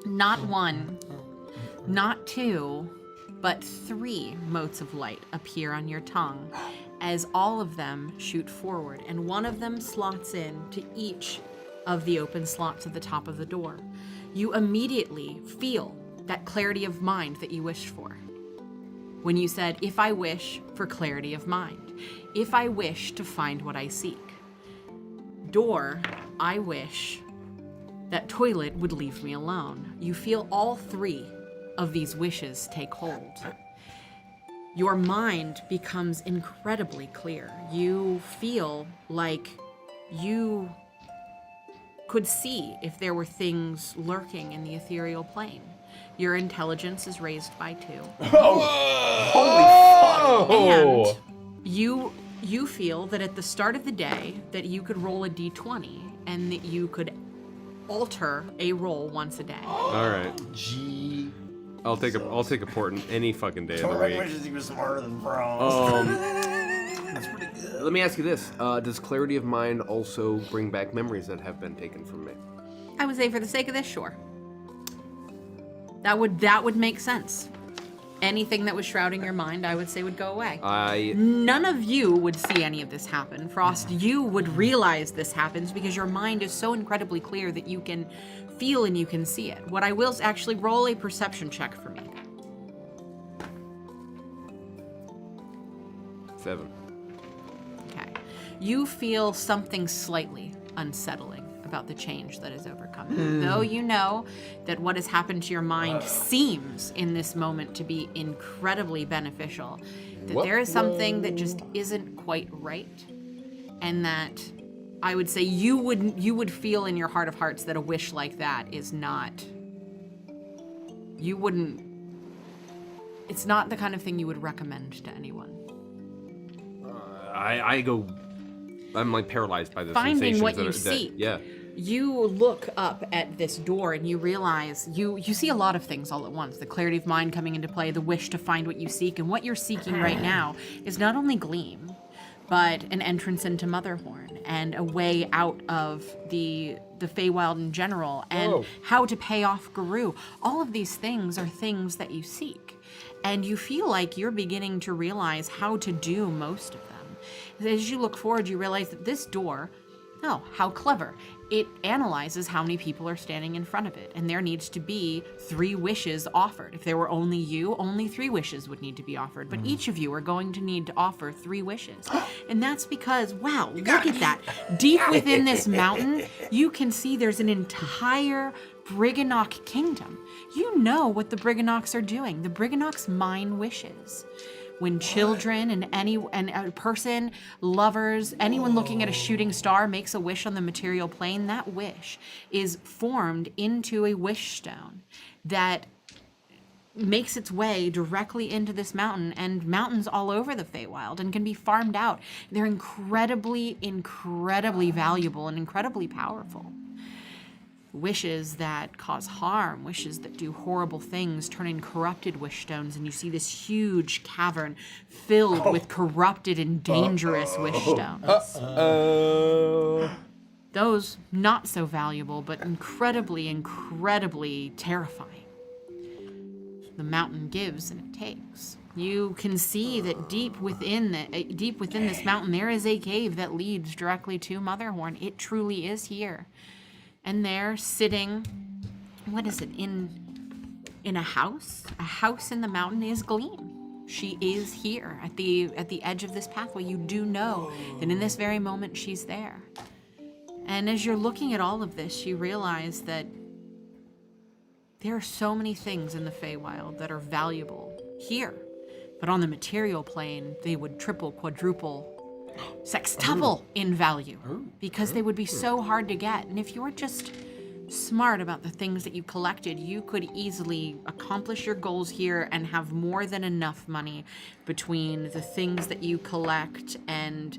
not one, not two, but 3 motes of light appear on your tongue as all of them shoot forward, and one of them slots in to each of the open slots at the top of the door. You immediately feel that clarity of mind that you wished for. When you said, if I wish for clarity of mind, if I wish to find what I seek. Door, I wish that toilet would leave me alone. You feel all 3 of these wishes take hold. Your mind becomes incredibly clear. You feel like you could see if there were things lurking in the ethereal plane. Your intelligence is raised by 2. And you feel that at the start of the day that you could roll a d20 and that you could alter a roll once a day. All right. I'll take a port any fucking day of the Torbeck week. wishes he was smarter than Frost. That's pretty good. Let me ask you this: does clarity of mind also bring back memories that have been taken from me? I would say for the sake of this, sure. That would make sense. Anything that was shrouding your mind, I would say, would go away. None of you would see any of this happen. Frost, you would realize this happens because your mind is so incredibly clear that you can feel and you can see it. What I will is actually roll a perception check for me. 7. Okay. You feel something slightly unsettling about the change that has overcome you. Though you know that what has happened to your mind seems in this moment to be incredibly beneficial, that there is something that just isn't quite right. And that I would say you would feel in your heart of hearts that a wish like that is not, it's not the kind of thing you would recommend to anyone. I'm like paralyzed by the Finding sensations what that you are, seek. yeah. You look up at this door and you realize you see a lot of things all at once. The clarity of mind coming into play, the wish to find what you seek, and what you're seeking right now is not only Gleam, but an entrance into Motherhorn and a way out of the Feywild in general, and how to pay off Guru. All of these things are things that you seek, and you feel like you're beginning to realize how to do most of them. As you look forward, you realize that this door, oh, how clever. It analyzes how many people are standing in front of it, and there needs to be 3 wishes offered. If there were only you, only 3 wishes would need to be offered, but each of you are going to need to offer 3 wishes. And that's because, wow, look at that. Deep within this mountain, you can see there's an entire Briganock kingdom. You know what the Briganoks are doing. The Briganoks mine wishes. When children and a person, lovers, anyone looking at a shooting star makes a wish on the material plane, that wish is formed into a wish stone that makes its way directly into this mountain and mountains all over the Feywild, and can be farmed out. They're incredibly, incredibly valuable and incredibly powerful. Wishes that cause harm, wishes that do horrible things, turn in corrupted wish stones, and you see this huge cavern filled with corrupted and dangerous wish stones. Those not so valuable, but incredibly, incredibly terrifying. The mountain gives and it takes. You can see that deep within this mountain, there is a cave that leads directly to Motherhorn. It truly is here. And there, sitting, what is it, in a house? A house in the mountain is Gleam. She is here at the edge of this pathway. You do know that in this very moment she's there. And as you're looking at all of this, you realize that there are so many things in the Feywild that are valuable here. But on the material plane, they would triple, quadruple, sextuple in value, because they would be so hard to get. And if you were just smart about the things that you collected, you could easily accomplish your goals here and have more than enough money between the things that you collect, and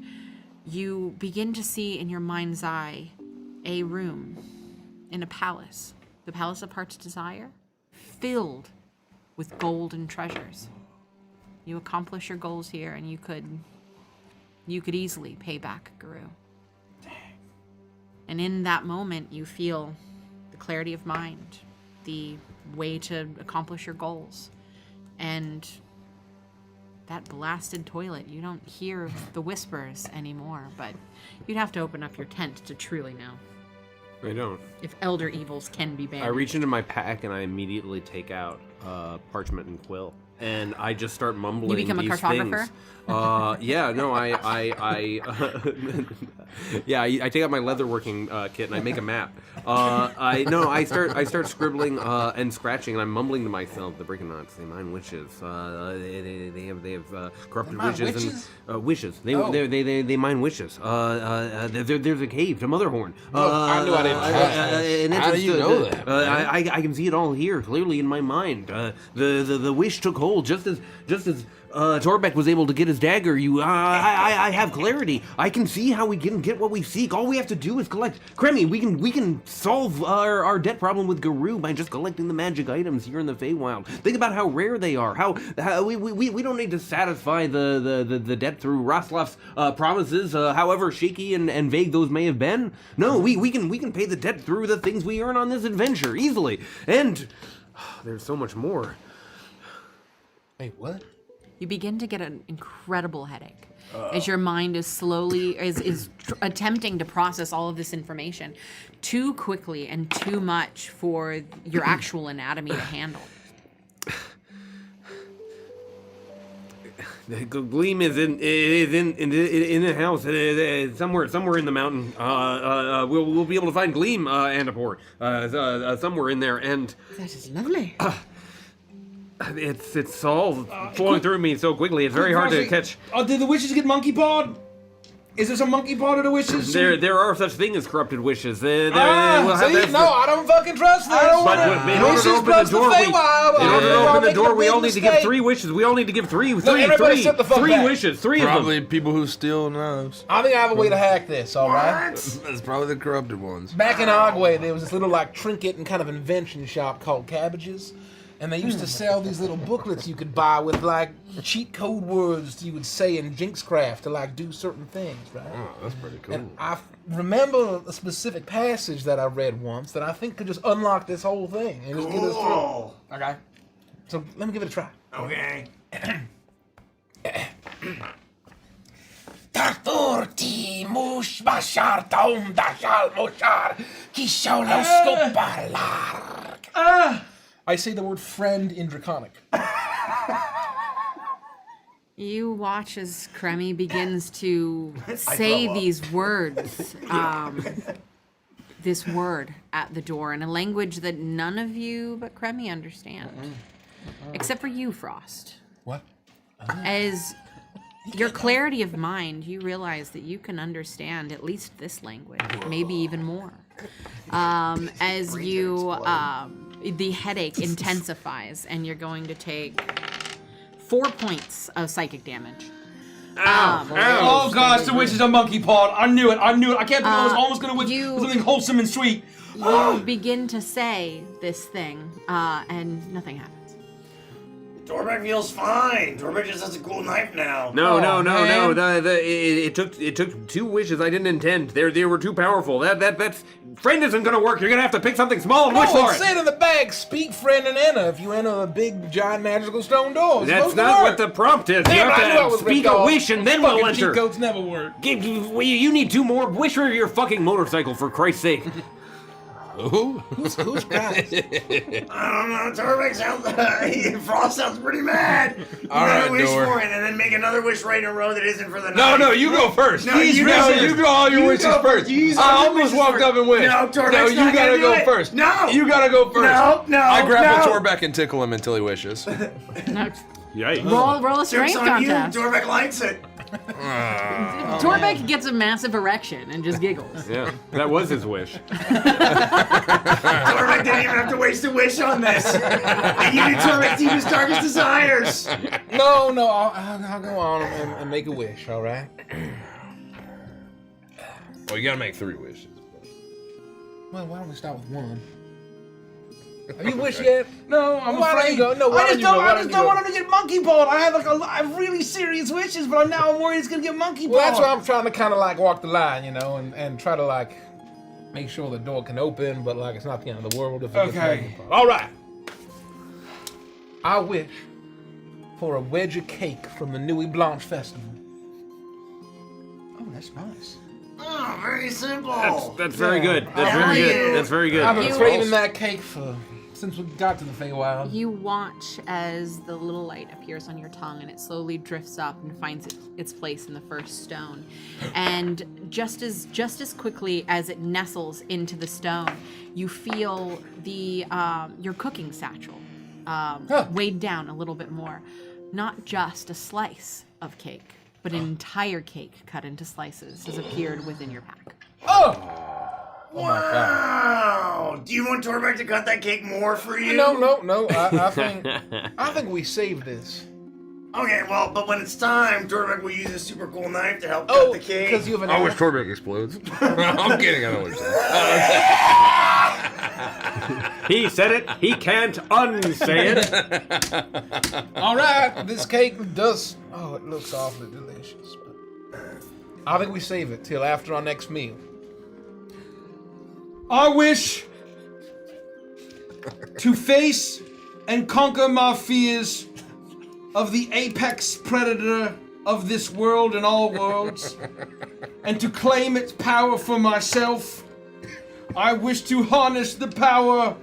you begin to see in your mind's eye a room in a palace, the Palace of Heart's Desire, filled with gold and treasures. You accomplish your goals here and you could easily pay back Guru. And in that moment, you feel the clarity of mind, the way to accomplish your goals. And that blasted toilet, you don't hear the whispers anymore, but you'd have to open up your tent to truly know. I don't. If elder evils can be banished. I reach into my pack and I immediately take out parchment and quill. And I just start mumbling these things. You become a cartographer? Yeah, no, I take out my leatherworking kit and I make a map. I start scribbling and scratching, and I'm mumbling to myself. The Briganoks, they mine witches. They have corrupted wishes and wishes. They mine wishes. There's a cave to Motherhorn. I knew I didn't trust. How do you know that? I can see it all here clearly in my mind. The wish took hold just as Torbeck was able to get his dagger. I have clarity. I can see how we can get what we seek. All we have to do is collect. Kremi, we can solve our debt problem with Guru by just collecting the magic items here in the Feywild. Think about how rare they are. How we don't need to satisfy the debt through Roslav's promises, however shaky and vague those may have been. No, we can pay the debt through the things we earn on this adventure easily. And there's so much more. Wait, what? You begin to get an incredible headache as your mind is slowly attempting to process all of this information too quickly and too much for your actual anatomy to handle. Gleam is in the house somewhere in the mountain. We'll be able to find Gleam, Annapur, somewhere in there, and That is lovely. it's all flowing through me so quickly. It's very hard to catch. Did the witches get monkey pawed? Is there some monkey paw to the wishes? There are such things as corrupted wishes. I don't fucking trust this. But in order to open the door, we all need to give 3 wishes. We all need to give three everybody shut the fuck back. wishes. 3 of Probably them. people who steal knives. I think I have a way to hack this, all right? That's probably the corrupted ones. Back in Agua, there was this little like trinket and kind of invention shop called Cabbages. And they used to sell these little booklets you could buy with like cheat code words you would say in Jinxcraft to like do certain things, right? Oh, that's pretty cool. And I remember a specific passage that I read once that I think could just unlock this whole thing and just get us through. Okay. So let me give it a try. Okay. Tarturti mush bashar taum dashal moshar kisholos kopalar. I say the word friend in Draconic. You watch as Kremi begins to say these words, this word at the door in a language that none of you but Kremi understand. Except for you, Frost. What? As your clarity of mind, you realize that you can understand at least this language, maybe even more. As you, the headache intensifies, and you're going to take 4 points of psychic damage. Oh gosh, the witches are monkey pawed. I knew it. I can't believe I was almost going to witch you- something wholesome and sweet. You begin to say this thing, and nothing happens. Torbeck feels fine. Torbeck just has a cool knife now. No. It took 2 wishes I didn't intend. They were too powerful. That friend isn't gonna work. You're gonna have to pick something small and wish for it it. said in the bag, speak, friend, and enter if you enter a big, giant, magical stone door. That's not what the prompt is. You have to speak a wish and then we'll enter. Cheat codes never work. You need 2 more. Wish for your fucking motorcycle, for Christ's sake. Who's guys? I don't know. Torbeck sounds. Frost sounds pretty mad. You gotta wish for it and then make another wish right in a row that isn't for the knife. No, you go first. No, you do all your wishes first. I almost walked up and wished. No, Torbeck's you gotta go first. No, you gotta go first. No. I grapple Torbeck and tickle him until he wishes. No. Yikes. Roll a strength Joke's on you. contest. Torbeck likes it. Torbeck gets a massive erection and just giggles. Yeah, that was his wish. Torbeck didn't even have to waste a wish on this. And you did Torbeck's deepest, darkest desires. No, I'll go on and make a wish, all right? Well, you gotta make 3 wishes. Well, why don't we start with 1? Have you wished yet? No, I'm Why don't afraid. you go? No, why I just don't you go? Why don't don't you go? want him to get monkey pawed. I have really serious wishes, but now I'm worried he's gonna get monkey pawed. Well, that's why I'm trying to kind of like walk the line, you know, and try to like make sure the door can open, but like it's not the end of the world if it gets Okay. broken. All right. I wish for a wedge of cake from the Nuit Blanche Festival. Oh, that's nice. Oh, very simple. That's very good. That's very good. That's very good. I've been craving that cake since we got to the Feywild. You watch as the little light appears on your tongue and it slowly drifts up and finds its place in the first stone. And just as quickly as it nestles into the stone, you feel your cooking satchel weighed down a little bit more. Not just a slice of cake, but an entire cake cut into slices has appeared within your pack. Oh my God. Wow! Do you want Torbeck to cut that cake more for you? No. I think we saved this. Okay, well, but when it's time, Torbeck will use a super cool knife to help cut the cake. Because you have an I wish Torbeck explodes. I'm kidding. I don't wish that. He said it. He can't unsay it. All right, this cake does. Oh, it looks awfully delicious. But I think we save it till after our next meal. I wish to face and conquer my fears of the apex predator of this world and all worlds, and to claim its power for myself. I wish to harness the power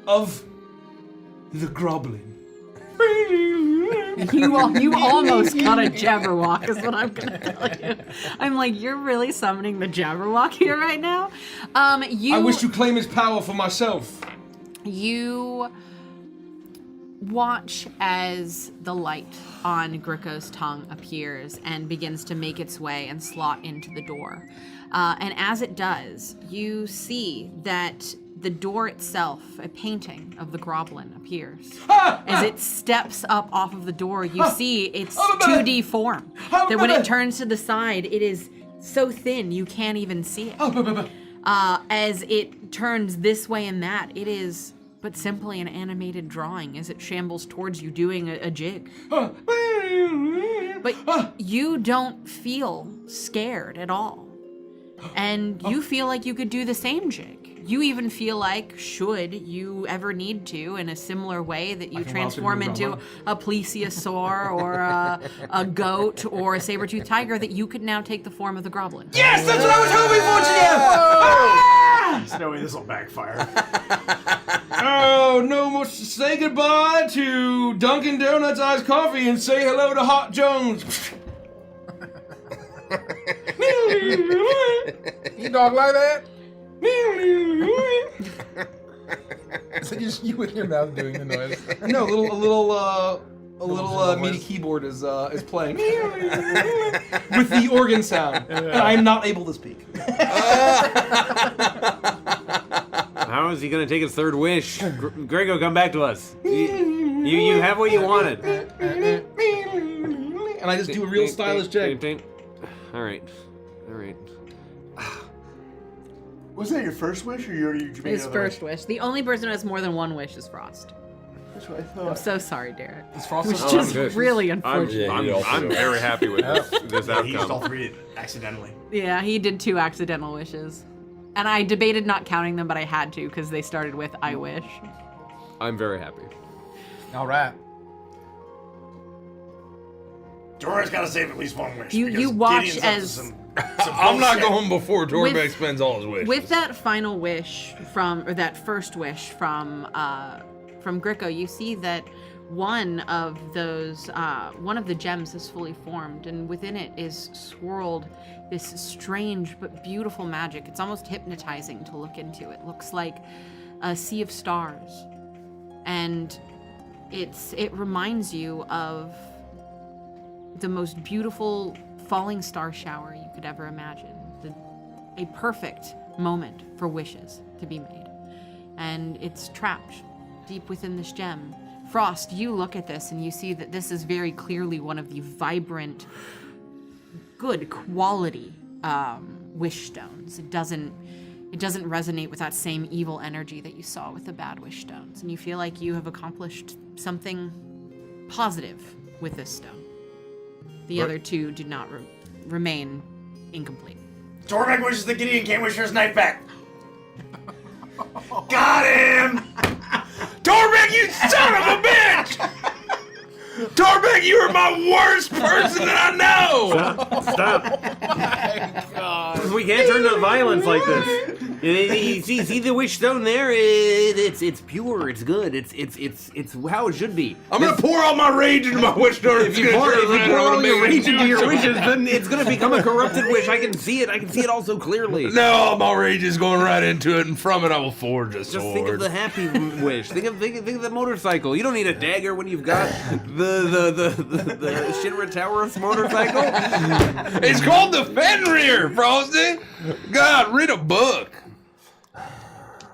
of the Groblin. You almost got a Jabberwock, is what I'm gonna tell you. I'm like, you're really summoning the Jabberwock here right now. I wish to claim its power for myself. You watch as the light on Gricko's tongue appears and begins to make its way and slot into the door. And as it does, you see that the door itself, a painting of the Groblin, appears. As it steps up off of the door, you see its 2D form. That when it turns to the side, it is so thin you can't even see it. As it turns this way and that, it is but simply an animated drawing as it shambles towards you doing a jig. But you don't feel scared at all. And you feel like you could do the same jig. You even feel like, should you ever need to, in a similar way that you transform into a plesiosaur or a goat or a saber-toothed tiger, that you could now take the form of the Groblin. Yes, that's what I was hoping for, GM! There's no way this will backfire. Oh, no more. Say goodbye to Dunkin' Donuts iced coffee and say hello to Hot Jones. You dog like that? So just you with your mouth doing the noise. No, a little MIDI keyboard is playing with the organ sound, and I'm not able to speak. How is he gonna take his third wish? Grego, come back to us. You have what you wanted. And I just do a real stylish jig. All right. Was that your first wish, or you made His another first wish. The only person who has more than one wish is Frost. That's what I I'm thought. so sorry, Derek. Is Frost Which still- is good. really unfortunate. I'm very happy with this He used all outcome. three accidentally. Yeah, he did 2 accidental wishes. And I debated not counting them, but I had to because they started with I wish. I'm very happy. All right. Dora's got to save at least one wish. You because watch Gideon's up to as- some I'm not bullshit. going before Torbeck With- spends all his wishes. With that final wish or that first wish from Gricko, you see that one of the gems is fully formed, and within it is swirled this strange but beautiful magic. It's almost hypnotizing to look into. It looks like a sea of stars, and it reminds you of the most beautiful falling star shower you could ever imagine. A perfect moment for wishes to be made. And it's trapped deep within this gem. Frost, you look at this and you see that this is very clearly one of the vibrant, good quality wish stones. It doesn't resonate with that same evil energy that you saw with the bad wish stones. And you feel like you have accomplished something positive with this stone. The other two do not remain incomplete. Torbeck wishes that Gideon can't wish his knife back. Got him! Torbeck, you son of a bitch! Torbeck, you are my worst person that I know! Stop. We can't turn to violence like this. You see the wish stone there? It's pure. It's good. It's how it should be. I'm gonna pour all my rage into my wish stone. If you pour all your rage into your wishes, then it's gonna become a corrupted wish. I can see it. I can see it all so clearly. No, all my rage is going right into it, and from it I will forge a sword. Just think of the happy wish. Think of the motorcycle. You don't need a dagger when you've got the Shinra Tower's motorcycle. It's called the Fenrir, Frosty. God, read a book.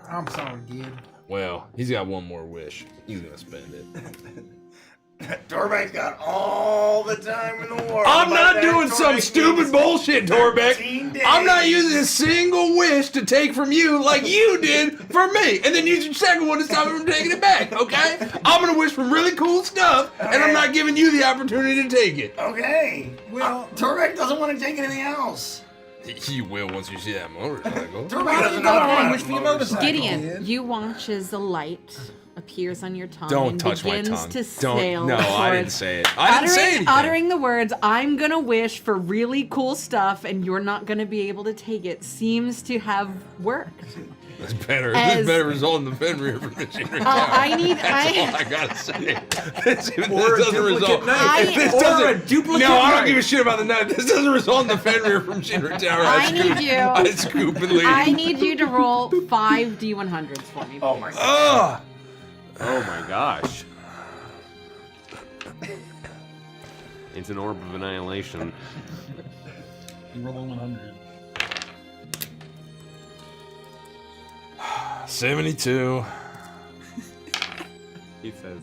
I'm sorry, kid. Well, he's got one more wish. He's gonna spend it. Torbeck's got all the time in the world. I'm About not that, doing some Torbeck stupid needs bullshit, 13 Torbeck. days. I'm not using a single wish to take from you like you did for me, and then use your second one to stop me from taking it back, okay? I'm gonna wish for really cool stuff, and I'm not giving you the opportunity to take it. Okay. Well, Torbeck doesn't want to take anything else. You will once you see that motorcycle. Torbeck doesn't know how to Wish for your motorcycle. Gideon, you watch as the light appears on your tongue Don't and touch my begins tongue. to Don't. sail No, I didn't towards- say it. I didn't say anything. Uttering the words, I'm gonna wish for really cool stuff and you're not gonna be able to take it, seems to have worked. That's better. As- This is better result than the Fenrir from Machinery Tower. I gotta say. This doesn't result. knife. If this Or doesn't, a duplicate no, I don't knife. give a shit about the knife. This doesn't result in the Fenrir from Machinery Tower. I need you. I scoop and leave. I need you to roll 5 D100s for me. Oh my god. Ugh. Oh my gosh. It's an orb of annihilation. You roll a 100. 72. He says,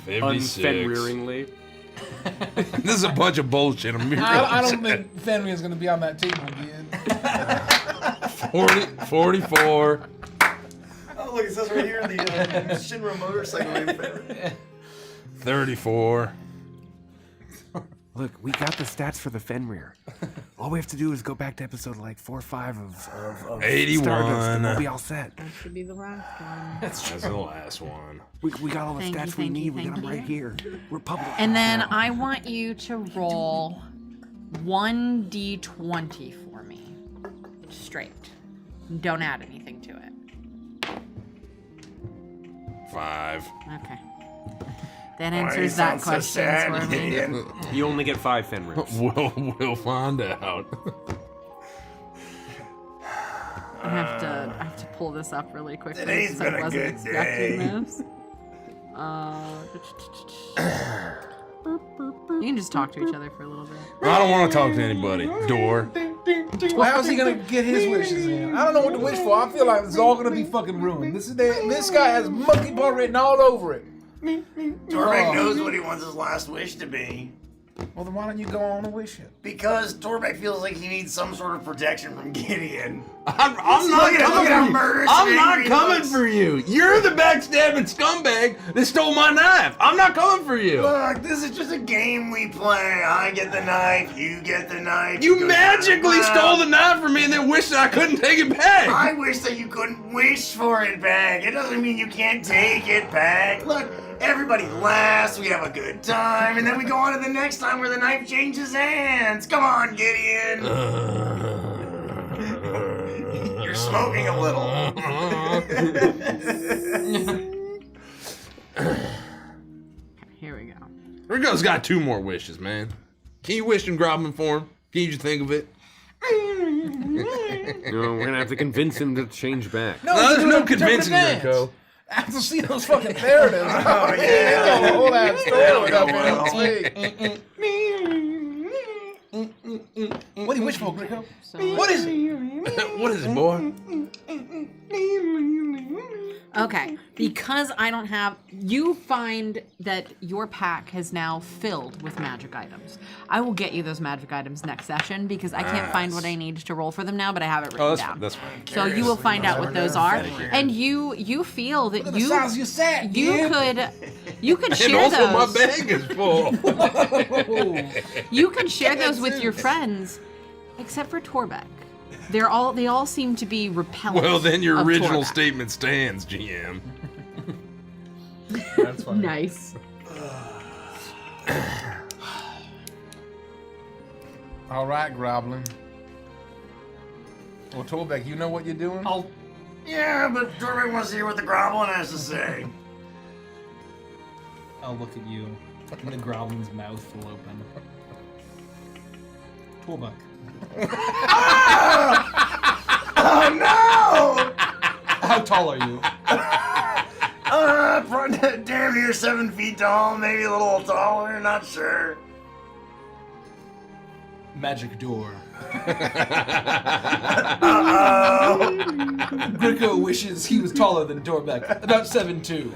56. unfenrearingly. This is a bunch of bullshit. I'm I don't think Fenrir is going to be on that table again. 44. Oh, look, it says right here the Shinra motorcycle. 34. Look, we got the stats for the Fenrir. All we have to do is go back to episode like 4 or 5 of 81. Stardust, and we'll be all set. That should be the last one. That's the last one. We got all the Thank you, stats we thank you, need. We got thank them right you. here. We're public. And then I want you to roll 1d20 for me. Straight. Don't add anything to it. 5. Okay. That answers that question for me. You only get 5 Fenrirs. We'll find out. I have to pull this up really quickly Today's because I been a wasn't good expecting day. this. You can just talk to each other for a little bit. I don't want to talk to anybody. Door. Well, how's he gonna get his wishes in? I don't know what to wish for. I feel like it's all gonna be fucking ruined. This guy has monkey paw written all over it. Torbeck knows what he wants his last wish to be. Well, then why don't you go on and wish it? Because Torbeck feels like he needs some sort of protection from Gideon. I'm not Look at him, look at how coming for you. murderous I'm and not angry he coming looks. for you. You're the backstabbing scumbag that stole my knife. I'm not coming for you. Look, this is just a game we play. I get the knife, you get the knife. You go magically down. stole the knife from me and then wished that I couldn't take it back. I wish that you couldn't wish for it back. It doesn't mean you can't take it back. Look, everybody laughs, we have a good time, and then we go on to the next time where the knife changes hands. Come on, Gideon. You're smoking a little. Here we go. Rico's got 2 more wishes, man. Can you wish in Groblin form? Can you just think of it? No, we're gonna have to convince him to change back. No, there's no convincing Rico. I have to see those fucking Theridans. Oh, yeah. The whole ass story That'll up go in What do you wish for, Rico? What is it? What is it, boy? Okay, because I don't have, you find that your pack has now filled with magic items. I will get you those magic items next session because I can't find what I need to roll for them now, but I have it written down. That's fine. So you will find out what those are, and you feel that Look at the size of your sack, you kid. could And share also my those. bag is full. You could share those with your friends, except for Torbeck. They all seem to be repellent. Well, then your of original Torbeck. statement stands, GM. That's funny. Nice. All right, Groblin. Well, Torbeck, you know what you're doing? Yeah, but Torbeck wants to hear what the Groblin has to say. I'll look at you. And the Groblin's mouth will open. Torbeck. Oh no! How tall are you? Damn near 7 feet tall, maybe a little taller, not sure. Magic door. Uh-oh. Grico wishes he was taller than Torbeck. About 7'2".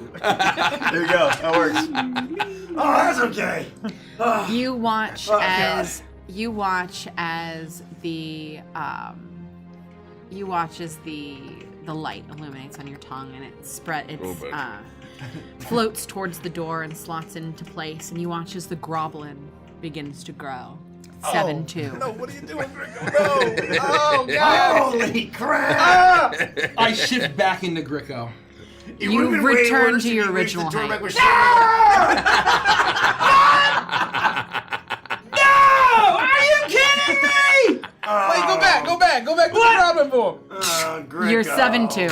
There you go, that works. Oh, that's okay. You watch Oh, as God. the light illuminates on your tongue and it Robert. floats towards the door and slots into place, and you watch as the Groblin begins to grow. 7'2". No, what are you doing, Rico? No! Oh, God! Holy crap! I shift back into Grico. It You would've been way return worse to if your you wished original that Torbeck height. was Are you kidding me? Wait, go back to the Groblin form. Greco. You're 7-2.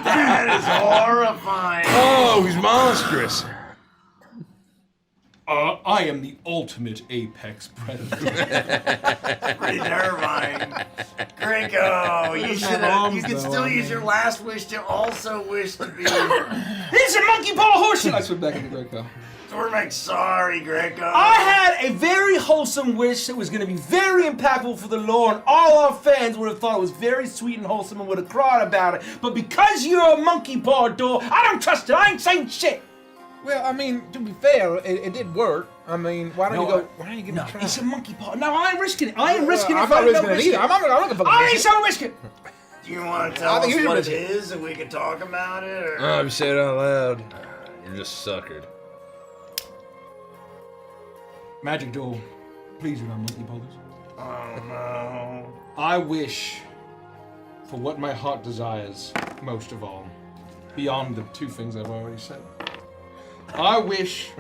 That is horrifying. Oh, he's monstrous. I am the ultimate apex predator. Pretty terrifying. Greco, you could still use your last wish to also wish to be. It's a monkey paw horse shit! I swim back into Greco. Tormek, sorry, Greco. I had a very wholesome wish that was going to be very impactful for the lore, and all our fans would have thought it was very sweet and wholesome and would have cried about it. But because you're a monkey paw door, I don't trust it. I ain't saying shit. Well, I mean, to be fair, it did work. I mean, why don't you give it a try? It's a monkey paw. No, I ain't risking it. I ain't risking it. I'm not risking it either. I'm not gonna fucking I risk ain't it. so risking it. Do you want to tell us what it is and we can talk about it? Or? Oh, if you say it out loud, you're just suckered. Magic door, please do not monkey paw this. Oh no. I wish for what my heart desires most of all, beyond the two things I've already said. I wish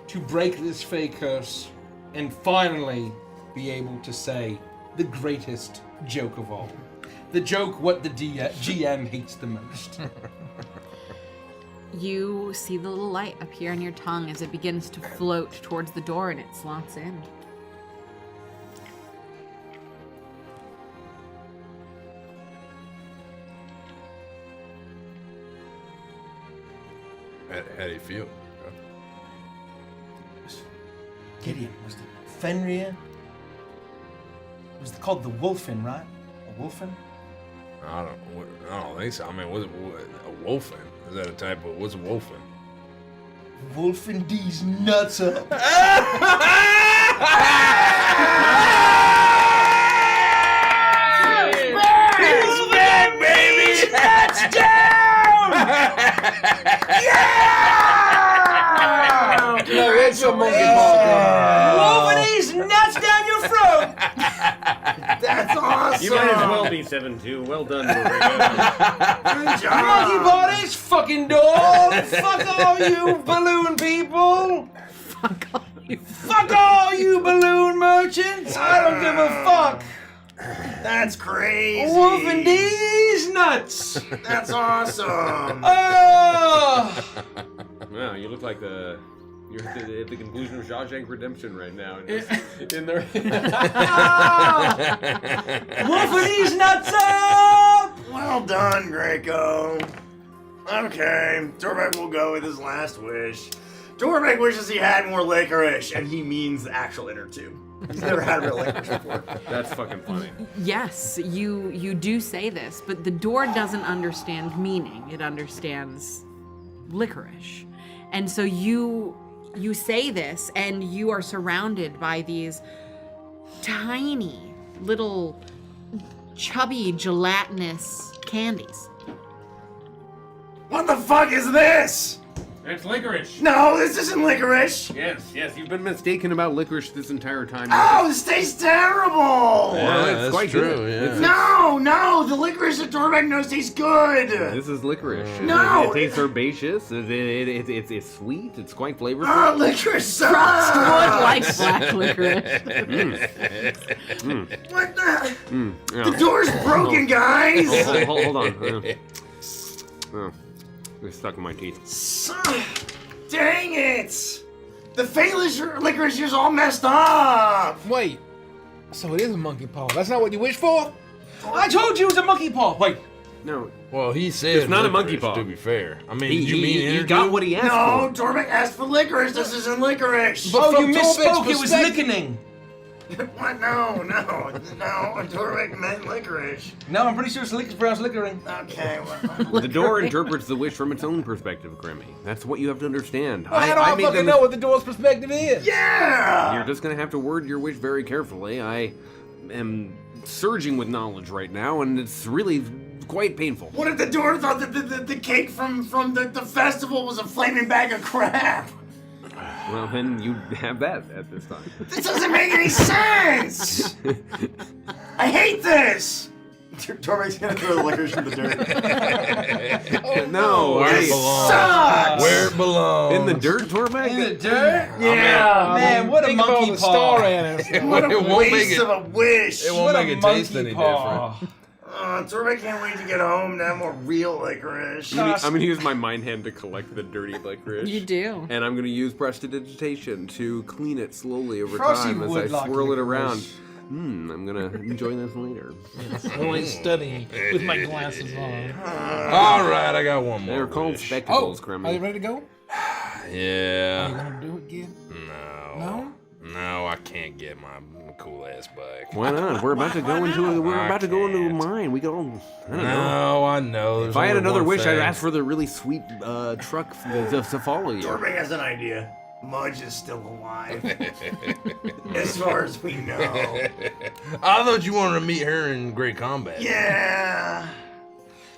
to break this fey curse and finally be able to say the greatest joke of all. The joke what the GM hates the most. You see the little light appear on your tongue as it begins to float towards the door and it slots in. How do you feel? Gideon, was the Fenrir? It was called the Wolfen, right? A Wolfen? I don't think so. I mean, what's a wolfen? Is that a type of, what's a wolfen? Wolfen D's nuts up. Wolfen, baby! Nuts down! No, it's a monkey paw. Wolfen D's nuts down your throat! That's awesome! You might as well be 7-2. Well done, Greco. Good job! Monkey bodies, fucking dog! Fuck all you balloon people! Fuck all you balloon merchants! I don't give a fuck! That's crazy! Wolfen D's nuts! That's awesome! Oh! Wow, you look like you're at the conclusion of Shawshank Redemption right now. In there. Wolfen D's nuts up! Well done, Greco. Okay, Tormek will go with his last wish. Tormek wishes he had more licorice, and he means the actual inner tube. He's never had real licorice before. That's fucking funny. Yes, you do say this, but the door doesn't understand meaning. It understands licorice. And so you say this, and you are surrounded by these tiny little chubby gelatinous candies. What the fuck is this? It's licorice. No, this isn't licorice. Yes, you've been mistaken about licorice this entire time. Oh, this tastes terrible. Well, it's that's quite true, good. yeah. No, the licorice that Tormek knows tastes good. This is licorice. No. It tastes herbaceous. It's sweet. It's quite flavorful. Oh, licorice sucks. Would like black licorice. What the? Yeah. The door's broken, guys. Hold on. Oh, it's stuck in my teeth. Dang it! The Phalus licorice is all messed up. Wait, so it is a monkey paw. That's not what you wished for? I told you it was a monkey paw. Wait, No, Well, he said It's not a licorice, monkey paw. to be fair. I mean, he, did you mean he inner got tube? what he asked No, for. Tormek asked for licorice. This isn't licorice. But oh, from you Tormek's misspoke. It was perspective- lickening. What? No. Tormek meant licorice. No, I'm pretty sure it's pronounced lickering. Okay. Well, The door interprets the wish from its own perspective, Grimmy. That's what you have to understand. Well, how do I made fucking them- know what the door's perspective is? yeah. You're just gonna have to word your wish very carefully. I am surging with knowledge right now, and it's really quite painful. What if the door thought that the cake from the festival was a flaming bag of crap? Well, then you have that at this time. This doesn't make any sense. I hate this. Torbeck's gonna throw the licorice in the dirt. No, Where it hey, belongs. Where it belongs. in the dirt, Torbeck? In the dirt? Yeah. Man, what a Think of all monkey the paw. star anise. What a It won't make waste it- of a wish. It won't What a make it taste monkey any paw. different. Torbeck can't wait to get home to have more real licorice. I'm gonna use my mind hand to collect the dirty licorice. You do. And I'm gonna use prestidigitation to clean it slowly over Frosty time as I would like swirl it licorice. around. I'm gonna enjoy this later. I'm only studying with my glasses on. All right, I got one more. They're called wish. spectacles, Are you Crummy. ready to go? Yeah. You want to do it again? No. No, I can't get my cool ass back. Why not? We're about to go into a mine. We go. I don't know. No, I know. If I had another wish, I'd ask for the really sweet truck to follow you. Torbeck has an idea. Mudge is still alive. As far as we know. I thought you wanted to meet her in Great Combat. Yeah.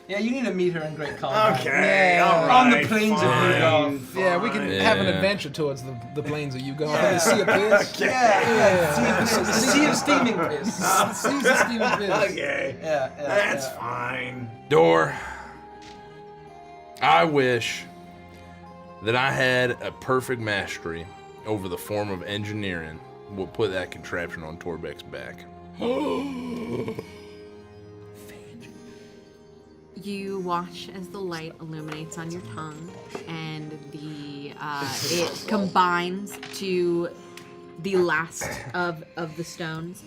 Yeah, you need to meet her in Great Combat. Okay, Yeah, all on the right, plains of fine, Rudolph. Yeah, we can have an Yeah. adventure towards the plains of Yukon. The Sea of Piss. Yeah. The sea of steaming piss. The Seas of Steaming Piss. Okay. Yeah, That's fine. Door, I wish that I had a perfect mastery over the form of engineering would put that contraption on Torbeck's back. You watch as the light illuminates on your tongue, and it combines to the last of the stones,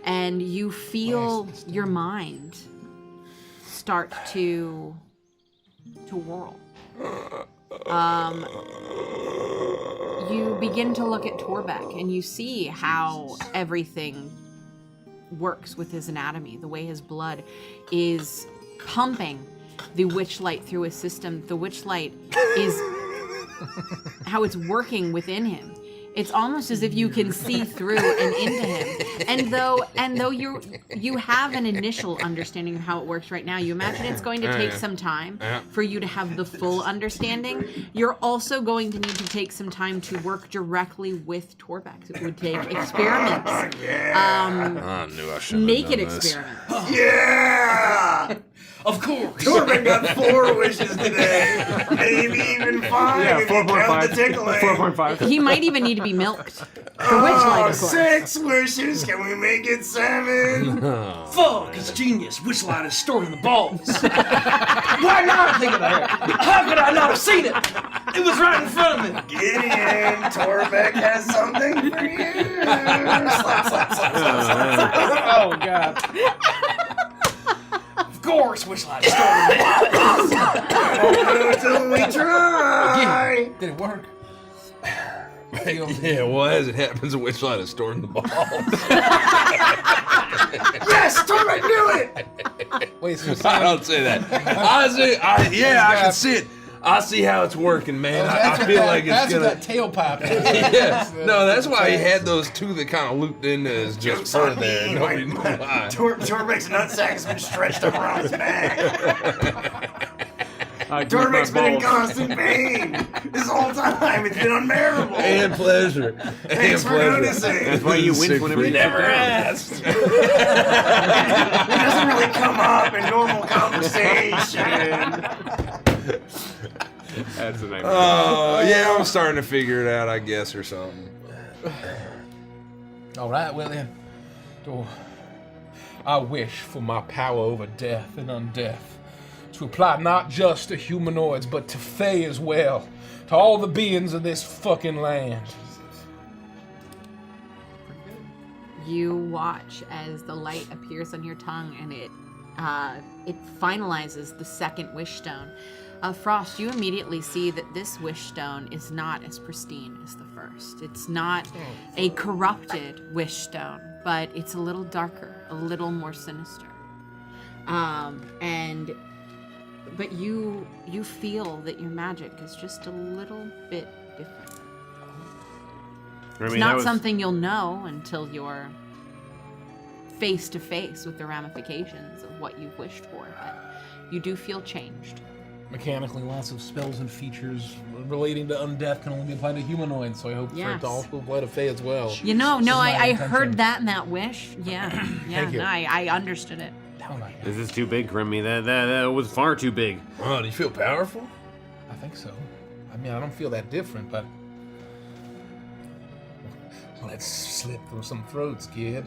and you feel your mind start to whirl. You begin to look at Torbeck, and you see how everything works with his anatomy, the way his blood is pumping the Witchlight through his system. The Witchlight is how it's working within him. It's almost as if you can see through and into him. And though you have an initial understanding of how it works right now, you imagine it's going to take some time for you to have the full understanding. You're also going to need to take some time to work directly with Torbeck. It would take experiments. I knew I should have Naked done this. experiments. Yeah! Of course. Torbeck got 4 wishes today. Maybe even 5 Yeah, if you count the tickling. 4.5. He might even need to be milked. For Witchlight, of course. 6 wishes. Can we make it 7? Fuck, it's genius. Witchlight is stored in the balls. Why not think of that? How could I not have seen it? It was right in front of me. Gideon, Torbeck has something for you. Slap, slap, slap, slap, slap. Oh, God. Of course, Witchlight is stored in the balls. Until we try. Did it work? Yeah, well, as it happens, a Witchlight is stored in the balls. Yes, Torbeck knew it. Wait, so I don't say that. Honestly, I can see it. I see how it's working, man. I feel like it's that's gonna. what that tailpipe is. Yeah. No, that's why he had those two that kind of looped into his just fur there. Nobody knew why. Torbeck's nutsack has been stretched up around his back. Torbeck's Torbeck's been in constant pain this whole time. It's been unbearable. And pleasure. Thanks for noticing. That's why you win Sick whenever you freak. never asked. It doesn't really come up in normal conversation. That's a nightmare. Oh, yeah, I'm starting to figure it out, I guess, or something. All right, well then. I wish for my power over death and undeath to apply not just to humanoids, but to Fae as well, to all the beings of this fucking land. You watch as the light appears on your tongue, and it finalizes the second wish stone. Frost, you immediately see that this wish stone is not as pristine as the first. It's not a corrupted wish stone, but it's a little darker, a little more sinister. But you feel that your magic is just a little bit different. It's not something you'll know until you're face to face with the ramifications of what you've wished for, but you do feel changed. Mechanically, lots of spells and features relating to undeath can only be applied to humanoids, so I hope for it Yes. to also apply to Fae as well. You know, This no, is my I intention. heard that in that wish. Yeah, yeah, Thank you. no, I understood it. Oh my God. This is too big, Grimmy. That was far too big. Oh, do you feel powerful? I think so. I mean, I don't feel that different, but let's slip through some throats, kid.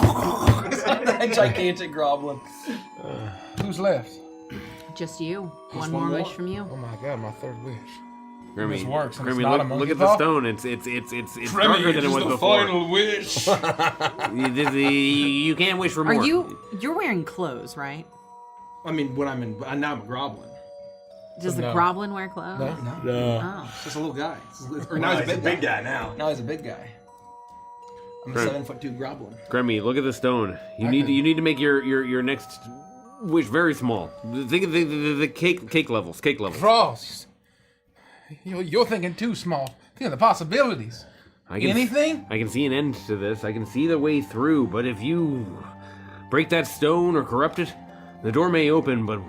That gigantic goblin. Who's left? Just you. One one more more? wish from you. Oh my God, my third wish. Grimmy, This works, and it's Grimmy, not a look monkey at the paw? stone. It's darker than it was before. wish. You can't wish for more. You're wearing clothes, right? I mean, when I'm in, now I'm a goblin. Does the no. goblin wear clothes? No. Oh. Just a little guy. Or Now now he's a big guy now. Now he's a big guy. I'm a Right. 7'2" goblin. Grimmy, look at the stone. You need to make your next wish very small. Think of the cake levels. Cake levels. Frost. You're thinking too small. Think of the possibilities. Anything? I can see an end to this. I can see the way through. But if you break that stone or corrupt it, the door may open. But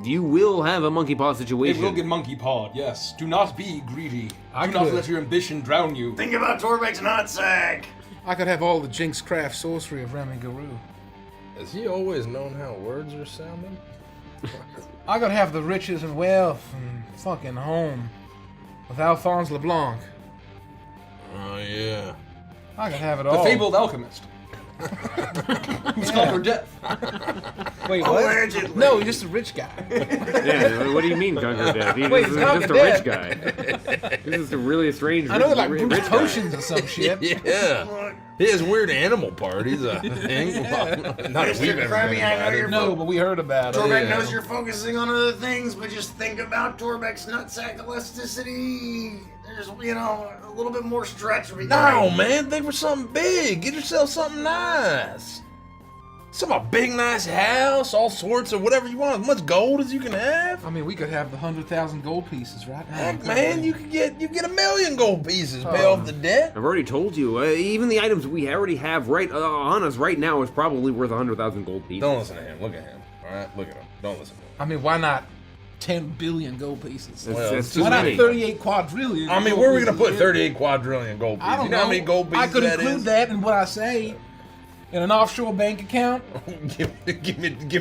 you will have a monkey paw It situation. will get monkey pawed, yes. Do not be greedy. I Do not could. let your ambition drown you. Think about Torbeck's nutsack. I could have all the Jinx craft sorcery of Remy Garou. Has he always known how words are sounding? I could have the riches and wealth and fucking home with Alphonse LeBlanc. Oh yeah. I could have it The all. fabled alchemist. Who's conquered death. Wait, what? Allegedly. No, he's just a rich guy. Yeah, what do you mean, Conquer Death? He's Wait, just Conquer a rich guy. This is a really strange. I know, like rich Bruce guy. potions or some shit. Yeah. He has weird animal parties. Not that we've ever Krabby, been I know invited. you're No, but we heard about it. Torbeck Yeah. knows you're focusing on other things, but just think about Torbeck's nutsack elasticity. There's, a little bit more stretch. would be No, great. man, think for something big. Get yourself something nice. A big, nice house, all sorts of whatever you want, as much gold as you can have. I mean, we could have the 100,000 gold pieces, right? Heck, man, you get 1,000,000 gold pieces, pay Oh. off the debt. I've already told you. Even the items we already have right on us right now is probably worth 100,000 gold pieces. Don't listen to him. Look at him. All right, look at him. Don't listen to him. I mean, why not 10 billion gold pieces? That's too Why not many. 38 quadrillion? I mean, gold where are we gonna pieces, put yeah? 38 quadrillion gold pieces? I don't You know how many gold pieces I could that include is? that in what I say. In an offshore bank account? give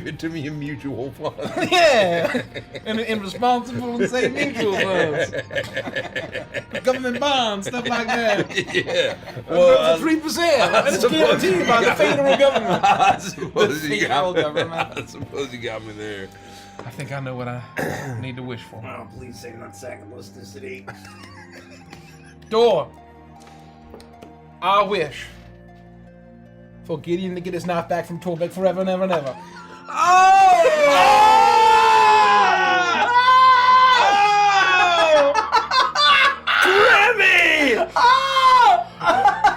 it to me in mutual funds. Yeah. in responsible and safe mutual funds. Government bonds, stuff like that. Yeah. For 3%. And it's guaranteed by the federal government. I suppose you federal got me. government. I suppose you got me there. I think I know what I need to wish for. Oh, please say nutsack elasticity. Door. I wish for Gideon to get his knife back from Torbeck forever and ever and ever.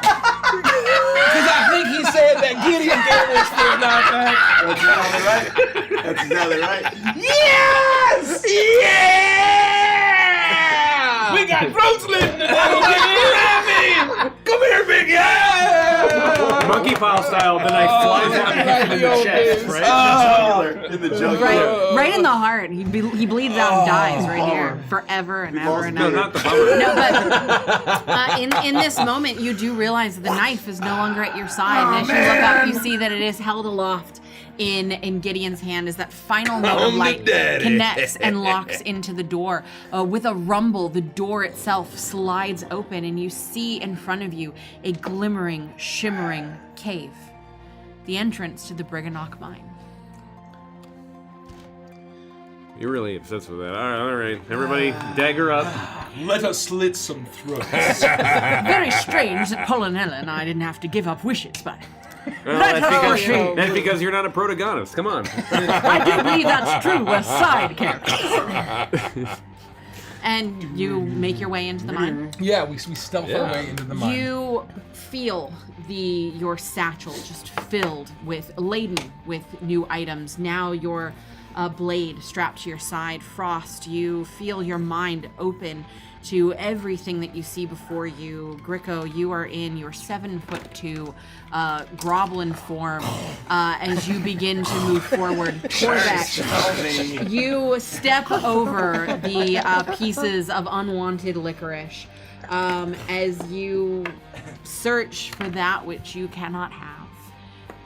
Because I think he said that Gideon can't wish for his knife back. That's exactly right. That's exactly right. Yes! Yeah! We got throat slitting today, Gideon! Come here, big guy! Monkey file style, the knife flies out and hits him in the chest, right? In the jugular. Right in the heart. He bleeds out and dies right here forever and ever and No, ever. not the bummer. No, but in this moment, you do realize that the knife is no longer at your side. And as you look up, you see that it is held aloft in Gideon's hand as that final note of I'm the light daddy. connects and locks into the door. With a rumble, the door itself slides open, and you see in front of you a glimmering, shimmering cave. The entrance to the Briganock mine. You're really obsessed with that. All right. Everybody, dagger up. Let us slit some throats. Very strange that Pollinella and I didn't have to give up wishes, but Well, that's because you're not a protagonist. Come on. I do believe that's true. We're side characters. And you make your way into the mine. Yeah, we stealth our way into the mine. You feel your satchel just filled with, laden with new items. Now your a blade strapped to your side. Frost, you feel your mind open to everything that you see before you. Gricko, you are in your 7'2" groblin form as you begin to move forward. Torbeck, you step over the pieces of unwanted licorice as you search for that which you cannot have.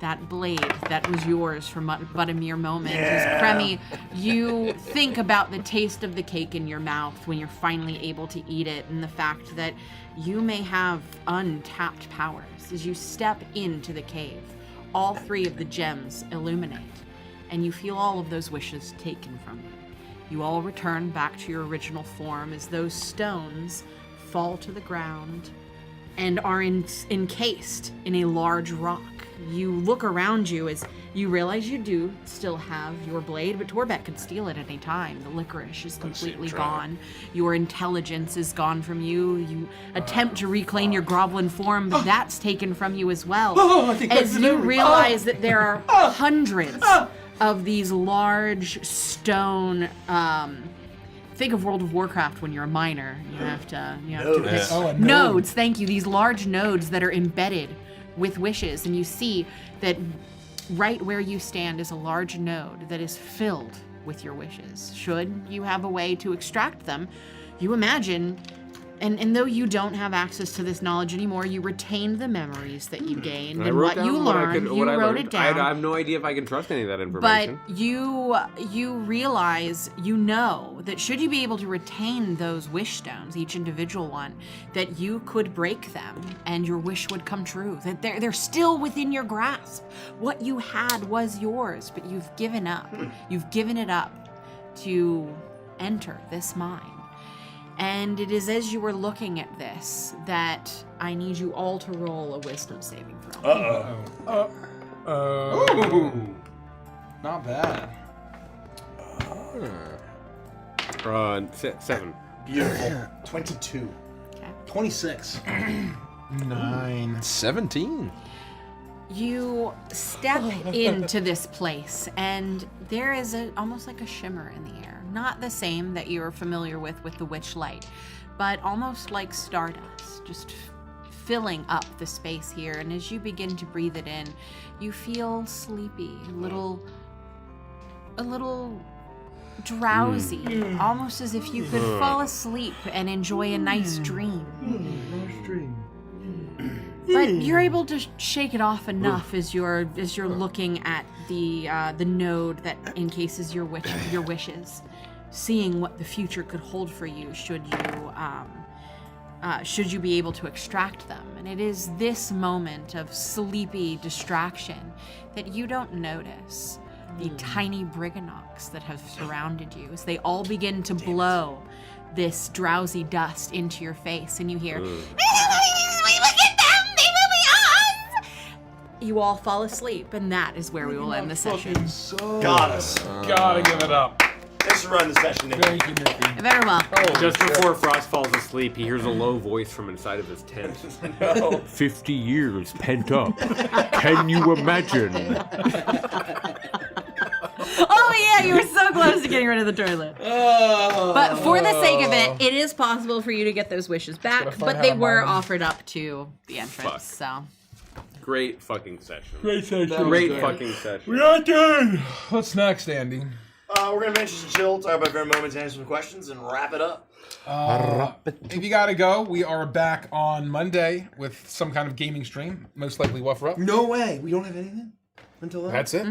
That blade that was yours for but a mere moment. As Kremi, you think about the taste of the cake in your mouth when you're finally able to eat it, and the fact that you may have untapped powers. As you step into the cave, all 3 of the gems illuminate, and you feel all of those wishes taken from you. You all return back to your original form as those stones fall to the ground and are encased in a large rock. You look around you as you realize you do still have your blade, but Torbeck could steal it at any time. The licorice is completely gone. Your intelligence is gone from you. You attempt to reclaim your groblin form, but that's taken from you as well. As you realize that there are hundreds of these large stone think of World of Warcraft when you're a miner. You have to pick nodes. Thank you. These large nodes that are embedded with wishes, and you see that right where you stand is a large node that is filled with your wishes. Should you have a way to extract them, you imagine, and though you don't have access to this knowledge anymore, you retained the memories that you gained and what you learned. You wrote it down. I have no idea if I can trust any of that information. But you realize, you know, that should you be able to retain those wish stones, each individual one, that you could break them and your wish would come true. That they're still within your grasp. What you had was yours, but you've given up. You've given it up to enter this mine. And it is as you were looking at this that I need you all to roll a wisdom saving throw. Not bad. 7. Beautiful. 22. 26. 9. 17. You step into this place, and there is almost like a shimmer in the air. Not the same that you're familiar with the Witchlight, but almost like stardust, just filling up the space here. And as you begin to breathe it in, you feel sleepy, a little drowsy, almost as if you could fall asleep and enjoy a nice dream. Nice dream. But you're able to shake it off enough as you're looking at the node that encases your wishes, seeing what the future could hold for you should you be able to extract them. And it is this moment of sleepy distraction that you don't notice the tiny Briganox that have surrounded you as they all begin to blow this drowsy dust into your face, and you hear, "Look at them! They will be us!" You all fall asleep, and that is where we will end the session. Got us. Gotta give it up. Let's run the session. Thank you, Nicky. Very well. Just before Frost falls asleep, he hears a low voice from inside of his tent. 50 years pent up. Can you imagine? Oh yeah, you were so close to getting rid of the toilet. But for the sake of it, it is possible for you to get those wishes back, but they were offered up to the entrance, so. Great fucking session. Great session. Great fucking session. We are done. What's next, Andy? We're going to mention some chill, talk about very moments, answer some questions, and wrap it up. If you gotta go, we are back on Monday with some kind of gaming stream, most likely Wuffer Up. No way. We don't have anything until then? That's it.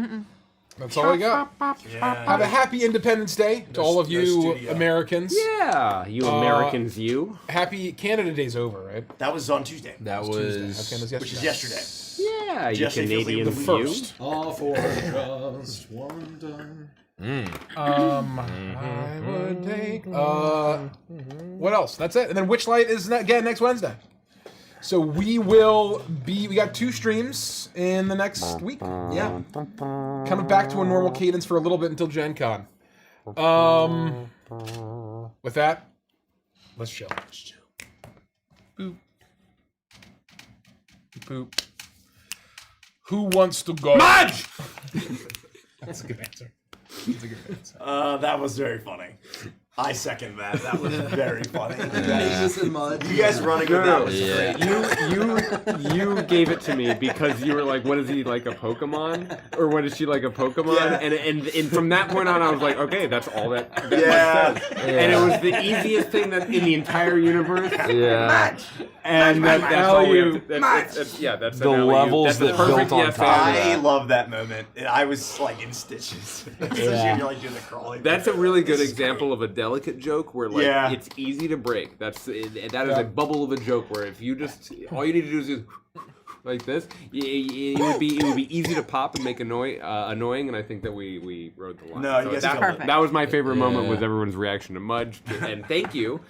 That's all I got. Have a happy Independence Day to all of you Americans. Yeah, you Americans, you. Happy Canada Day's over, right? That was on Tuesday. That Tuesday. was. Okay, that's Which is yesterday. Yeah, you Jesse feels like the Canadians, you. First. All for just one time. I would take. What else? That's it. And then Witchlight is again next Wednesday. So we got 2 streams in the next week. Yeah. Coming back to a normal cadence for a little bit until Gen Con. With that, let's chill. Boop. Boop. Who wants to go? Mudge! That's a good answer. That was very funny. I second that. That was very funny. Mud. You guys running with that was great. You gave it to me because you were like, what is he, like a Pokemon? Or what is she, like a Pokemon? Yeah. And from that point on, I was like, okay, that's all that Yeah. says. And it was the easiest thing that in the entire universe. Yeah. And that's all we have to, that's The levels that built on top of I love that moment. I was like in stitches. Especially you're like doing the crawling. That's a really good example of a delicate joke where like Yeah. it's easy to break. That is a bubble of a joke where if you just all you need to do is just like this, it would be easy to pop and make annoying, and I think that we rode the line. No, you guys killed it. that was my favorite moment was everyone's reaction to Mudge, and thank you.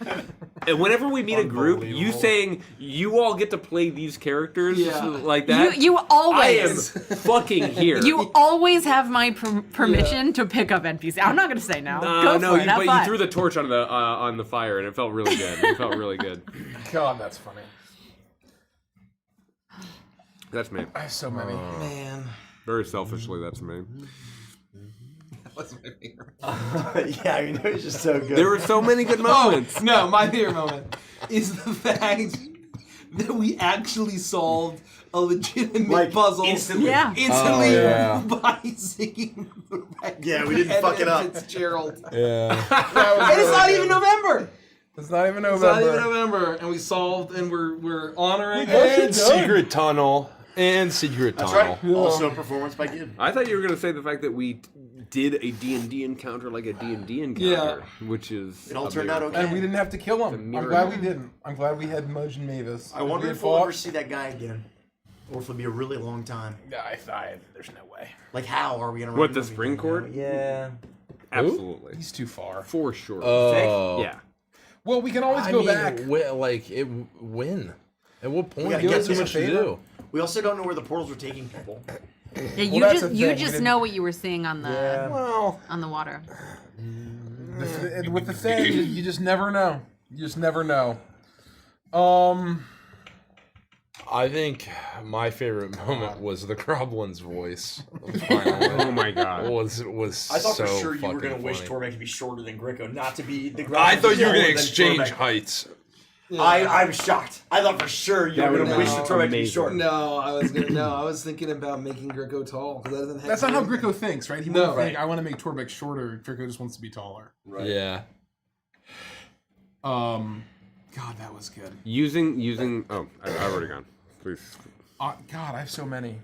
And whenever we meet a group, you saying you all get to play these characters like that. You always. I am fucking here. You always have my permission to pick up NPC. I'm not gonna say no. Go for it. Have but fun. you threw the torch on the fire, and it felt really good. It felt really good. God, that's funny. That's me. I have so many. Man. Very selfishly, that's me. That was my favorite. Yeah, I mean, it was just so good. There were so many good moments. No, my favorite moment is the fact that we actually solved a legitimate puzzle instantly. Yeah. Instantly by singing the record. Yeah, we didn't fuck it up. Fitzgerald. Yeah. And it's not even November. It's not even It's November. not even November, and we solved, and we're honoring And secret tunnel. And secret That's tunnel. right. Also, performance by Gib. I thought you were going to say the fact that we did a D&D encounter like a D&D encounter, which is It all turned out okay. And we didn't have to kill him. I'm mirror. glad we didn't. I'm glad we had Mudge and Mavis. I wonder if we'll ever see that guy again. Or if it'll be a really long time. There's no way. Like, how are we going to What, the spring court? Yeah. Absolutely. He's too far. For sure. Oh. Yeah. Well, we can always I go mean, back. When? At what point? gotta You get got too to much to favor. do. We also don't know where the portals are taking people. Yeah, you that's the just thing, we didn't- know what you were seeing on the Well, on the water. with the thing, you just never know. You just never know. I think my favorite moment was the Groblin's voice. Oh my god. was I thought so for sure you were going to fucking wish funny. Tormek to be shorter than Gricko, not to be the I thought you were going gonna exchange heights. I'm shocked. I thought for sure you were going to wish the Tormek to be amazing. shorter. No, I was thinking about making Gricko tall because that doesn't. Have That's not how Gricko thinks, right? He No, wouldn't think, right. I want to make Torbeck shorter. Gricko just wants to be taller. Right. Yeah. God, that was good. Using. Oh, I've already gone. Please. God, I have so many.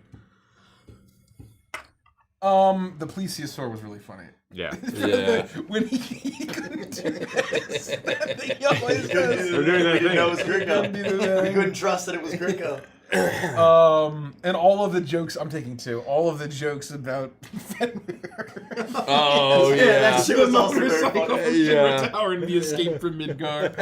The plesiosaur was really funny. Yeah. Yeah. When he couldn't do this. We didn't know it was Gricko. We couldn't trust that it was Gricko. And all of the jokes, I'm taking two. All of the jokes about Oh yeah. That shit was also very motorcycle funny. from Yeah. Timber Tower and the escape from Midgard.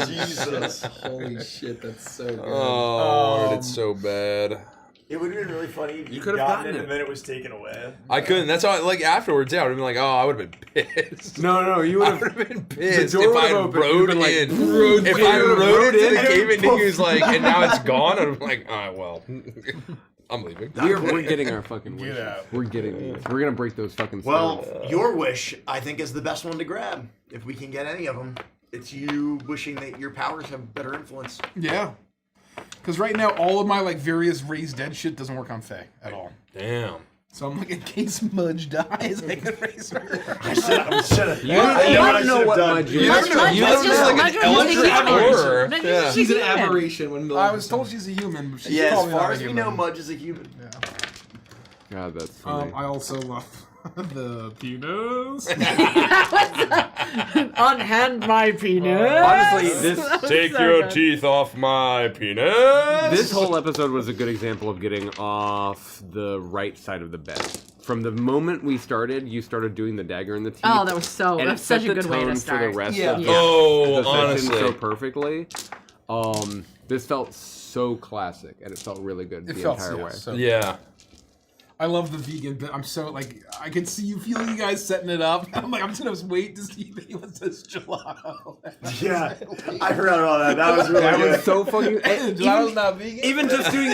Jesus. Holy shit, that's so good. Oh, it's so bad. It would have been really funny if you could have gotten it it. and then it was taken away. I couldn't. That's how. Like afterwards, yeah, I would have been like, oh, I would have been pissed. No, you would I have. would have been pissed door if would I have opened, rode you'd been like, in. rode If in, I rode rode into in, the and cave it and Nick poof. was like, and now it's gone. I'd be like, all right, well, I'm leaving. We're getting our fucking wishes. out. We're getting these. We're gonna break those fucking Well, stones. your wish, I think, is the best one to grab. If we can get any of them, it's you wishing that your powers have better influence. Yeah. Because right now, all of my like various raised dead shit doesn't work on Faye at all. Damn. So I'm like, in case Mudge dies, I can raise her. I should have. You don't know what Mudge is. Mudge You was don't just know, like, Mudge an was just a eldritch human. horror. Mudge was Yeah. just a She's an human. aberration when I was told she's a human, but she's Yeah, as probably far not a as we human. know, Mudge is a human. God, that's funny. I also love the penis. Unhand my penis. Honestly, this Take your teeth off my penis. this whole episode was a good example of getting off the right side of the bed. From the moment we started, you started doing the dagger in the teeth. Oh, that was so. and That's it set such a the good way to tone start. for the rest Yeah. of the Oh, the session honestly. so perfectly. This felt so classic, and it felt really good It the felt entire way. so Yeah. I love the vegan bit. I'm so like I can see you feeling you guys setting it up. I'm like I'm just gonna wait to see if anyone says gelato. Yeah, I forgot about that. That was really That good. was so fucking. Gelato's not vegan. Even just doing.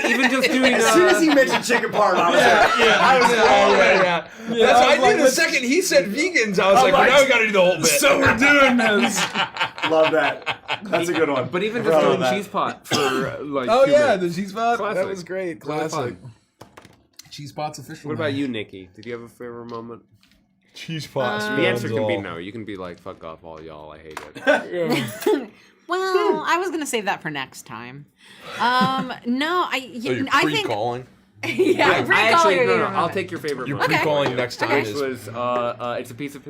As soon as he mentioned chicken parm, I was like, I was Yeah. That's what I did. The second he said vegans, I was like, well, now we gotta do the whole bit. So we're doing this. love that. That's a good one. But even I just forgot doing about that. cheese pot for like. Oh 2 yeah, minutes. the cheese pot. Classic. That was great. Really Classic. fun. Cheese pot's official. What now. about you, Nikki? Did you have a favorite moment? Cheese pots. The answer can be no. You can be like, fuck off, all y'all. I hate it. Well, I was gonna save that for next time. No, So you're I think. pre-calling? Yeah, I pre-calling actually your no. favorite I'll moment. take your favorite. You're moment. pre-calling next time. Okay. Which Is, was it's a piece of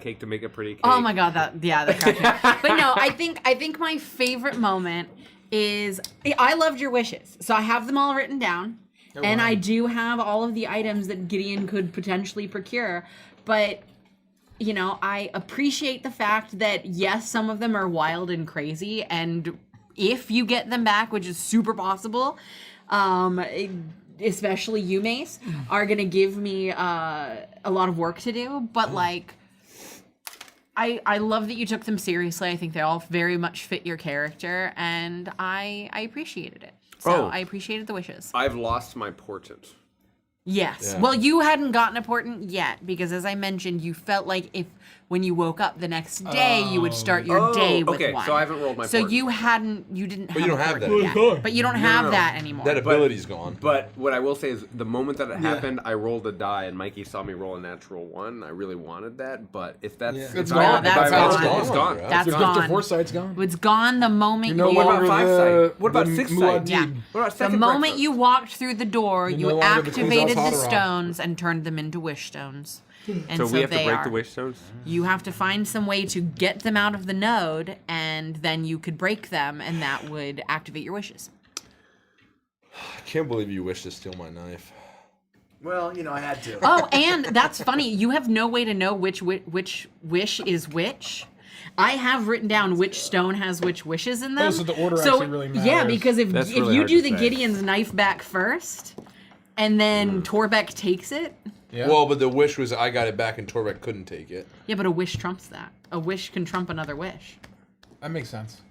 cake to make a pretty cake. Oh my god, that cracked me up. But no, I think my favorite moment is I loved your wishes. So I have them all written down. And I do have all of the items that Gideon could potentially procure. But you know, I appreciate the fact that yes, some of them are wild and crazy, and if you get them back, which is super possible, especially you, Mace, are gonna give me a lot of work to do. But like, I love that you took them seriously. I think they all very much fit your character, and I appreciated it. So I appreciated the wishes. I've lost my portent. Yes. Yeah. Well, you hadn't gotten a portent yet because, as I mentioned, you felt like if when you woke up the next day, you would start your day with okay, one. so I haven't rolled my So portent. you didn't have you don't a have that portent anymore. yet. But you don't No, have no. that anymore. that ability's gone. But what I will say is the moment that it happened, I rolled a die, and Mikey saw me roll a natural 1. I really wanted that, but if that's Yeah. if It's I- gone. if That's I- gone. It's gone. Bro. That's Your gone. gift of foresight's gone. It's gone the moment You're no you What longer about 5 the- sight? What about the 6 Muad'Dib. sight? Yeah. What about The second moment breakfast? you walked through the door, You're you no longer the activated the Kuzal's Haderach. stones and turned them into wish stones. And So we have to they break are. the wish stones. You have to find some way to get them out of the node, and then you could break them, and that would activate your wishes. I can't believe you wish to steal my knife. Well, you know, I had to. Oh, and that's funny. You have no way to know which wish is which. I have written down which stone has which wishes in them. Oh, so the order actually really Yeah, matters. because if That's if really you hard do to the say. Gideon's knife back first, and then Torbeck takes it. Yeah. Well, but the wish was I got it back and Torbeck couldn't take it. Yeah, but a wish trumps that. A wish can trump another wish. that makes sense.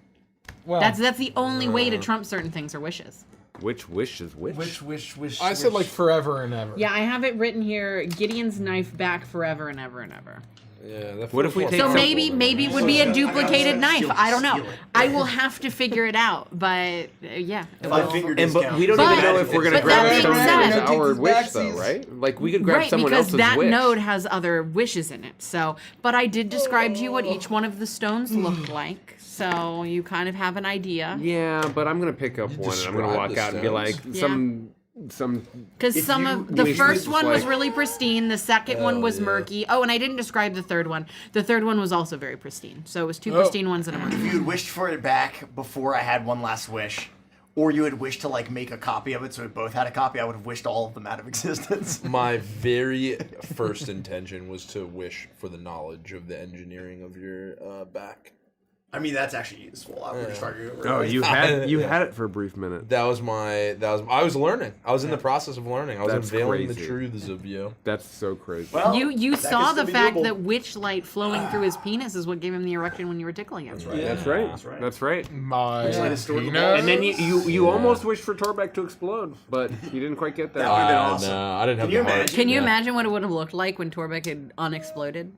Well, That's the only way to trump certain things are wishes. Which wish is which? Wish. I said like forever and ever. Yeah, I have it written here. Gideon's knife back forever and ever and ever. Yeah. That What if we feels take So more some- maybe simple, it would be a duplicated knife. I don't know. I will have to figure it out. But yeah. it will. 5-finger And discount. but we don't But- even know if we're gonna but grab that a stone being that said- is our Take these wish, though, backsies. right? Like we could grab Right, someone because else's that wish. node has other wishes in it. So, but I did describe to you what each one of the stones looked like, so you kind of have an idea. Yeah, but I'm gonna pick up one and I'm gonna describe walk the out and be like stones? some. Because If some you of the wish first this one was like- really pristine, the second one was yeah. murky. Oh, and I didn't describe the third one. The third one was also very pristine. So it was two pristine ones and a murky. If you had wished for it back before I had one last wish, or you had wished to like make a copy of it so we both had a copy, I would have wished all of them out of existence. My very first intention was to wish for the knowledge of the engineering of your back. I mean, that's actually useful. I would just argue it. Oh, you had it for a brief minute. That was I was learning. I was in the process of learning. I was That's unveiling crazy. the truths of you. That's so crazy. Well, You that saw could the still be fact doable. that Witchlight flowing through his penis is what gave him the erection when you were tickling him. That's right. right. That's right. My Witchlight has stored the penis. balls. And then you almost wished for Torbeck to explode, but you didn't quite get that. That would've been awesome. No, I didn't have Can you the heart. imagine? Can you imagine what it would have looked like when Torbeck had unexploded?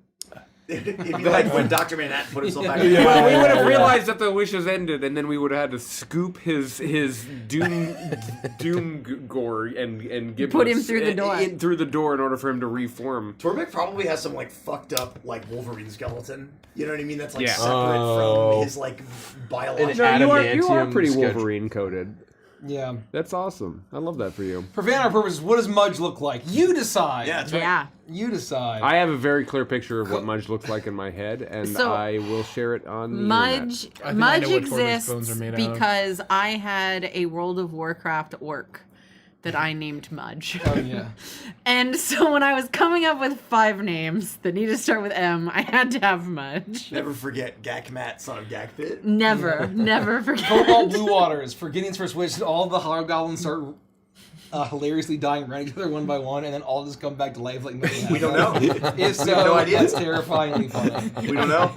It'd be like when Dr. Manhattan put himself back. Well, we would have realized that the wishes ended, and then we would have had to scoop his doom gore and give Put him through the door. through the door in order for him to reform. Torbeck probably has some like fucked up like Wolverine skeleton. You know what I mean? That's like Yeah. separate Oh. from his like biological. An No, you are adamantium pretty schedule. Wolverine coded. Yeah. That's awesome. I love that for you. For Van our purposes, what does Mudge look like? You decide. Yeah, that's right. Yeah. You decide. I have a very clear picture of what Mudge looks like in my head, and So, I will share it on the Mudge I know Mudge what Torbeck's bones exists are made out of. because I had a World of Warcraft orc that I named Mudge. Oh, yeah. And so when I was coming up with 5 names that need to start with M, I had to have Mudge. Never forget Gakmat, son of Gakpit. Never forget. Cobalt Blue Waters. For Gideon's first wish, all the hobgoblins start hilariously dying around each other one by one, and then all just come back to life like nothing We don't know. If so, no idea. that's terrifyingly funny. We don't know.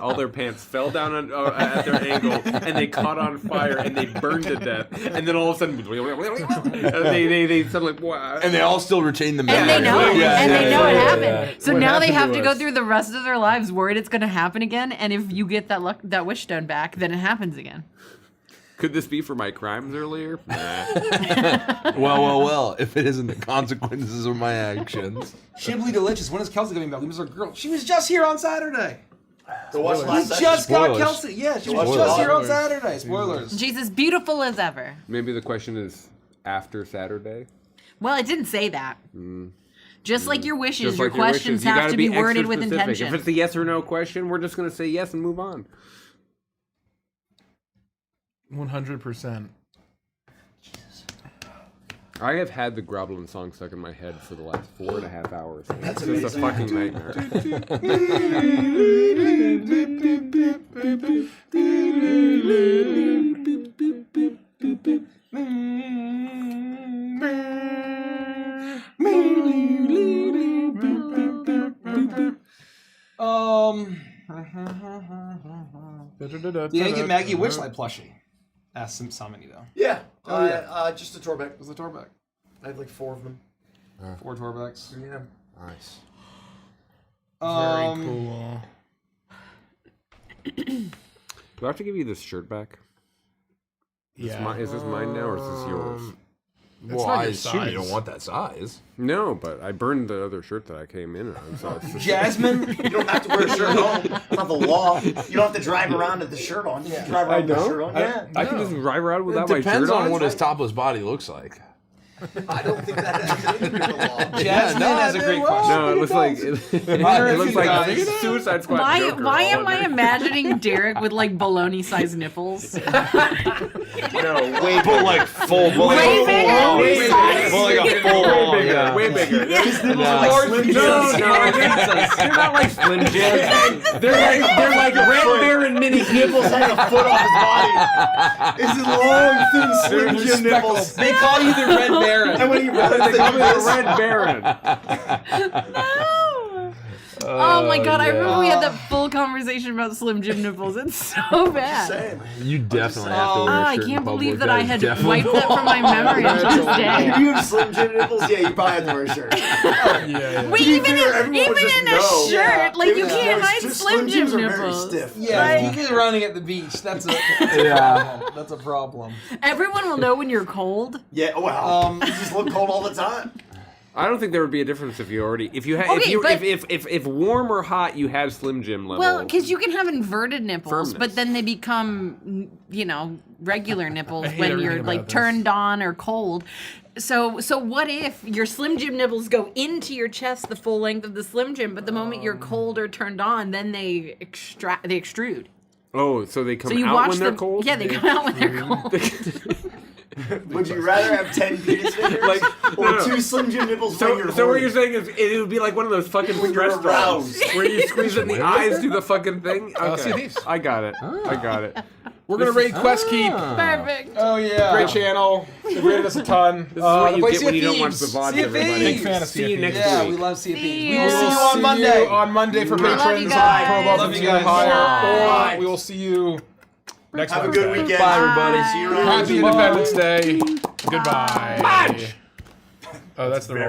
All their pants fell down at their ankle, and they caught on fire, and they burned to death. And then all of a sudden, they suddenly, wow. And they all still retain the And they memory. know, and they know it happened. yeah. So What now they happened have to to go us? through the rest of their lives worried it's going to happen again. And if you get that wish stone back, then it happens again. Could this be for my crimes earlier? Nah. Well. If it isn't the consequences of my actions. Shibbly delicious. When is Kelsey coming back? We miss our girl. She was just here on Saturday. So watch We last session. just got Spoilers. Kelsey. Yeah, she was Spoilers. just here on Saturday. Spoilers. She's as beautiful as ever. Maybe the question is after Saturday. Well, it didn't say that. Just like your wishes, Just your like your questions wishes, you have gotta to be extra worded with specific. intention. If it's a yes or no question, we're just gonna say yes and move on. 100%. I have had the Groblin song stuck in my head for the last 4.5 hours. That's it's just a amazing. fucking nightmare. Did I get Maggie a Witchlight plushie? Asked Samini though. Yeah. yeah. Just a Torbeck. Was the Torbeck? I had like 4 of them. 4 Torbecks. Yeah. Nice. Very cool. Do I have to give you this shirt back? Yeah. Is this mine now or is this yours? Well, not I your assume you size. don't want that size. No, but I burned the other shirt that I came in on. So it's just, Jasmine. You don't have to wear a shirt home. It's not the law. You don't have to drive around with the shirt on. You can drive around with the shirt on. Yeah. I can just drive around It without my depends shirt on on. what his topless body looks like. I don't think that has anything to do with the law. Jasmine has a great question. No, it looks like it looks like Suicide Squad. Why Joker am all I over. imagining Derek with like baloney-sized nipples? No, way But like full, Way bigger? Way bigger. Well, like a full on, Way bigger. yeah. Way bigger. His nipples No. are like Slim Jims. They're not like Slim Jims. They're like Red Baron mini Nipples hang a foot off his body. It's his long, thin Slim Jim nipples. They call you the Red Baron. And when he runs, They they call do me the this. Red Baron. No. Oh my god, I remember we had that full conversation about Slim Jim nipples. It's so bad. Same. You definitely have to wear a I shirt in can't public. believe that I had definitely- wiped that from my memory until this If day. you have Slim Jim nipples, yeah, you probably have to wear a shirt. Wait, be even fair, everyone would just in a know. shirt, like you Yeah. can't No, hide just Slim Jim Jims are very nipples. stiff. Yeah, if you get running at the beach, that's a problem. That's a problem. Everyone will know when you're cold. Yeah, well, you just look cold all the time. I don't think there would be a difference if you already Okay, but- if warm or hot you had Slim Jim level. Well, because you can have inverted nipples, Firmness. but then they become, regular nipples hate when everything you're about like this. turned on or cold. So what if your Slim Jim nipples go into your chest the full length of the Slim Jim, but the moment you're cold or turned on, then they extrude. oh, so they come So you out watch when they're them. cold. Yeah, they come out when they're cold. Would you rather have 10 penis fingers Like, or no, no. 2 Slim Jim nipples when you're So what horny? you're saying is it would be like one of those fucking When you're stress drugs aroused. where you squeeze in the eyes through the fucking thing. Okay. Sea of Thieves. I got it. I got it. We're gonna raid Quest Keep. Perfect. Oh yeah. Great channel. They've rated us a ton. This is what you play get Sea when of you don't watch Thieves. the VOD, Sea of everybody. Thieves. Big fan of Sea of See you Thieves. next Yeah, week. we love Sea of Thieves. See We ya. will see you on Monday. On Monday for Love you patrons. guys. Pro above Love and you tier guys. higher. Bye. Or we will see you next Have a Wednesday. good weekend. Bye, everybody. See you around. Happy Independence Day. Goodbye. March! Oh, that's the wrong